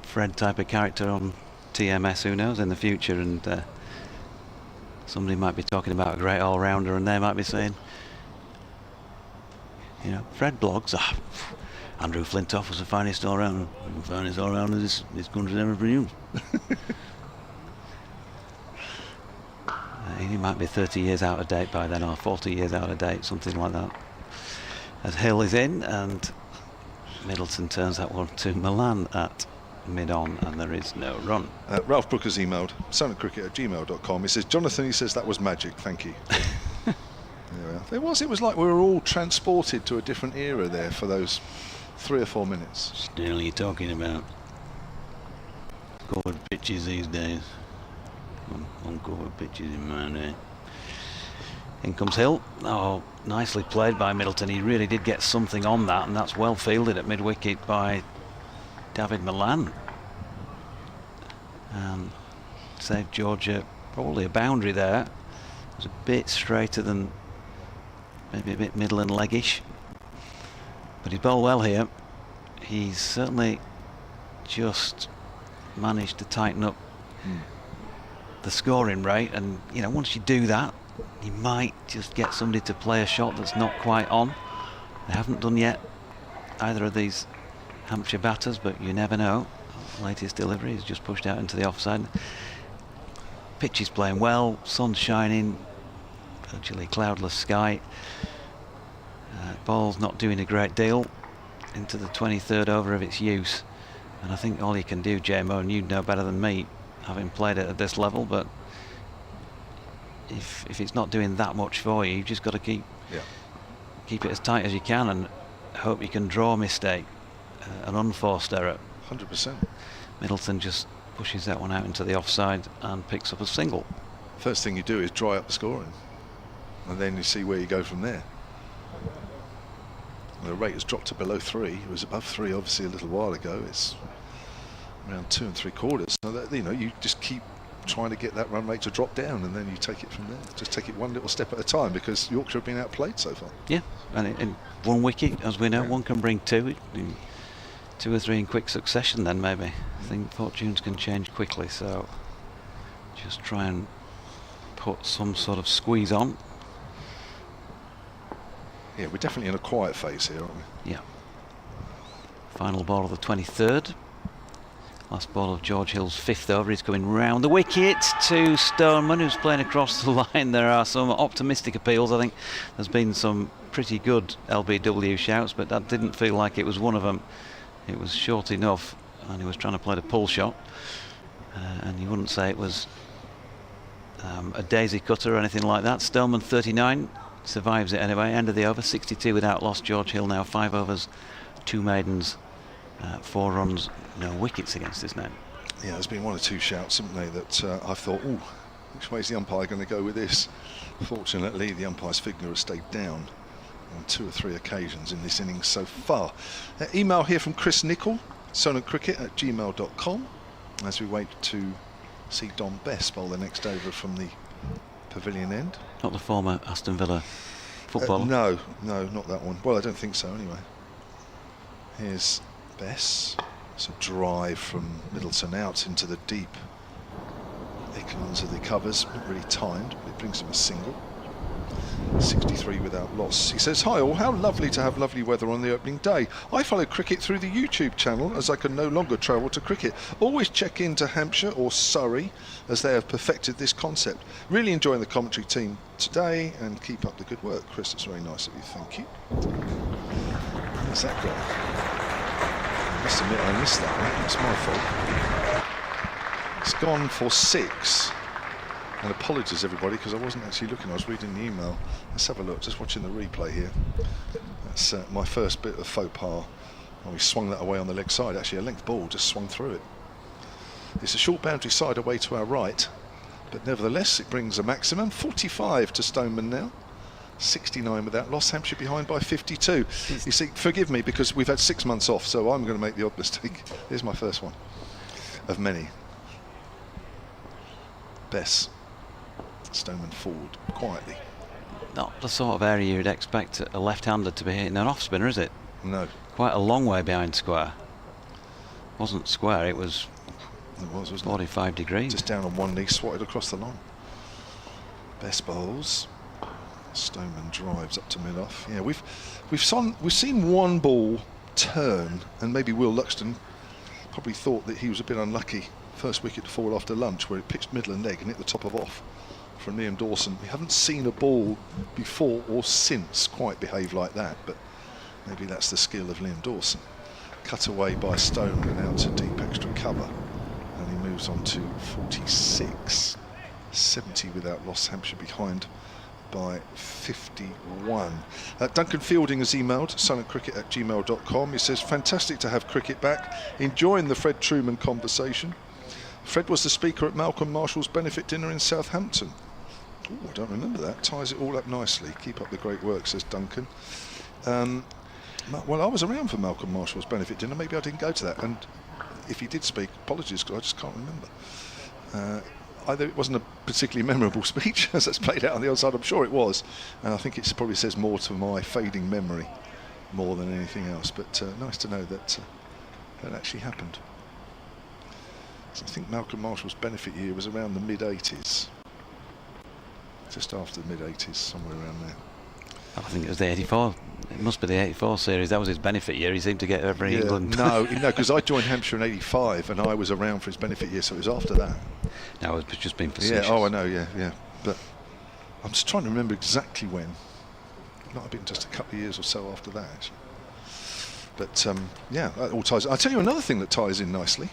[SPEAKER 3] Fred type of character on TMS, who knows, in the future, and somebody might be talking about a great all-rounder, and they might be saying, you know, Fred blogs, Andrew Flintoff was the finest all-rounder, this country's ever produced. He might be 30 years out of date by then, or 40 years out of date, something like that. As Hill is in, and Middleton turns that one to Malan at mid-on, and there is no run.
[SPEAKER 1] Ralph Brooker's emailed soundofcricket@gmail.com. He says, Jonathan, he says, that was magic, thank you. It was like we were all transported to a different era there for those 3 or 4 minutes.
[SPEAKER 3] Still, you're talking about covered pitches these days. Uncovered pitches in my day. In comes Hill. Oh, nicely played by Middleton. He really did get something on that, and that's well fielded at mid-wicket by David Malan. Saved Georgia probably a boundary there. It was a bit straighter than, maybe a bit middle and leggish, but he bowled well here. He's certainly just managed to tighten up the scoring rate, and you know, once you do that, you might just get somebody to play a shot that's not quite on. They haven't done yet, either of these Hampshire batters, but you never know. Latest delivery is just pushed out into the offside. Pitch is playing well, sun's shining, virtually cloudless sky. Ball's not doing a great deal into the 23rd over of its use, and I think all you can do, J-Mo, and you'd know better than me, having played it at this level, but if it's not doing that much for you, you've just got to keep it as tight as you can and hope you can draw a mistake, an unforced error.
[SPEAKER 1] 100%.
[SPEAKER 3] Middleton just pushes that one out into the offside and picks up a single.
[SPEAKER 1] First thing you do is dry up the scoring, and then you see where you go from there. The rate has dropped to below 3. It was above 3 obviously a little while ago. It's around 2 3/4. So that, you know, you just keep trying to get that run rate to drop down, and then you take it from there. Just take it one little step at a time, because Yorkshire have been outplayed so far.
[SPEAKER 3] Yeah, and in one wicket, as we know, one can bring 2. 2 or 3 in quick succession, then maybe. I think fortunes can change quickly, so just try and put some sort of squeeze on.
[SPEAKER 1] Yeah, we're definitely in a quiet phase here, aren't we?
[SPEAKER 3] Yeah. Final ball of the 23rd. Last ball of George Hill's 5th over. He's coming round the wicket to Stoneman, who's playing across the line. There are some optimistic appeals. I think there's been some pretty good LBW shouts, but that didn't feel like it was one of them. It was short enough,
[SPEAKER 2] and he was trying to play the pull shot, and you wouldn't say it was a daisy cutter or anything like that. Stoneman 39 survives it anyway. End of the over, 62 without loss. George Hill now 5 overs, 2 maidens, 4 runs, no wickets against his name.
[SPEAKER 1] Yeah, there's been 1 or 2 shouts, haven't they, that I've thought, ooh, which way's the umpire going to go with this? Fortunately, the umpire's finger has stayed down on 2 or 3 occasions in this innings so far. Email here from Chris Nichol, sonatcricket@gmail.com, as we wait to see Don Bess bowl the next over from the pavilion end.
[SPEAKER 2] Not the former Aston Villa footballer?
[SPEAKER 1] No, not that one. Well, I don't think so anyway. Here's Bess. It's a drive from Middleton out into the deep echelons of the covers. Not really timed, but it brings him a single. 63 without loss. He says, hi all, how lovely to have lovely weather on the opening day. I follow cricket through the YouTube channel as I can no longer travel to cricket. Always check in to Hampshire or Surrey as they have perfected this concept. Really enjoying the commentary team today and keep up the good work. Chris, it's very nice of you, thank you. Where's that gone? I must admit I missed that one, it's my fault. It's gone for 6. And apologies everybody, because I wasn't actually looking, I was reading the email. Let's have a look, just watching the replay here. That's my first bit of faux pas. Oh, he swung that away on the leg side, actually a length ball just swung through it. It's a short boundary side away to our right, but nevertheless it brings a maximum. 45 to Stoneman now. 69 without loss. Hampshire behind by 52. You see, forgive me because we've had 6 months off, so I'm going to make the odd mistake. Here's my first one of many. Bess. Stoneman forward quietly.
[SPEAKER 2] Not the sort of area you'd expect a left-hander to be hitting an off-spinner, is it?
[SPEAKER 1] No.
[SPEAKER 2] Quite a long way behind square. Wasn't square, it was,
[SPEAKER 1] wasn't
[SPEAKER 2] 45 degrees.
[SPEAKER 1] Just down on one knee, swatted across the line. Bess bowls. Stoneman drives up to mid-off. Yeah, we've seen one ball turn, and maybe Will Luxton probably thought that he was a bit unlucky. First wicket to fall after lunch, where it pitched middle and leg and hit the top of off from Liam Dawson. We haven't seen a ball before or since quite behave like that, but maybe that's the skill of Liam Dawson. Cut away by Stoneman out to deep extra cover, and he moves on to 46. 70 without loss. Hampshire behind by 51. Duncan Fielding has emailed sonatcricket@gmail.com. He says, fantastic to have cricket back, enjoying the Fred Truman conversation. Fred was the speaker at Malcolm Marshall's benefit dinner in Southampton. Ooh, I don't remember that. Ties it all up nicely. Keep up the great work, says Duncan. Well, I was around for Malcolm Marshall's benefit dinner. Maybe I didn't go to that, and if he did speak, apologies, because I just can't remember. Either it wasn't a particularly memorable speech, as that's played out on the other side, I'm sure it was, and I think it probably says more to my fading memory more than anything else, but nice to know that that actually happened. So I think Malcolm Marshall's benefit year was around the mid-80s, just after the mid-80s, somewhere around there.
[SPEAKER 2] I think it was the 84. It must be the 84 series. That was his benefit year. He seemed to get every England.
[SPEAKER 1] No, because I joined Hampshire in '85 and I was around for his benefit year, so it was after that.
[SPEAKER 2] No, it's just been facetious.
[SPEAKER 1] Yeah, oh, I know, yeah. But I'm just trying to remember exactly when. It might have been just a couple of years or so after that, actually. But yeah, that all ties. I'll tell you another thing that ties in nicely.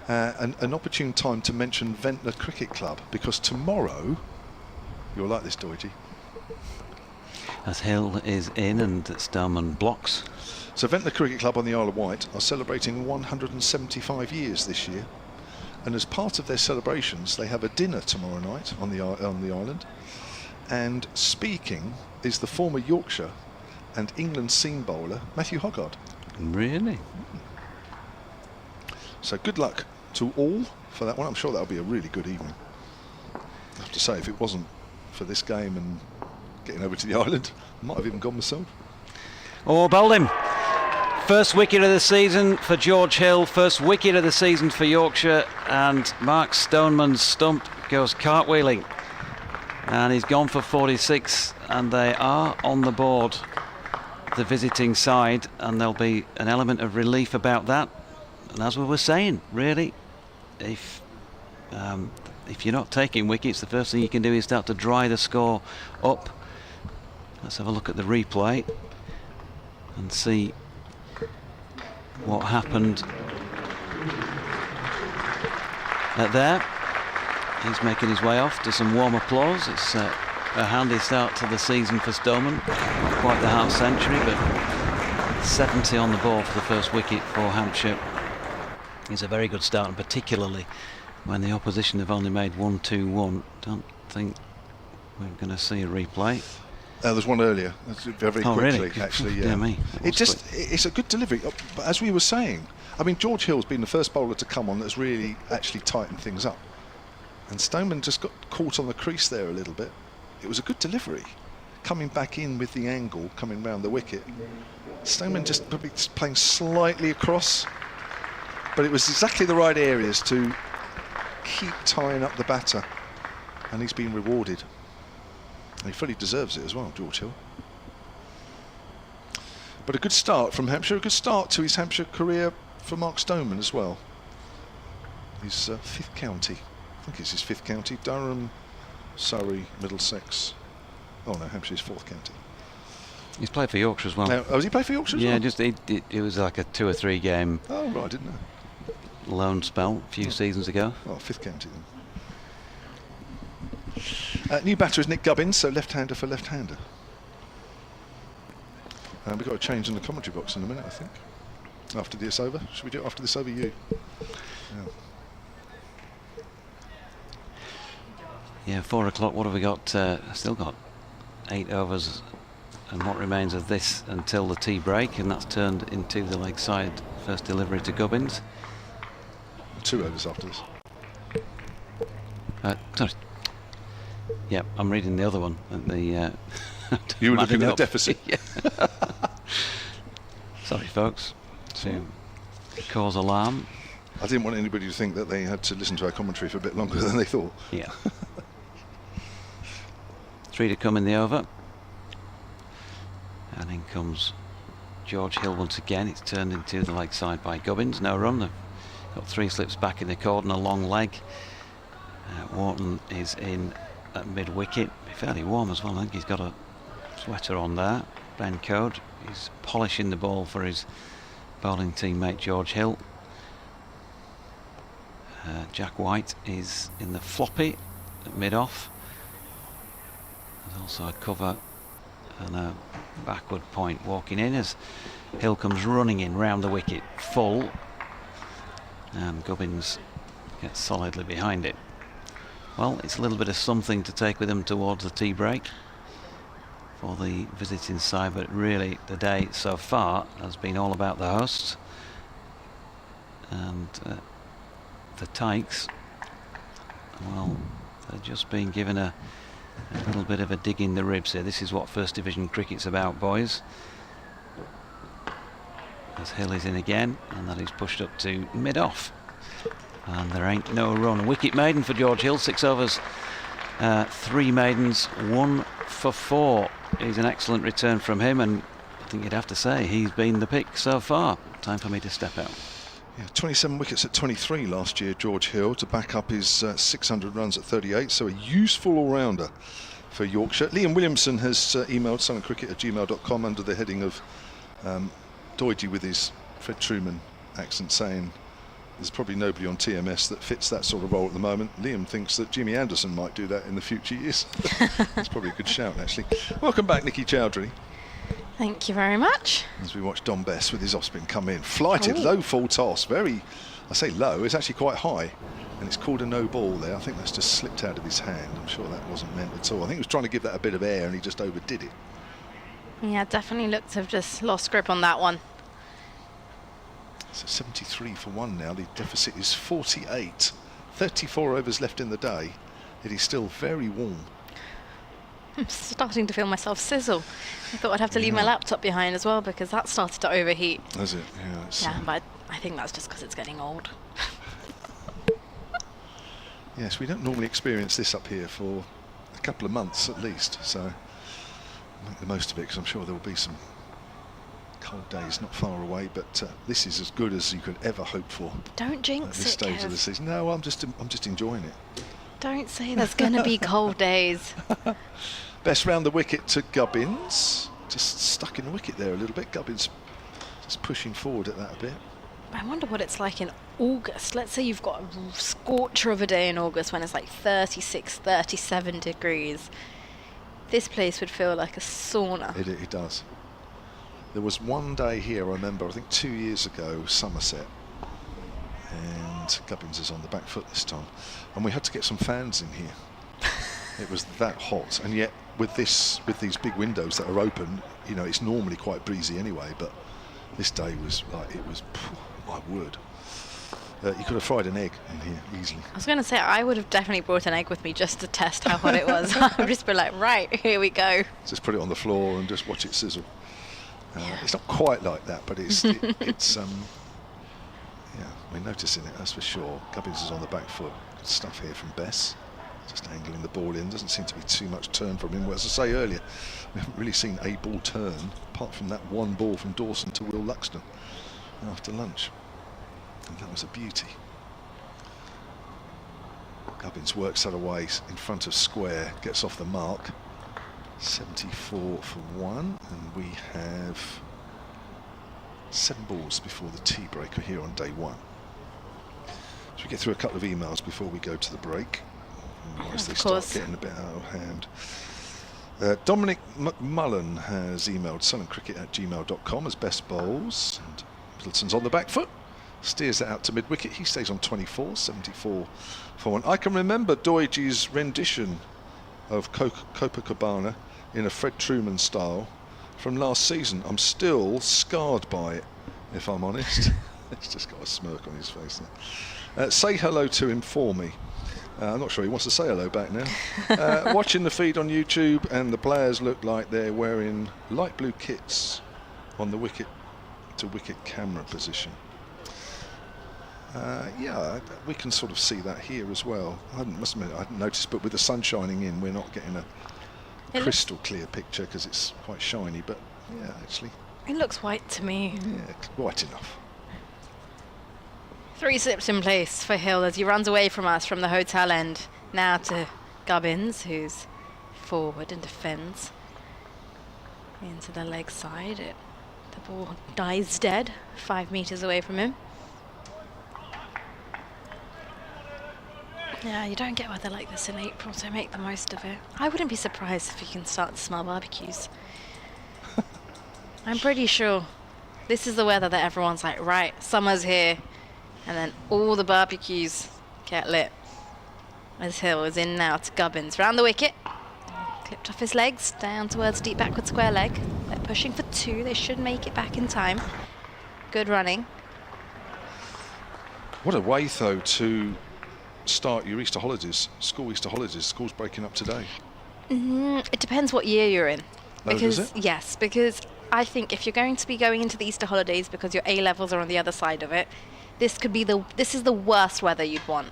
[SPEAKER 1] An opportune time to mention Ventnor Cricket Club, because tomorrow, you'll like this, Doidgy.
[SPEAKER 2] As Hill is in and Stoneman blocks.
[SPEAKER 1] So Ventnor Cricket Club on the Isle of Wight are celebrating 175 years this year, and as part of their celebrations they have a dinner tomorrow night on the island, and speaking is the former Yorkshire and England seam bowler Matthew Hoggard.
[SPEAKER 2] Really?
[SPEAKER 1] So good luck to all for that one. I'm sure that'll be a really good evening. I have to say, if it wasn't for this game and getting over to the island, I might have even gone myself.
[SPEAKER 2] Oh, bowled him. First wicket of the season for George Hill, first wicket of the season for Yorkshire, and Mark Stoneman's stump goes cartwheeling. And he's gone for 46, and they are on the board, the visiting side, and there'll be an element of relief about that. And as we were saying, really, if you're not taking wickets, the first thing you can do is start to dry the score up. Let's have a look at the replay and see what happened There, he's making his way off to some warm applause. It's a handy start to the season for Stoneman. Quite the half century, but 70 on the ball for the first wicket for Hampshire is a very good start, and particularly when the opposition have only made 1-2-1. Don't think we're going to see a replay.
[SPEAKER 1] There's one earlier, very quickly,
[SPEAKER 2] really?
[SPEAKER 1] actually.
[SPEAKER 2] Dear me.
[SPEAKER 1] It's a good delivery. But as we were saying, I mean, George Hill's been the first bowler to come on that's really actually tightened things up. And Stoneman just got caught on the crease there a little bit. It was a good delivery. Coming back in with the angle, coming round the wicket. Stoneman just probably playing slightly across. But it was exactly the right areas to keep tying up the batter. And he's been rewarded. And he fully deserves it as well, George Hill. But a good start from Hampshire, a good start to his Hampshire career for Mark Stoneman as well. His fifth county, I think it's his fifth county, Durham, Surrey, Middlesex. Oh no, Hampshire's fourth county.
[SPEAKER 2] He's played for Yorkshire as well.
[SPEAKER 1] Now, has he played for Yorkshire as well?
[SPEAKER 2] Yeah, just it was like a 2 or 3 game
[SPEAKER 1] Oh right, I didn't know.
[SPEAKER 2] loan spell a few seasons ago.
[SPEAKER 1] Oh, fifth county then. New batter is Nick Gubbins, so left-hander for left-hander. We've got a change in the commentary box in a minute, I think. After this over, should we do it after this over?
[SPEAKER 2] Yeah, 4 o'clock. What have we got? Still got 8 overs, and what remains of this until the tea break, and that's turned into the leg side first delivery to Gubbins.
[SPEAKER 1] 2 overs after this.
[SPEAKER 2] Sorry. Yeah, I'm reading the other one. The
[SPEAKER 1] You were looking at the deficit.
[SPEAKER 2] Sorry, folks, to cause alarm.
[SPEAKER 1] I didn't want anybody to think that they had to listen to our commentary for a bit longer than they thought.
[SPEAKER 2] Yeah. 3 to come in the over. And in comes George Hill once again. It's turned into the leg side by Gubbins. No run. They've got 3 slips back in the cord and a long leg. Wharton is in at mid-wicket. Fairly warm as well. I think he's got a sweater on there. Ben Code. He's polishing the ball for his bowling teammate George Hill. Jack White is in the floppy at mid-off. There's also a cover and a backward point walking in as Hill comes running in round the wicket full, and Gubbins gets solidly behind it. Well, it's a little bit of something to take with him towards the tea break for the visiting side, but really the day so far has been all about the hosts, and the Tykes, well, they're just being given a little bit of a dig in the ribs here. This is what First Division cricket's about, boys. As Hill is in again, and that is pushed up to mid-off. And there ain't no run. Wicket maiden for George Hill, 6 overs, 3 maidens, 1 for 4 is an excellent return from him, and I think you'd have to say he's been the pick so far. Time for me to step out.
[SPEAKER 1] Yeah, 27 wickets at 23 last year, George Hill, to back up his 600 runs at 38, so a useful all-rounder for Yorkshire. Liam Williamson has emailed suncricket@gmail.com under the heading of Doidgy with his Fred Truman accent, saying there's probably nobody on TMS that fits that sort of role at the moment. Liam thinks that Jimmy Anderson might do that in the future years. That's probably a good shout, actually. Welcome back, Nikki Chowdhury.
[SPEAKER 5] Thank you very much.
[SPEAKER 1] As we watch Don Bess with his off-spin come in. Flighted, low full toss. Very, I say low, it's actually quite high. And it's called a no ball there. I think that's just slipped out of his hand. I'm sure that wasn't meant at all. I think he was trying to give that a bit of air and he just overdid it.
[SPEAKER 5] Yeah, definitely looked to have just lost grip on that one.
[SPEAKER 1] So 73 for 1 now. The deficit is 48. 34 overs left in the day. It is still very warm.
[SPEAKER 5] I'm starting to feel myself sizzle. I thought I'd have to leave my laptop behind as well because that started to overheat.
[SPEAKER 1] Does it? Yeah. It's,
[SPEAKER 5] Yeah, but I think that's just because it's getting old.
[SPEAKER 1] yes, we don't normally experience this up here for a couple of months at least. So make the most of it, because I'm sure there will be some cold days not far away. But this is as good as you could ever hope for.
[SPEAKER 5] Don't jinx
[SPEAKER 1] at this
[SPEAKER 5] it,
[SPEAKER 1] stage
[SPEAKER 5] Kev.
[SPEAKER 1] of the season. No, I'm just enjoying it.
[SPEAKER 5] Don't say there's going to be cold days.
[SPEAKER 1] Best round the wicket to Gubbins. Just stuck in the wicket there a little bit. Gubbins just pushing forward at that a bit.
[SPEAKER 5] I wonder what it's like in August. Let's say you've got a scorcher of a day in August when it's like 36, 37 degrees. This place would feel like a sauna.
[SPEAKER 1] It does. There was one day here, I remember, I think 2 years ago, Somerset, and Gubbins is on the back foot this time, and we had to get some fans in here. It was that hot, and yet with these big windows that are open, you know, it's normally quite breezy anyway, but this day was like, it was, my word. You could have fried an egg in here easily.
[SPEAKER 5] I was going to say, I would have definitely brought an egg with me just to test how hot it was. I would just be like, right, here we go.
[SPEAKER 1] Just put it on the floor and just watch it sizzle. It's not quite like that, but it's yeah, we're noticing it, that's for sure. Gubbins is on the back foot. Good stuff here from Bess. Just angling the ball in. Doesn't seem to be too much turn from him. Well, as I say earlier, we haven't really seen a ball turn, apart from that one ball from Dawson to Will Luxton after lunch. And that was a beauty. Gubbins works that away in front of square, gets off the mark. 74 for 1, and we have 7 balls before the tea break here on day 1. So we get through a couple of emails before we go to the break. Otherwise they start getting a bit out of hand. Dominic McMullen has emailed sullencricket@gmail.com as best bowls, and Middleton's on the back foot, steers it out to mid-wicket. He stays on 24, 74 for 1. I can remember Doidge's rendition of Copacabana in a Fred Truman style from last season. I'm still scarred by it, if I'm honest. He's just got a smirk on his face there. Say hello to him for me. I'm not sure he wants to say hello back now. Watching the feed on YouTube, and the players look like they're wearing light blue kits on the wicket to wicket camera position. Yeah, we can sort of see that here as well. I hadn't noticed, but with the sun shining in, we're not getting a crystal clear picture because it's quite shiny, but yeah, actually.
[SPEAKER 5] It looks white to me.
[SPEAKER 1] Yeah, white enough.
[SPEAKER 5] 3 sips in place for Hill as he runs away from us from the hotel end. Now to Gubbins, who's forward and defends. Into the leg side. The ball dies dead, 5 metres away from him. Yeah, you don't get weather like this in April, so make the most of it. I wouldn't be surprised if you can start to smell barbecues. I'm pretty sure this is the weather that everyone's like, right, summer's here, and then all the barbecues get lit. As Hill is in now to Gubbins. Round the wicket. Clipped off his legs, down towards deep backward square leg. They're pushing for 2, they should make it back in time. Good running.
[SPEAKER 1] What a way, though, to start your Easter holidays, school Easter holidays. School's breaking up today.
[SPEAKER 5] It depends what year you're in.
[SPEAKER 1] Does it?
[SPEAKER 5] Yes, because I think if you're going to be going into the Easter holidays because your A-levels are on the other side of it, this is the worst weather you'd want.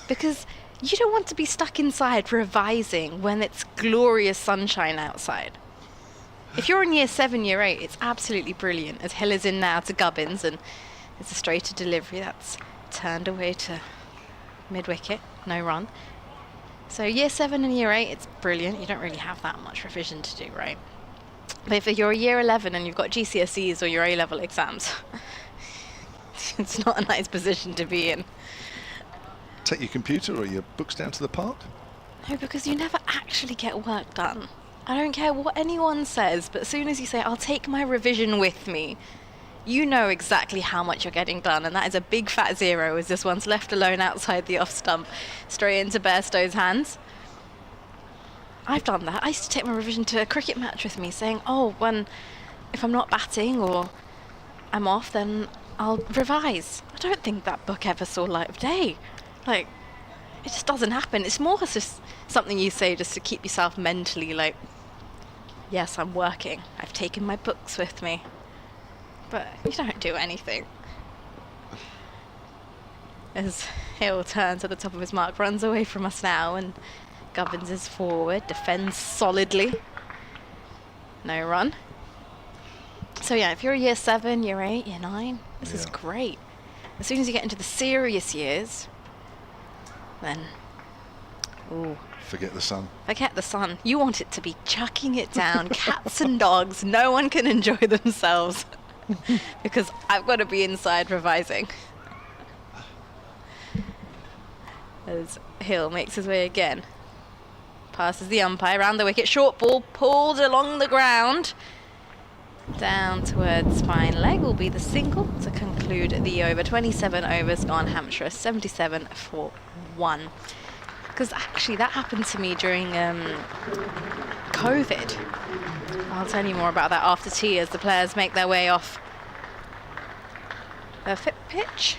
[SPEAKER 5] Because you don't want to be stuck inside revising when it's glorious sunshine outside. If you're in year 7, year 8, it's absolutely brilliant. As Hill is in now to Gubbins, and it's a straighter delivery that's turned away to mid-wicket, no run. So year 7 and year 8, it's brilliant. You don't really have that much revision to do, right? But if you're a year 11 and you've got GCSEs or your A-level exams, it's not a nice position to be in.
[SPEAKER 1] Take your computer or your books down to the park?
[SPEAKER 5] No, because you never actually get work done. I don't care what anyone says, but as soon as you say, I'll take my revision with me, you know exactly how much you're getting done, and that is a big fat 0 as this one's left alone outside the off stump, straight into Bairstow's hands. I've done that. I used to take my revision to a cricket match with me, saying, oh, if I'm not batting or I'm off, then I'll revise. I don't think that book ever saw light of day. Like, it just doesn't happen. It's more just something you say just to keep yourself mentally like, yes, I'm working. I've taken my books with me. But you don't do anything. As Hill turns at the top of his mark, runs away from us now, and Gubbins is forward, defends solidly. No run. So yeah, if you're a year 7, year 8, year 9, this is great. As soon as you get into the serious years, then, ooh.
[SPEAKER 1] Forget the sun.
[SPEAKER 5] Forget the sun. You want it to be chucking it down, cats and dogs. No one can enjoy themselves. because I've got to be inside revising. As Hill makes his way again. Passes the umpire around the wicket. Short ball pulled along the ground. Down towards fine leg will be the single to conclude the over. 27 overs gone. Hampshire 77 for 1. Because actually that happened to me during COVID. I'll tell you more about that after tea as the players make their way off the fit pitch.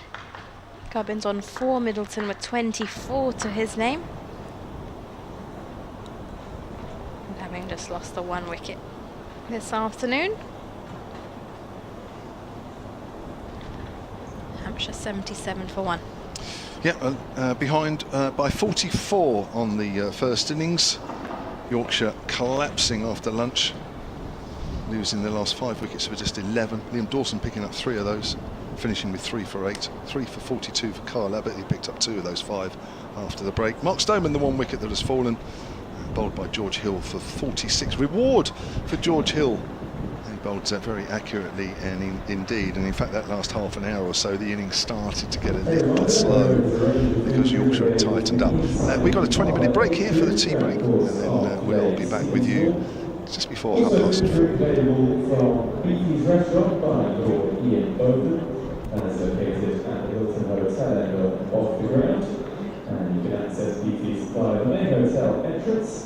[SPEAKER 5] Gubbins on 4, Middleton with 24 to his name. And having just lost the 1 wicket this afternoon. Hampshire 77 for 1.
[SPEAKER 1] Yeah, behind by 44 on the first innings. Yorkshire collapsing after lunch, losing their last 5 wickets for just 11. Liam Dawson picking up 3 of those, finishing with 3 for 8. 3 for 42 for Kyle Abbott. He picked up 2 of those 5 after the break. Mark Stoneman, the 1 wicket that has fallen, bowled by George Hill for 46. Reward for George Hill. He bowled very accurately and indeed, and in fact that last half an hour or so the innings started to get a little slow because Yorkshire had tightened up. We've got a 20-minute break here for the tea break, and then we'll be back with you just before 3:30.
[SPEAKER 6] From Beatty's Restaurant by Lord Ian Bowden, and is located at the Hilton Hotel off the ground, and you can access Beatty's via the main hotel entrance.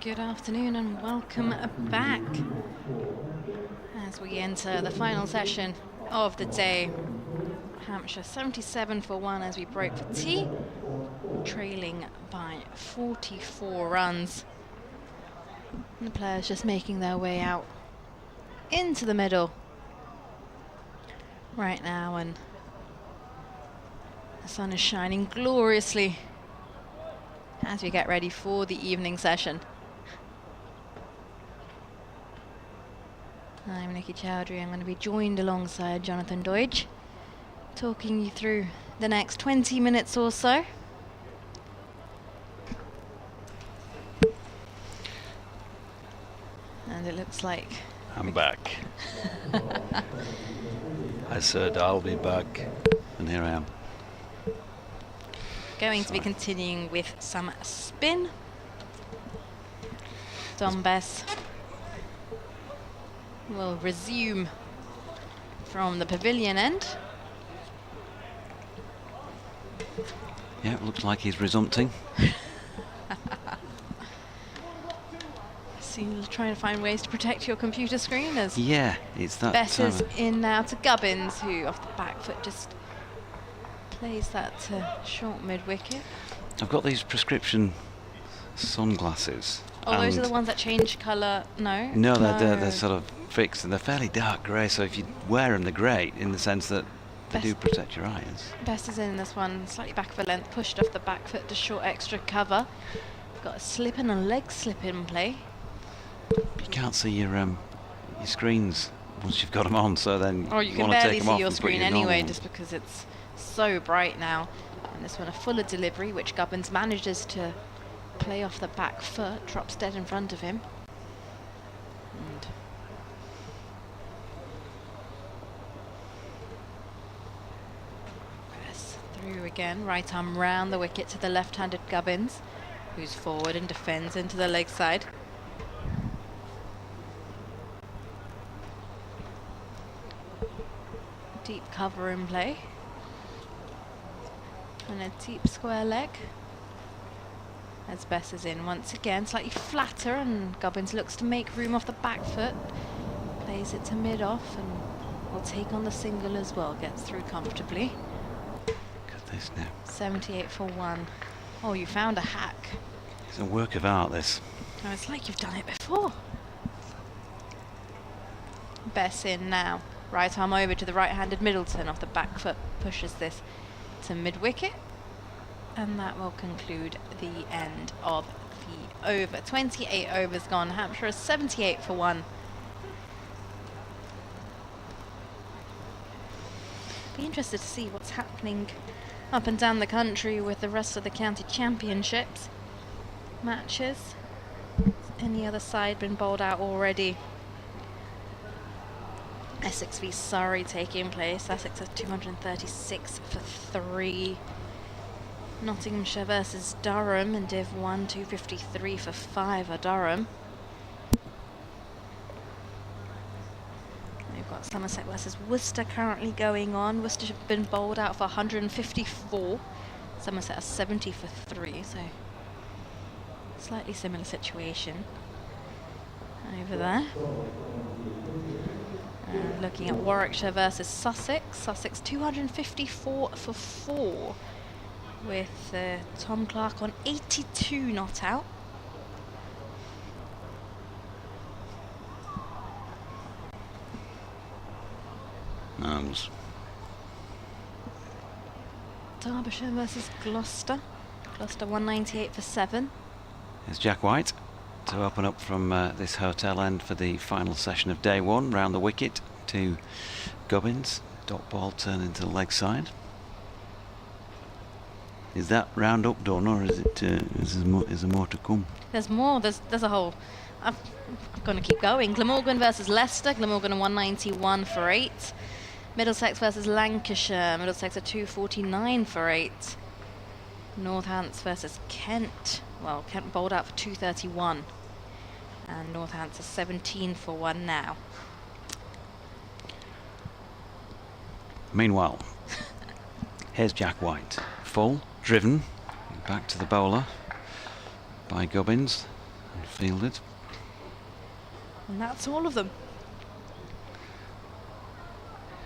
[SPEAKER 5] Good afternoon and welcome back as we enter the final session of the day. Hampshire 77 for 1 as we break for tea, trailing by 44 runs. And the players just making their way out into the middle right now, and the sun is shining gloriously as we get ready for the evening session. I'm Nikki Chowdhury. I'm going to be joined alongside Jonathan Deutsch, talking you through the next 20 minutes or so. And it looks like...
[SPEAKER 3] I'm back. I said I'll be back, and here I am.
[SPEAKER 5] Going to be continuing with some spin. Dom Bess will resume from the pavilion end.
[SPEAKER 2] Yeah, it looks like he's resumpting.
[SPEAKER 5] So you're trying to find ways to protect your computer screen as
[SPEAKER 2] Yeah, it's that
[SPEAKER 5] Bess is
[SPEAKER 2] time.
[SPEAKER 5] in now to Gubbins, who off the back foot just plays that short mid-wicket.
[SPEAKER 2] I've got these prescription sunglasses.
[SPEAKER 5] Oh, those are
[SPEAKER 2] and
[SPEAKER 5] the ones that change colour? No?
[SPEAKER 2] No, they're sort of fixed, and they're fairly dark grey, so if you wear them, they're great in the sense that they do protect your eyes.
[SPEAKER 5] Best is in this one, slightly back of a length, pushed off the back foot to short extra cover. Got a slip and a leg slip in play.
[SPEAKER 2] You can't see your screens once you've got them on, so then
[SPEAKER 5] Or you can
[SPEAKER 2] want to
[SPEAKER 5] barely
[SPEAKER 2] take them
[SPEAKER 5] see
[SPEAKER 2] off
[SPEAKER 5] your
[SPEAKER 2] and put
[SPEAKER 5] screen
[SPEAKER 2] your normal
[SPEAKER 5] anyway,
[SPEAKER 2] ones.
[SPEAKER 5] just because it's so bright now. And this one a fuller delivery, which Gubbins manages to play off the back foot, drops dead in front of him. And press through again, right arm round the wicket to the left-handed Gubbins, who's forward and defends into the leg side. Deep cover in play. And a deep square leg. As Bess is in once again, slightly flatter, and Gubbins looks to make room off the back foot. Plays it to mid-off and will take on the single as well. Gets through comfortably.
[SPEAKER 2] Look at this now.
[SPEAKER 5] 78 for 1. Oh, you found a hack.
[SPEAKER 2] It's a work of art, this.
[SPEAKER 5] Oh, it's like you've done it before. Bess in now. Right arm over to the right-handed Middleton off the back foot. Pushes this to mid-wicket. And that will conclude the end of the over. 28 overs gone. Hampshire is 78 for 1. Be interested to see what's happening up and down the country with the rest of the county championships matches. Any other side been bowled out already? Essex v Surrey taking place. Essex has 236 for 3. Nottinghamshire versus Durham in Div 1, 253 for 5 are Durham. We've got Somerset versus Worcester currently going on. Worcester have been bowled out for 154. Somerset has 70 for 3, so slightly similar situation over there. Looking at Warwickshire versus Sussex. Sussex 254 for 4. With Tom Clark on 82 not out. Derbyshire versus Gloucester. Gloucester 198 for 7.
[SPEAKER 2] There's Jack White to open up from this hotel end for the final session of day 1. Round the wicket to Gubbins. Dot ball turn into the leg side. Is that round up done, or is it? Is there more to come?
[SPEAKER 5] There's more. There's a whole. I'm going to keep going. Glamorgan versus Leicester. Glamorgan 191 for 8. Middlesex versus Lancashire. Middlesex are 249 for 8. Northants versus Kent. Well, Kent bowled out for 231, and Northants are 17 for 1 now.
[SPEAKER 2] Meanwhile, here's Jack White, full, driven, back to the bowler by Gubbins. And fielded.
[SPEAKER 5] And that's all of them.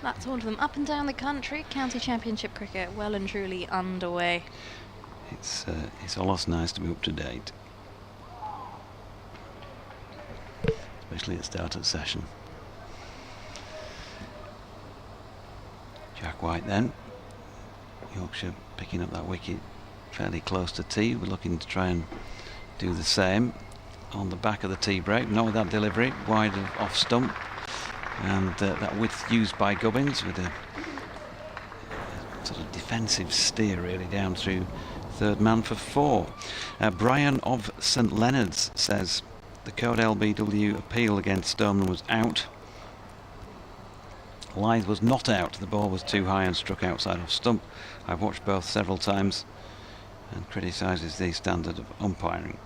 [SPEAKER 5] That's all of them. Up and down the country, county championship cricket well and truly underway.
[SPEAKER 2] It's always nice to be up to date, especially at the start of the session. Jack White then. Yorkshire picking up that wicket fairly close to tee. We're looking to try and do the same on the back of the tee break. Not with that delivery, wide of off stump. And that width used by Gubbins with a sort of defensive steer really down through third man for 4. Brian of St Leonard's says the Code LBW appeal against Stoneman was out. Lyth was not out. The ball was too high and struck outside off stump. I've watched both several times and criticises the standard of umpiring.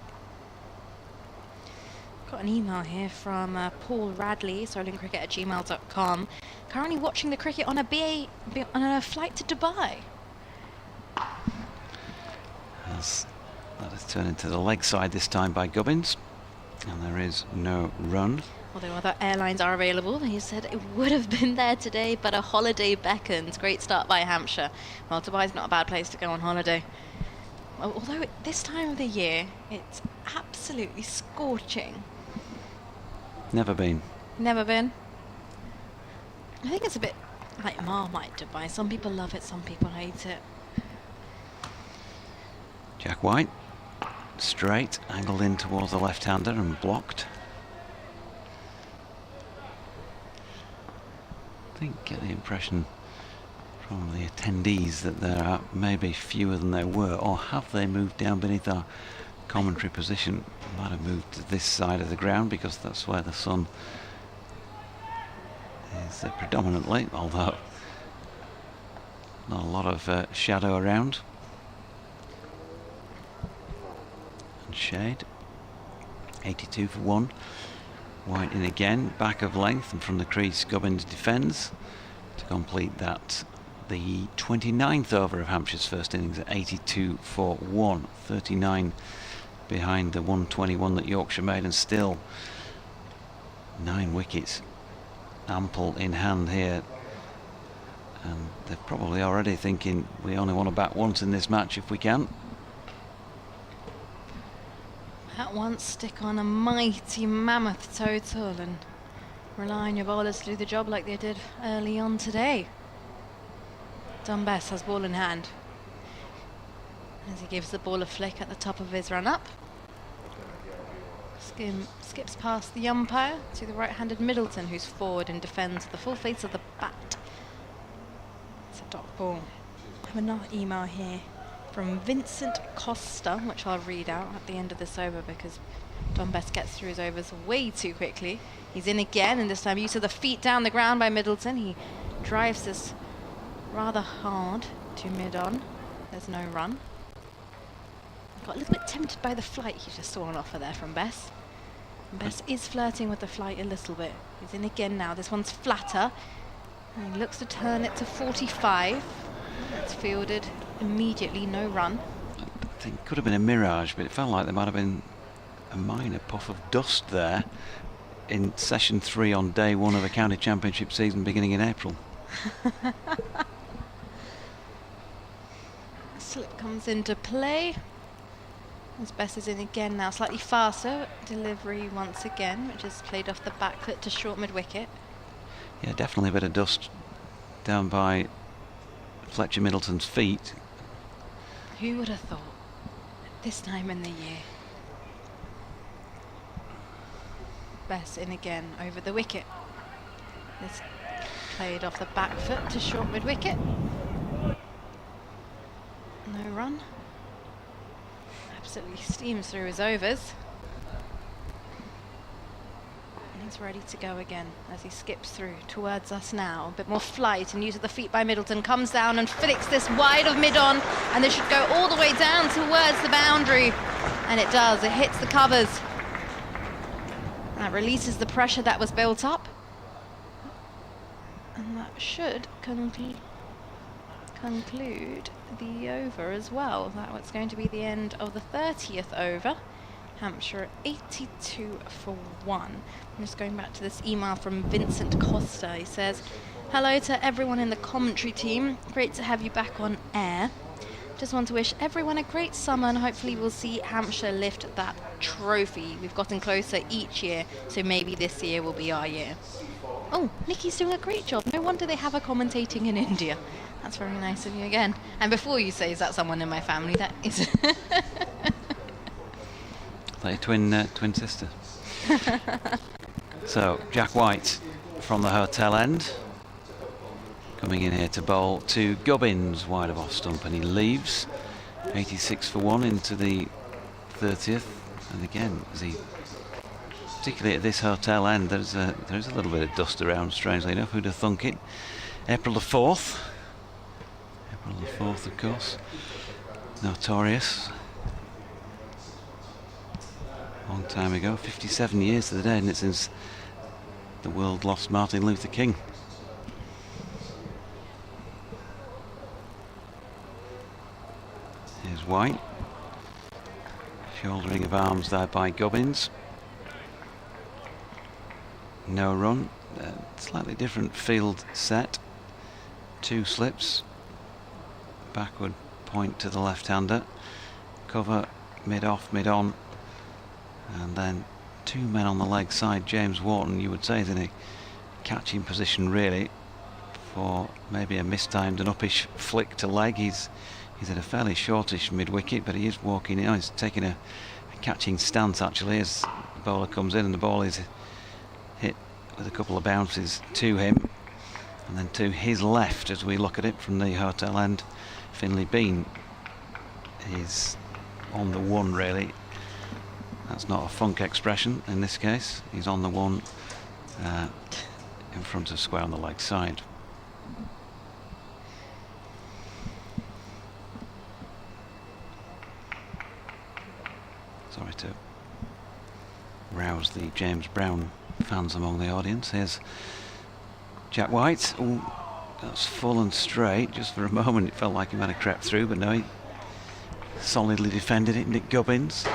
[SPEAKER 5] Got an email here from Paul Radley, solingcricket@gmail.com. Currently watching the cricket on a flight to Dubai.
[SPEAKER 2] As that is turned into the leg side this time by Gubbins, and there is no run.
[SPEAKER 5] Although other airlines are available, he said it would have been there today, but a holiday beckons. Great start by Hampshire. Well, Dubai's not a bad place to go on holiday. Although at this time of the year, it's absolutely scorching.
[SPEAKER 2] Never been.
[SPEAKER 5] Never been? I think it's a bit like Marmite Dubai. Some people love it, some people hate it.
[SPEAKER 2] Jack White, straight, angled in towards the left-hander and blocked. I think get the impression from the attendees that there are maybe fewer than there were, or have they moved down beneath our commentary position? Might have moved to this side of the ground because that's where the sun is predominantly, although not a lot of shadow around. And shade. 82 for 1. White in again, back of length, and from the crease Gubbins defends to complete that. The 29th over of Hampshire's first innings at 82 for 1. 39 behind the 121 that Yorkshire made, and still 9 wickets ample in hand here. And they're probably already thinking we only want to bat once in this match if we can.
[SPEAKER 5] At once stick on a mighty mammoth total and rely on your bowlers to do the job like they did early on today. Dunbess has ball in hand as he gives the ball a flick at the top of his run up. Skips past the umpire to the right-handed Middleton, who's forward and defends the full face of the bat. It's a dot ball. I have another email here from Vincent Costa, which I'll read out at the end of this over because Dunbess gets through his overs way too quickly. He's in again, and this time use of the feet down the ground by Middleton. He drives this rather hard to mid-on. There's no run. Got a little bit tempted by the flight he just saw an offer there from Bess. And Bess is flirting with the flight a little bit. He's in again now. This one's flatter. And he looks to turn it to 45. It's fielded immediately, no run.
[SPEAKER 2] I think it could have been a mirage, but it felt like there might have been a minor puff of dust there in session 3 on day 1 of a county championship season beginning in April.
[SPEAKER 5] Slip comes into play. As Bess is in again now, slightly faster. Delivery once again, which is played off the back foot to short mid-wicket.
[SPEAKER 2] Yeah, definitely a bit of dust down by Fletcher Middleton's feet.
[SPEAKER 5] Who would have thought this time in the year? Bess in again over the wicket. This played off the back foot to short mid-wicket. No run. Absolutely steams through his overs. And he's ready to go again as he skips through towards us now. A bit more flight and use of the feet by Middleton. Comes down and flicks this wide of mid-on, and this should go all the way down towards the boundary. And it does. It hits the covers. That releases the pressure that was built up. And that should conclude the over as well. That was going to be the end of the 30th over. Hampshire 82 for 1. I'm just going back to this email from Vincent Costa. He says, hello to everyone in the commentary team. Great to have you back on air. Just want to wish everyone a great summer and hopefully we'll see Hampshire lift that trophy. We've gotten closer each year, so maybe this year will be our year. Oh, Nikki's doing a great job. No wonder they have her commentating in India. That's very nice of you again. And before you say, is that someone in my family? That is...
[SPEAKER 2] Like twin sister. So, Jack White from the hotel end. Coming in here to bowl to Gubbins, wide of off stump, and he leaves 86 for 1 into the 30th. And again, particularly at this hotel end, there's a little bit of dust around, strangely enough. Who'd have thunk it? April the 4th. April the 4th, of course. Notorious. Long time ago, 57 years to the day, isn't it, since the world lost Martin Luther King. Here's White. Shouldering of arms there by Gubbins. No run. Slightly different field set. 2 slips. Backward point to the left-hander. Cover mid-off, mid-on. And then 2 men on the leg side. James Wharton, you would say, is in a catching position really for maybe a mistimed and uppish flick to leg. He's at a fairly shortish mid-wicket, but he is walking in. He's taking a catching stance actually as the bowler comes in, and the ball is hit with a couple of bounces to him. And then to his left, as we look at it from the hotel end, Finley Bean is on the one really. That's not a funk expression in this case. He's on the one in front of square on the leg side. Sorry to rouse the James Brown fans among the audience. Here's Jack White. Oh, that's full and straight. Just for a moment it felt like he might have crept through, but no, he solidly defended it. Nick Gubbins.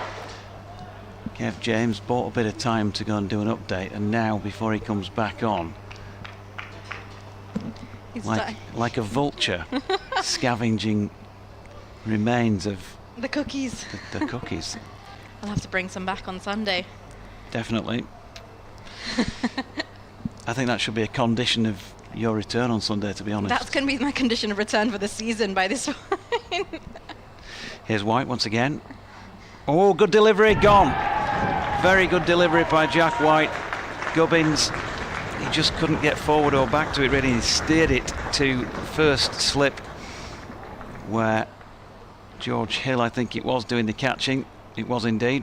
[SPEAKER 2] Kev James bought a bit of time to go and do an update, and now before he comes back on, like a vulture scavenging remains of
[SPEAKER 5] the cookies.
[SPEAKER 2] The cookies.
[SPEAKER 5] I'll have to bring some back on Sunday.
[SPEAKER 2] Definitely. I think that should be a condition of your return on Sunday, to be honest.
[SPEAKER 5] That's going to be my condition of return for the season by this point.
[SPEAKER 2] Here's White once again. Oh, good delivery, gone. Very good delivery by Jack White. Gubbins, he just couldn't get forward or back to it really. He steered it to first slip where George Hill, I think it was, doing the catching. It was indeed.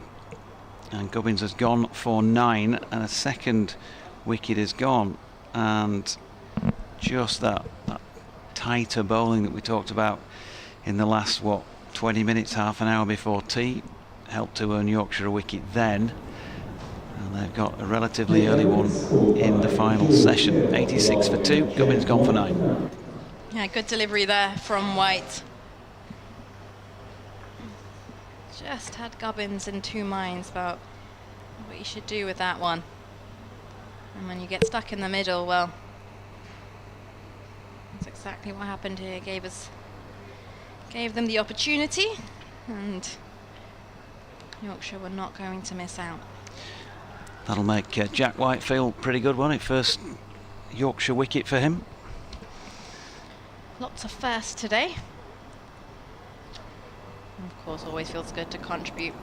[SPEAKER 2] And Gubbins has gone for 9, and a second wicket is gone. And just that tighter bowling that we talked about in the last, 20 minutes, half an hour before tea, helped to earn Yorkshire a wicket then. And they've got a relatively early one in the final session. 86 for 2, Gubbins gone for 9.
[SPEAKER 5] Yeah, good delivery there from White. Just had Gubbins in 2 minds about what you should do with that one. And when you get stuck in the middle, well, that's exactly what happened here. Gave them the opportunity, and Yorkshire were not going to miss out.
[SPEAKER 2] That'll make Jack White feel pretty good, won't it? First Yorkshire wicket for him.
[SPEAKER 5] Lots of firsts today. And of course, always feels good to contribute.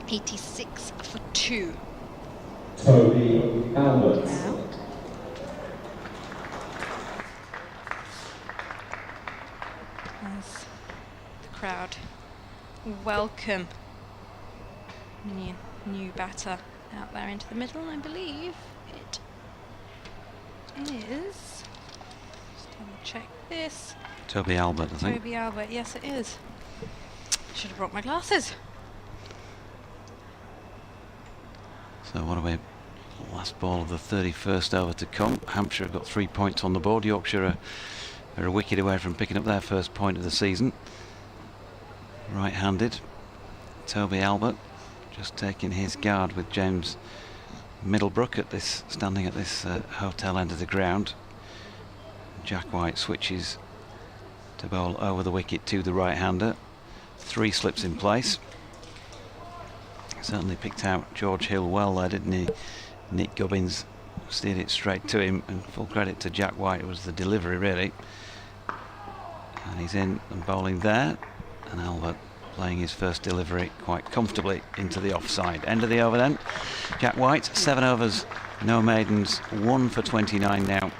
[SPEAKER 5] 86 for 2.
[SPEAKER 6] Toby Albert.
[SPEAKER 5] Out. As the crowd welcome new batter out there into the middle. I believe it is. Just double check this.
[SPEAKER 2] Toby Albert, I think.
[SPEAKER 5] Toby Albert, yes it is. Should have brought my glasses.
[SPEAKER 2] So what are we? Last ball of the 31st over to come. Hampshire have got 3 points on the board. Yorkshire are a wicket away from picking up their first point of the season. Right-handed. Toby Albert just taking his guard with James Middlebrook standing at this hotel end of the ground. Jack White switches to bowl over the wicket to the right-hander. 3 slips in place. Certainly picked out George Hill well there, didn't he? Nick Gubbins steered it straight to him, and full credit to Jack White. It was the delivery really. And he's in and bowling there, and Albert playing his first delivery quite comfortably into the offside. End of the over then. Jack White, 7 overs, no maidens, 1 for 29 now,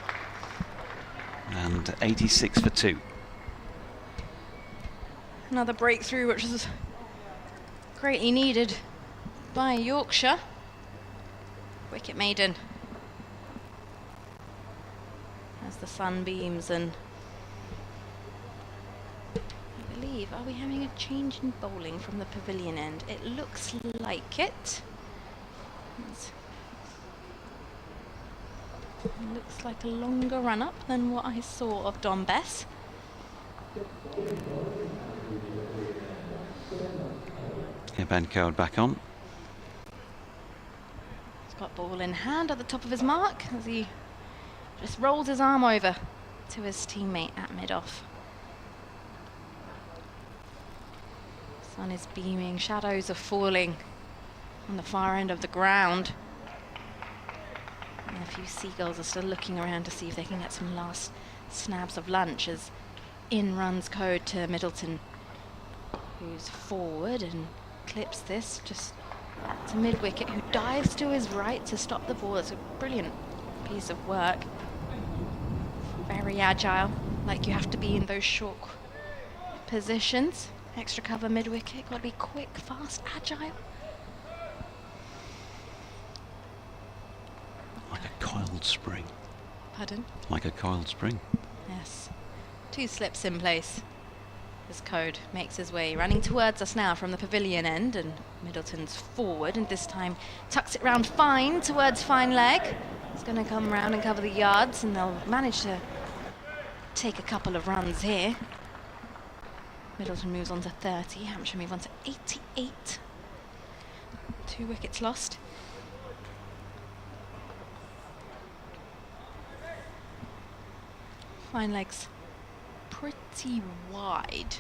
[SPEAKER 2] and 86 for 2.
[SPEAKER 5] Another breakthrough which was greatly needed by Yorkshire. Wicket maiden. As the sun beams, and I believe, are we having a change in bowling from the pavilion end? It looks like it. It looks like a longer run-up than what I saw of Don Bess.
[SPEAKER 2] Yeah, Ben Code back on.
[SPEAKER 5] He's got ball in hand at the top of his mark as he just rolls his arm over to his teammate at mid-off. Sun is beaming, shadows are falling on the far end of the ground. And a few seagulls are still looking around to see if they can get some last snabs of lunch as in runs Code to Middleton, who's forward and clips this just to mid-wicket, who dives to his right to stop the ball. It's a brilliant piece of work. Very agile, like you have to be in those short positions. Extra cover mid-wicket, got to be quick, fast, agile.
[SPEAKER 2] Like a coiled spring.
[SPEAKER 5] Pardon?
[SPEAKER 2] Like a coiled spring.
[SPEAKER 5] Yes. 2 slips in place. As Code makes his way, running towards us now from the pavilion end, and Middleton's forward, and this time tucks it round fine towards fine leg. He's going to come round and cover the yards, and they'll manage to take a couple of runs here. Middleton moves on to 30, Hampshire move on to 88. 2 wickets lost. Fine legs pretty wide.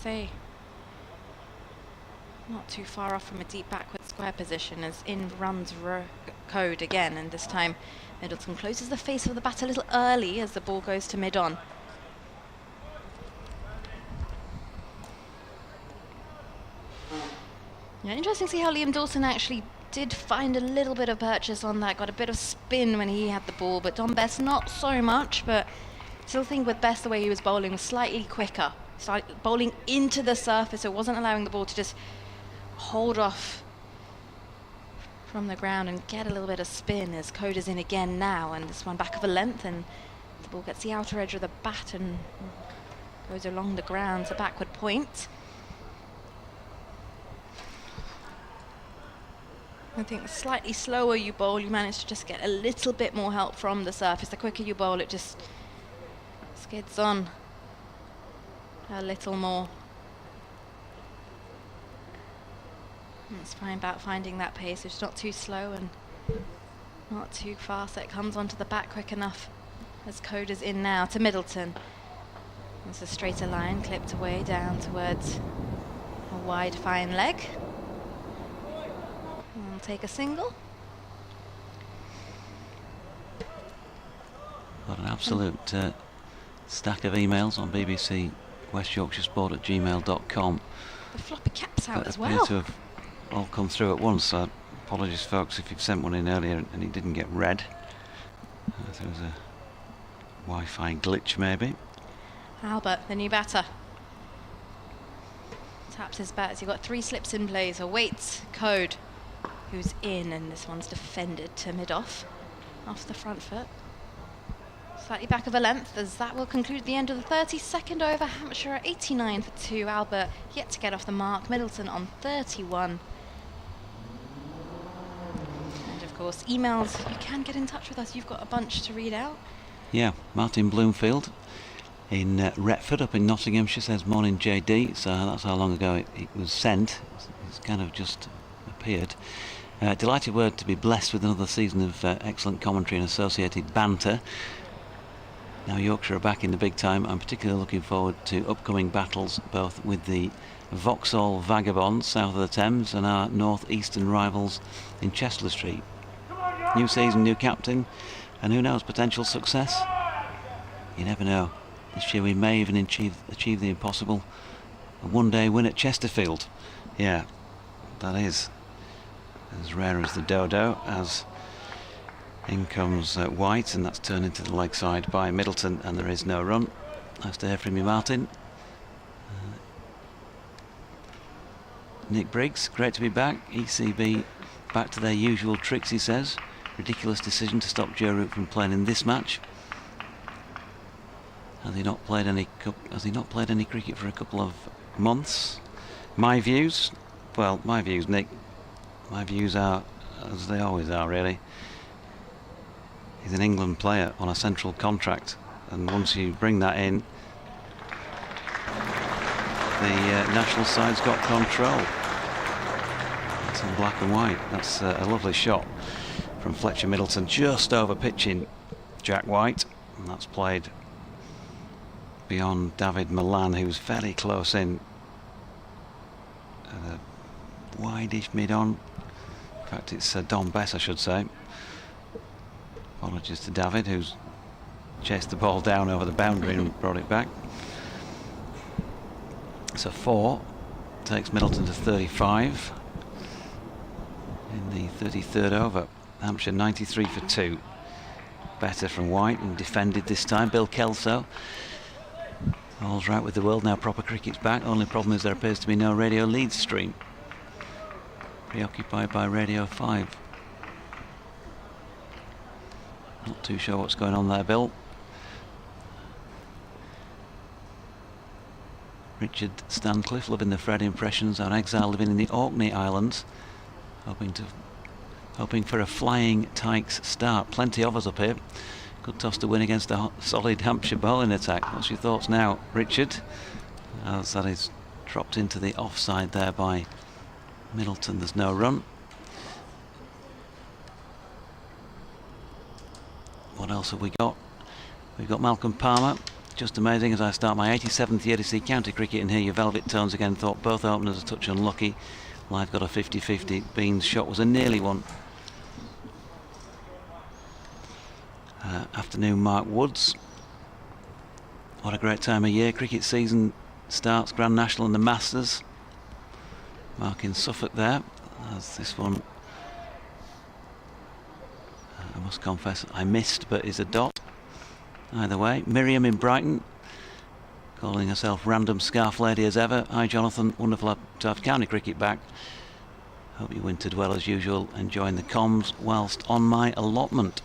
[SPEAKER 5] Say not too far off from a deep backward square position as in runs Code again, and this time Middleton closes the face of the bat a little early as the ball goes to mid-on. Yeah, interesting to see how Liam Dawson actually did find a little bit of purchase on that, got a bit of spin when he had the ball, but Don Bess not so much. But still think with Bess the way he was bowling was slightly quicker, started bowling into the surface, so it wasn't allowing the ball to just hold off from the ground and get a little bit of spin as Code is in again now, and this one back of a length, and the ball gets the outer edge of the bat and goes along the ground to backward point. I think the slightly slower you bowl, you manage to just get a little bit more help from the surface. The quicker you bowl, it just skids on a little more. And it's fine about finding that pace. It's not too slow and not too fast. It comes onto the bat quick enough as Code is in now to Middleton. It's a straighter line, clipped away down towards a wide fine leg. We'll take a single.
[SPEAKER 2] Got an absolute stack of emails on BBC West Yorkshire Sport at gmail.com.
[SPEAKER 5] The floppy cap's out as
[SPEAKER 2] appear
[SPEAKER 5] well.
[SPEAKER 2] to have all come through at once. So apologies, folks, if you've sent one in earlier and it didn't get read. There was a Wi-Fi glitch, maybe.
[SPEAKER 5] Albert, the new batter, taps his bat as you've got 3 slips in play. So waits Code, who's in, and this one's defended to mid-off, off the front foot. Slightly back of a length, as that will conclude the end of the 32nd over. Hampshire at 89 for 2. Albert yet to get off the mark. Middleton on 31. And of course, emails, you can get in touch with us. You've got a bunch to read out.
[SPEAKER 2] Yeah, Martin Bloomfield in Retford up in Nottinghamshire. Says morning JD, so that's how long ago it was sent. It's kind of just appeared. Delighted word to be blessed with another season of excellent commentary and associated banter. Now Yorkshire are back in the big time. I'm particularly looking forward to upcoming battles both with the Vauxhall Vagabonds south of the Thames and our north-eastern rivals in Chester Street. New season, new captain, and who knows, potential success? You never know. This year we may even achieve the impossible. A one-day win at Chesterfield. Yeah, that is as rare as the dodo, as in comes White, and that's turned into the leg side by Middleton, and there is no run. Nice to hear from you, Martin. Nick Briggs, great to be back. ECB back to their usual tricks, he says. Ridiculous decision to stop Joe Root from playing in this match. Has he not played any cricket for a couple of months? My views? Well, my views, Nick. My views are as they always are, really. He's an England player on a central contract, and once you bring that in, the national side's got control. It's in black and white. That's a lovely shot from Fletcher Middleton, just over pitching Jack White, and that's played beyond David Malan, who's fairly close in. Wide-ish mid-on. In fact, it's Don Bess, I should say. Apologies to David, who's chased the ball down over the boundary and brought it back. So 4 takes Middleton to 35 in the 33rd over. Hampshire 93 for 2. Better from White and defended this time. Bill Kelso. All's right with the world now. Proper cricket's back. Only problem is there appears to be no radio lead stream. Preoccupied by Radio 5. Not too sure what's going on there, Bill. Richard Stancliffe, loving the Fred impressions, on exile living in the Orkney Islands, hoping for a flying Tykes start. Plenty of us up here. Good toss to win against a solid Hampshire bowling attack. What's your thoughts now, Richard? As that is dropped into the offside there by Middleton. There's no run. What else have we got? We've got Malcolm Palmer. Just amazing as I start my 87th year to see county cricket and hear your velvet tones again. Thought both openers a touch unlucky. Well, I've got a 50-50. Bean's shot was a nearly one. Afternoon, Mark Woods. What a great time of year. Cricket season starts, Grand National and the Masters. Mark in Suffolk there. As this one, I must confess, I missed, but is a dot. Either way, Miriam in Brighton, calling herself Random Scarf Lady as ever. Hi Jonathan, wonderful to have county cricket back. Hope you wintered well as usual, enjoying the comms whilst on my allotment.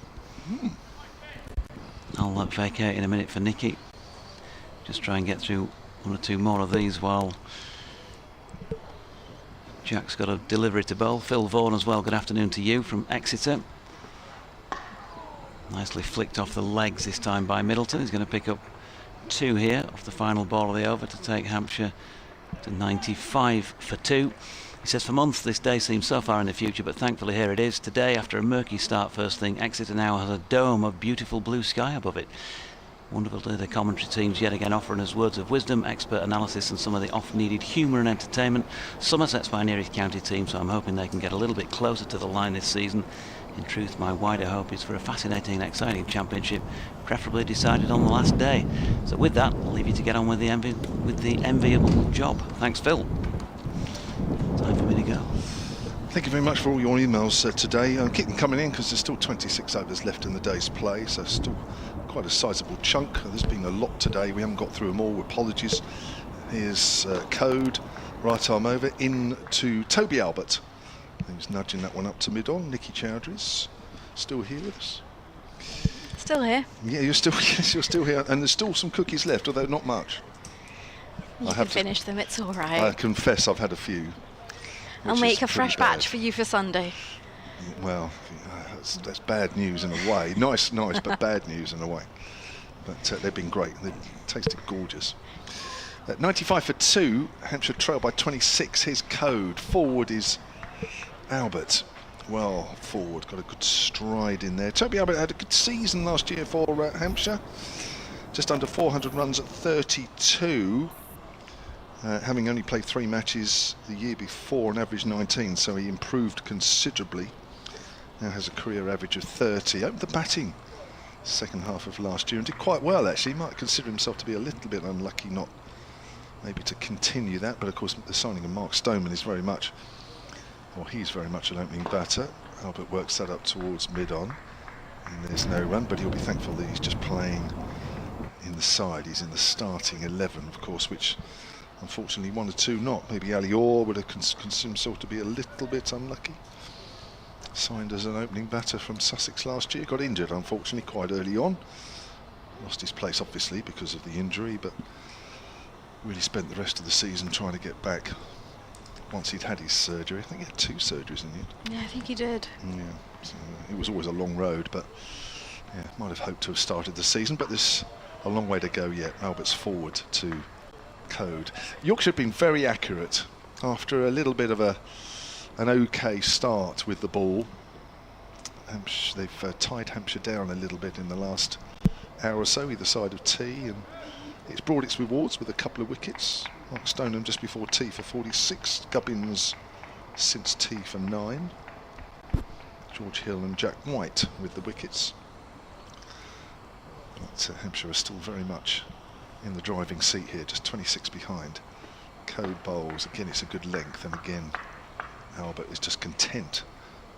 [SPEAKER 2] I'll vacate in a minute for Nicky. Just try and get through one or two more of these while Jack's got a delivery to bowl. Phil Vaughan as well, good afternoon to you from Exeter. Nicely flicked off the legs this time by Middleton. He's going to pick up 2 here off the final ball of the over to take Hampshire to 95 for 2. He says, for months this day seems so far in the future, but thankfully here it is. Today, after a murky start first thing, Exeter now has a dome of beautiful blue sky above it. Wonderful to hear the commentary teams yet again offering us words of wisdom, expert analysis and some of the oft-needed humour and entertainment. Somerset's my nearest county team, so I'm hoping they can get a little bit closer to the line this season. In truth, my wider hope is for a fascinating and exciting championship, preferably decided on the last day. So with that, I'll leave you to get on with the enviable job. Thanks, Phil. Time for me to go.
[SPEAKER 1] Thank you very much for all your emails today. Keep them coming in because there's still 26 overs left in the day's play, so still quite a sizable chunk. There's been a lot today. We haven't got through them all. Apologies. Here's code. Right arm over into Toby Albert. He's nudging that one up to mid-on. Nicky Chowdhury's still here with us.
[SPEAKER 5] Still here.
[SPEAKER 1] Yeah, you're still here, and there's still some cookies left, although not much.
[SPEAKER 5] You can finish them, it's all right.
[SPEAKER 1] I confess I've had a few.
[SPEAKER 5] I'll make a fresh batch for you for Sunday.
[SPEAKER 1] Well, that's bad news in a way. Nice, but bad news in a way. But they've been great. They've tasted gorgeous. 95 for 2. Hampshire trail by 26. Here's Code. Forward is Albert. Well, forward, got a good stride in there. Toby Albert had a good season last year for Hampshire. Just under 400 runs at 32. Having only played 3 matches the year before, an average 19, so he improved considerably. Now has a career average of 30. Opened the batting second half of last year and did quite well actually. He might consider himself to be a little bit unlucky not maybe to continue that, but of course the signing of Mark Stoneman is very much, well, he's very much an opening batter. Albert works that up towards mid-on and there's no run, but he'll be thankful that he's just playing in the side. He's in the starting 11 of course, which unfortunately 1 or 2 not. Maybe Ali Orr would have considered himself to be a little bit unlucky. Signed as an opening batter from Sussex last year, got injured unfortunately quite early on. Lost his place obviously because of the injury, but really spent the rest of the season trying to get back once he'd had his surgery. I think he had 2 surgeries in the end.
[SPEAKER 5] Yeah, I think he did.
[SPEAKER 1] Yeah, so it was always a long road, but yeah, might have hoped to have started the season, but there's a long way to go yet. Albert's forward to Code. Yorkshire have been very accurate after a little bit of an okay start with the ball. They've tied Hampshire down a little bit in the last hour or so either side of tee, and it's brought its rewards with a couple of wickets. Mark Stoneham just before tee for 46, Gubbins since tee for 9, George Hill and Jack White with the wickets. But Hampshire are still very much in the driving seat here, just 26 behind. Code bowls, again it's a good length, and again Albert is just content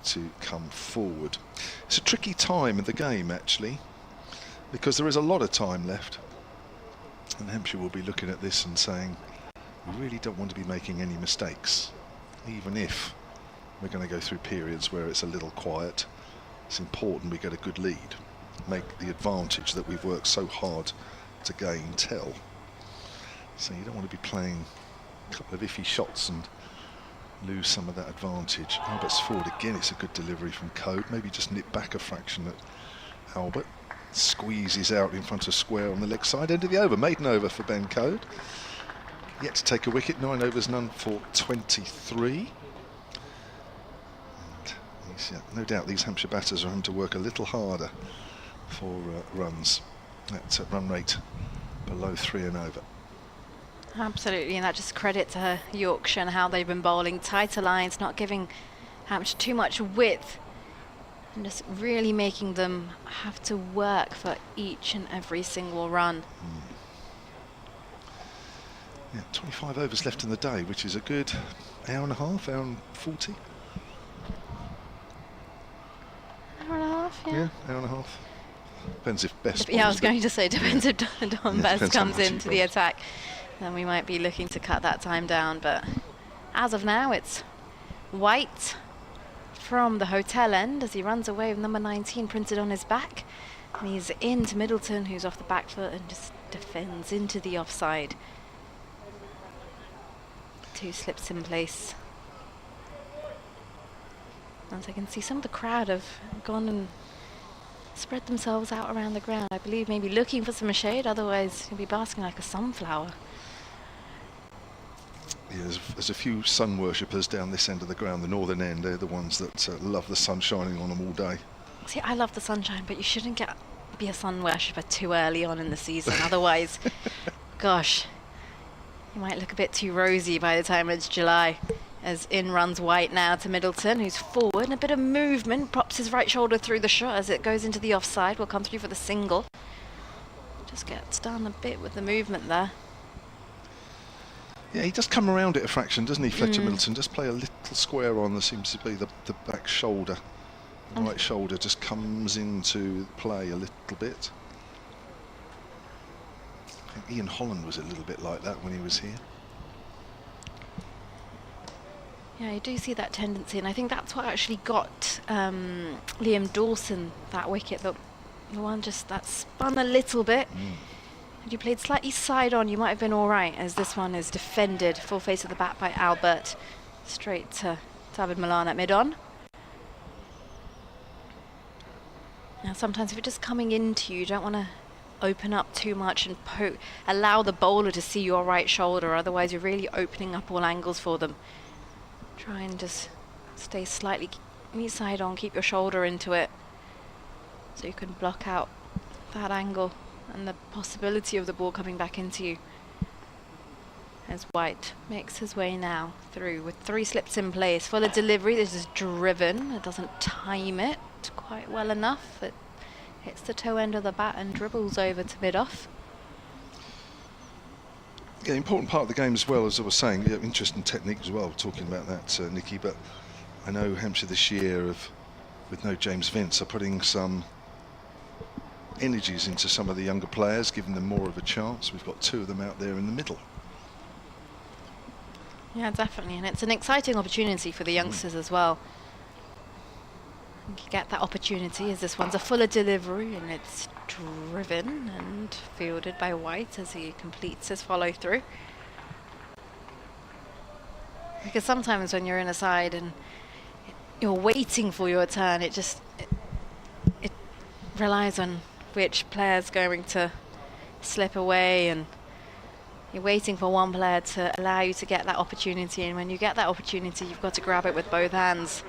[SPEAKER 1] to come forward. It's a tricky time in the game actually, because there is a lot of time left, and Hampshire will be looking at this and saying, we really don't want to be making any mistakes, even if we're going to go through periods where it's a little quiet. It's important we get a good lead, make the advantage that we've worked so hard to gain tell. So you don't want to be playing a couple of iffy shots and lose some of that advantage. Albert's forward again, it's a good delivery from Code, maybe just nip back a fraction at Albert. Squeezes out in front of square on the leg side, end of the over, maiden over for Ben Code. Yet to take a wicket, 9 overs, none for 23. And no doubt these Hampshire batters are having to work a little harder for runs. That's at run rate below 3 and over.
[SPEAKER 5] Absolutely, and that just credits Yorkshire and how they've been bowling tighter lines, not giving Hampshire too much width, and just really making them have to work for each and every single run.
[SPEAKER 1] Yeah, 25 overs left in the day, which is a good hour and a half, hour and 40.
[SPEAKER 5] Hour and a half, yeah.
[SPEAKER 1] Yeah, hour and a half. Depends if Best.
[SPEAKER 5] Yeah, I was going to say, depends if Don
[SPEAKER 1] Yeah,
[SPEAKER 5] Best
[SPEAKER 1] depends how
[SPEAKER 5] comes
[SPEAKER 1] much he
[SPEAKER 5] into the
[SPEAKER 1] bowls.
[SPEAKER 5] attack, then we might be looking to cut that time down. But as of now, it's White from the hotel end as he runs away with number 19 printed on his back. And he's into Middleton, who's off the back foot and just defends into the offside. 2 slips in place. As I can see, some of the crowd have gone and spread themselves out around the ground. I believe maybe looking for some shade, otherwise you'll be basking like a sunflower.
[SPEAKER 1] Yeah, there's a few sun worshippers down this end of the ground, the northern end. They're the ones that love the sun shining on them all day.
[SPEAKER 5] See, I love the sunshine, but you shouldn't be a sun worshipper too early on in the season. Otherwise, gosh, you might look a bit too rosy by the time it's July. As in runs White now to Middleton, who's forward, and a bit of movement, props his right shoulder through the shot as it goes into the offside. Will come through for the single. Just gets done a bit with the movement there.
[SPEAKER 1] Yeah, he does come around it a fraction, doesn't he, Fletcher Middleton? Just play a little square on. There seems to be the back shoulder. The right shoulder just comes into play a little bit. I think Ian Holland was a little bit like that when he was here.
[SPEAKER 5] Yeah, you do see that tendency, and I think that's what actually got Liam Dawson that wicket. The one just that spun a little bit. Had you played slightly side on, you might have been all right, as this one is defended full face of the bat by Albert. Straight to Wharton and Malan at mid-on. Now sometimes if it's just coming into you, you don't want to open up too much and allow the bowler to see your right shoulder, otherwise you're really opening up all angles for them. Try and just stay slightly knee side on, keep your shoulder into it, so you can block out that angle and the possibility of the ball coming back into you. As White makes his way now through with 3 slips in place. Fuller delivery, this is driven, it doesn't time it quite well enough. It hits the toe end of the bat and dribbles over to mid-off.
[SPEAKER 1] Yeah, important part of the game as well, as I was saying, yeah, interesting technique as well, talking about that, Nikki, but I know Hampshire this year, with no James Vince, are putting some energies into some of the younger players, giving them more of a chance. We've got 2 of them out there in the middle.
[SPEAKER 5] Yeah, definitely, and it's an exciting opportunity for the youngsters as well. You get that opportunity as this one's a Fuller delivery and it's driven and fielded by White as he completes his follow through. Because sometimes when you're in a side and you're waiting for your turn, it relies on which player's going to slip away, and you're waiting for one player to allow you to get that opportunity, and when you get that opportunity you've got to grab it with both hands.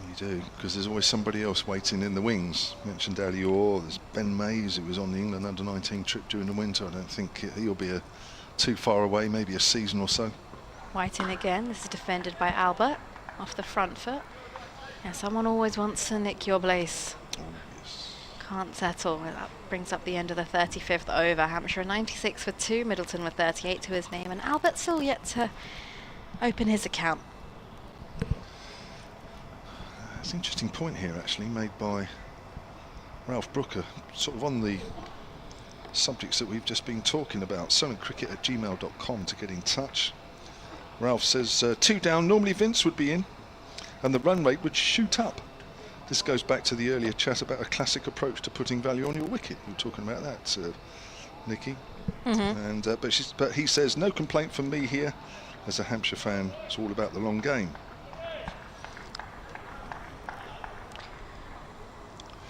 [SPEAKER 1] You do, because there's always somebody else waiting in the wings. You mentioned Ali Orr, there's Ben Mays, who was on the England under-19 trip during the winter. I don't think he'll be too far away, maybe a season or so.
[SPEAKER 5] White in again, this is defended by Albert off the front foot. Yeah, someone always wants to nick your place.
[SPEAKER 1] Oh, yes.
[SPEAKER 5] Can't settle. That brings up the end of the 35th over. Hampshire 96 for 2, Middleton with 38 to his name, and Albert still yet to open his account.
[SPEAKER 1] It's an interesting point here, actually, made by Ralph Brooker, sort of on the subjects that we've just been talking about. SolentCricket@gmail.com to get in touch. Ralph says 2 down, normally Vince would be in and the run rate would shoot up. This goes back to the earlier chat about a classic approach to putting value on your wicket. We were talking about that, Nikki. And but he says no complaint from me here. As a Hampshire fan, it's all about the long game.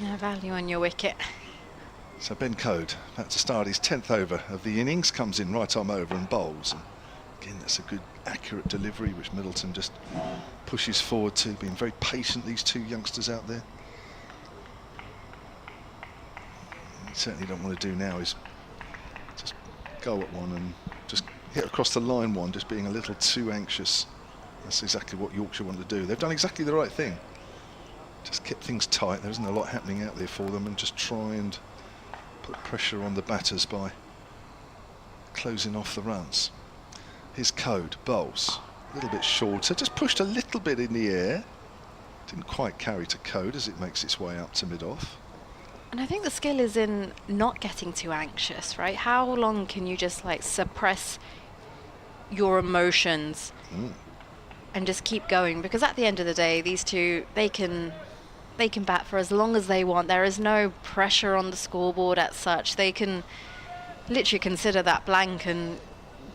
[SPEAKER 5] Yeah, value on your wicket.
[SPEAKER 1] So Ben Code, about to start his 10th over of the innings, comes in right arm over and bowls. And again, that's a good, accurate delivery, which Middleton just pushes forward to, being very patient, these 2 youngsters out there. What you certainly don't want to do now is just go at one and just hit across the line one, just being a little too anxious. That's exactly what Yorkshire want to do. They've done exactly the right thing. Just keep things tight. There isn't a lot happening out there for them, and just try and put pressure on the batters by closing off the runs. Here's Code, bowls. A little bit shorter, just pushed a little bit in the air. Didn't quite carry to Code as it makes its way up to mid-off.
[SPEAKER 5] And I think the skill is in not getting too anxious, right? How long can you just like suppress your emotions and just keep going? Because at the end of the day, these 2, they can bat for as long as they want. There is no pressure on the scoreboard as such. They can literally consider that blank and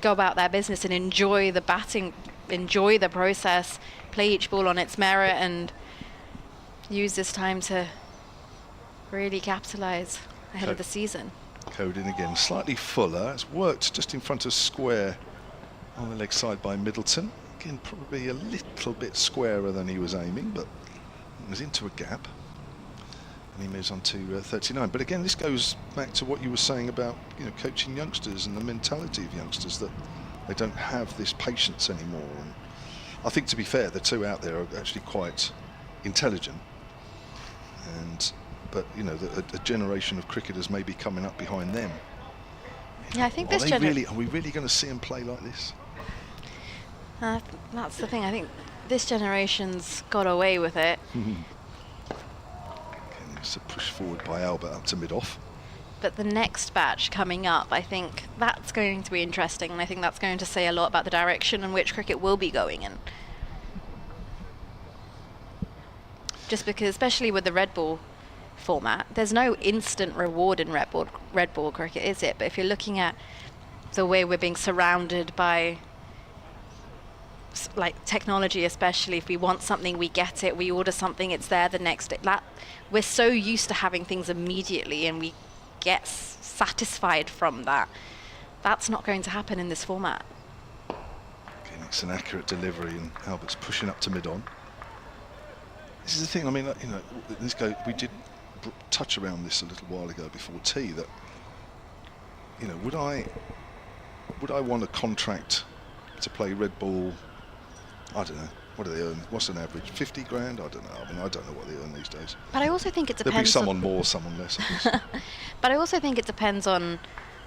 [SPEAKER 5] go about their business and enjoy the batting, enjoy the process, play each ball on its merit, and use this time to really capitalise ahead of the season.
[SPEAKER 1] Code in again, slightly fuller. It's worked just in front of square on the leg side by Middleton. Again, probably a little bit squarer than he was aiming, but it was into a gap. And he moves on to 39. But again, this goes back to what you were saying about, you know, coaching youngsters and the mentality of youngsters, that they don't have this patience anymore. And I think, to be fair, the 2 out there are actually quite intelligent. But you know, a generation of cricketers may be coming up behind them.
[SPEAKER 5] Yeah, I think this
[SPEAKER 1] are we really going to see them play like this?
[SPEAKER 5] That's the thing. I think this generation's got away with it.
[SPEAKER 1] It's a push forward by Albert up to mid-off.
[SPEAKER 5] But the next batch coming up, I think that's going to be interesting, and I think that's going to say a lot about the direction in which cricket will be going in. Just because, especially with the red ball format, there's no instant reward in red ball cricket, is it? But if you're looking at the way we're being surrounded by like technology, especially if we want something, we get it, we order something, it's there the next day. That we're so used to having things immediately, and we gets satisfied from that. That's not going to happen in this format.
[SPEAKER 1] Again, it's an accurate delivery, and Albert's pushing up to mid-on. This is the thing, I mean, you know, we did touch around this a little while ago before tea, that, you know, would I want a contract to play red ball? I don't know. What do they earn? What's an average? 50 grand? I don't know. I mean, I don't know what they earn these days.
[SPEAKER 5] But I also think it depends.
[SPEAKER 1] There'll be someone more, someone less, I guess.
[SPEAKER 5] But I also think it depends on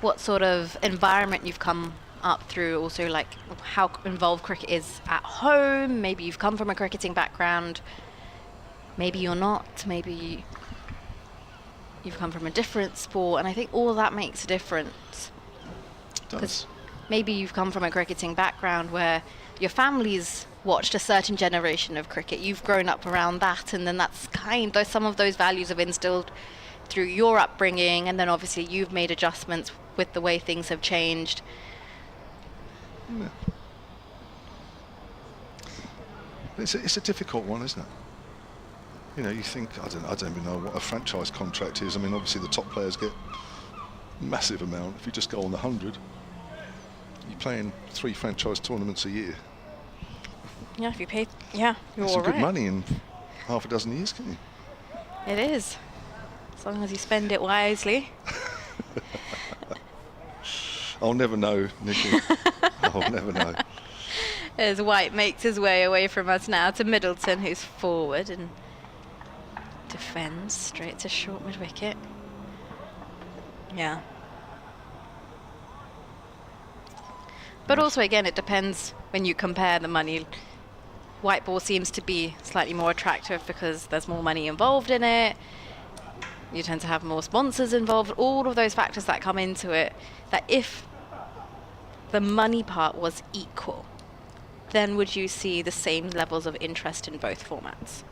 [SPEAKER 5] what sort of environment you've come up through, also like how involved cricket is at home. Maybe you've come from a cricketing background. Maybe you're not. Maybe you've come from a different sport. And I think all that makes a difference.
[SPEAKER 1] It does.
[SPEAKER 5] Maybe you've come from a cricketing background where your family's watched a certain generation of cricket. You've grown up around that, and then that's some of those values have instilled through your upbringing, and then obviously you've made adjustments with the way things have changed.
[SPEAKER 1] Yeah. It's a difficult one, isn't it? You know, you think, I don't even know what a franchise contract is. I mean, obviously the top players get a massive amount. If you just go on the 100, you're playing 3 franchise tournaments a year.
[SPEAKER 5] Yeah, if you pay, yeah, you're
[SPEAKER 1] That's
[SPEAKER 5] all
[SPEAKER 1] some good
[SPEAKER 5] right.
[SPEAKER 1] money in half a dozen years, can you?
[SPEAKER 5] It is, as long as you spend it wisely.
[SPEAKER 1] I'll never know, Nikki. I'll never know.
[SPEAKER 5] As White makes his way away from us now to Middleton, who's forward and defends straight to short mid-wicket. Yeah. But also, again, it depends when you compare the money. White ball seems to be slightly more attractive because there's more money involved in it. You tend to have more sponsors involved. All of those factors that come into it, that if the money part was equal, then would you see the same levels of interest in both formats?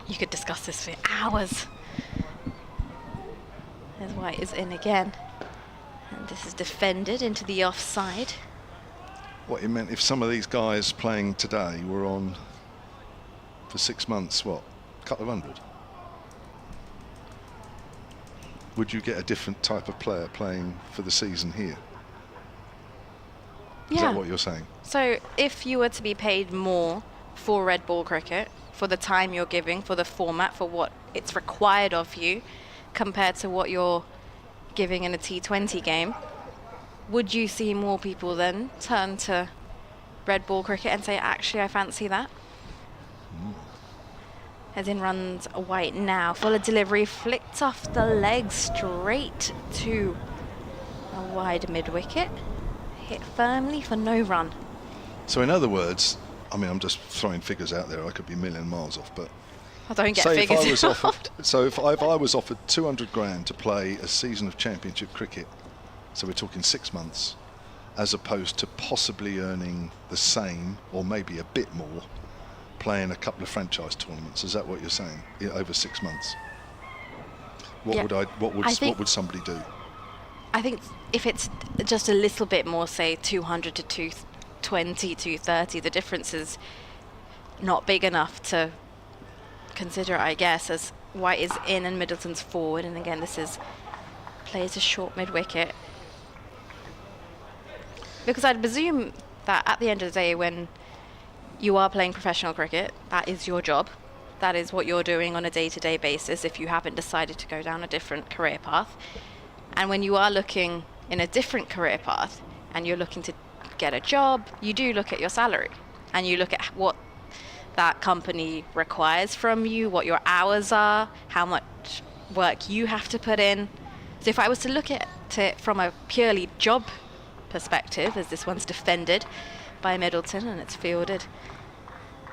[SPEAKER 5] You could discuss this for hours. As White is in again. And this is defended into the offside.
[SPEAKER 1] What it meant, if some of these guys playing today were on for 6 months, what, a couple of hundred? Would you get a different type of player playing for the season here? Is that what you're saying?
[SPEAKER 5] So if you were to be paid more for red ball cricket, for the time you're giving, for the format, for what it's required of you, compared to what you're giving in a T20 game, would you see more people then turn to red ball cricket and say, actually, I fancy that? As in runs White now. Fuller delivery, flicked off the leg straight to a wide mid-wicket. Hit firmly for no run.
[SPEAKER 1] So in other words, I mean, I'm just throwing figures out there. I could be a million miles off, but
[SPEAKER 5] I don't get
[SPEAKER 1] say if I
[SPEAKER 5] figures
[SPEAKER 1] was
[SPEAKER 5] involved.
[SPEAKER 1] if I was offered 200 grand to play a season of championship cricket, so we're talking 6 months, as opposed to possibly earning the same or maybe a bit more playing a couple of franchise tournaments. Is that what you're saying? Over 6 months? What would somebody do?
[SPEAKER 5] I think if it's just a little bit more, say 200 to 220, 230, the difference is not big enough to consider, I guess, as White is in and Middleton's forward. And again, this is plays a short mid-wicket. Because I'd presume that at the end of the day, when you are playing professional cricket, that is your job. That is what you're doing on a day-to-day basis if you haven't decided to go down a different career path. And when you are looking in a different career path and you're looking to get a job, you do look at your salary and you look at what that company requires from you, what your hours are, how much work you have to put in. So if I was to look at it from a purely job perspective, as this one's defended by Middleton and it's fielded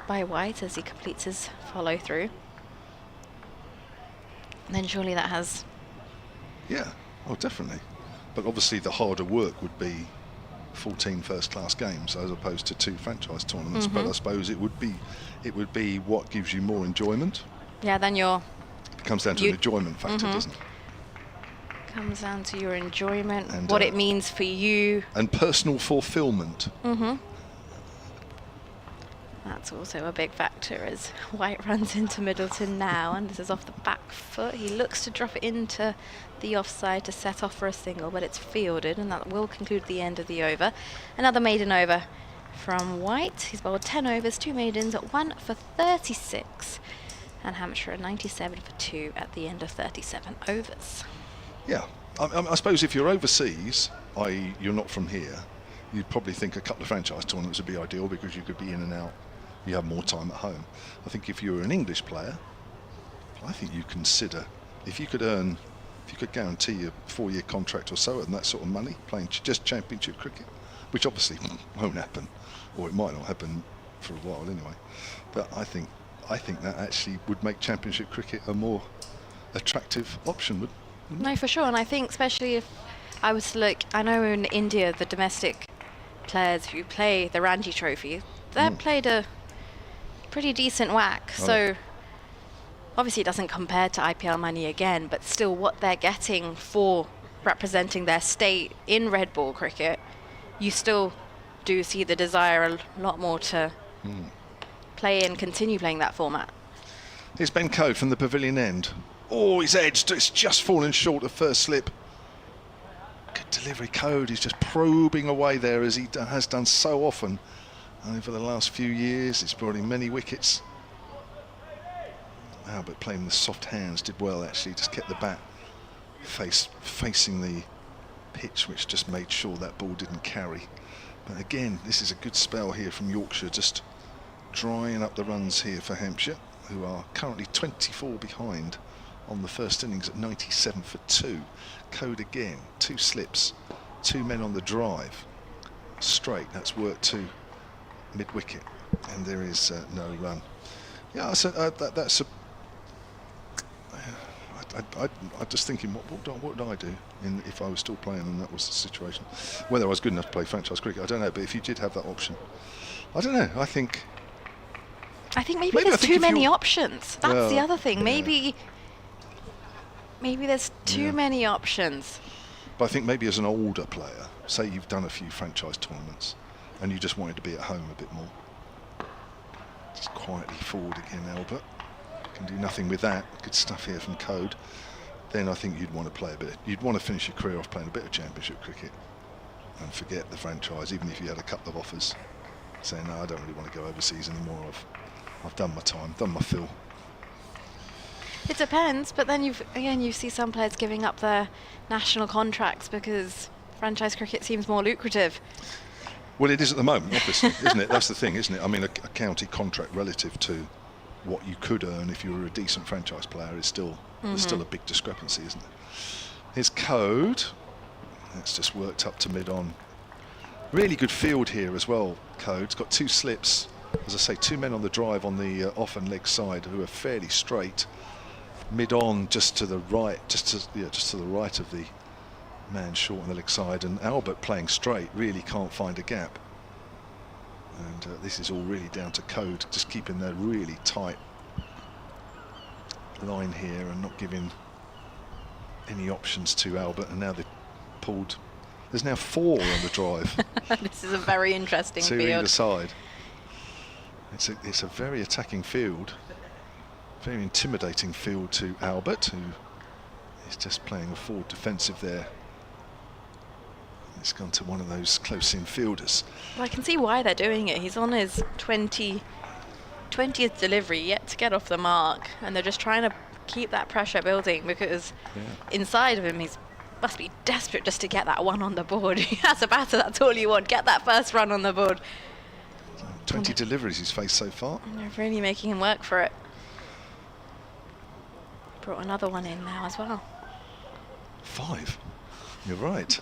[SPEAKER 5] by White as he completes his follow through, then surely that has...
[SPEAKER 1] Yeah, oh definitely. But obviously the harder work would be 14 first-class games as opposed to 2 franchise tournaments. But I suppose it would be what gives you more enjoyment.
[SPEAKER 5] Yeah, then it
[SPEAKER 1] comes down to an enjoyment factor, doesn't it?
[SPEAKER 5] Comes down to your enjoyment,
[SPEAKER 1] and
[SPEAKER 5] what it means for you.
[SPEAKER 1] And personal fulfillment.
[SPEAKER 5] That's also a big factor as White runs into Middleton now, and this is off the back foot. He looks to drop it into the offside to set off for a single, but it's fielded, and that will conclude the end of the over. Another maiden over from White. He's bowled 10 overs, 2 maidens, 1 for 36, and Hampshire 97 for 2 at the end of 37 overs.
[SPEAKER 1] Yeah, I suppose if you're overseas, i.e. you're not from here, you'd probably think a couple of franchise tournaments would be ideal because you could be in and out. You have more time at home. I think if you were an English player, I think you consider, if you could guarantee a 4-year contract or so and that sort of money, playing just championship cricket, which obviously won't happen, or it might not happen for a while anyway. But I think that actually would make championship cricket a more attractive option, wouldn't it?
[SPEAKER 5] No, for sure, and I think especially if I was to look, I know in India the domestic players who play the Ranji Trophy, they've played a pretty decent whack. So obviously it doesn't compare to IPL money again, but still what they're getting for representing their state in red ball cricket, you still do see the desire a lot more to play and continue playing that format.
[SPEAKER 1] Here's Ben Code from the pavilion end. Oh, he's edged. It's just fallen short of first slip. Good delivery. Code. He's just probing away there as he has done so often over the last few years. It's brought in many wickets. Albert playing with soft hands did well actually. Just kept the bat facing the pitch, which just made sure that ball didn't carry. But again, this is a good spell here from Yorkshire, just drying up the runs here for Hampshire, who are currently 24 behind on the first innings at 97 for 2. Code again, 2 slips, 2 men on the drive. Straight, that's worked to mid-wicket, and there is no run. Yeah, so that's a... I'm just thinking, what would I do if I was still playing and that was the situation? Whether I was good enough to play franchise cricket, I don't know, but if you did have that option, I don't know, I think
[SPEAKER 5] maybe there's too many options. That's the other thing.
[SPEAKER 1] Yeah.
[SPEAKER 5] Maybe there's too many options.
[SPEAKER 1] But I think maybe as an older player, say you've done a few franchise tournaments and you just wanted to be at home a bit more, just quietly forward again, Albert. Can do nothing with that. Good stuff here from Code. Then I think you'd want to play a bit. You'd want to finish your career off playing a bit of championship cricket and forget the franchise, even if you had a couple of offers saying, no, I don't really want to go overseas anymore. I've done my time, done my fill.
[SPEAKER 5] It depends, but then you see some players giving up their national contracts because franchise cricket seems more lucrative.
[SPEAKER 1] Well, it is at the moment, obviously, isn't it? That's the thing, isn't it? I mean, a county contract relative to what you could earn if you were a decent franchise player is still there's still a big discrepancy, isn't it? Here's Code. That's just worked up to mid-on. Really good field here as well, Code's got 2 slips. As I say, 2 men on the drive on the off and leg side who are fairly straight. Mid-on, just to the right, just to the right of the man short on the leg side, and Albert playing straight really can't find a gap. And this is all really down to Code, just keeping their really tight line here and not giving any options to Albert. And now they've pulled. There's now 4 on the drive.
[SPEAKER 5] This is a very interesting
[SPEAKER 1] 2
[SPEAKER 5] field.
[SPEAKER 1] either side. It's a very attacking field, very intimidating field to Albert, who is just playing a forward defensive there. It's gone to one of those close-in fielders.
[SPEAKER 5] Well, I can see why they're doing it. He's on his 20th delivery, yet to get off the mark, and they're just trying to keep that pressure building because inside of him he must be desperate just to get that one on the board. As a batter, that's all you want. Get that first run on the board.
[SPEAKER 1] 20 deliveries he's faced so far.
[SPEAKER 5] And they're really making him work for it. Brought another one in now as well.
[SPEAKER 1] 5. You're right.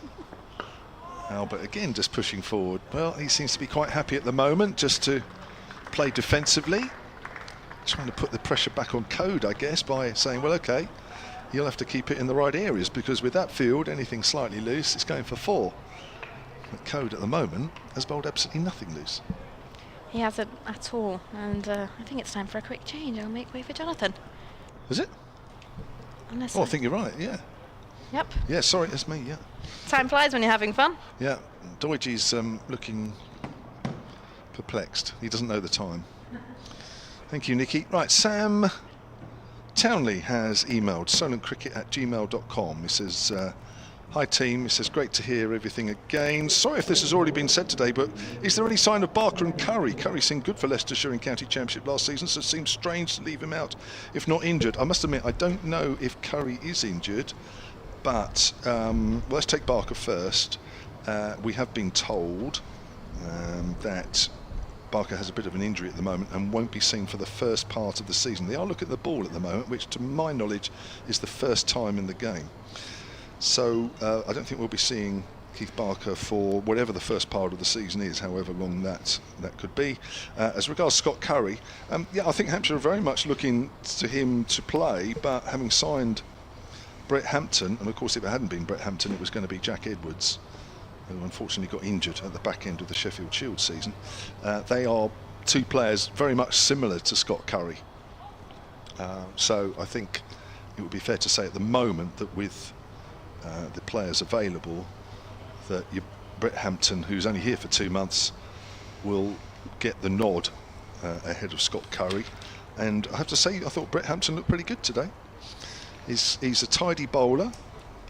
[SPEAKER 1] Albert again just pushing forward. Well, he seems to be quite happy at the moment just to play defensively. Trying to put the pressure back on Code, I guess, by saying, well, OK, you'll have to keep it in the right areas because with that field, anything slightly loose, it's going for 4. But Code at the moment has bowled absolutely nothing loose.
[SPEAKER 5] He hasn't at all, and I think it's time for a quick change. I'll make way for Jonathan.
[SPEAKER 1] Is it?
[SPEAKER 5] Unless
[SPEAKER 1] I think you're right, yeah.
[SPEAKER 5] Yep.
[SPEAKER 1] Yeah, sorry, that's me, yeah.
[SPEAKER 5] Time flies when you're having fun.
[SPEAKER 1] Yeah, Doigy's looking perplexed. He doesn't know the time. Thank you, Nikki. Right, Sam Townley has emailed solentcricket@gmail.com. He says, hi team, he says, great to hear everything again. Sorry if this has already been said today, but is there any sign of Barker and Curry? Curry seemed good for Leicestershire in County Championship last season, so it seems strange to leave him out if not injured. I must admit, I don't know if Curry is injured, but let's take Barker first. We have been told that Barker has a bit of an injury at the moment and won't be seen for the first part of the season. They are looking at the ball at the moment, which to my knowledge is the first time in the game. So I don't think we'll be seeing Keith Barker for whatever the first part of the season is, however long that could be. As regards Scott Curry, yeah, I think Hampshire are very much looking to him to play, but having signed Brett Hampton, and of course if it hadn't been Brett Hampton it was going to be Jack Edwards, who unfortunately got injured at the back end of the Sheffield Shield season. They are two players very much similar to Scott Curry. So I think it would be fair to say at the moment that with the players available, that Brett Hampton, who's only here for 2 months, will get the nod ahead of Scott Curry. And I have to say, I thought Brett Hampton looked pretty good today. He's a tidy bowler,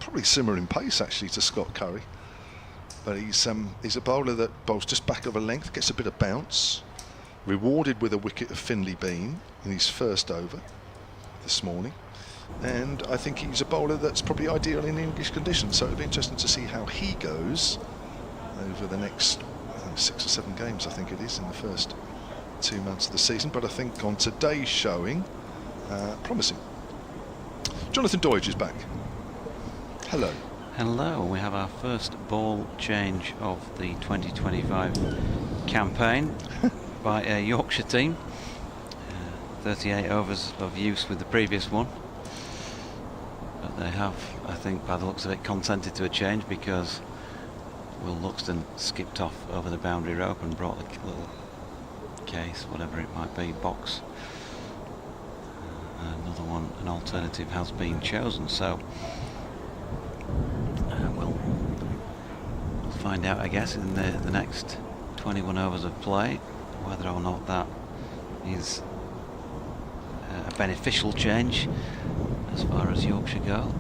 [SPEAKER 1] probably similar in pace actually to Scott Curry. But he's a bowler that bowls just back of a length, gets a bit of bounce, rewarded with a wicket of Finley Bean in his first over this morning. And I think he's a bowler that's probably ideal in English conditions, so it'll be interesting to see how he goes over the next 6 or 7 games, I think it is, in the first 2 months of the season. But I think on today's showing, promising. Jonathan Doidge is back. Hello.
[SPEAKER 2] Hello, we have our first ball change of the 2025 campaign by a Yorkshire team. 38 overs of use with the previous one. But they have, I think, by the looks of it, consented to a change because Will Luxton skipped off over the boundary rope and brought the little case, whatever it might be, box. Another one, an alternative has been chosen, so we'll find out, I guess, in the next 21 overs of play whether or not that is a beneficial change as far as Yorkshire go.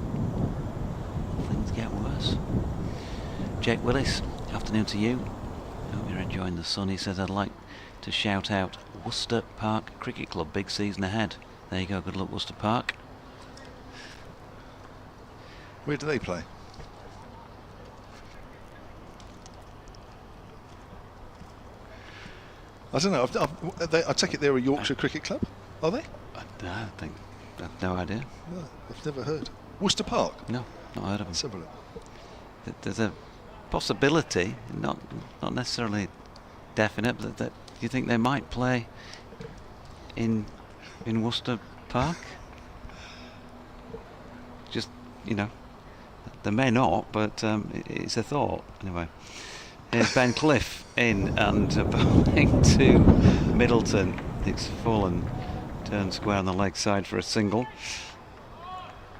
[SPEAKER 2] Things get worse. Jake Willis, afternoon to you. Hope you're enjoying the sun. He says, I'd like to shout out Worcester Park Cricket Club, big season ahead. There you go, good luck Worcester Park.
[SPEAKER 1] Where do they play? I don't know. I take it they're a Yorkshire cricket club, are they?
[SPEAKER 2] I think I've no idea.
[SPEAKER 1] No, I've never heard. Worcester Park?
[SPEAKER 2] No, not heard of them.
[SPEAKER 1] Let's have a look.
[SPEAKER 2] There's a possibility, not necessarily definite, but that you think they might play in Worcester Park. Just, you know, they may not, but it's a thought anyway. Here's Ben Cliff in and bowling to Middleton. It's full and turned square on the leg side for a single.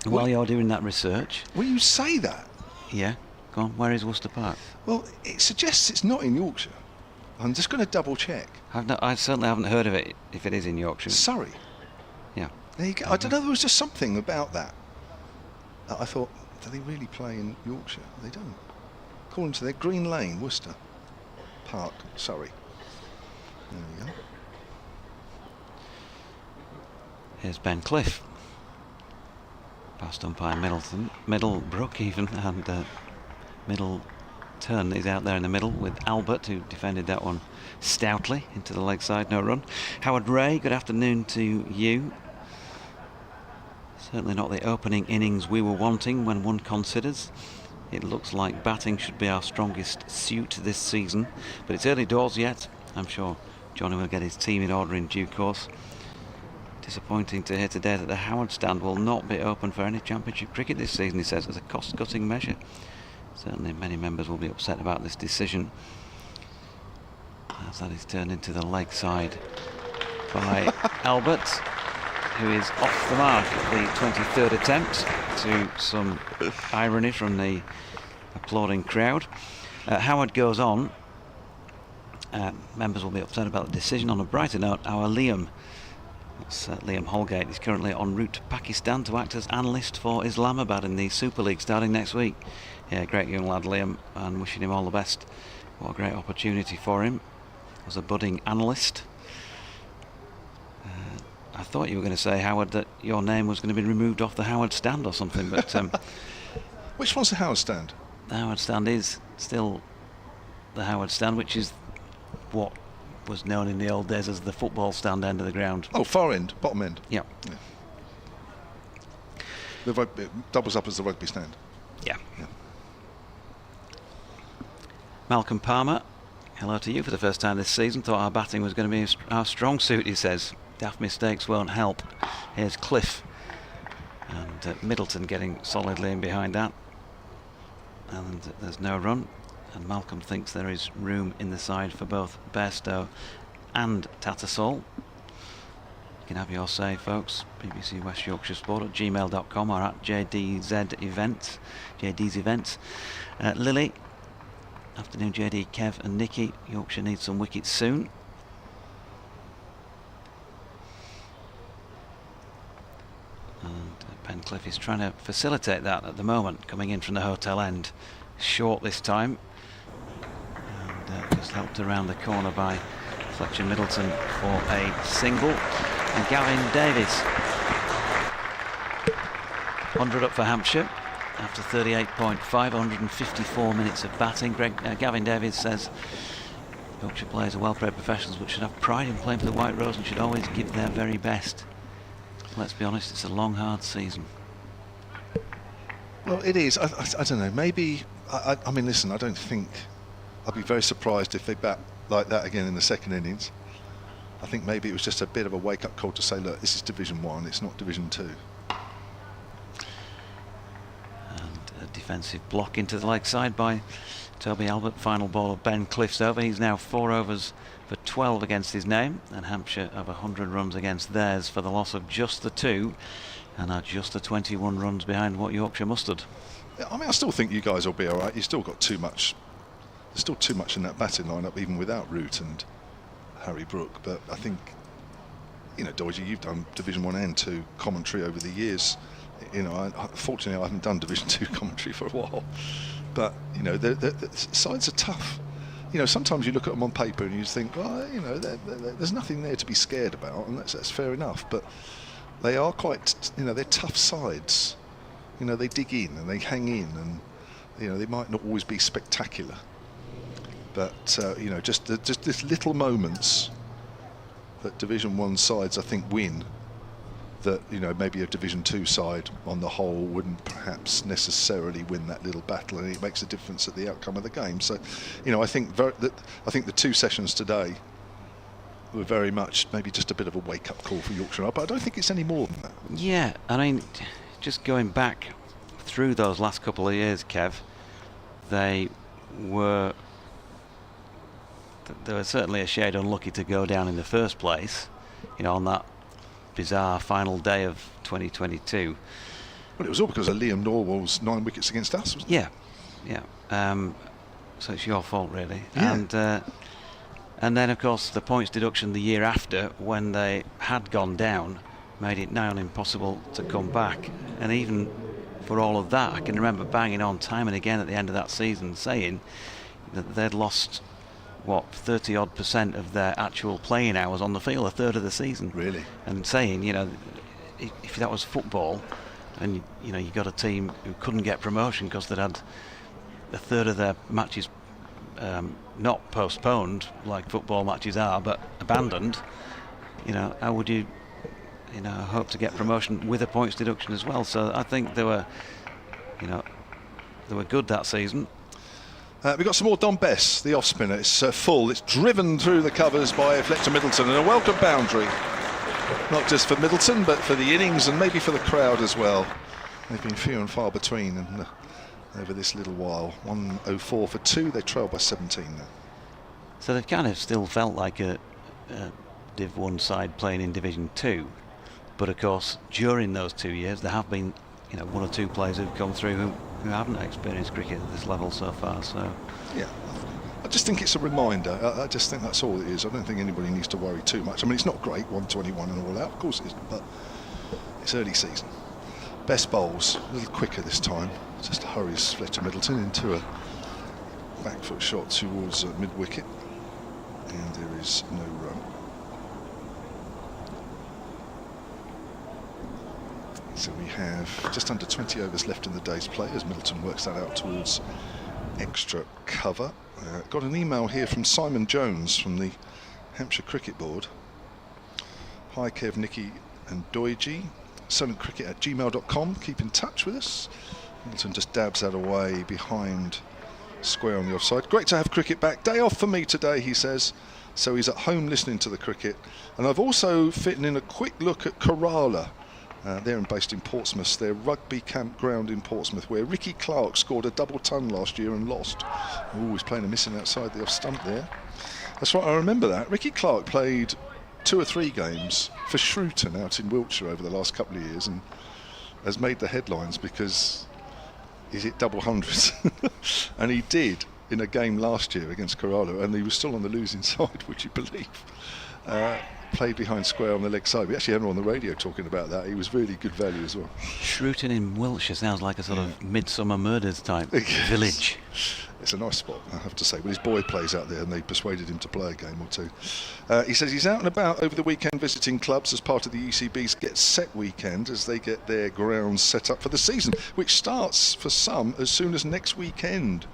[SPEAKER 2] While you're doing that research,
[SPEAKER 1] Will you say that?
[SPEAKER 2] yeah, go on. Where is Worcester Park?
[SPEAKER 1] Well, it suggests it's not in Yorkshire. I'm just going to double check.
[SPEAKER 2] I certainly haven't heard of it. If it is in Yorkshire,
[SPEAKER 1] Surrey.
[SPEAKER 2] yeah.
[SPEAKER 1] There you go. I don't know. There was just something about that. I thought, do they really play in Yorkshire? They don't. According to their Green Lane, Worcester Park, Surrey. There we go.
[SPEAKER 2] Here's Ben Cliff. Past umpire Middlebrook even, and Middleton is out there in the middle with Albert, who defended that one stoutly into the leg side, no run. Howard Ray, good afternoon to you. Certainly not the opening innings we were wanting when one considers. It looks like batting should be our strongest suit this season, but it's early doors yet. I'm sure Johnny will get his team in order in due course. Disappointing to hear today that the Howard stand will not be open for any championship cricket this season, he says, as a cost-cutting measure. Certainly many members will be upset about this decision, as that is turned into the leg side by Albert, who is off the mark at the 23rd attempt, to some irony from the applauding crowd. Howard goes on Members will be upset about the decision. On a brighter note, our Liam, that's Liam Holgate, is currently en route to Pakistan to act as analyst for Islamabad in the Super League starting next week. Yeah, great young lad Liam, and wishing him all the best. What a great opportunity for him as a budding analyst. I thought you were going to say, Howard, that your name was going to be removed off the Howard stand or something, but
[SPEAKER 1] Which one's the Howard stand?
[SPEAKER 2] the Howard stand is still the Howard stand, which is what was known in the old days as the football stand end of the ground.
[SPEAKER 1] Oh, far end, bottom end.
[SPEAKER 2] Yep.
[SPEAKER 1] Yeah. It doubles up as the rugby stand.
[SPEAKER 2] Yeah.
[SPEAKER 1] Yeah.
[SPEAKER 2] Malcolm Palmer, hello to you for the first time this season. Thought our batting was going to be our strong suit, he says. Daft mistakes won't help. Here's Cliff. And Middleton getting solidly in behind that. And there's no run. And Malcolm thinks there is room in the side for both Bairstow and Tattersall. You can have your say, folks. BBC West Yorkshire Sport at gmail.com or at JD's Events. Lily, afternoon JD, Kev and Nicky. Yorkshire needs some wickets soon. And Ben Cliff is trying to facilitate that at the moment, coming in from the hotel end. Short this time. And just helped around the corner by Fletcher Middleton for a single. And Gavin Davies, 100 up for Hampshire after 38.5, 154 minutes of batting. Gavin Davies says Yorkshire players are well-bred professionals but should have pride in playing for the White Rose and should always give their very best. Let's be honest, it's a long, hard season.
[SPEAKER 1] Well, it is. I don't know. Maybe. I mean, listen. I don't think. I'd be very surprised if they bat like that again in the second innings. I think maybe it was just a bit of a wake-up call to say, look, this is Division 1. It's not Division 2.
[SPEAKER 2] And a defensive block into the leg side by Toby Albert. Final ball of Ben Cliff's over. He's now 4 overs for 12 against his name, and Hampshire have 100 runs against theirs for the loss of just the 2, and are just the 21 runs behind what Yorkshire mustered.
[SPEAKER 1] Yeah, I mean, I still think you guys will be all right. You've still got too much. There's still too much in that batting lineup, even without Root and Harry Brook. But I think, you know, Doidge, you've done Division 1 and 2 commentary over the years. You know, fortunately, I haven't done Division 2 commentary for a while. But, you know, the sides are tough. You know, sometimes you look at them on paper and you think, well, you know, there's nothing there to be scared about, and that's fair enough. But they are quite, you know, they're tough sides. You know, they dig in and they hang in, and you know, they might not always be spectacular. But you know, just this little moments that Division 1 sides, I think, win. That, you know, maybe a Division 2 side on the whole wouldn't perhaps necessarily win that little battle, and it makes a difference at the outcome of the game. So, you know, I think the 2 sessions today were very much maybe just a bit of a wake-up call for Yorkshire, but I don't think it's any more than that.
[SPEAKER 2] Yeah, I mean, just going back through those last couple of years, Kev, they were certainly a shade unlucky to go down in the first place, you know, on that bizarre final day of 2022.
[SPEAKER 1] Well, it was all because of Liam Norwell's 9 wickets against us, wasn't it?
[SPEAKER 2] Yeah. So it's your fault, really.
[SPEAKER 1] Yeah.
[SPEAKER 2] And then, of course, the points deduction the year after, when they had gone down, made it nigh on impossible to come back. And even for all of that, I can remember banging on time and again at the end of that season saying that they'd lost, what, 30-odd% of their actual playing hours on the field, a third of the season.
[SPEAKER 1] Really?
[SPEAKER 2] And saying, you know, if that was football, and you know, you got a team who couldn't get promotion because they'd had a third of their matches not postponed like football matches are, but abandoned, you know, how would you know, hope to get promotion with a points deduction as well? So I think they were good that season.
[SPEAKER 1] We've got some more Don Bess, the off-spinner. It's full. It's driven through the covers by Fletcher Middleton, and a welcome boundary. Not just for Middleton, but for the innings and maybe for the crowd as well. They've been few and far between and over this little while. 104 for 2. They trail by 17 now.
[SPEAKER 2] So they've kind of still felt like a Div 1 side playing in Division 2. But of course, during those 2 years, there have been, you know, 1 or 2 players who've come through who haven't experienced cricket at this level so far. So
[SPEAKER 1] yeah, I just think it's a reminder. I just think that's all it is. I don't think anybody needs to worry too much. I mean, it's not great, 121 and all that. Of course it isn't, but it's early season. Best bowls, a little quicker this time. Just hurries Fletcher Middleton into a back foot shot towards mid-wicket. And there is no run. So we have just under 20 overs left in the day's play as Middleton works that out towards extra cover. Got an email here from Simon Jones from the Hampshire Cricket Board. Hi Kev, Nicky and Doiji. SolentCricket@gmail.com. Keep in touch with us. Middleton just dabs that away behind square on the offside. Great to have cricket back. Day off for me today, he says. So he's at home listening to the cricket. And I've also fitted in a quick look at Kerala. They're based in Portsmouth, their rugby campground in Portsmouth, where Ricky Clark scored a double ton last year and lost. He's playing a missing outside the off stump there. That's right, I remember that. Ricky Clark played 2 or 3 games for Shrewton out in Wiltshire over the last couple of years and has made the headlines because he's hit double hundreds. And he did in a game last year against Kerala, and he was still on the losing side, would you believe? Played behind square on the leg side. We actually had him on the radio talking about that. He was really good value as well.
[SPEAKER 2] Shrewton in Wiltshire sounds like a sort of Midsummer Murders type village.
[SPEAKER 1] It's a nice spot, I have to say. But his boy plays out there and they persuaded him to play a game or two. He says he's out and about over the weekend visiting clubs as part of the ECB's Get Set weekend as they get their grounds set up for the season, which starts for some as soon as next weekend.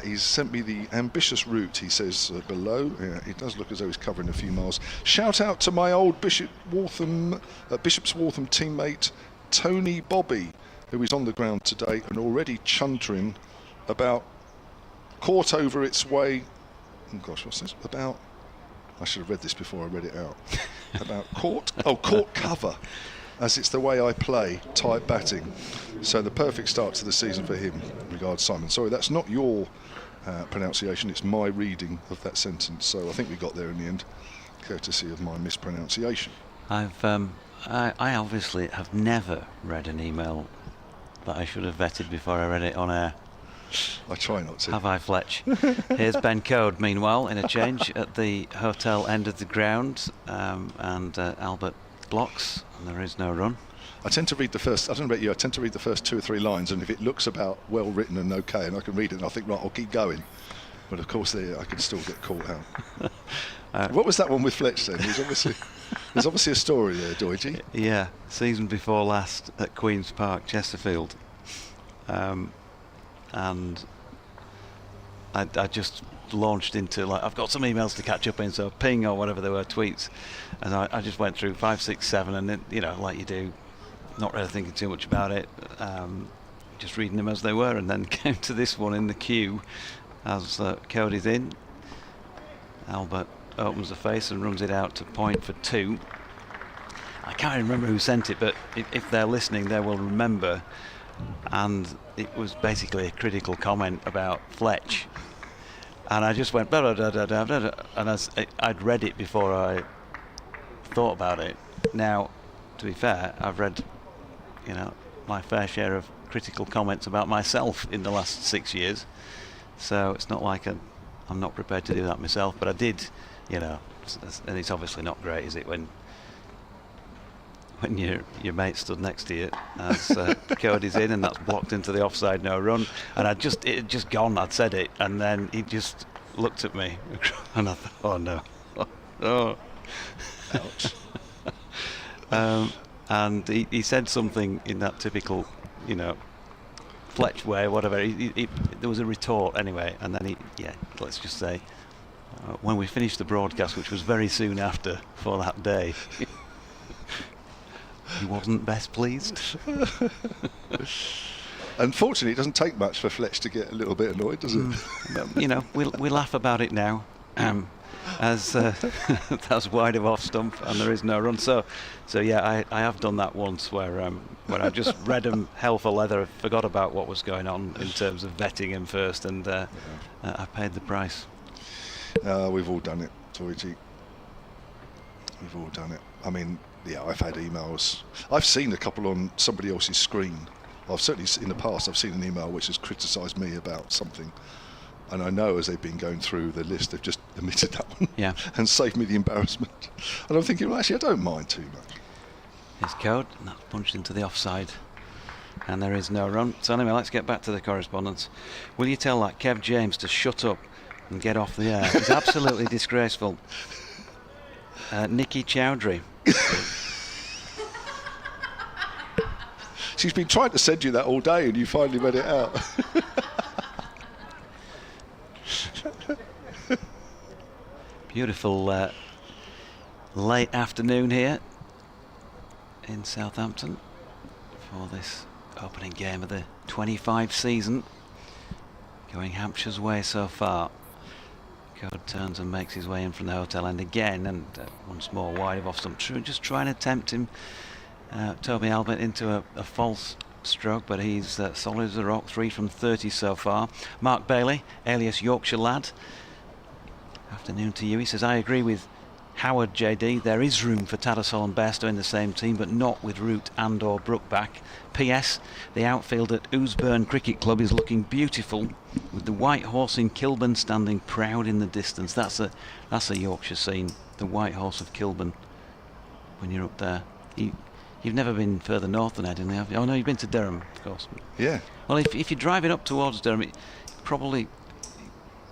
[SPEAKER 1] He's sent me the ambitious route, he says below. It does look as though he's covering a few miles. Shout out to my old Bishop's Waltham teammate Tony Bobby, who is on the ground today and already chuntering about caught over its way. Oh gosh, what's this? About, I should have read this before I read it out. About caught cover, as it's the way I play, type batting. So the perfect start to the season for him. Regards, Simon. Sorry, that's not your pronunciation, it's my reading of that sentence. So I think we got there in the end, courtesy of my mispronunciation.
[SPEAKER 2] I obviously have never read an email that I should have vetted before I read it on air.
[SPEAKER 1] I try not to.
[SPEAKER 2] Have I, Fletch? Here's Ben Code, meanwhile, in a change at the hotel end of the ground, and Albert blocks, and there is no run.
[SPEAKER 1] I tend to read the first, I don't know about you, I tend to read the first 2 or 3 lines, and if it looks about well written and okay, and I can read it, and I think, right, I'll keep going. But of course, I can still get caught out. What was that one with Fletch then? There's obviously a story there, Doiji.
[SPEAKER 2] Yeah, season before last at Queen's Park, Chesterfield. And I just launched into, like, I've got some emails to catch up in, so ping or whatever they were, tweets, and I just went through 5, 6, 7, and then, you know, like you do, not really thinking too much about it, just reading them as they were, and then came to this one in the queue as Cody's in. Albert opens the face and runs it out to point for 2. I can't remember who sent it, but if they're listening, they will remember. And it was basically a critical comment about Fletch. And I just went blah, blah, blah, blah, blah, blah, and I'd read it before I thought about it. Now, to be fair, I've read, you know, my fair share of critical comments about myself in the last 6 years. So it's not like I'm not prepared to do that myself, but I did, you know, and it's obviously not great, is it, when your mate stood next to you as Cody's in, and that's blocked into the offside, no run, and it had just gone, I'd said it, and then he just looked at me and I thought, oh no, oh.
[SPEAKER 1] Ouch.
[SPEAKER 2] And he said something in that typical, you know, Fletch way, whatever. There was a retort anyway, and then let's just say, when we finished the broadcast, which was very soon after for that day, he wasn't best pleased.
[SPEAKER 1] Unfortunately, it doesn't take much for Fletch to get a little bit annoyed, does it?
[SPEAKER 2] You know, we laugh about it now, as that's wide of off stump and there is no run. So yeah, I have done that once where I just read him hell for leather, forgot about what was going on in terms of vetting him first, and I paid the price.
[SPEAKER 1] We've all done it, Toiji. We've all done it. I mean, yeah, I've had emails. I've seen a couple on somebody else's screen. I've certainly, in the past, I've seen an email which has criticised me about something, And I know as they've been going through the list, they've just omitted that one.
[SPEAKER 2] Yeah.
[SPEAKER 1] And saved me the embarrassment. And I'm thinking, well, actually, I don't mind too much.
[SPEAKER 2] His code, and that's punched into the offside. And there is no run. So anyway, let's get back to the correspondence. Will you tell that Kev James to shut up and get off the air? It's absolutely disgraceful. Nikki Chowdhury.
[SPEAKER 1] She's been trying to send you that all day and you finally read it out.
[SPEAKER 2] Beautiful late afternoon here in Southampton for this opening game of the 25 season. Going Hampshire's way so far. Code turns and makes his way in from the hotel end again, and once more wide of off stump. Just trying to tempt him, Toby Albert, into a false stroke, but he's solid as a rock. 3 from 30 so far. Mark Bailey, alias Yorkshire Lad. Afternoon to you. He says, I agree with Howard JD. There is room for Tattersall and Bairstow in the same team, but not with Root and or Brookback. PS, the outfield at Ousburn Cricket Club is looking beautiful, with the white horse in Kilburn standing proud in the distance. That's a Yorkshire scene, the white horse of Kilburn. When you're up there, you've never been further north than Headingley, have you? Oh no, you've been to Durham, of course.
[SPEAKER 1] Yeah.
[SPEAKER 2] Well, if you're driving up towards Durham, it probably,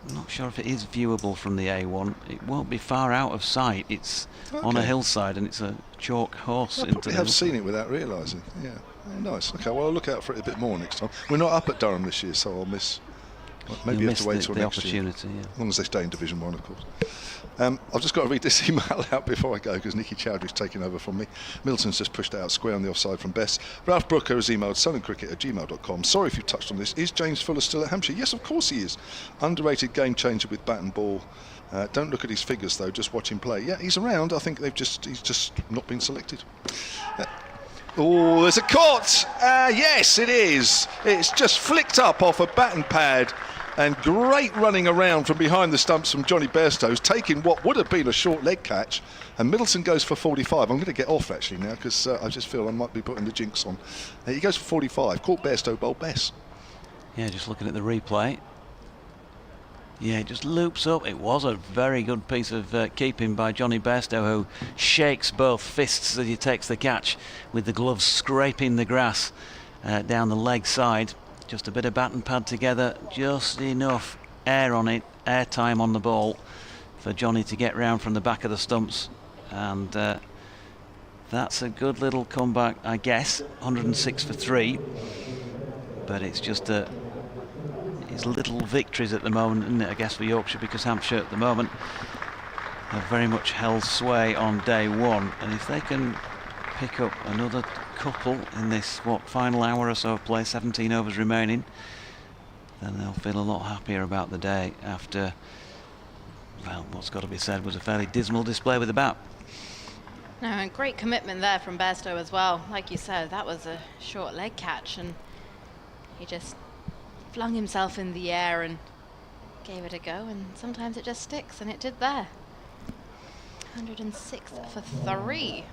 [SPEAKER 2] I'm not sure if it is viewable from the A1. It won't be far out of sight. It's on a hillside, and it's a chalk horse.
[SPEAKER 1] I probably have seen it without realising. Yeah. Oh, nice. Okay, well, I'll look out for it a bit more next time. We're not up at Durham this year, so I'll miss. Maybe you have to wait till next year.
[SPEAKER 2] Yeah.
[SPEAKER 1] As long as they stay in Division 1, of course. I've just got to read this email out before I go, because Nikki Chowdhury's taking over from me. Middleton's just pushed out square on the offside from Bess. Ralph Brooker has emailed sunandcricket@gmail.com. Sorry if you've touched on this. Is James Fuller still at Hampshire? Yes, of course he is. Underrated game changer with bat and ball. Don't look at his figures, though. Just watch him play. Yeah, he's around. I think he's just not been selected. Oh, there's a caught. Yes, it is. It's just flicked up off a bat and pad. And great running around from behind the stumps from Johnny Bairstow, who's taking what would have been a short leg catch. And Middleton goes for 45. I'm going to get off actually now, because I just feel I might be putting the jinx on. He goes for 45. Caught Bairstow, bowled Bess.
[SPEAKER 2] Yeah, just looking at the replay. Yeah, it just loops up. It was a very good piece of keeping by Johnny Bairstow, who shakes both fists as he takes the catch, with the gloves scraping the grass down the leg side. Just a bit of bat and pad together, just enough air on it, air time on the ball for Johnny to get round from the back of the stumps. And that's a good little comeback, I guess. 106 for 3. But it's just it's little victories at the moment, isn't it, I guess, for Yorkshire, because Hampshire at the moment have very much held sway on day one. And if they can pick up another couple in this final hour or so of play, 17 overs remaining, then they'll feel a lot happier about the day after, well, what's got to be said was a fairly dismal display with the bat.
[SPEAKER 5] No, and great commitment there from Bairstow as well. Like you said, that was a short leg catch, and he just flung himself in the air and gave it a go, and sometimes it just sticks, and it did there. 106 for 3.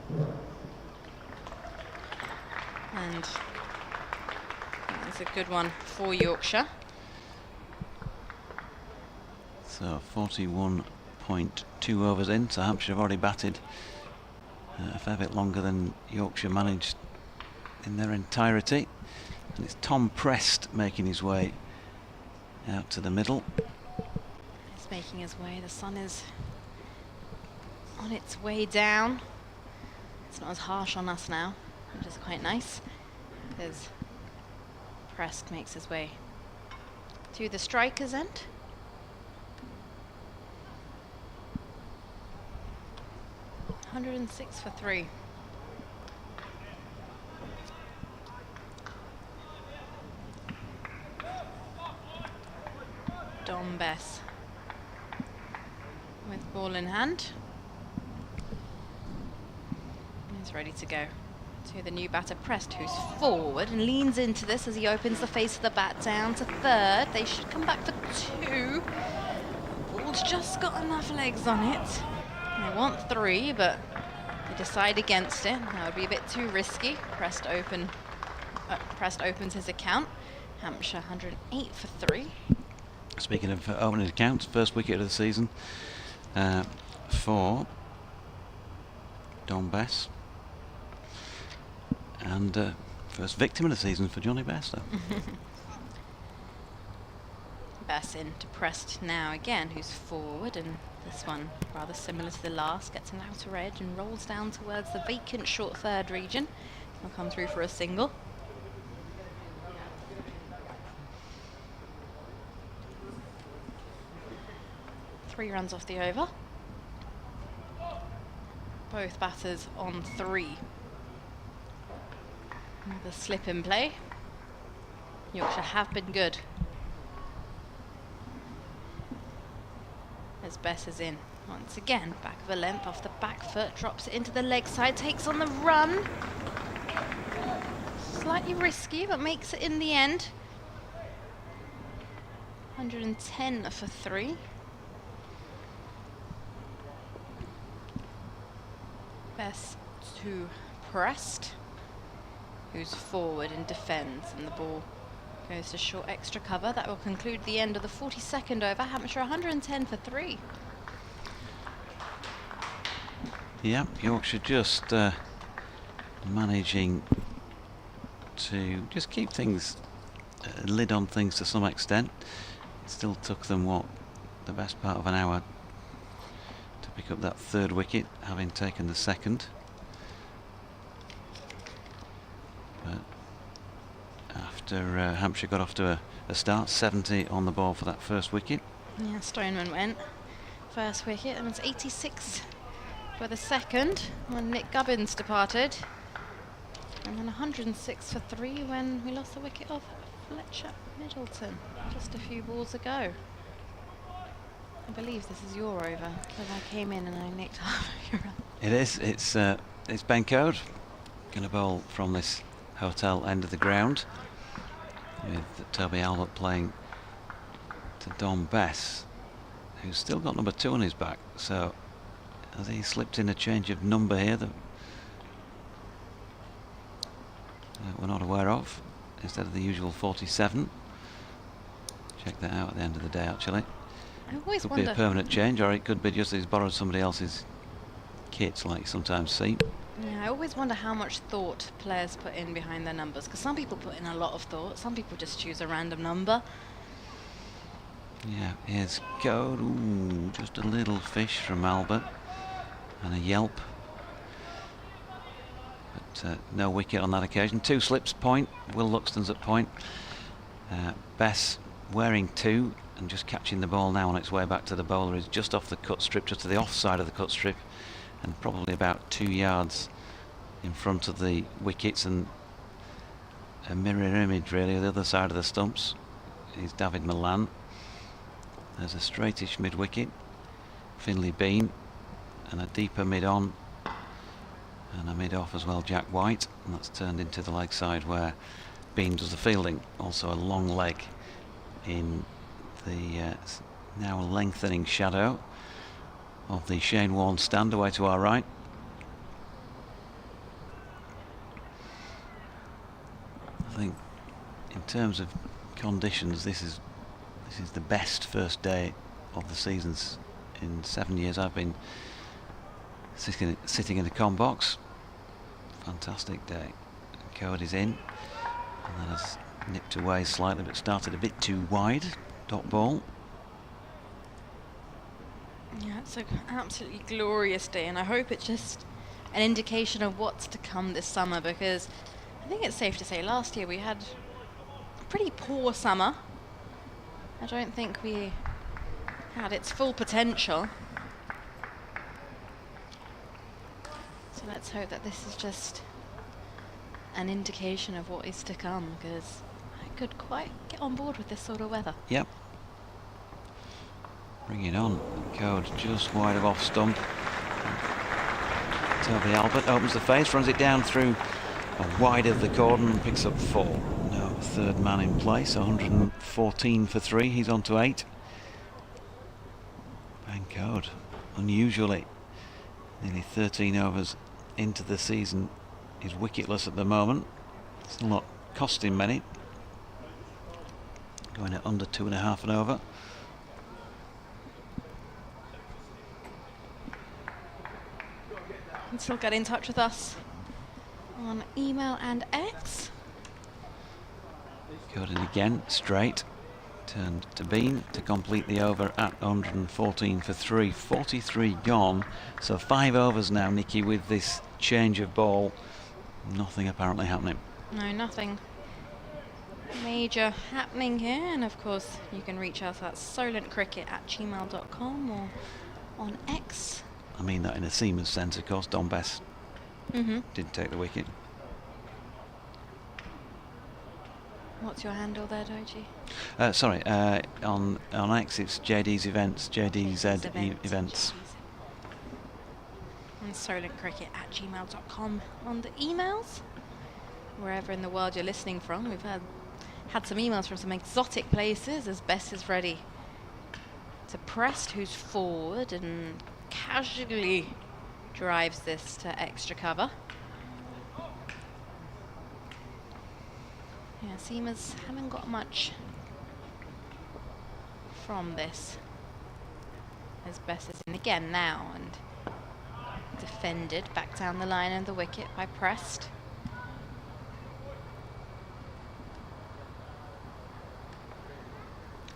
[SPEAKER 5] And that's a good one for Yorkshire.
[SPEAKER 2] So 41.2 overs in, so Hampshire have already batted a fair bit longer than Yorkshire managed in their entirety. And it's Tom Prest making his way out to the middle.
[SPEAKER 5] He's making his way. The sun is on its way down. It's not as harsh on us now, which is quite nice, because Prest makes his way to the striker's end. .106 for 3. Dom Bess with ball in hand. He's ready to go to the new batter, Prest, who's forward and leans into this as he opens the face of the bat down to third. They should come back for 2. Ball's just got enough legs on it. They want 3, but they decide against it. That would be a bit too risky. Prest opens his account. Hampshire 108 for 3.
[SPEAKER 2] Speaking of opening accounts, first wicket of the season for Don Bess, and first victim of the season for Johnny Bairstow.
[SPEAKER 5] Bess in to Prest now again, who's forward, and this one rather similar to the last, gets an outer edge and rolls down towards the vacant short third region. He'll come through for a single. Three runs off the over. Both batters on 3. The slip in play. Yorkshire have been good. As Bess is in once again, back of a length off the back foot, drops it into the leg side, takes on the run. Slightly risky, but makes it in the end. 110 for 3. Bess to Prest, who's forward and defends, and the ball goes to short extra cover. That will conclude the end of the 42nd over. Hampshire 110 for 3.
[SPEAKER 2] Yeah, Yorkshire just managing to just keep things, lid on things to some extent. It still took them, the best part of an hour to pick up that third wicket, having taken the second. But after Hampshire got off to a start, 70 on the ball for that first wicket.
[SPEAKER 5] Yeah, Stoneman went first wicket, and it's 86 for the second when Nick Gubbins departed, and then 106 for 3 when we lost the wicket of Fletcher Middleton just a few balls ago. I believe this is your over, because I came in and I nicked half of your run.
[SPEAKER 2] It is. It's Ben Code going to bowl from this hotel end of the ground, with Toby Albert playing to Don Bess, who's still got number 2 on his back. So has he slipped in a change of number here that we're not aware of, instead of the usual 47? Check that out at the end of the day, actually.
[SPEAKER 5] I always
[SPEAKER 2] Could
[SPEAKER 5] wonder.
[SPEAKER 2] be a permanent change, or it could be just he's borrowed somebody else's kits, like you sometimes see.
[SPEAKER 5] Yeah, I always wonder how much thought players put in behind their numbers, because some people put in a lot of thought, some people just choose a random number.
[SPEAKER 2] Yeah, here's Code. Ooh, just a little fish from Albert, and a yelp. But no wicket on that occasion. 2 slips, point. Will Luxton's at point. Bess wearing 2 and just catching the ball now on its way back to the bowler is just off the cut strip, just to the offside of the cut strip, and probably about 2 yards in front of the wickets, and a mirror image really of the other side of the stumps is David Malan. There's a straightish mid wicket, Finley Bean, and a deeper mid on, and a mid off as well, Jack White, and that's turned into the leg side where Bean does the fielding. Also a long leg in the now lengthening shadow of the Shane Warne stand away to our right. I think in terms of conditions, this is the best first day of the seasons in 7 years I've been sitting in the comm box. Fantastic day. Code is in, and then has nipped away slightly, but started a bit too wide. Dot ball.
[SPEAKER 5] Yeah, it's an absolutely glorious day, and I hope it's just an indication of what's to come this summer, because I think it's safe to say last year we had a pretty poor summer. I don't think we had its full potential. So let's hope that this is just an indication of what is to come, because I could quite get on board with this sort of weather.
[SPEAKER 2] Yep. Bring it on. Code just wide of off stump. Toby Albert opens the face, runs it down through wide of the cordon and picks up 4. No third man in place. 114 for 3. He's on to 8. Ben Code, unusually, nearly 13 overs into the season, is wicketless at the moment. Still not costing many. going at under 2.5 and over.
[SPEAKER 5] You can still get in touch with us on email and X.
[SPEAKER 2] Gordon again, straight. Turned to Bean to complete the over at 114 for 3. 43 gone. So 5 overs now, Nikki, with this change of ball. Nothing apparently happening.
[SPEAKER 5] No, nothing major happening here. And of course, you can reach us at solentcricket@gmail.com or on X.
[SPEAKER 2] I mean that in a seaman's sense, of course. Don Bess didn't take the wicket.
[SPEAKER 5] What's your handle there, Doji?
[SPEAKER 2] Sorry, on X it's JD's Events, JDZ Events.
[SPEAKER 5] And solentcricket@gmail.com on the emails. Wherever in the world you're listening from, we've had some emails from some exotic places as Bess is ready to Prest, who's forward and casually drives this to extra cover. Yeah, seamers haven't got much from this. As Bess is in again now and defended back down the line of the wicket by Prest.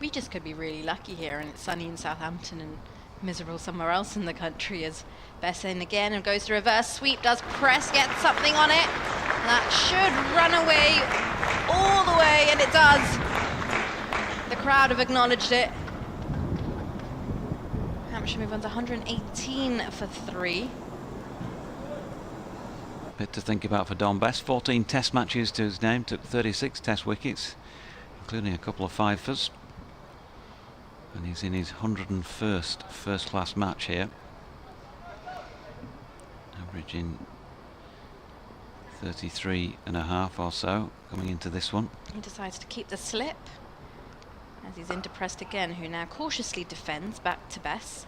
[SPEAKER 5] We just could be really lucky here, and it's sunny in Southampton and miserable somewhere else in the country. As Bess in again and goes to reverse sweep, does Prest get something on it? That should run away all the way, and it does. The crowd have acknowledged it. Hampshire move on to 118 for 3.
[SPEAKER 2] Bit to think about for Don Bess. 14 test matches to his name, took 36 test wickets, including a couple of fifers. And he's in his 101st first-class match here, averaging 33.5 or so coming into this one.
[SPEAKER 5] He decides to keep the slip as he's into Prest again, who now cautiously defends back to Bess.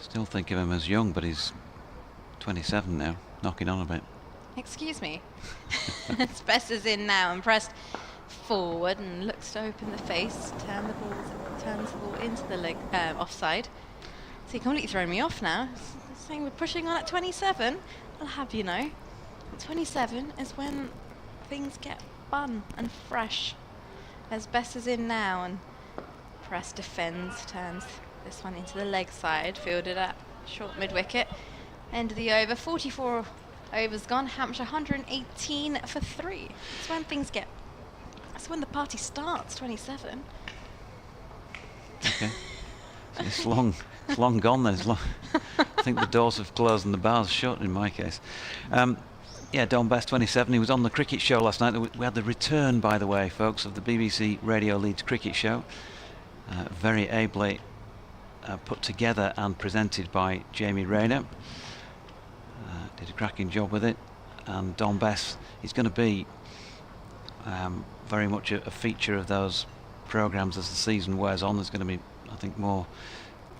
[SPEAKER 2] Still think of him as young, but he's 27 now, knocking on a bit.
[SPEAKER 5] Excuse me. As Bess is in now and Prest forward and looks to open the face, turns the ball into the leg, offside. So he completely thrown me off now. Saying we're pushing on at 27. I'll have you know, 27 is when things get fun and fresh. As Bess is in now and Prest defends, turns this one into the leg side, fielded at short mid-wicket. End of the over, 44 overs gone. Hampshire 118 for 3. It's when things get. That's when the party starts. 27.
[SPEAKER 2] Okay. It's long gone then. I think the doors have closed and the bars shut in my case. Yeah, Don Bess, 27. He was on the cricket show last night. We had the return, by the way, folks, of the BBC Radio Leeds cricket show. Very ably put together and presented by Jamie Rayner. Did a cracking job with it. And Don Bess is going to be very much a feature of those programmes as the season wears on. There's going to be, I think, more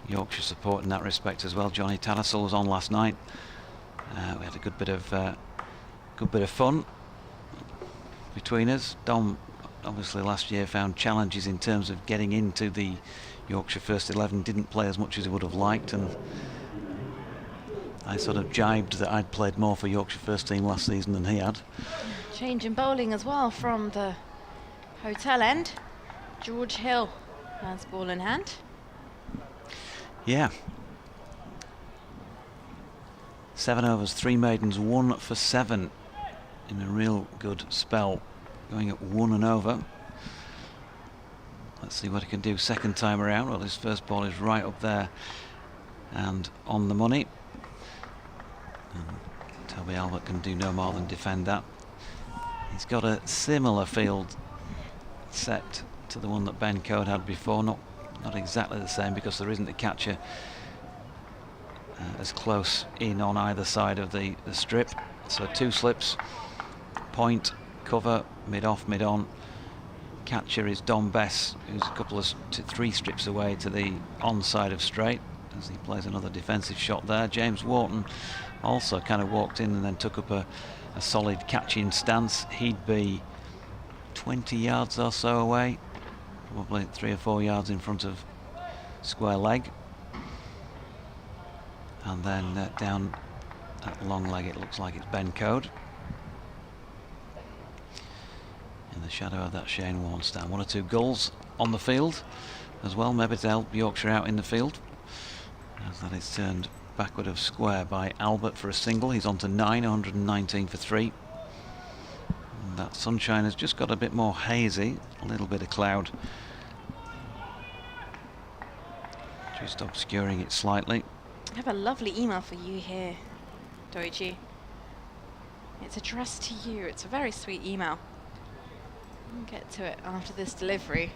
[SPEAKER 2] Yorkshire support in that respect as well. Johnny Tattersall was on last night. We had a good bit of fun between us. Dom obviously last year found challenges in terms of getting into the Yorkshire first 11. Didn't play as much as he would have liked, and I sort of jibed that I'd played more for Yorkshire first team last season than he had.
[SPEAKER 5] Change in bowling as well from the hotel end. George Hill has ball in hand.
[SPEAKER 2] Yeah. 7 overs, 3 maidens, 1 for 7 in a real good spell, going at 1 and over. Let's see what he can do second time around. Well, his first ball is right up there and on the money. And Toby Albert can do no more than defend that. He's got a similar field set to the one that Ben Code had before, not exactly the same because there isn't a catcher as close in on either side of the strip. So 2 slips, point, cover, mid-off, mid-on. Catcher is Don Bess, who's a couple of 3 strips away to the on-side of straight as he plays another defensive shot there. James Wharton also kind of walked in and then took up a solid catching stance. He'd be 20 yards or so away, probably 3 or 4 yards in front of square leg. And then down that long leg, it looks like it's Ben Code. In the shadow of that Shane Warne stand. 1 or 2 gulls on the field as well, maybe to help Yorkshire out in the field. As that is turned backward of square by Albert for a single. He's on to 9, 119 for 3. And that sunshine has just got a bit more hazy, a little bit of cloud just obscuring it slightly.
[SPEAKER 5] I have a lovely email for you here, Doiji. It's addressed to you. It's a very sweet email. I'll get to it after this delivery.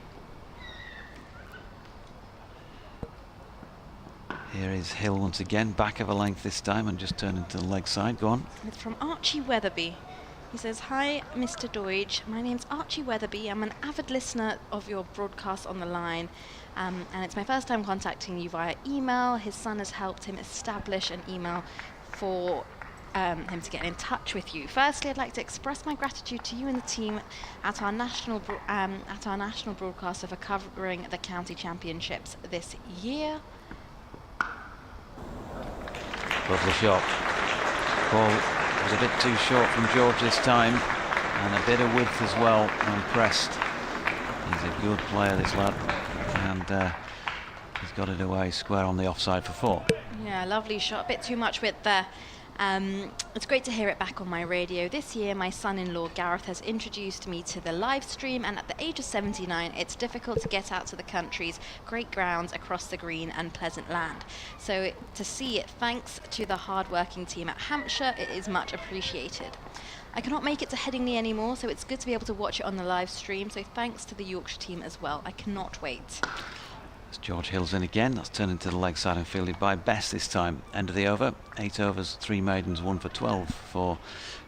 [SPEAKER 2] Here is Hill once again, back of a length this time and just turning to the leg side. Go on.
[SPEAKER 5] It's from Archie Weatherby. He says, "Hi, Mr. Deutsch. My name's Archie Weatherby. I'm an avid listener of your broadcast on the line, and it's my first time contacting you via email. His son has helped him establish an email for him to get in touch with you. Firstly, I'd like to express my gratitude to you and the team at our national broadcaster for covering the county championships this year."
[SPEAKER 2] Lovely shot. Ball was a bit too short from George this time, and a bit of width as well. I'm impressed. He's a good player, this lad, and he's got it away square on the offside for 4.
[SPEAKER 5] Yeah, lovely shot. A bit too much width there. It's great to hear it back on my radio. This year, my son-in-law Gareth has introduced me to the live stream, and at the age of 79, it's difficult to get out to the country's great grounds across the green and pleasant land. So to see it, thanks to the hard-working team at Hampshire, it is much appreciated. I cannot make it to Headingley anymore, so it's good to be able to watch it on the live stream. So thanks to the Yorkshire team as well. I cannot wait.
[SPEAKER 2] It's George Hill's in again. That's turned into the leg side and fielded by Bess this time. End of the over. 8 overs, 3 maidens, 1 for 12 for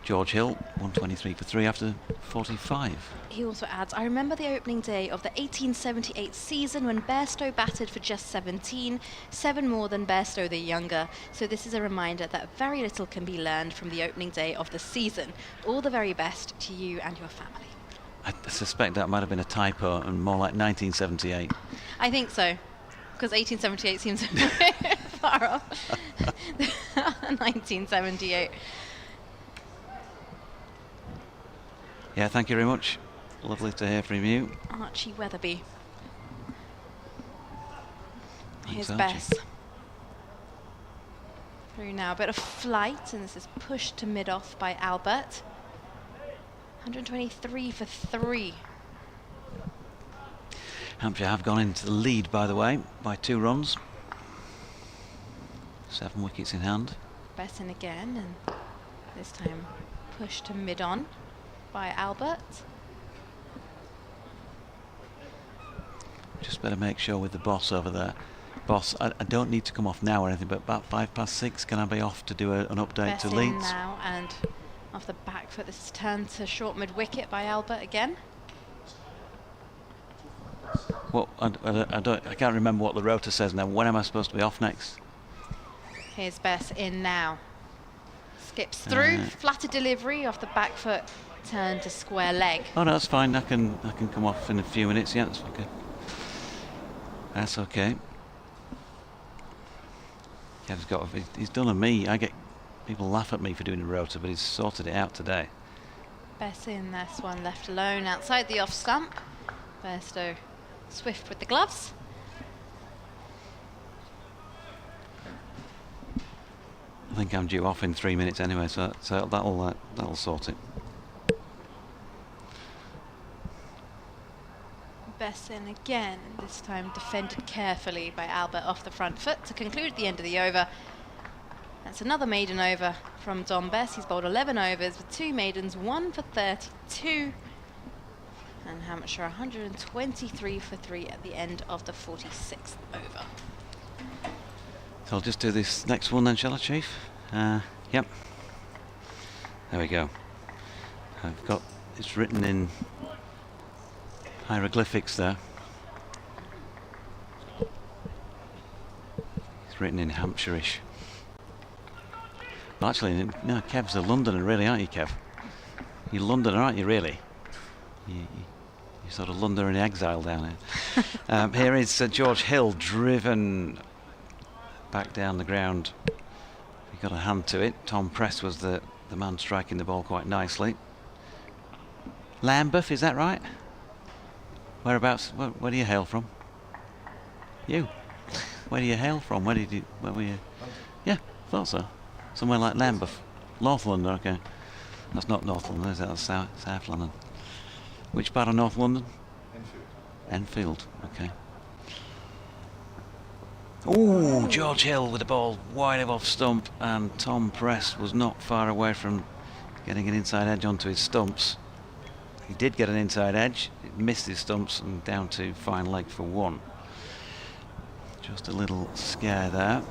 [SPEAKER 2] George Hill. 123 for 3 after 45.
[SPEAKER 5] He also adds, "I remember the opening day of the 1878 season when Bairstow batted for just 17, 7 more than Bairstow the younger. So this is a reminder that very little can be learned from the opening day of the season. All the very best to you and your family."
[SPEAKER 2] I suspect that might have been a typo and more like 1978.
[SPEAKER 5] I think so, because 1878 seems far off. 1978.
[SPEAKER 2] Yeah, thank you very much. Lovely to hear from you.
[SPEAKER 5] Archie Weatherby.
[SPEAKER 2] Thanks,
[SPEAKER 5] Here's
[SPEAKER 2] Archie.
[SPEAKER 5] Bess. Through now, a bit of flight, and this is pushed to mid-off by Albert. 123 for 3.
[SPEAKER 2] Hampshire have gone into the lead, by the way, by 2 runs. 7 wickets in hand.
[SPEAKER 5] Bess in again, and this time pushed to mid-on by Albert.
[SPEAKER 2] Just better make sure with the boss over there. Boss, I don't need to come off now or anything, but about 6:05, can I be off to do an update
[SPEAKER 5] Bess
[SPEAKER 2] to
[SPEAKER 5] in
[SPEAKER 2] Leeds?
[SPEAKER 5] now, and off the back foot, this is turned to short mid-wicket by Albert again.
[SPEAKER 2] Well, I can't remember what the rota says now. When am I supposed to be off next?
[SPEAKER 5] Here's Bess in now. Skips through, flatter delivery off the back foot, turn to square leg.
[SPEAKER 2] Oh no, that's fine. I can come off in a few minutes. Yeah, that's okay. That's okay. He's done a me. I get people laugh at me for doing a rota, but he's sorted it out today.
[SPEAKER 5] Bess in this one, left alone outside the off stump. Bairstow swift with the gloves.
[SPEAKER 2] I think I'm due off in 3 minutes anyway, so that'll sort it.
[SPEAKER 5] Bess in again, this time defended carefully by Albert off the front foot to conclude the end of the over. That's another maiden over from Dom Bess. He's bowled 11 overs with 2 maidens, 1 for 32. And Hampshire 123 for 3 at the end of the 46th over.
[SPEAKER 2] So I'll just do this next one then, shall I, Chief? Yep. There we go. I've got, it's written in hieroglyphics there. It's written in Hampshire-ish. Well, actually, no, Kev's a Londoner, really, aren't you, Kev? You're a Londoner, aren't you, really? You sort of London in exile down here. Here is George Hill driven back down the ground. He got a hand to it. Tom Press was the man striking the ball quite nicely. Lambeth, is that right? Whereabouts? Where do you hail from? You? Where do you hail from? Where were you? Yeah, thought so. Somewhere like Lambeth. North London, okay. That's not North London, is that? That's South London. Which part of North London? Enfield, okay. Oh, George Hill with the ball wide of off stump, and Tom Press was not far away from getting an inside edge onto his stumps. He did get an inside edge, it missed his stumps and down to fine leg for 1. Just a little scare there.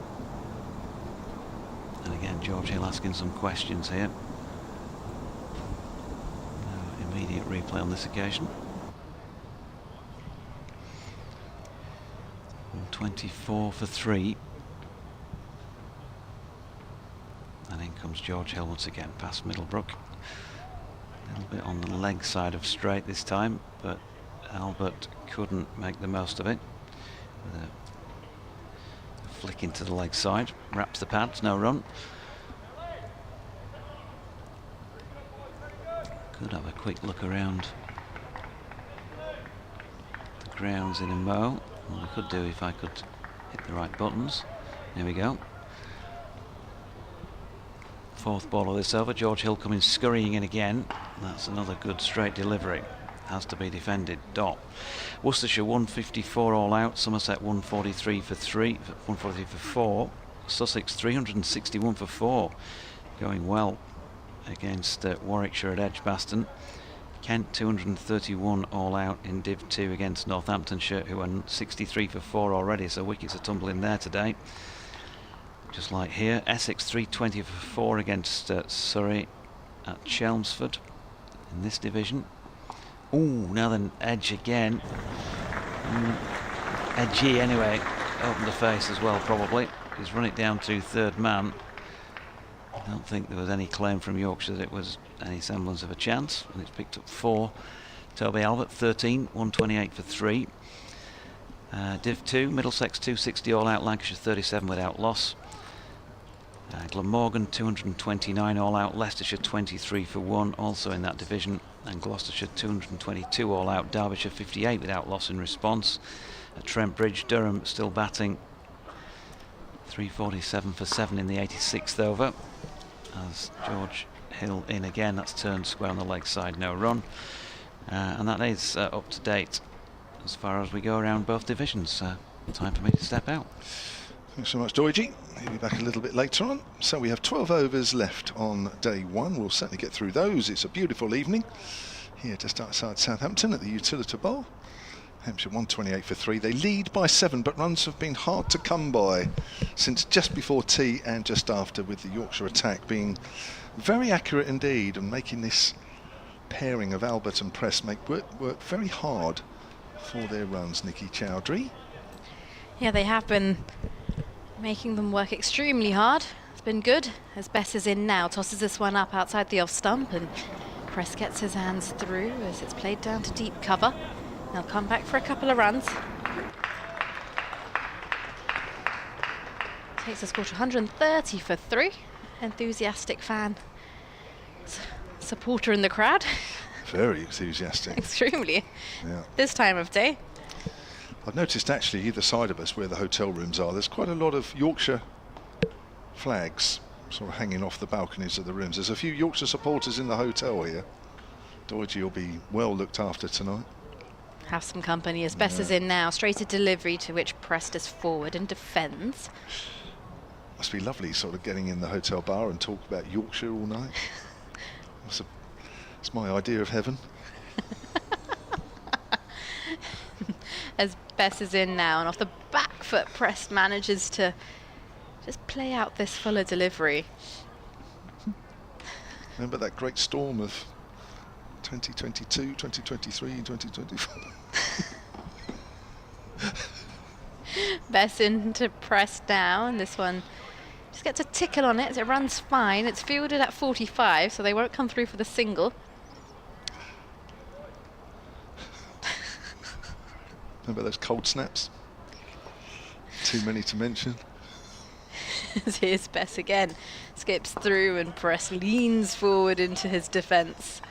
[SPEAKER 2] And again, George Hill asking some questions here. No immediate replay on this occasion. 124 for 3. And in comes George Hill once again past Middlebrook. A little bit on the leg side of straight this time, but Albert couldn't make the most of it. With a flick into the leg side, wraps the pads, no run. Could have a quick look around the grounds in a mo. Well, I could do if I could hit the right buttons. There we go. 4th ball of this over. George Hill coming scurrying in again. That's another good straight delivery. Has to be defended. Dot. Worcestershire 154 all out. Somerset 143 for 3. 143 for 4. Sussex 361 for 4. Going well against Warwickshire at Edgbaston. Kent 231 all out in Div 2 against Northamptonshire, who are 63 for 4 already, so wickets are tumbling there today. Just like here, Essex 320 for 4 against Surrey at Chelmsford in this division. Ooh, now then edge again. Edgy anyway, opened the face as well probably. He's run it down to 3rd man. I don't think there was any claim from Yorkshire that it was any semblance of a chance, and it's picked up 4. Toby Albert 13, 128 for 3. Div 2, Middlesex 260 all out, Lancashire 37 without loss. Glamorgan 229 all out, Leicestershire 23 for 1, also in that division, and Gloucestershire 222 all out, Derbyshire 58 without loss in response. At Trent Bridge, Durham still batting, 347 for 7 in the 86th over. As George Hill in again, that's turned square on the leg side, no run. And that is up to date as far as we go around both divisions. Time for me to step out.
[SPEAKER 1] Thanks so much, Doidgy. He'll be back a little bit later on. So we have 12 overs left on day 1. We'll certainly get through those. It's a beautiful evening here just outside Southampton at the Utilita Bowl. Hampshire 128 for 3. They lead by 7, but runs have been hard to come by since just before tea and just after, with the Yorkshire attack being very accurate indeed and making this pairing of Albert and Press work very hard for their runs. Nikki Chowdhury.
[SPEAKER 5] Yeah, they have been making them work extremely hard. It's been good. As Bess is in now, tosses this one up outside the off stump, and Press gets his hands through as it's played down to deep cover. They'll come back for a couple of runs. Takes the score to 130 for 3. Enthusiastic fan. Supporter in the crowd.
[SPEAKER 1] Very enthusiastic.
[SPEAKER 5] Extremely.
[SPEAKER 1] Yeah.
[SPEAKER 5] This time of day.
[SPEAKER 1] I've noticed actually either side of us where the hotel rooms are, there's quite a lot of Yorkshire flags sort of hanging off the balconies of the rooms. There's a few Yorkshire supporters in the hotel here. Doidgy will be well looked after tonight.
[SPEAKER 5] Have some company as Bess is in now. Straight a delivery to which Prest is forward and defends.
[SPEAKER 1] Must be lovely sort of getting in the hotel bar and talk about Yorkshire all night. It's my idea of heaven.
[SPEAKER 5] As Bess is in now, and off the back foot, Prest manages to just play out this fuller delivery.
[SPEAKER 1] Remember that great storm of 2022, 2023, 2024?
[SPEAKER 5] Bess into Press down. This one just gets a tickle on it as it runs fine. It's fielded at 45, so they won't come through for the single.
[SPEAKER 1] Remember those cold snaps? Too many to mention.
[SPEAKER 5] Here's Bess again. Skips through and Press leans forward into his defence.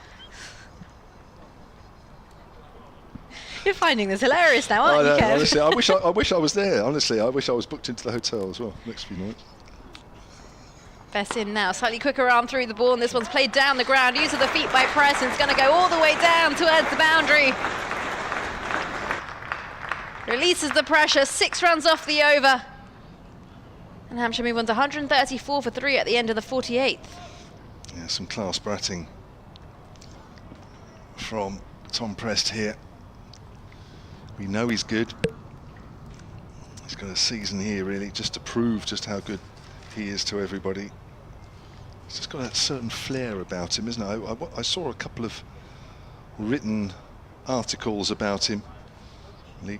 [SPEAKER 5] You're finding this hilarious now, aren't you, Kev?
[SPEAKER 1] Honestly, I wish I was there. Honestly, I wish I was booked into the hotel as well next few nights.
[SPEAKER 5] Bess in now, slightly quicker arm through the ball, and this one's played down the ground. Use of the feet by Press, and it's going to go all the way down towards the boundary. Releases the pressure, 6 runs off the over. And Hampshire move on to 134 for 3 at the end of the 48th.
[SPEAKER 1] Yeah, some class batting from Tom Prest here. We know he's good. He's got a season here really just to prove just how good he is to everybody. He's just got that certain flair about him, isn't it? I saw a couple of written articles about him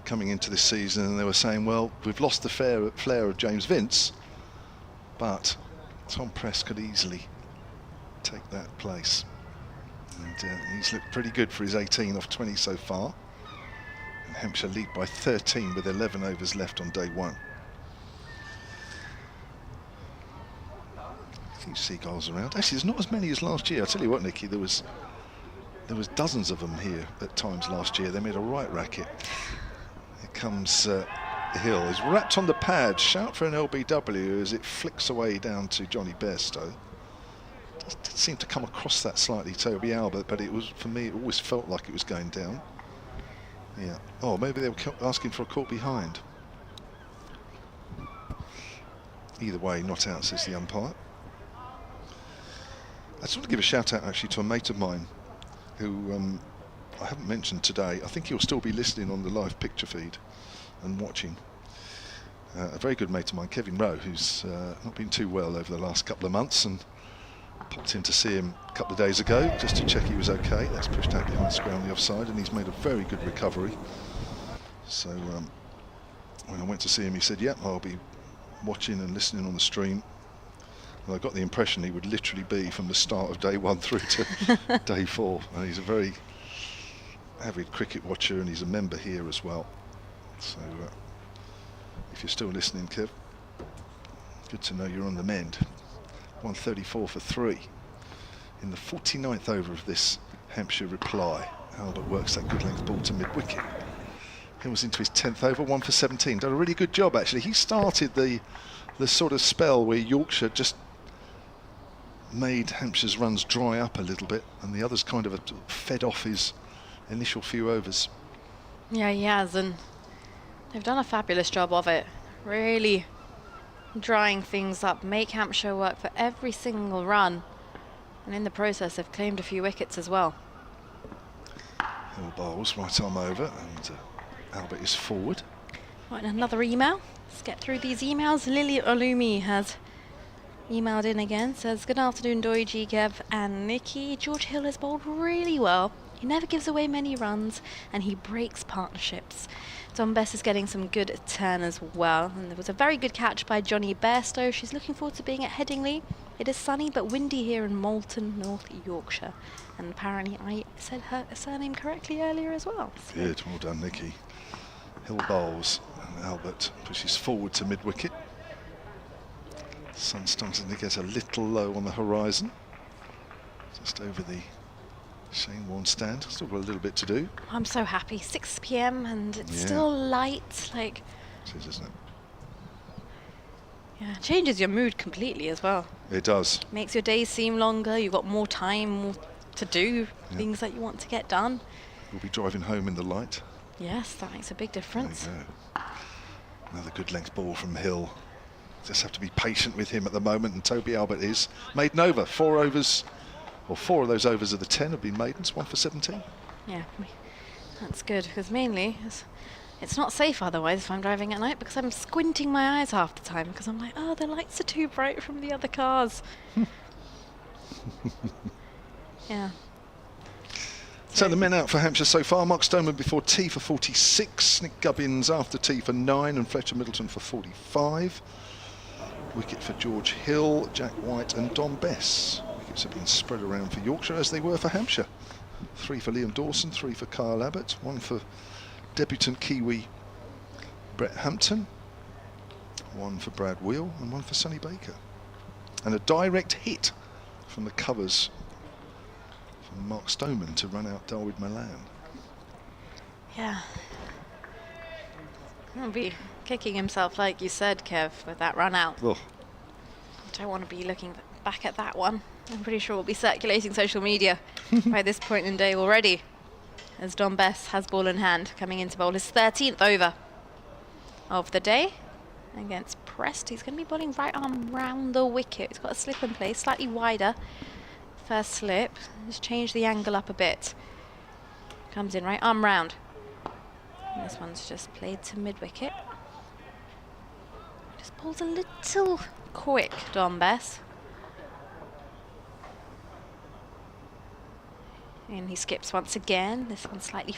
[SPEAKER 1] coming into this season, and they were saying, well, we've lost the flair of James Vince, but Tom Prest could easily take that place. And he's looked pretty good for his 18 off 20 so far. And Hampshire lead by 13 with 11 overs left on day 1. A few seagulls around. Actually, there's not as many as last year. I tell you what, Nicky, there was dozens of them here at times last year. They made a right racket. Here comes Hill. He's wrapped on the pad. Shout for an LBW as it flicks away down to Johnny Bairstow. Did seem to come across that slightly, Toby Albert, but it was, for me, it always felt like it was going down. Yeah. Oh, maybe they were asking for a caught behind. Either way, not out, says the umpire. I just want to give a shout out actually to a mate of mine who I haven't mentioned today. I think he'll still be listening on the live picture feed and watching. A very good mate of mine, Kevin Rowe, who's not been too well over the last couple of months, and popped in to see him a couple of days ago just to check he was okay. That's pushed out behind the square on the offside, and he's made a very good recovery. So when I went to see him, he said, "Yep, I'll be watching and listening on the stream." And I got the impression he would literally be from the start of day 1 through to day 4. And he's a very avid cricket watcher, and he's a member here as well. So if you're still listening, Kev, good to know you're on the mend. 134 for 3 in the 49th over of this Hampshire reply. Albert works that good length ball to mid-wicket. He was into his 10th over, 1 for 17. Done a really good job actually. He started the sort of spell where Yorkshire just made Hampshire's runs dry up a little bit, and the others kind of fed off his initial few overs.
[SPEAKER 5] Yeah, he has, and they've done a fabulous job of it. Really drying things up, make Hampshire work for every single run, and in the process they've claimed a few wickets as well.
[SPEAKER 1] Hill bowls, right arm over, and Albert is forward.
[SPEAKER 5] Right, another email. Let's get through these emails. Lily Olumi has emailed in again, says, "Good afternoon, Doiji, Kev and Nikki. George Hill has bowled really well. He never gives away many runs, and he breaks partnerships. Tom Bess is getting some good turn as well. And there was a very good catch by Johnny Bairstow. She's looking forward to being at Headingley. It is sunny but windy here in Moulton, North Yorkshire." And apparently I said her surname correctly earlier as well. So
[SPEAKER 1] Good, well done, Nikki. Hill bowls, and Albert pushes forward to mid-wicket. Sun starting to get a little low on the horizon. Just over the Shane Warne stand. Still got a little bit to do.
[SPEAKER 5] I'm so happy. 6 p.m. and it's
[SPEAKER 1] Yeah.
[SPEAKER 5] still light. Like,
[SPEAKER 1] It is, isn't it?
[SPEAKER 5] yeah, changes your mood completely as well.
[SPEAKER 1] It does.
[SPEAKER 5] Makes your days seem longer. You've got more time, more to do,
[SPEAKER 1] Yeah.
[SPEAKER 5] things that you want to get done.
[SPEAKER 1] We'll be driving home in the light.
[SPEAKER 5] Yes, that makes a big
[SPEAKER 1] There
[SPEAKER 5] difference.
[SPEAKER 1] you go. Another good length ball from Hill. Just have to be patient with him at the moment, and Toby Albert is. Maiden over. 4 overs, or 4 of those overs of the 10 have been maidens, 1 for 17.
[SPEAKER 5] Yeah, that's good, because mainly it's not safe otherwise if I'm driving at night, because I'm squinting my eyes half the time because I'm like, oh, the lights are too bright from the other cars. Yeah.
[SPEAKER 1] So the men out for Hampshire so far: Mark Stoneman before tea for 46, Nick Gubbins after tea for 9, and Fletcher Middleton for 45. Wicket for George Hill, Jack White and Don Bess. Wickets have been spread around for Yorkshire as they were for Hampshire. 3 for Liam Dawson, 3 for Kyle Abbott, 1 for debutant Kiwi Brett Hampton, one for Brad Wheel and one for Sonny Baker. And a direct hit from the covers from Mark Stoneman to run out Wharton and Malan.
[SPEAKER 5] Yeah. He'll be kicking himself, like you said, Kev, with that run out.
[SPEAKER 1] Oh.
[SPEAKER 5] Don't want to be looking back at that one. I'm pretty sure we'll be circulating social media by this point in the day already, as Don Bess has ball in hand, coming into bowl his 13th over of the day against Prest. He's going to be bowling right arm round the wicket. He's got a slip in place, slightly wider. First slip. Just change the angle up a bit. Comes in right arm round. And this one's just played to mid wicket. Just bowls a little quick, Don Bess. And he skips once again. This one's slightly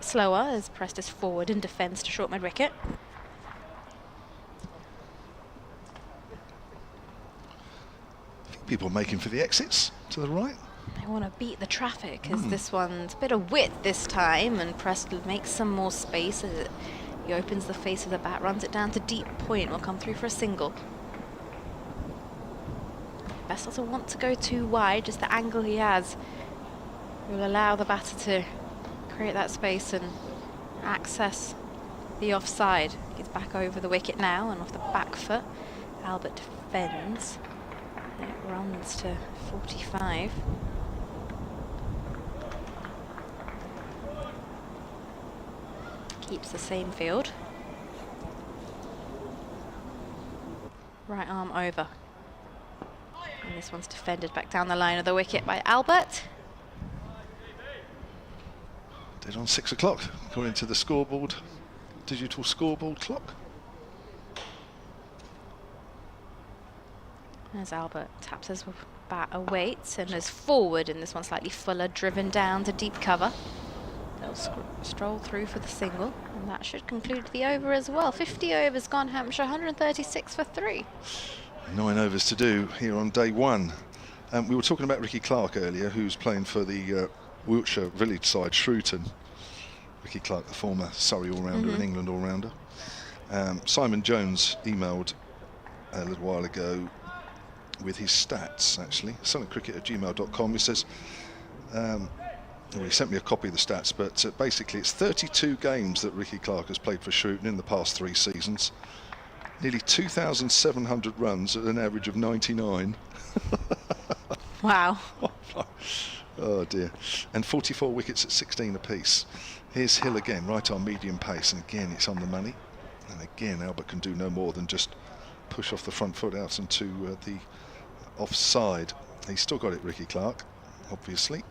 [SPEAKER 5] slower as Prest is forward and defends to short mid wicket.
[SPEAKER 1] People making for the exits to the right.
[SPEAKER 5] They want to beat the traffic as this one's a bit of width this time, and Prest makes some more space as he opens the face of the bat, runs it down to deep point, will come through for a single. Best doesn't want to go too wide, just the angle he has will allow the batter to create that space and access the offside. He's back over the wicket now and off the back foot. Albert defends. It runs to 45. Keeps the same field. Right arm over. And this one's defended back down the line of the wicket by Albert.
[SPEAKER 1] Dead on 6 o'clock, according to the scoreboard, digital scoreboard clock.
[SPEAKER 5] As Albert taps his bat, awaits and is forward, and this one slightly fuller, driven down to deep cover. They'll stroll through for the single, and that should conclude the over as well. 50 overs gone, Hampshire, 136 for 3.
[SPEAKER 1] 9 overs to do here on day one. We were talking about Ricky Clark earlier, who's playing for the Wiltshire village side, Shrewton. Ricky Clark, the former Surrey all-rounder and England all-rounder. Simon Jones emailed a little while ago with his stats, actually. sunnycricket@gmail.com. He says, well, he sent me a copy of the stats, but basically it's 32 games that Ricky Clark has played for Shrewton in the past 3 seasons. Nearly 2,700 runs at an average of 99.
[SPEAKER 5] Wow.
[SPEAKER 1] Oh dear. And 44 wickets at 16 apiece. Here's Hill again, right arm medium pace, and again it's on the money. And again Albert can do no more than just push off the front foot out into the offside. He's still got it, Ricky Clark, obviously.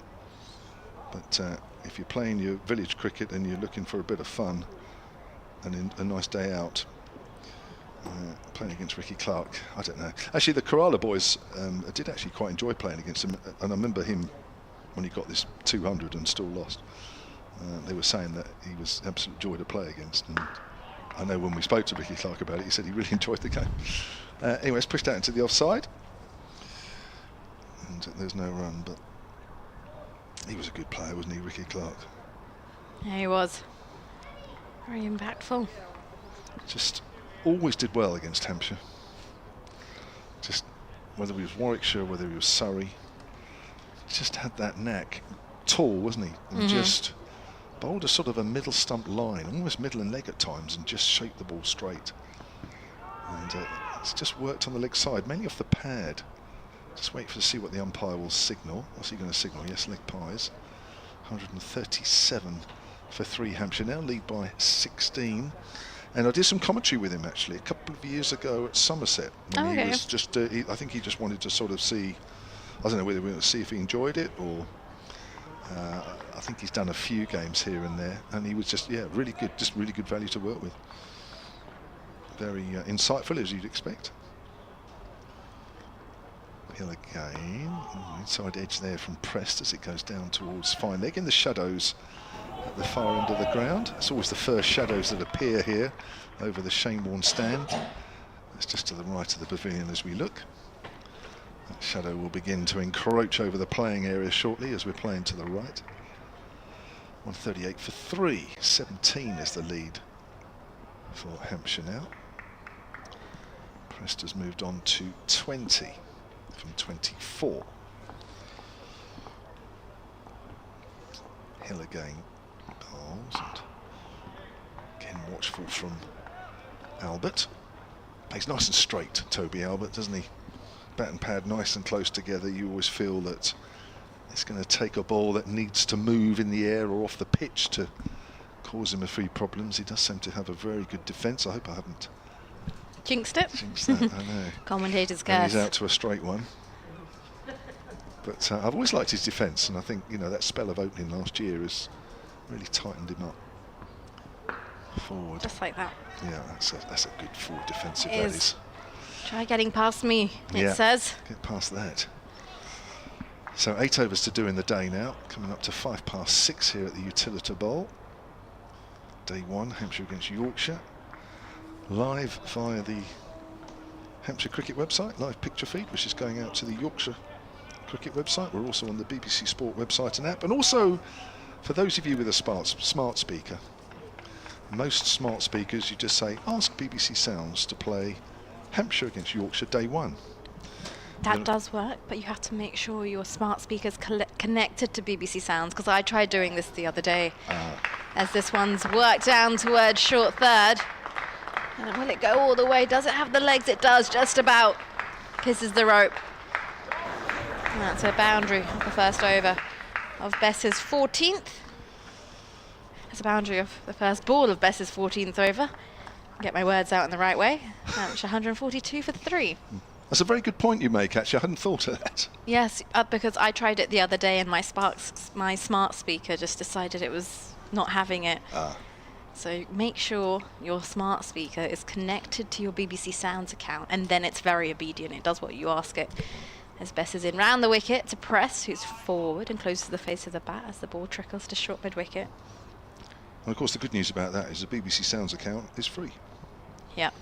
[SPEAKER 1] But if you're playing your village cricket and you're looking for a bit of fun and a nice day out, playing against Ricky Clark, I don't know. Actually, the Kerala boys, I did actually quite enjoy playing against him, and I remember him when he got this 200 and still lost. They were saying that he was absolute joy to play against, and I know when we spoke to Ricky Clark about it, he said he really enjoyed the game. Anyway, it's pushed out into the offside, and there's no run, but he was a good player, wasn't he, Ricky Clark?
[SPEAKER 5] Yeah, he was. Very impactful.
[SPEAKER 1] Just always did well against Hampshire. Just whether he was Warwickshire, whether he was Surrey, just had that knack. Tall, wasn't he? And just bowled a sort of a middle stump line, almost middle and leg at times, and just shaped the ball straight. And it's just worked on the leg side, mainly off the pad. Just wait to see what the umpire will signal. What's he going to signal? Yes, leg pies. 137 for 3 Hampshire, now lead by 16. And I did some commentary with him actually a couple of years ago at Somerset. When he was just, I think he just wanted to sort of see, I don't know whether we were going to see if he enjoyed it or. I think he's done a few games here and there, and he was just, yeah, really good, just really good value to work with. Very insightful, as you'd expect. Hill again, inside edge there from Prest as it goes down towards fine leg in the shadows at the far end of the ground. It's always the first shadows that appear here over the shame-worn stand. It's just to the right of the pavilion as we look. That shadow will begin to encroach over the playing area shortly as we're playing to the right. 138 for 3. 17 is the lead for Hampshire now. Prest has moved on to 20 from 24. Hill again bowls, and again watchful from Albert. He's nice and straight, Toby Albert, doesn't he? Bat and pad nice and close together. You always feel that it's going to take a ball that needs to move in the air or off the pitch to cause him a few problems. He does seem to have a very good defence. I hope I haven't
[SPEAKER 5] Jinxed it.
[SPEAKER 1] jinxed that. I know.
[SPEAKER 5] Commentator's
[SPEAKER 1] And
[SPEAKER 5] curse.
[SPEAKER 1] he's out to a straight one. But I've always liked his defence, and I think, you know, that spell of opening last year has really tightened him up. Forward.
[SPEAKER 5] Just like that.
[SPEAKER 1] Yeah, that's a good forward defensive,
[SPEAKER 5] It
[SPEAKER 1] that
[SPEAKER 5] is.
[SPEAKER 1] is.
[SPEAKER 5] Try getting past me, it
[SPEAKER 1] Yeah.
[SPEAKER 5] says.
[SPEAKER 1] Get past that. So 8 overs to do in the day now, coming up to 6:05 here at the Utilita Bowl. Day 1, Hampshire against Yorkshire. Live via the Hampshire cricket website, live picture feed, which is going out to the Yorkshire cricket website. We're also on the BBC Sport website and app, and also for those of you with a smart speaker, most smart speakers, you just say ask BBC Sounds to play Hampshire against Yorkshire Day 1.
[SPEAKER 5] That does work, but you have to make sure your smart speaker's connected to BBC Sounds, because I tried doing this the other day. As this one's worked down towards short third. And will it go all the way? Does it have the legs? It does, just about. Kisses the rope. And that's a boundary of the first over of Bess's 14th. That's a boundary of the first ball of Bess's 14th over. Get my words out in the right way. Hampshire 142 for 3.
[SPEAKER 1] That's a very good point you make, actually. I hadn't thought of that.
[SPEAKER 5] Yes, because I tried it the other day and my smart speaker just decided it was not having it. So make sure your smart speaker is connected to your BBC Sounds account, and then it's very obedient. It does what you ask it. As Bess is in round the wicket to Press, who's forward and close to the face of the bat as the ball trickles to short mid-wicket.
[SPEAKER 1] And of course, the good news about that is the BBC Sounds account is free.
[SPEAKER 5] Yep.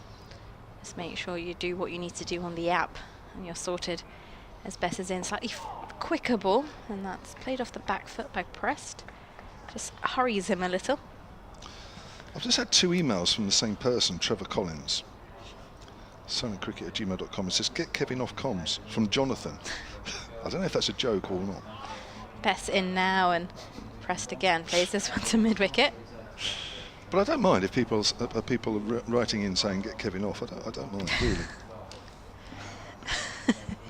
[SPEAKER 5] Just make sure you do what you need to do on the app and you're sorted. As Bess is in slightly quicker ball, and that's played off the back foot by Prest. Just hurries him a little.
[SPEAKER 1] I've just had 2 emails from the same person, Trevor Collins. silentcricket@gmail.com. It says, get Kevin off comms, from Jonathan. I don't know if that's a joke or not.
[SPEAKER 5] Bess in now, and Prest again plays this one to mid-wicket.
[SPEAKER 1] But I don't mind if people are writing in saying get Kevin off. I don't mind, really.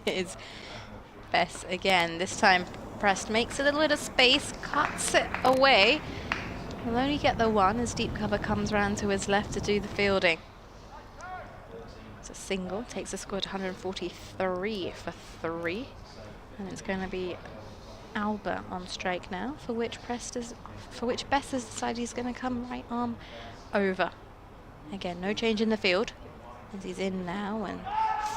[SPEAKER 5] It is Bess again. This time Prest makes a little bit of space, cuts it away. He'll only get the one as deep cover comes round to his left to do the fielding. It's a single, takes the score to 143 for 3. And it's going to be Albert on strike now, for which Bess has decided he's going to come right arm over. Again, no change in the field. As he's in now, and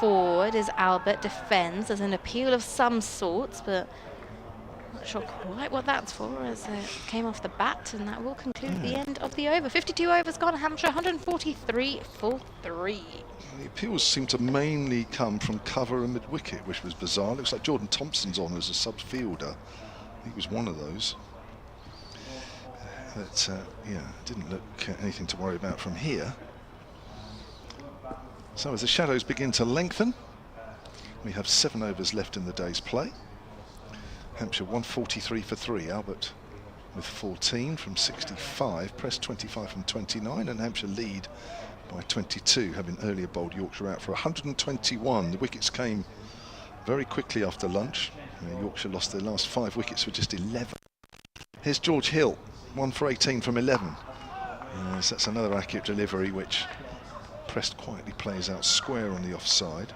[SPEAKER 5] forward as Albert defends as an appeal of some sorts, but not sure quite what that's for, as it came off the bat, and that will conclude the end of the over. 52 overs gone, Hampshire 143 for 3.
[SPEAKER 1] The appeals seem to mainly come from cover and mid-wicket, which was bizarre. Looks like Jordan Thompson's on as a sub-fielder. He was one of those. But, yeah, didn't look anything to worry about from here. So as the shadows begin to lengthen, we have 7 overs left in the day's play. Hampshire 143 for 3. Albert with 14 from 65. Press 25 from 29. And Hampshire lead by 22, having earlier bowled Yorkshire out for 121. The wickets came very quickly after lunch. Yorkshire lost their last 5 wickets for just 11. Here's George Hill, 1 for 18 from 11. Yes, that's another accurate delivery, which Prest quietly plays out square on the offside.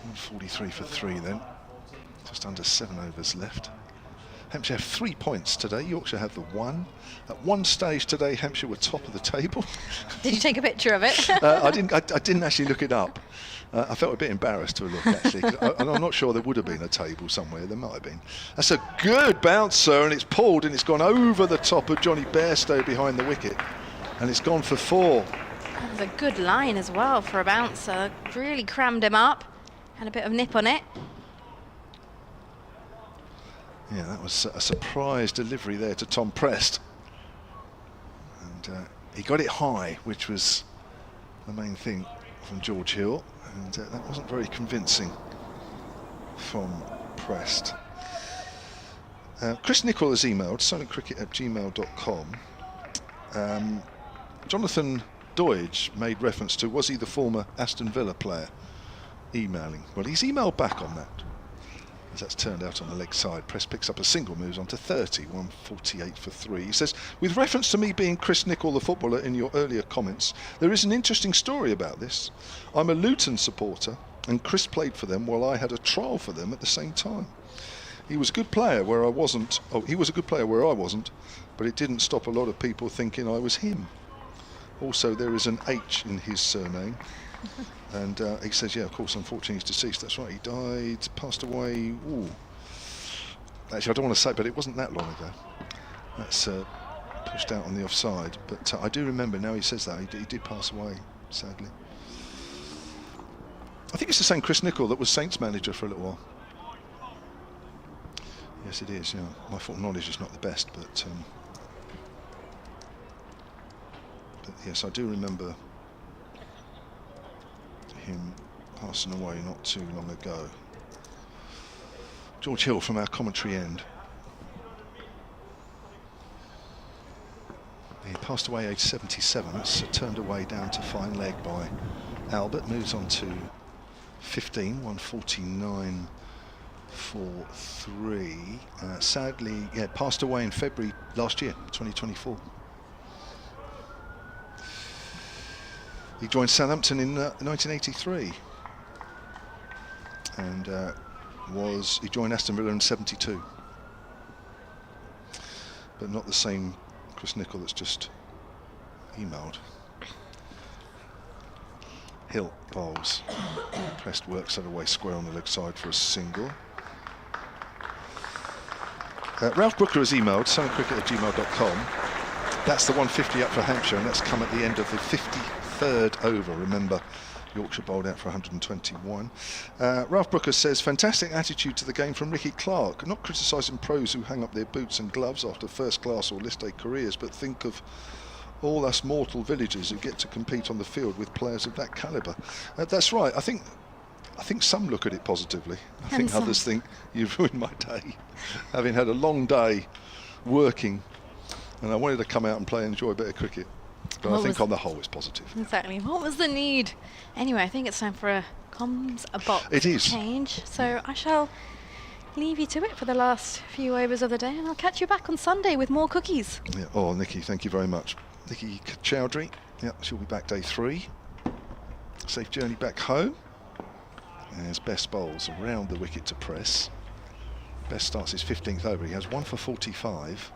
[SPEAKER 1] And 43 for 3 then. Just under 7 overs left. Hampshire have 3 points today. Yorkshire have the 1. At one stage today, Hampshire were top of the table.
[SPEAKER 5] Did you take a picture of it?
[SPEAKER 1] I didn't actually look it up. I felt a bit embarrassed to look, actually. And I'm not sure there would have been a table somewhere. There might have been. That's a good bouncer, and it's pulled, and it's gone over the top of Johnny Bairstow behind the wicket. And it's gone for 4.
[SPEAKER 5] That was a good line as well for a bouncer. Really crammed him up. Had a bit of nip on it.
[SPEAKER 1] Yeah, that was a surprise delivery there to Tom Prest. And he got it high, which was the main thing from George Hill. And that wasn't very convincing from Prest. Chris Nichol has emailed silentcricket@gmail.com. Jonathan Doidge made reference to, was he the former Aston Villa player emailing? Well, he's emailed back on that, as that's turned out on the leg side. Prest picks up a single, moves on to 30, 148 for 3. He says, with reference to me being Chris Nichol the footballer in your earlier comments, there is an interesting story about this. I'm a Luton supporter and Chris played for them while I had a trial for them at the same time. He was a good player where I wasn't. Oh, he was a good player where I wasn't, but it didn't stop a lot of people thinking I was him. Also, there is an H in his surname. And he says, yeah, of course, unfortunately he's deceased. That's right, he died, passed away. Ooh. Actually, I don't want to say, but it wasn't that long ago. That's pushed out on the offside. But I do remember, now he says that, he did pass away, sadly. I think it's the same Chris Nichol that was Saints manager for a little while. Yes, it is, yeah. My football knowledge is not the best, but yes, I do remember him passing away not too long ago. George Hill from our commentary end. He passed away aged 77. That's turned away down to fine leg by Albert. Moves on to 15, 149 for 3. Sadly, yeah, passed away in February last year, 2024. He joined Southampton in 1983, and he joined Aston Villa in 72, but not the same Chris Nichol that's just emailed. Hill bowls. Prest works that away square on the leg side for a single. Ralph Brooker has emailed silentcricket@gmail.com. That's the 150 up for Hampshire, and that's come at the end of the 53rd over. Remember, Yorkshire bowled out for 121. Ralph Brooker says, fantastic attitude to the game from Ricky Clark. Not criticising pros who hang up their boots and gloves after first class or list A careers, but think of all us mortal villagers who get to compete on the field with players of that calibre. That's right. I think some look at it positively. I think others think you've ruined my day, having had a long day working, and I wanted to come out and play and enjoy a bit of cricket. But I think on the whole it's positive.
[SPEAKER 5] Exactly. What was the need? Anyway, I think it's time for a comms a box change. So I shall leave you to it for the last few overs of the day, and I'll catch you back on Sunday with more cookies.
[SPEAKER 1] Yeah. Oh, Nikki, thank you very much. Nikki Chowdhury. Yeah, she'll be back day 3. Safe journey back home. As Best bowls around the wicket to Press. Best starts his 15th over. He has 1 for 45.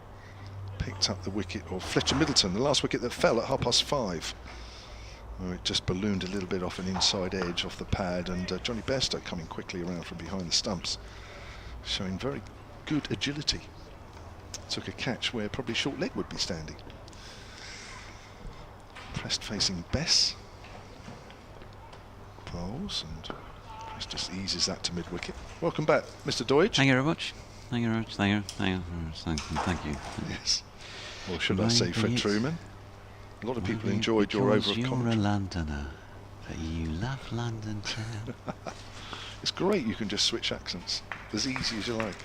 [SPEAKER 1] Picked up the wicket of Fletcher Middleton, the last wicket that fell at 5:30, where it just ballooned a little bit off an inside edge off the pad, and Johnny Bairstow coming quickly around from behind the stumps, showing very good agility. Took a catch where probably short leg would be standing. Prest facing Bess. Bowls, and Prest just eases that to mid-wicket. Welcome back, Mr. Doidge.
[SPEAKER 2] Thank you very much. Thank you very much. Thank you.
[SPEAKER 1] Yes. Or should I say Fred Truman? A lot of people enjoyed your over of commentary.
[SPEAKER 3] You're a Londoner, but you love London too.
[SPEAKER 1] It's great you can just switch accents as easy as you like.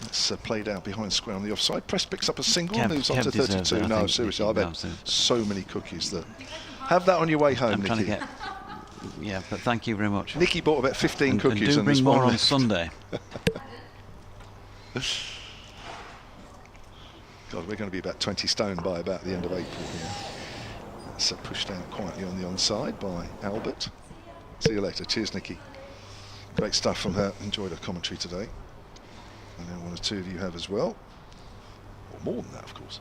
[SPEAKER 1] It's played out behind square on the offside. Prest picks up a single, moves on to 32. No, seriously, I've had so many cookies that. Have that on your way home, Nicky.
[SPEAKER 2] Yeah, but thank you very much.
[SPEAKER 1] Nicky bought about 15 cookies.
[SPEAKER 2] And do bring more on Sunday.
[SPEAKER 1] God, we're going to be about 20 stone by about the end of April here. That's pushed out quietly on the onside by Albert. See you later. Cheers, Nicky. Great stuff from her. Enjoyed her commentary today. I know 1 or 2 of you have as well. Or more than that, of course.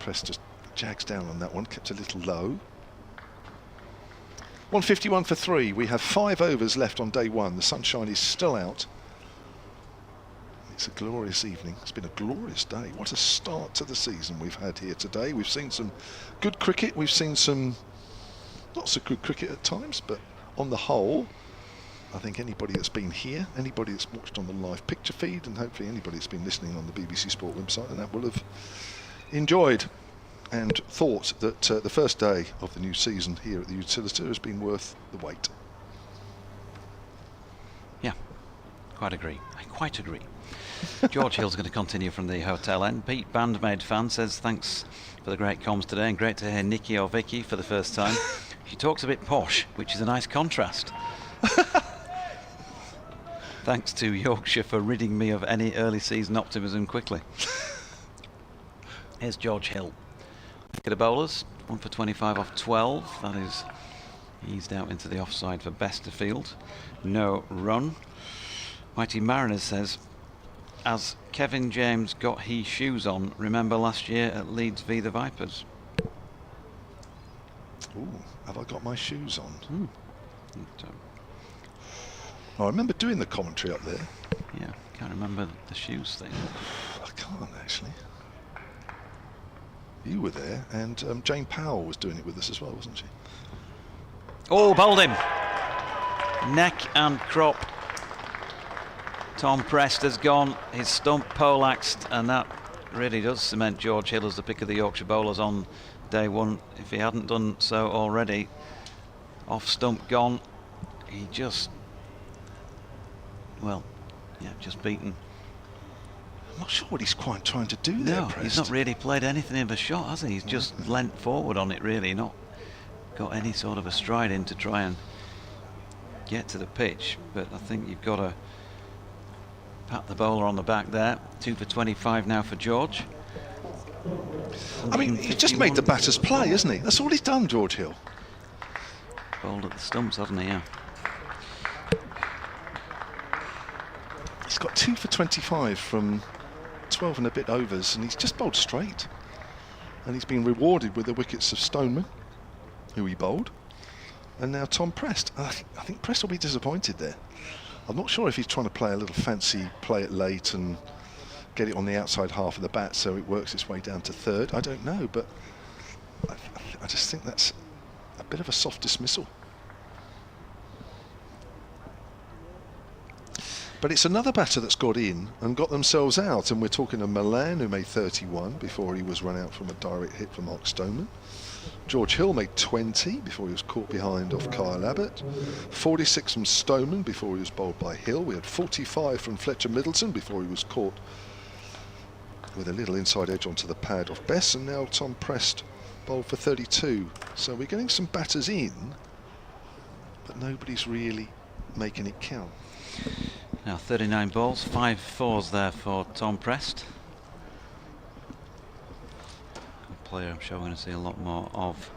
[SPEAKER 1] Press just jags down on that one, kept a little low. 151 for 3. We have 5 overs left on day 1. The sunshine is still out. It's a glorious evening. It's been a glorious day. What a start to the season we've had here today. We've seen some good cricket. We've seen some not so good cricket at times, but on the whole, I think anybody that's been here, anybody that's watched on the live picture feed, and hopefully anybody that's been listening on the BBC Sport website, and that will have enjoyed and thought that the first day of the new season here at the Utilita has been worth the wait.
[SPEAKER 2] Yeah, quite agree. I quite agree. George Hill's going to continue from the hotel end. Pete, Bandmaid fan, says thanks for the great comms today, and great to hear Nikki or Vicky for the first time. She talks a bit posh, which is a nice contrast. Thanks to Yorkshire for ridding me of any early season optimism quickly. Here's George Hill. Look at the bowlers, 1 for 25 off 12. That is eased out into the offside for Besterfield. No run. Mighty Mariners says, as Kevin James got his shoes on, remember last year at Leeds v the Vipers?
[SPEAKER 1] Ooh, have I got my shoes on?
[SPEAKER 2] Hmm.
[SPEAKER 1] I remember doing the commentary up there.
[SPEAKER 2] Yeah, can't remember the shoes thing.
[SPEAKER 1] I can't actually. You were there, and Jane Powell was doing it with us as well, wasn't she?
[SPEAKER 2] Oh, bowled him. Neck and crop. Tom Prest has gone. His stump poleaxed, and that really does cement George Hill as the pick of the Yorkshire bowlers on day one. If he hadn't done so already, off stump gone. He just, well, yeah, just beaten.
[SPEAKER 1] I'm not sure what he's quite trying to do there,
[SPEAKER 2] No,
[SPEAKER 1] Prest.
[SPEAKER 2] he's not really played anything of a shot, has he? He's just leant forward on it, really, not got any sort of a stride in to try and get to the pitch. But I think you've got to pat the bowler on the back there. 2 for 25 now for George.
[SPEAKER 1] I mean, he's just made the batters play, hasn't he? That's all he's done, George Hill.
[SPEAKER 2] Bowled at the stumps, hasn't he? Yeah.
[SPEAKER 1] He's got 2 for 25 from 12 and a bit overs, and he's just bowled straight. And he's been rewarded with the wickets of Stoneman, who he bowled, and now Tom Prest. I think Prest will be disappointed there. I'm not sure if he's trying to play a little fancy play it late and get it on the outside half of the bat so it works its way down to third. I don't know, but I just think that's a bit of a soft dismissal. But it's another batter that's got in and got themselves out, and we're talking of Malan, who made 31 before he was run out from a direct hit from Mark Stoneman. George Hill made 20 before he was caught behind off Kyle Abbott. 46 from Stoneman before he was bowled by Hill. We had 45 from Fletcher Middleton before he was caught with a little inside edge onto the pad off Bess, and now Tom Prest bowled for 32. So we're getting some batters in, but nobody's really making it count.
[SPEAKER 2] Now 39 balls, 5 fours there for Tom Prest. Good player, I'm sure we're going to see a lot more of.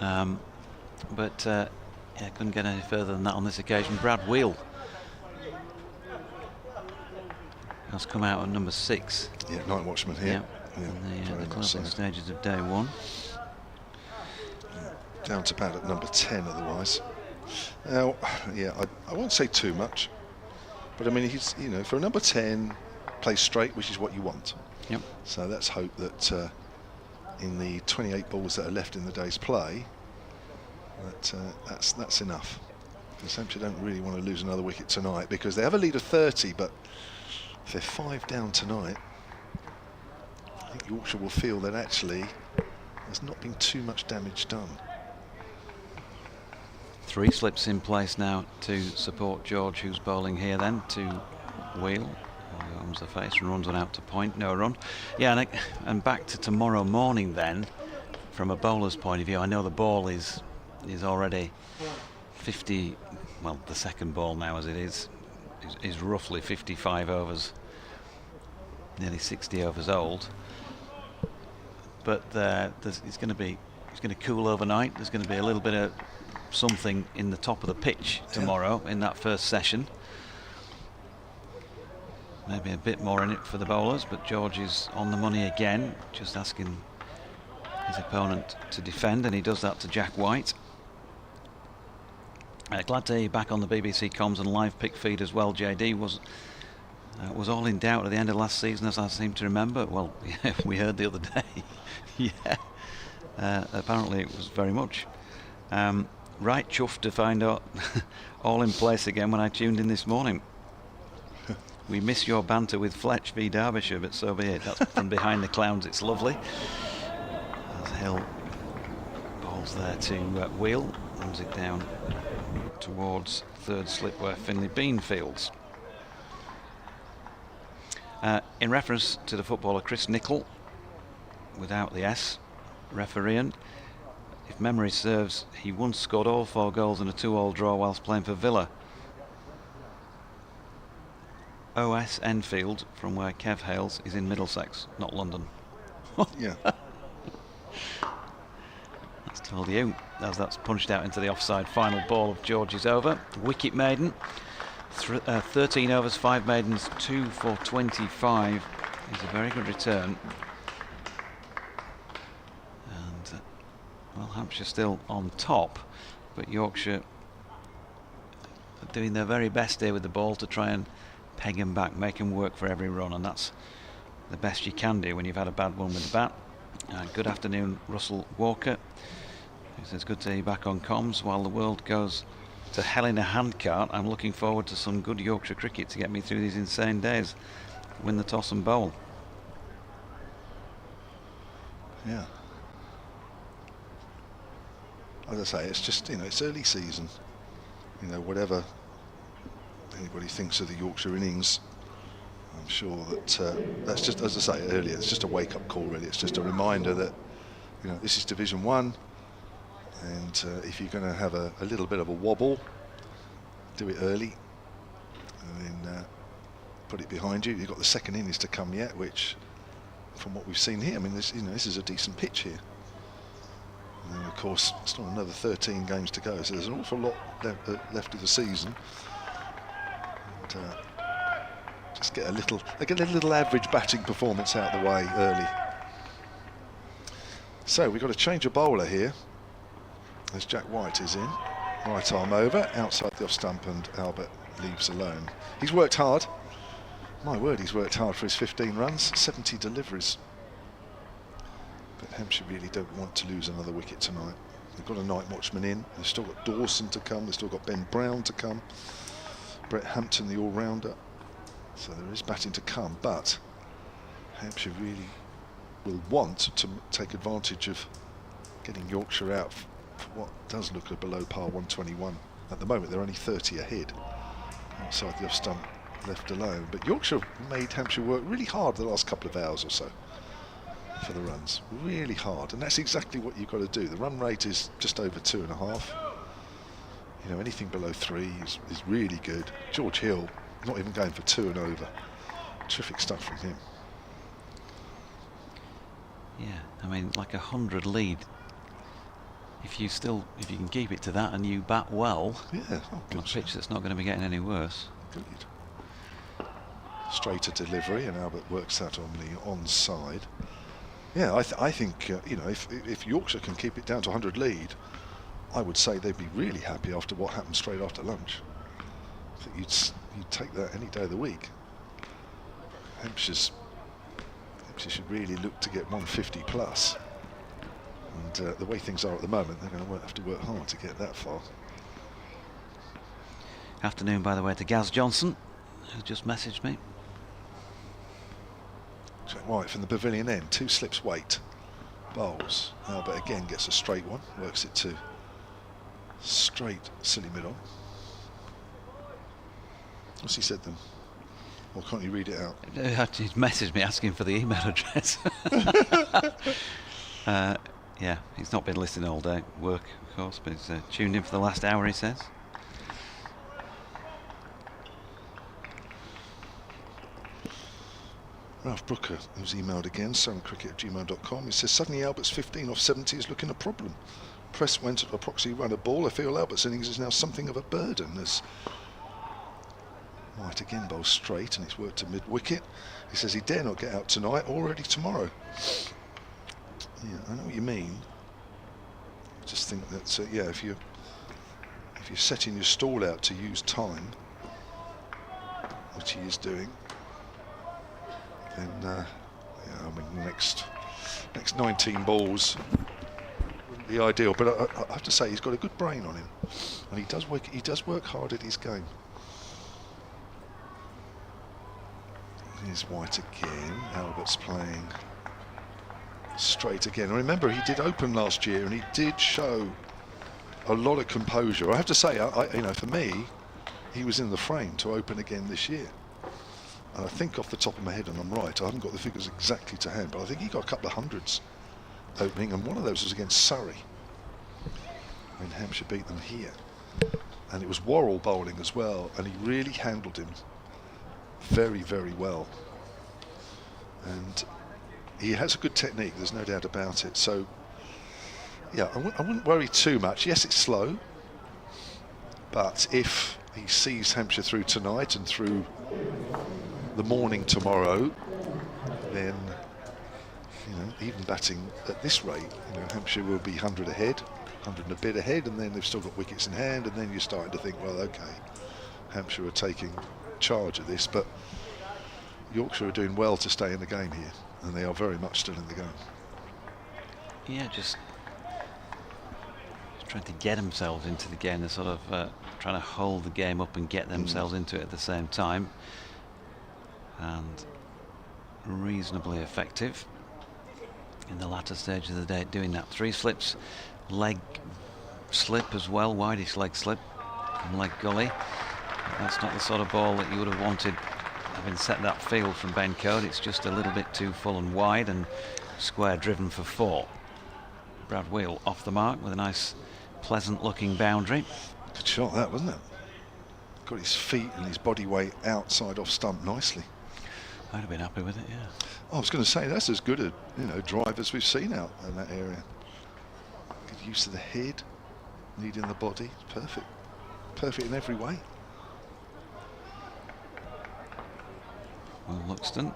[SPEAKER 2] Yeah, couldn't get any further than that on this occasion. Brad Wheel has come out at number 6.
[SPEAKER 1] Yeah, night watchman here.
[SPEAKER 2] In the closing stages of day one.
[SPEAKER 1] Down to bat at number 10 otherwise. Now, yeah, I won't say too much, but I mean, he's, you know, for a number 10, plays straight, which is what you want.
[SPEAKER 2] Yep.
[SPEAKER 1] So let's hope that in the 28 balls that are left in the day's play, that's enough. Because Hampshire don't really want to lose another wicket tonight, because they have a lead of 30, but if they're 5 down tonight, I think Yorkshire will feel that actually there's not been too much damage done.
[SPEAKER 2] 3 slips in place now to support George, who's bowling here then to Wheel. Arms the face and runs one out to point, no run. Yeah, and back to tomorrow morning then, from a bowler's point of view. I know the ball is already 50, well, the second ball now as it is roughly 55 overs, nearly 60 overs old. But it's going to cool overnight. There's going to be a little bit of something in the top of the pitch tomorrow in that first session. Maybe a bit more in it for the bowlers, but George is on the money again, just asking his opponent to defend, and he does that to Jack White. Glad to hear you back on the BBC comms and live pick feed as well. JD was all in doubt at the end of last season, as I seem to remember. Well, yeah, we heard the other day. Yeah, apparently it was very much. right chuffed to find out all in place again when I tuned in this morning. We miss your banter with Fletch v Derbyshire, but so be it. That's from behind the clouds. It's lovely. As Hill bowls there to Wheel, runs it down towards third slip where Finley Bean fields. In reference to the footballer Chris Nicholl, without the S, refereeing, if memory serves, he once scored all 4 goals in a 2-all draw whilst playing for Villa. OS Enfield, from where Kev hails, is in Middlesex, not London.
[SPEAKER 1] Yeah.
[SPEAKER 2] That's told you, as that's punched out into the offside. Final ball of George's over. Wicket maiden. 13 overs, 5 maidens, 2 for 25 is a very good return. And well, Hampshire still on top, but Yorkshire are doing their very best here with the ball to try and peg him back, make him work for every run, and that's the best you can do when you've had a bad one with the bat. Good afternoon, Russell Walker, who says good to be back on comms. While the world goes to hell in a handcart, I'm looking forward to some good Yorkshire cricket to get me through these insane days. Win the toss and bowl.
[SPEAKER 1] Yeah. As I say, it's just, it's early season. Whatever anybody thinks of the Yorkshire innings, I'm sure that that's just, as I say earlier, it's just a wake-up call really. It's just a reminder that this is Division 1, and if you're going to have a little bit of a wobble, do it early and then put it behind you. You've got the second innings to come yet, which from what we've seen here, I mean, this is a decent pitch here. And then of course it's not another 13 games to go, so there's an awful lot left of the season. And, just get a little average batting performance out of the way early. So we've got a change of bowler here as Jack White is in. Right arm over, outside the off stump, and Albert leaves alone. He's worked hard. My word, he's worked hard for his 15 runs, 70 deliveries. But Hampshire really don't want to lose another wicket tonight. They've got a night watchman in. They've still got Dawson to come. They've still got Ben Brown to come. Brett Hampton, the all-rounder. So there is batting to come, but Hampshire really will want to take advantage of getting Yorkshire out for what does look a below par 121. At the moment they're only 30 ahead, outside the off stump, left alone. But Yorkshire made Hampshire work really hard the last couple of hours or so for the runs, really hard, and that's exactly what you've got to do. The run rate is just over 2.5. Anything below 3 is really good. George Hill not even going for 2 and over. Terrific stuff from him.
[SPEAKER 2] Yeah, I mean, like 100 lead. If you can keep it to that and you bat well,
[SPEAKER 1] yeah,
[SPEAKER 2] on a pitch that's not going to be getting any worse.
[SPEAKER 1] Good. Straighter delivery, and Albert works that on the onside. Yeah, I think if Yorkshire can keep it down to 100 lead, I would say they'd be really happy after what happened straight after lunch. I think you'd take that any day of the week. Hampshire should really look to get 150 plus. And the way things are at the moment, they're going to have to work hard to get that far.
[SPEAKER 2] Afternoon, by the way, to Gaz Johnson, who just messaged me.
[SPEAKER 1] Jack White from the pavilion end, 2 slips weight. Bowls. Albert again gets a straight one, works it to straight silly middle. What's he said then? Or can't you read it out?
[SPEAKER 2] He messaged me asking for the email address. Yeah, he's not been listening all day. Work, of course, but he's tuned in for the last hour, he says.
[SPEAKER 1] Ralph Brooker, who's emailed again, suncricket@gmail.com. He says, suddenly Albert's 15 off 70 is looking a problem. Press went at a proxy run a ball. I feel Albert's innings is now something of a burden. As White again bowls straight, and it's worked to mid-wicket. He says he dare not get out tonight or early tomorrow. Yeah, I know what you mean. I just think that, yeah, if you're setting your stall out to use time, which he is doing, then yeah, I mean the next 19 balls wouldn't be ideal, but I have to say he's got a good brain on him, and he does work hard at his game. Here's White again. Albert's playing straight again. I remember he did open last year, and he did show a lot of composure. I have to say, you know, for me, he was in the frame to open again this year. And I think off the top of my head, and I'm right, I haven't got the figures exactly to hand, but I think he got a couple of hundreds opening, and one of those was against Surrey. And Hampshire beat them here. And it was Worrell bowling as well, and he really handled him very, very well. And he has a good technique, there's no doubt about it. So, yeah, I wouldn't worry too much. Yes, it's slow, but if he sees Hampshire through tonight and through the morning tomorrow, then, you know, even batting at this rate, you know, Hampshire will be 100 ahead, 100 and a bit ahead, and then they've still got wickets in hand, and then you're starting to think, well, okay, Hampshire are taking charge of this, but Yorkshire are doing well to stay in the game here, and they are very much still in the game.
[SPEAKER 2] Yeah, just trying to get themselves into the game. They're sort of trying to hold the game up and get themselves into it at the same time, and reasonably effective in the latter stage of the day doing that. 3 slips, leg slip as well, wideish leg slip from leg gully. That's not the sort of ball that you would have wanted having set that field from Ben Code. It's just a little bit too full and wide, and square driven for 4. Brad Wheel off the mark with a nice pleasant looking boundary.
[SPEAKER 1] Good shot that, wasn't it? Got his feet and his body weight outside off stump nicely.
[SPEAKER 2] I'd have been happy with it, yeah.
[SPEAKER 1] I was going to say, that's as good a, you know, drive as we've seen out in that area. Good use of the head, needing the body. Perfect. Perfect in every way.
[SPEAKER 2] Well, Luxton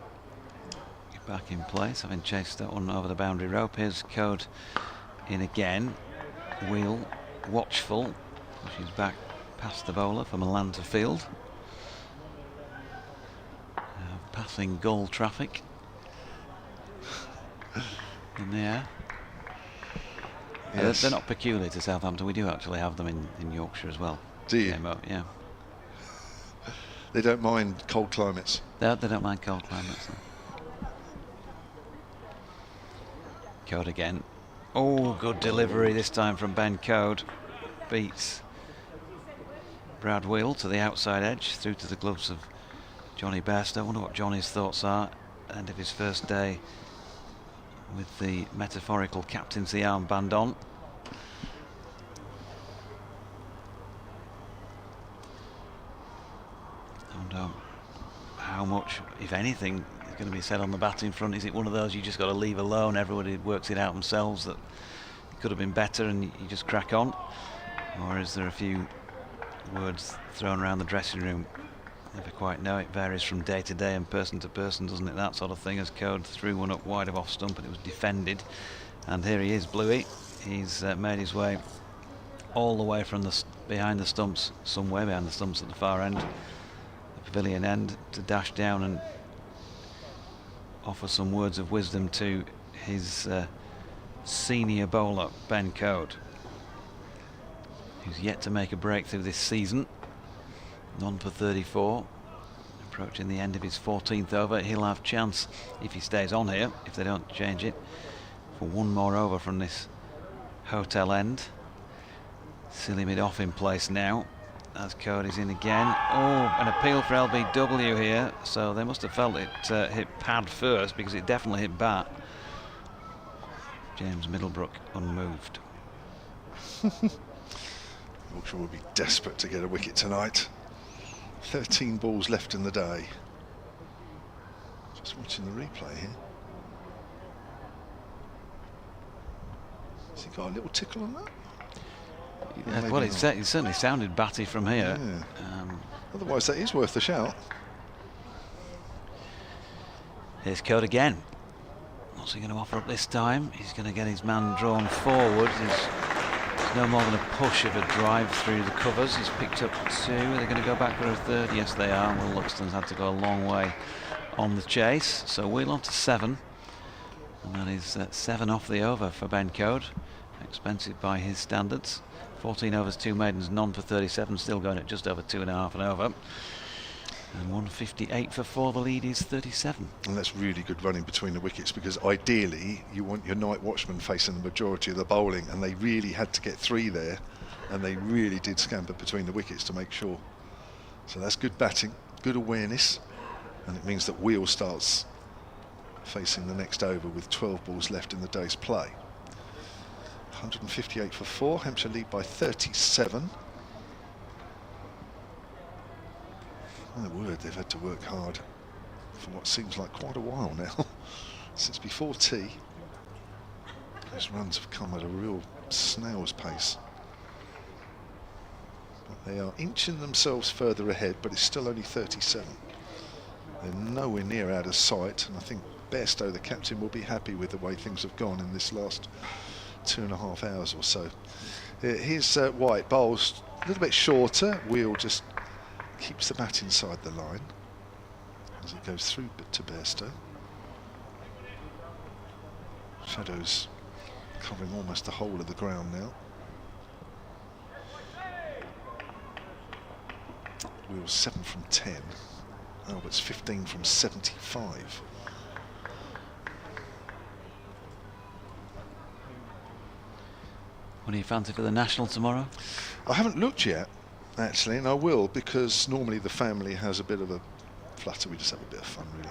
[SPEAKER 2] back in place, having chased that one over the boundary rope. Here's Code in again. Wheel watchful. She's back past the bowler for Malan to field. Passing goal traffic in the air.
[SPEAKER 1] Yes.
[SPEAKER 2] They're not peculiar to Southampton. We do actually have them in Yorkshire as well.
[SPEAKER 1] Do you?
[SPEAKER 2] Yeah.
[SPEAKER 1] They don't mind cold climates.
[SPEAKER 2] They don't mind cold climates. No. Code again. Oh, good delivery this time from Ben Code. Beats Brad Wheel to the outside edge, through to the gloves of Johnny Bairstow. I wonder what Johnny's thoughts are at the end of his first day with the metaphorical captaincy armband on. I wonder how much, if anything, is going to be said on the batting front. Is it one of those you just got to leave alone, everybody works it out themselves, that it could have been better and you just crack on? Or is there a few words thrown around the dressing room? Never quite know. It varies from day to day and person to person, doesn't it? That sort of thing. As Code threw one up wide of off stump, and it was defended. And here he is, Bluey. He's made his way all the way from the behind the stumps, somewhere behind the stumps at the far end, the pavilion end, to dash down and offer some words of wisdom to his senior bowler, Ben Code, who's yet to make a breakthrough this season. None for 34, approaching the end of his 14th over. He'll have chance, if he stays on here, if they don't change it, for one more over from this hotel end. Silly mid off in place now, as Code is in again. Oh, an appeal for LBW here, so they must have felt it hit pad first, because it definitely hit bat. James Middlebrook unmoved.
[SPEAKER 1] Yorkshire will be desperate to get a wicket tonight. 13 balls left in the day. Just watching the replay here. Has he got a little tickle on that?
[SPEAKER 2] Well, it certainly sounded batty from here.
[SPEAKER 1] Yeah. Otherwise, that is worth a shout.
[SPEAKER 2] Here's Code again. What's he going to offer up this time? He's going to get his man drawn forward. There's no more than a push of a drive through the covers. He's picked up 2. They're going to go back for a 3rd. Yes, they are. Well, Luxton's had to go a long way on the chase. So Wheel on to 7. And that is 7 off the over for Ben Code. Expensive by his standards. 14 overs, 2 maidens, none for 37, still going at just over 2.5 an over. And 158 for 4, the lead is 37.
[SPEAKER 1] And that's really good running between the wickets, because ideally you want your night watchman facing the majority of the bowling, and they really had to get 3 there, and they really did scamper between the wickets to make sure. So that's good batting, good awareness, and it means that Wheel starts facing the next over with 12 balls left in the day's play. 158 for 4, Hampshire lead by 37. My word, they've had to work hard for what seems like quite a while now. Since before tea, those runs have come at a real snail's pace. But they are inching themselves further ahead, but it's still only 37. They're nowhere near out of sight, and I think Bairstow, the captain, will be happy with the way things have gone in this last 2.5 hours or so. Here's White, bowls a little bit shorter. Wheel just keeps the bat inside the line as it goes through to Bairstow. Shadows covering almost the whole of the ground now. Wheel's 7 from 10. Albert's 15 from 75.
[SPEAKER 2] What do you fancy for the National tomorrow?
[SPEAKER 1] I haven't looked yet, actually, and I will, because normally the family has a bit of a flutter. We just have a bit of fun, really.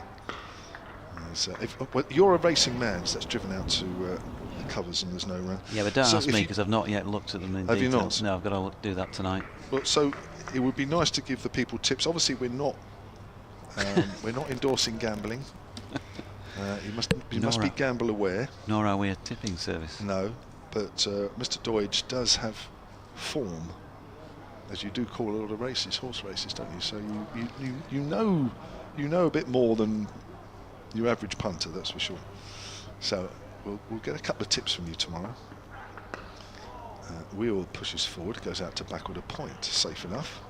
[SPEAKER 1] Well, you're a racing man, so that's driven out to the covers and there's no run.
[SPEAKER 2] Yeah, but don't ask me, because I've not yet looked at them in
[SPEAKER 1] detail. Have you not?
[SPEAKER 2] No, I've got to do that tonight.
[SPEAKER 1] Well, so it would be nice to give the people tips. Obviously, we're not endorsing gambling. You must be gamble aware.
[SPEAKER 2] Nor are we a tipping service.
[SPEAKER 1] No, but Mr. Deutsch does have form, as you do call a lot of races, horse races, don't you? So you know a bit more than your average punter, that's for sure. So we'll get a couple of tips from you tomorrow. Wheel pushes forward, goes out to backward a point, safe enough.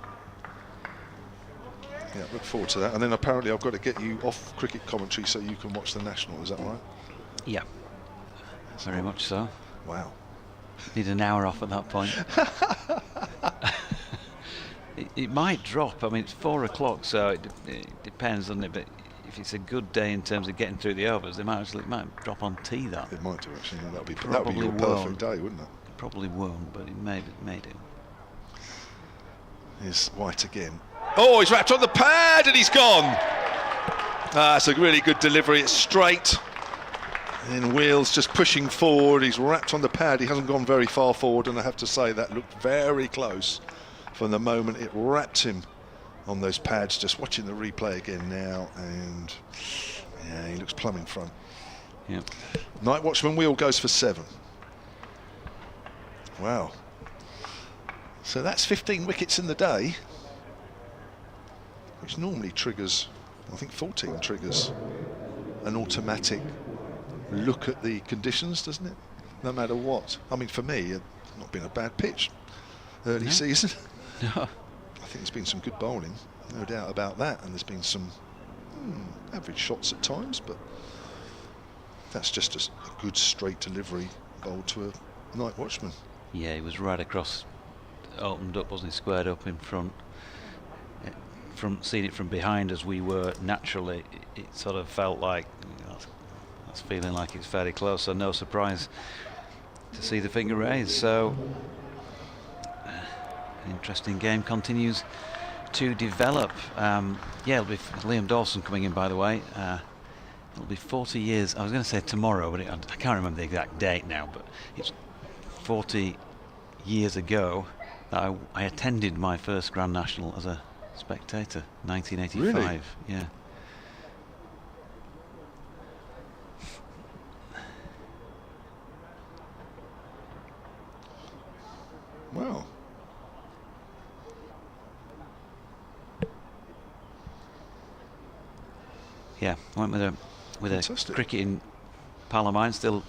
[SPEAKER 1] Yeah, look forward to that. And then apparently I've got to get you off cricket commentary so you can watch the National, is that right?
[SPEAKER 2] Yeah, very much so.
[SPEAKER 1] Wow.
[SPEAKER 2] Need an hour off at that point. it might drop. I mean, it's 4 o'clock, so it depends, doesn't it? But if it's a good day in terms of getting through the overs, it might drop on tea. That
[SPEAKER 1] it might do, actually. That would be your perfect day, wouldn't it?
[SPEAKER 2] It probably won't, but it may do.
[SPEAKER 1] Here's White again. Oh, he's wrapped on the pad and he's gone. That's a really good delivery. It's straight. And Wheel's just pushing forward. He's wrapped on the pad. He hasn't gone very far forward, and I have to say that looked very close from the moment it wrapped him on those pads. Just watching the replay again now, and yeah, he looks plumb in front.
[SPEAKER 2] Yep.
[SPEAKER 1] Night Watchman Wheel goes for 7. Wow. So that's 15 wickets in the day, which normally triggers, I think 14 triggers an automatic look at the conditions, doesn't it? No matter what. I mean, for me, it's not been a bad pitch early season.
[SPEAKER 2] No.
[SPEAKER 1] I think there's been some good bowling, no doubt about that, and there's been some average shots at times, but that's just a good straight delivery bowled to a night watchman.
[SPEAKER 2] Yeah, he was right across, opened up, wasn't he? Squared up in front. Seeing it from behind as we were naturally, it sort of felt like, that's feeling like it's fairly close, so no surprise to see the finger raised. So an interesting game continues to develop. Yeah, it'll be Liam Dawson coming in, by the way. It'll be 40 years, I was going to say tomorrow, but I can't remember the exact date now, but it's 40 years ago that I attended my first Grand National as a spectator, 1985.
[SPEAKER 1] Really?
[SPEAKER 2] Yeah.
[SPEAKER 1] Wow.
[SPEAKER 2] Yeah, I went with a cricketing pal of mine, still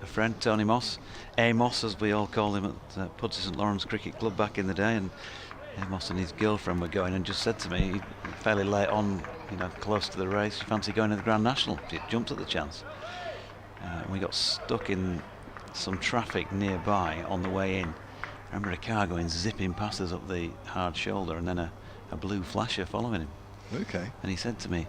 [SPEAKER 2] a friend, Tony Moss, Amos as we all called him at Pudsey St Lawrence Cricket Club back in the day, and Amos and his girlfriend were going, and just said to me fairly late on, close to the race, you fancy going to the Grand National? He jumped at the chance. We got stuck in some traffic nearby on the way in. I remember a car going zipping past us up the hard shoulder, and then a blue flasher following him.
[SPEAKER 1] Okay.
[SPEAKER 2] And he said to me,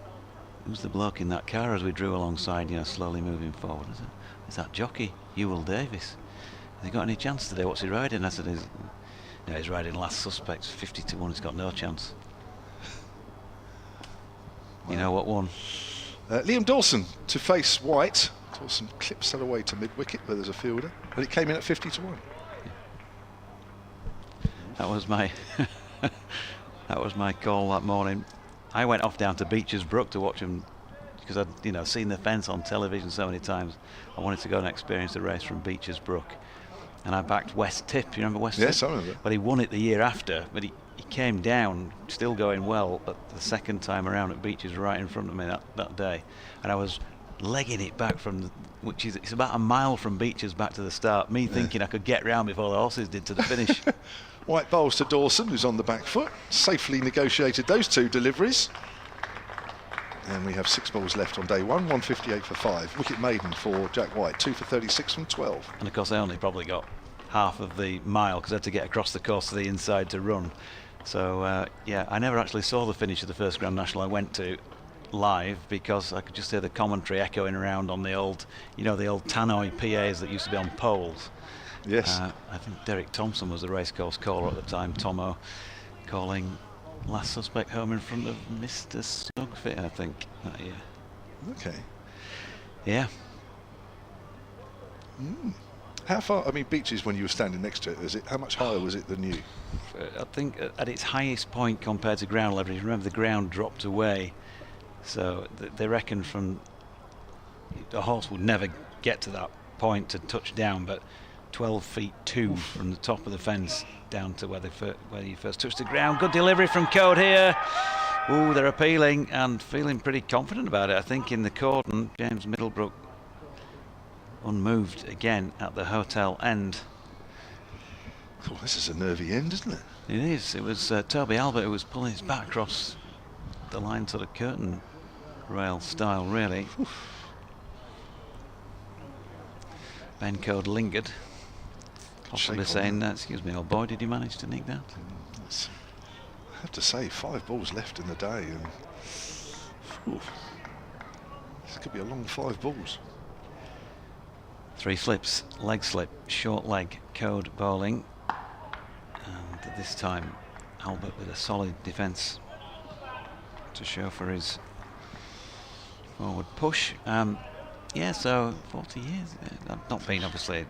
[SPEAKER 2] "Who's the bloke in that car?" as we drew alongside, you know, slowly moving forward. I said, "Is that jockey, Ewell Davis? Has he got any chance today? What's he riding?" I said, "No, he's riding Last Suspect, 50-1, he's got no chance." Wow. You know what won?
[SPEAKER 1] Liam Dawson to face White. Dawson clips that away to mid-wicket where there's a fielder, but it came in at 50-1.
[SPEAKER 2] That was my that was my call that morning. I went off down to Beecher's Brook to watch him because I'd, you know, seen the fence on television so many times. I wanted to go and experience the race from Beecher's Brook, and I backed West Tip. You remember West Tip?
[SPEAKER 1] Yes, I remember.
[SPEAKER 2] But he won it the year after. But he came down, still going well, but the second time around at Beecher's right in front of me that day, and I was legging it back from it's about a mile from Beecher's back to the start. Me thinking I could get round before the horses did to the finish.
[SPEAKER 1] White bowls to Dawson, who's on the back foot. Safely negotiated those two deliveries. And we have 6 balls left on day 1, 158 for 5. Wicket maiden for Jack White, 2 for 36 from 12.
[SPEAKER 2] And of course I only probably got half of the mile because I had to get across the course to the inside to run. So yeah, I never actually saw the finish of the first Grand National I went to live because I could just hear the commentary echoing around on the old, you know, the old tannoy PAs that used to be on poles.
[SPEAKER 1] Yes.
[SPEAKER 2] I think Derek Thompson was the racecourse caller at the time, Tomo, calling Last Suspect home in front of Mr. Snugfit, I think, that year.
[SPEAKER 1] Okay.
[SPEAKER 2] Yeah.
[SPEAKER 1] How far, I mean, Beeches, when you were standing next to it, how much higher was it than you?
[SPEAKER 2] I think at its highest point compared to ground level, remember the ground dropped away, so they reckon from a horse would never get to that point to touch down, but 12 feet 2 from the top of the fence down to where you first touched the ground. Good delivery from Code here. Ooh, they're appealing and feeling pretty confident about it, I think, in the cordon. James Middlebrook unmoved again at the hotel end.
[SPEAKER 1] Oh, this is a nervy end, isn't it?
[SPEAKER 2] It is. It was Toby Albert who was pulling his back across the line, sort of curtain rail style, really. Ben Code lingered, possibly saying, "Excuse me, old boy, did you manage to nick that?"
[SPEAKER 1] I have to say, 5 balls left in the day, and this could be a long 5 balls.
[SPEAKER 2] 3 slips, leg slip, short leg, Code bowling, and this time Albert with a solid defence to show for his forward push. Yeah, so 40 years. I've not been, obviously,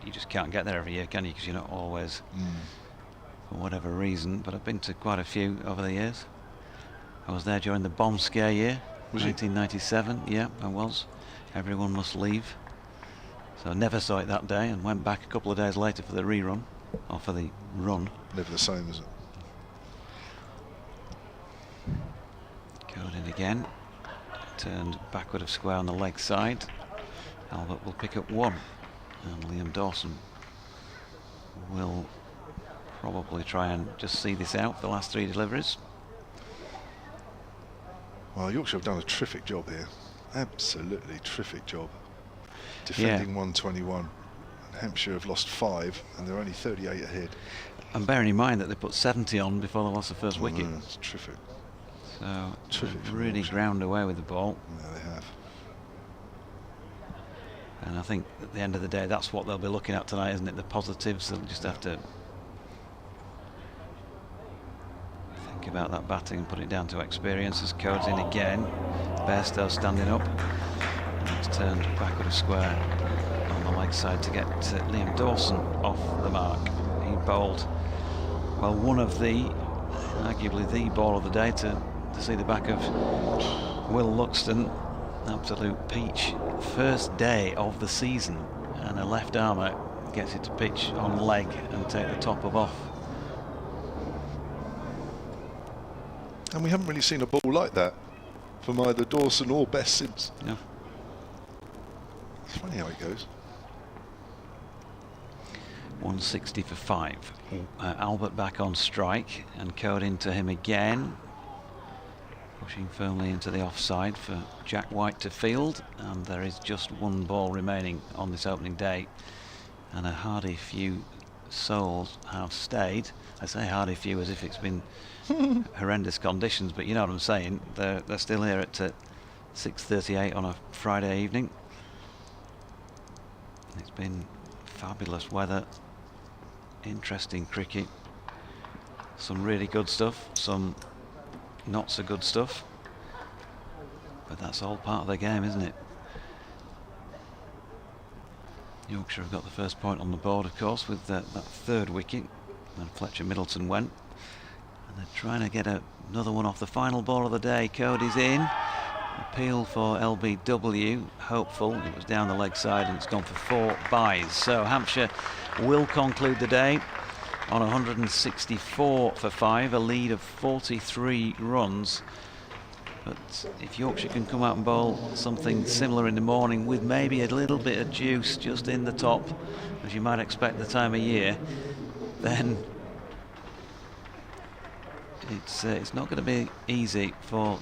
[SPEAKER 2] you just can't get there every year, can you? Because you're not always, for whatever reason, but I've been to quite a few over the years. I was there during the bomb scare year, 1997. Yeah, I was. Everyone must leave. So I never saw it that day and went back a couple of days later for the rerun, or for the run.
[SPEAKER 1] Never the same, is it?
[SPEAKER 2] Code in again. Turned backward of square on the leg side. Albert will pick up 1, and Liam Dawson will probably try and just see this out for the last 3 deliveries.
[SPEAKER 1] Well, Yorkshire have done a terrific job here. Absolutely terrific job. Defending 121. And Hampshire have lost 5, and they're only 38 ahead.
[SPEAKER 2] And bearing in mind that they put 70 on before they lost the first wicket.
[SPEAKER 1] It's terrific.
[SPEAKER 2] So
[SPEAKER 1] Terrific
[SPEAKER 2] really ground away with the ball.
[SPEAKER 1] Yeah, they have.
[SPEAKER 2] And I think at the end of the day, that's what they'll be looking at tonight, isn't it? The positives. They'll just have to think about that batting and put it down to experience. As Code's in again. Bairstow standing up. And it's turned backward of square on the leg side to get Liam Dawson off the mark. He bowled, well, one of the, arguably the ball of the day to see the back of Will Luxton. Absolute peach. First day of the season, and a left armour gets it to pitch on leg and take the top of off.
[SPEAKER 1] And we haven't really seen a ball like that from either Dawson or Best since.
[SPEAKER 2] No.
[SPEAKER 1] It's funny how it goes.
[SPEAKER 2] 160 for 5. Albert back on strike, and Code into him again. pushing firmly into the offside for Jack White to field, and there is just one ball remaining on this opening day, and a hardy few souls have stayed. I say hardy few as if it's been horrendous conditions, but you know what I'm saying. They're still here at 6:38 on a Friday evening. It's been fabulous weather, interesting cricket, some really good stuff, some not so good stuff, but that's all part of the game, isn't it? Yorkshire have got the first point on the board, of course, with that third wicket, and Fletcher Middleton went, and they're trying to get another one off. The final ball of the day. Cody's in, appeal for LBW, hopeful. It was down the leg side and it's gone for 4 byes. So Hampshire will conclude the day on 164 for 5, a lead of 43 runs. But if Yorkshire can come out and bowl something similar in the morning with maybe a little bit of juice just in the top, as you might expect the time of year, then it's not going to be easy for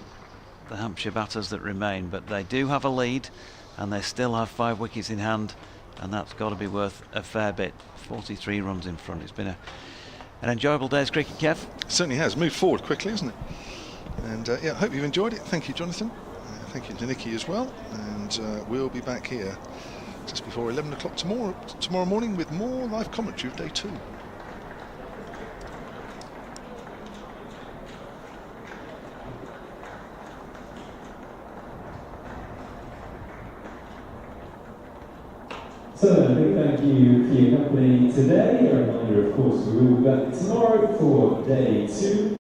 [SPEAKER 2] the Hampshire batters that remain. But they do have a lead, and they still have 5 wickets in hand, and that's got to be worth a fair bit. 43 runs in front. It's been an enjoyable day's cricket, Kev.
[SPEAKER 1] It certainly has. Moved forward quickly, hasn't it? And yeah, I hope you've enjoyed it. Thank you, Jonathan. Thank you to Nikki as well. And we'll be back here just before 11 o'clock tomorrow morning with more live commentary of day 2.
[SPEAKER 6] So, a big thank you for your company today. A reminder, of course, we will be back tomorrow for day 2.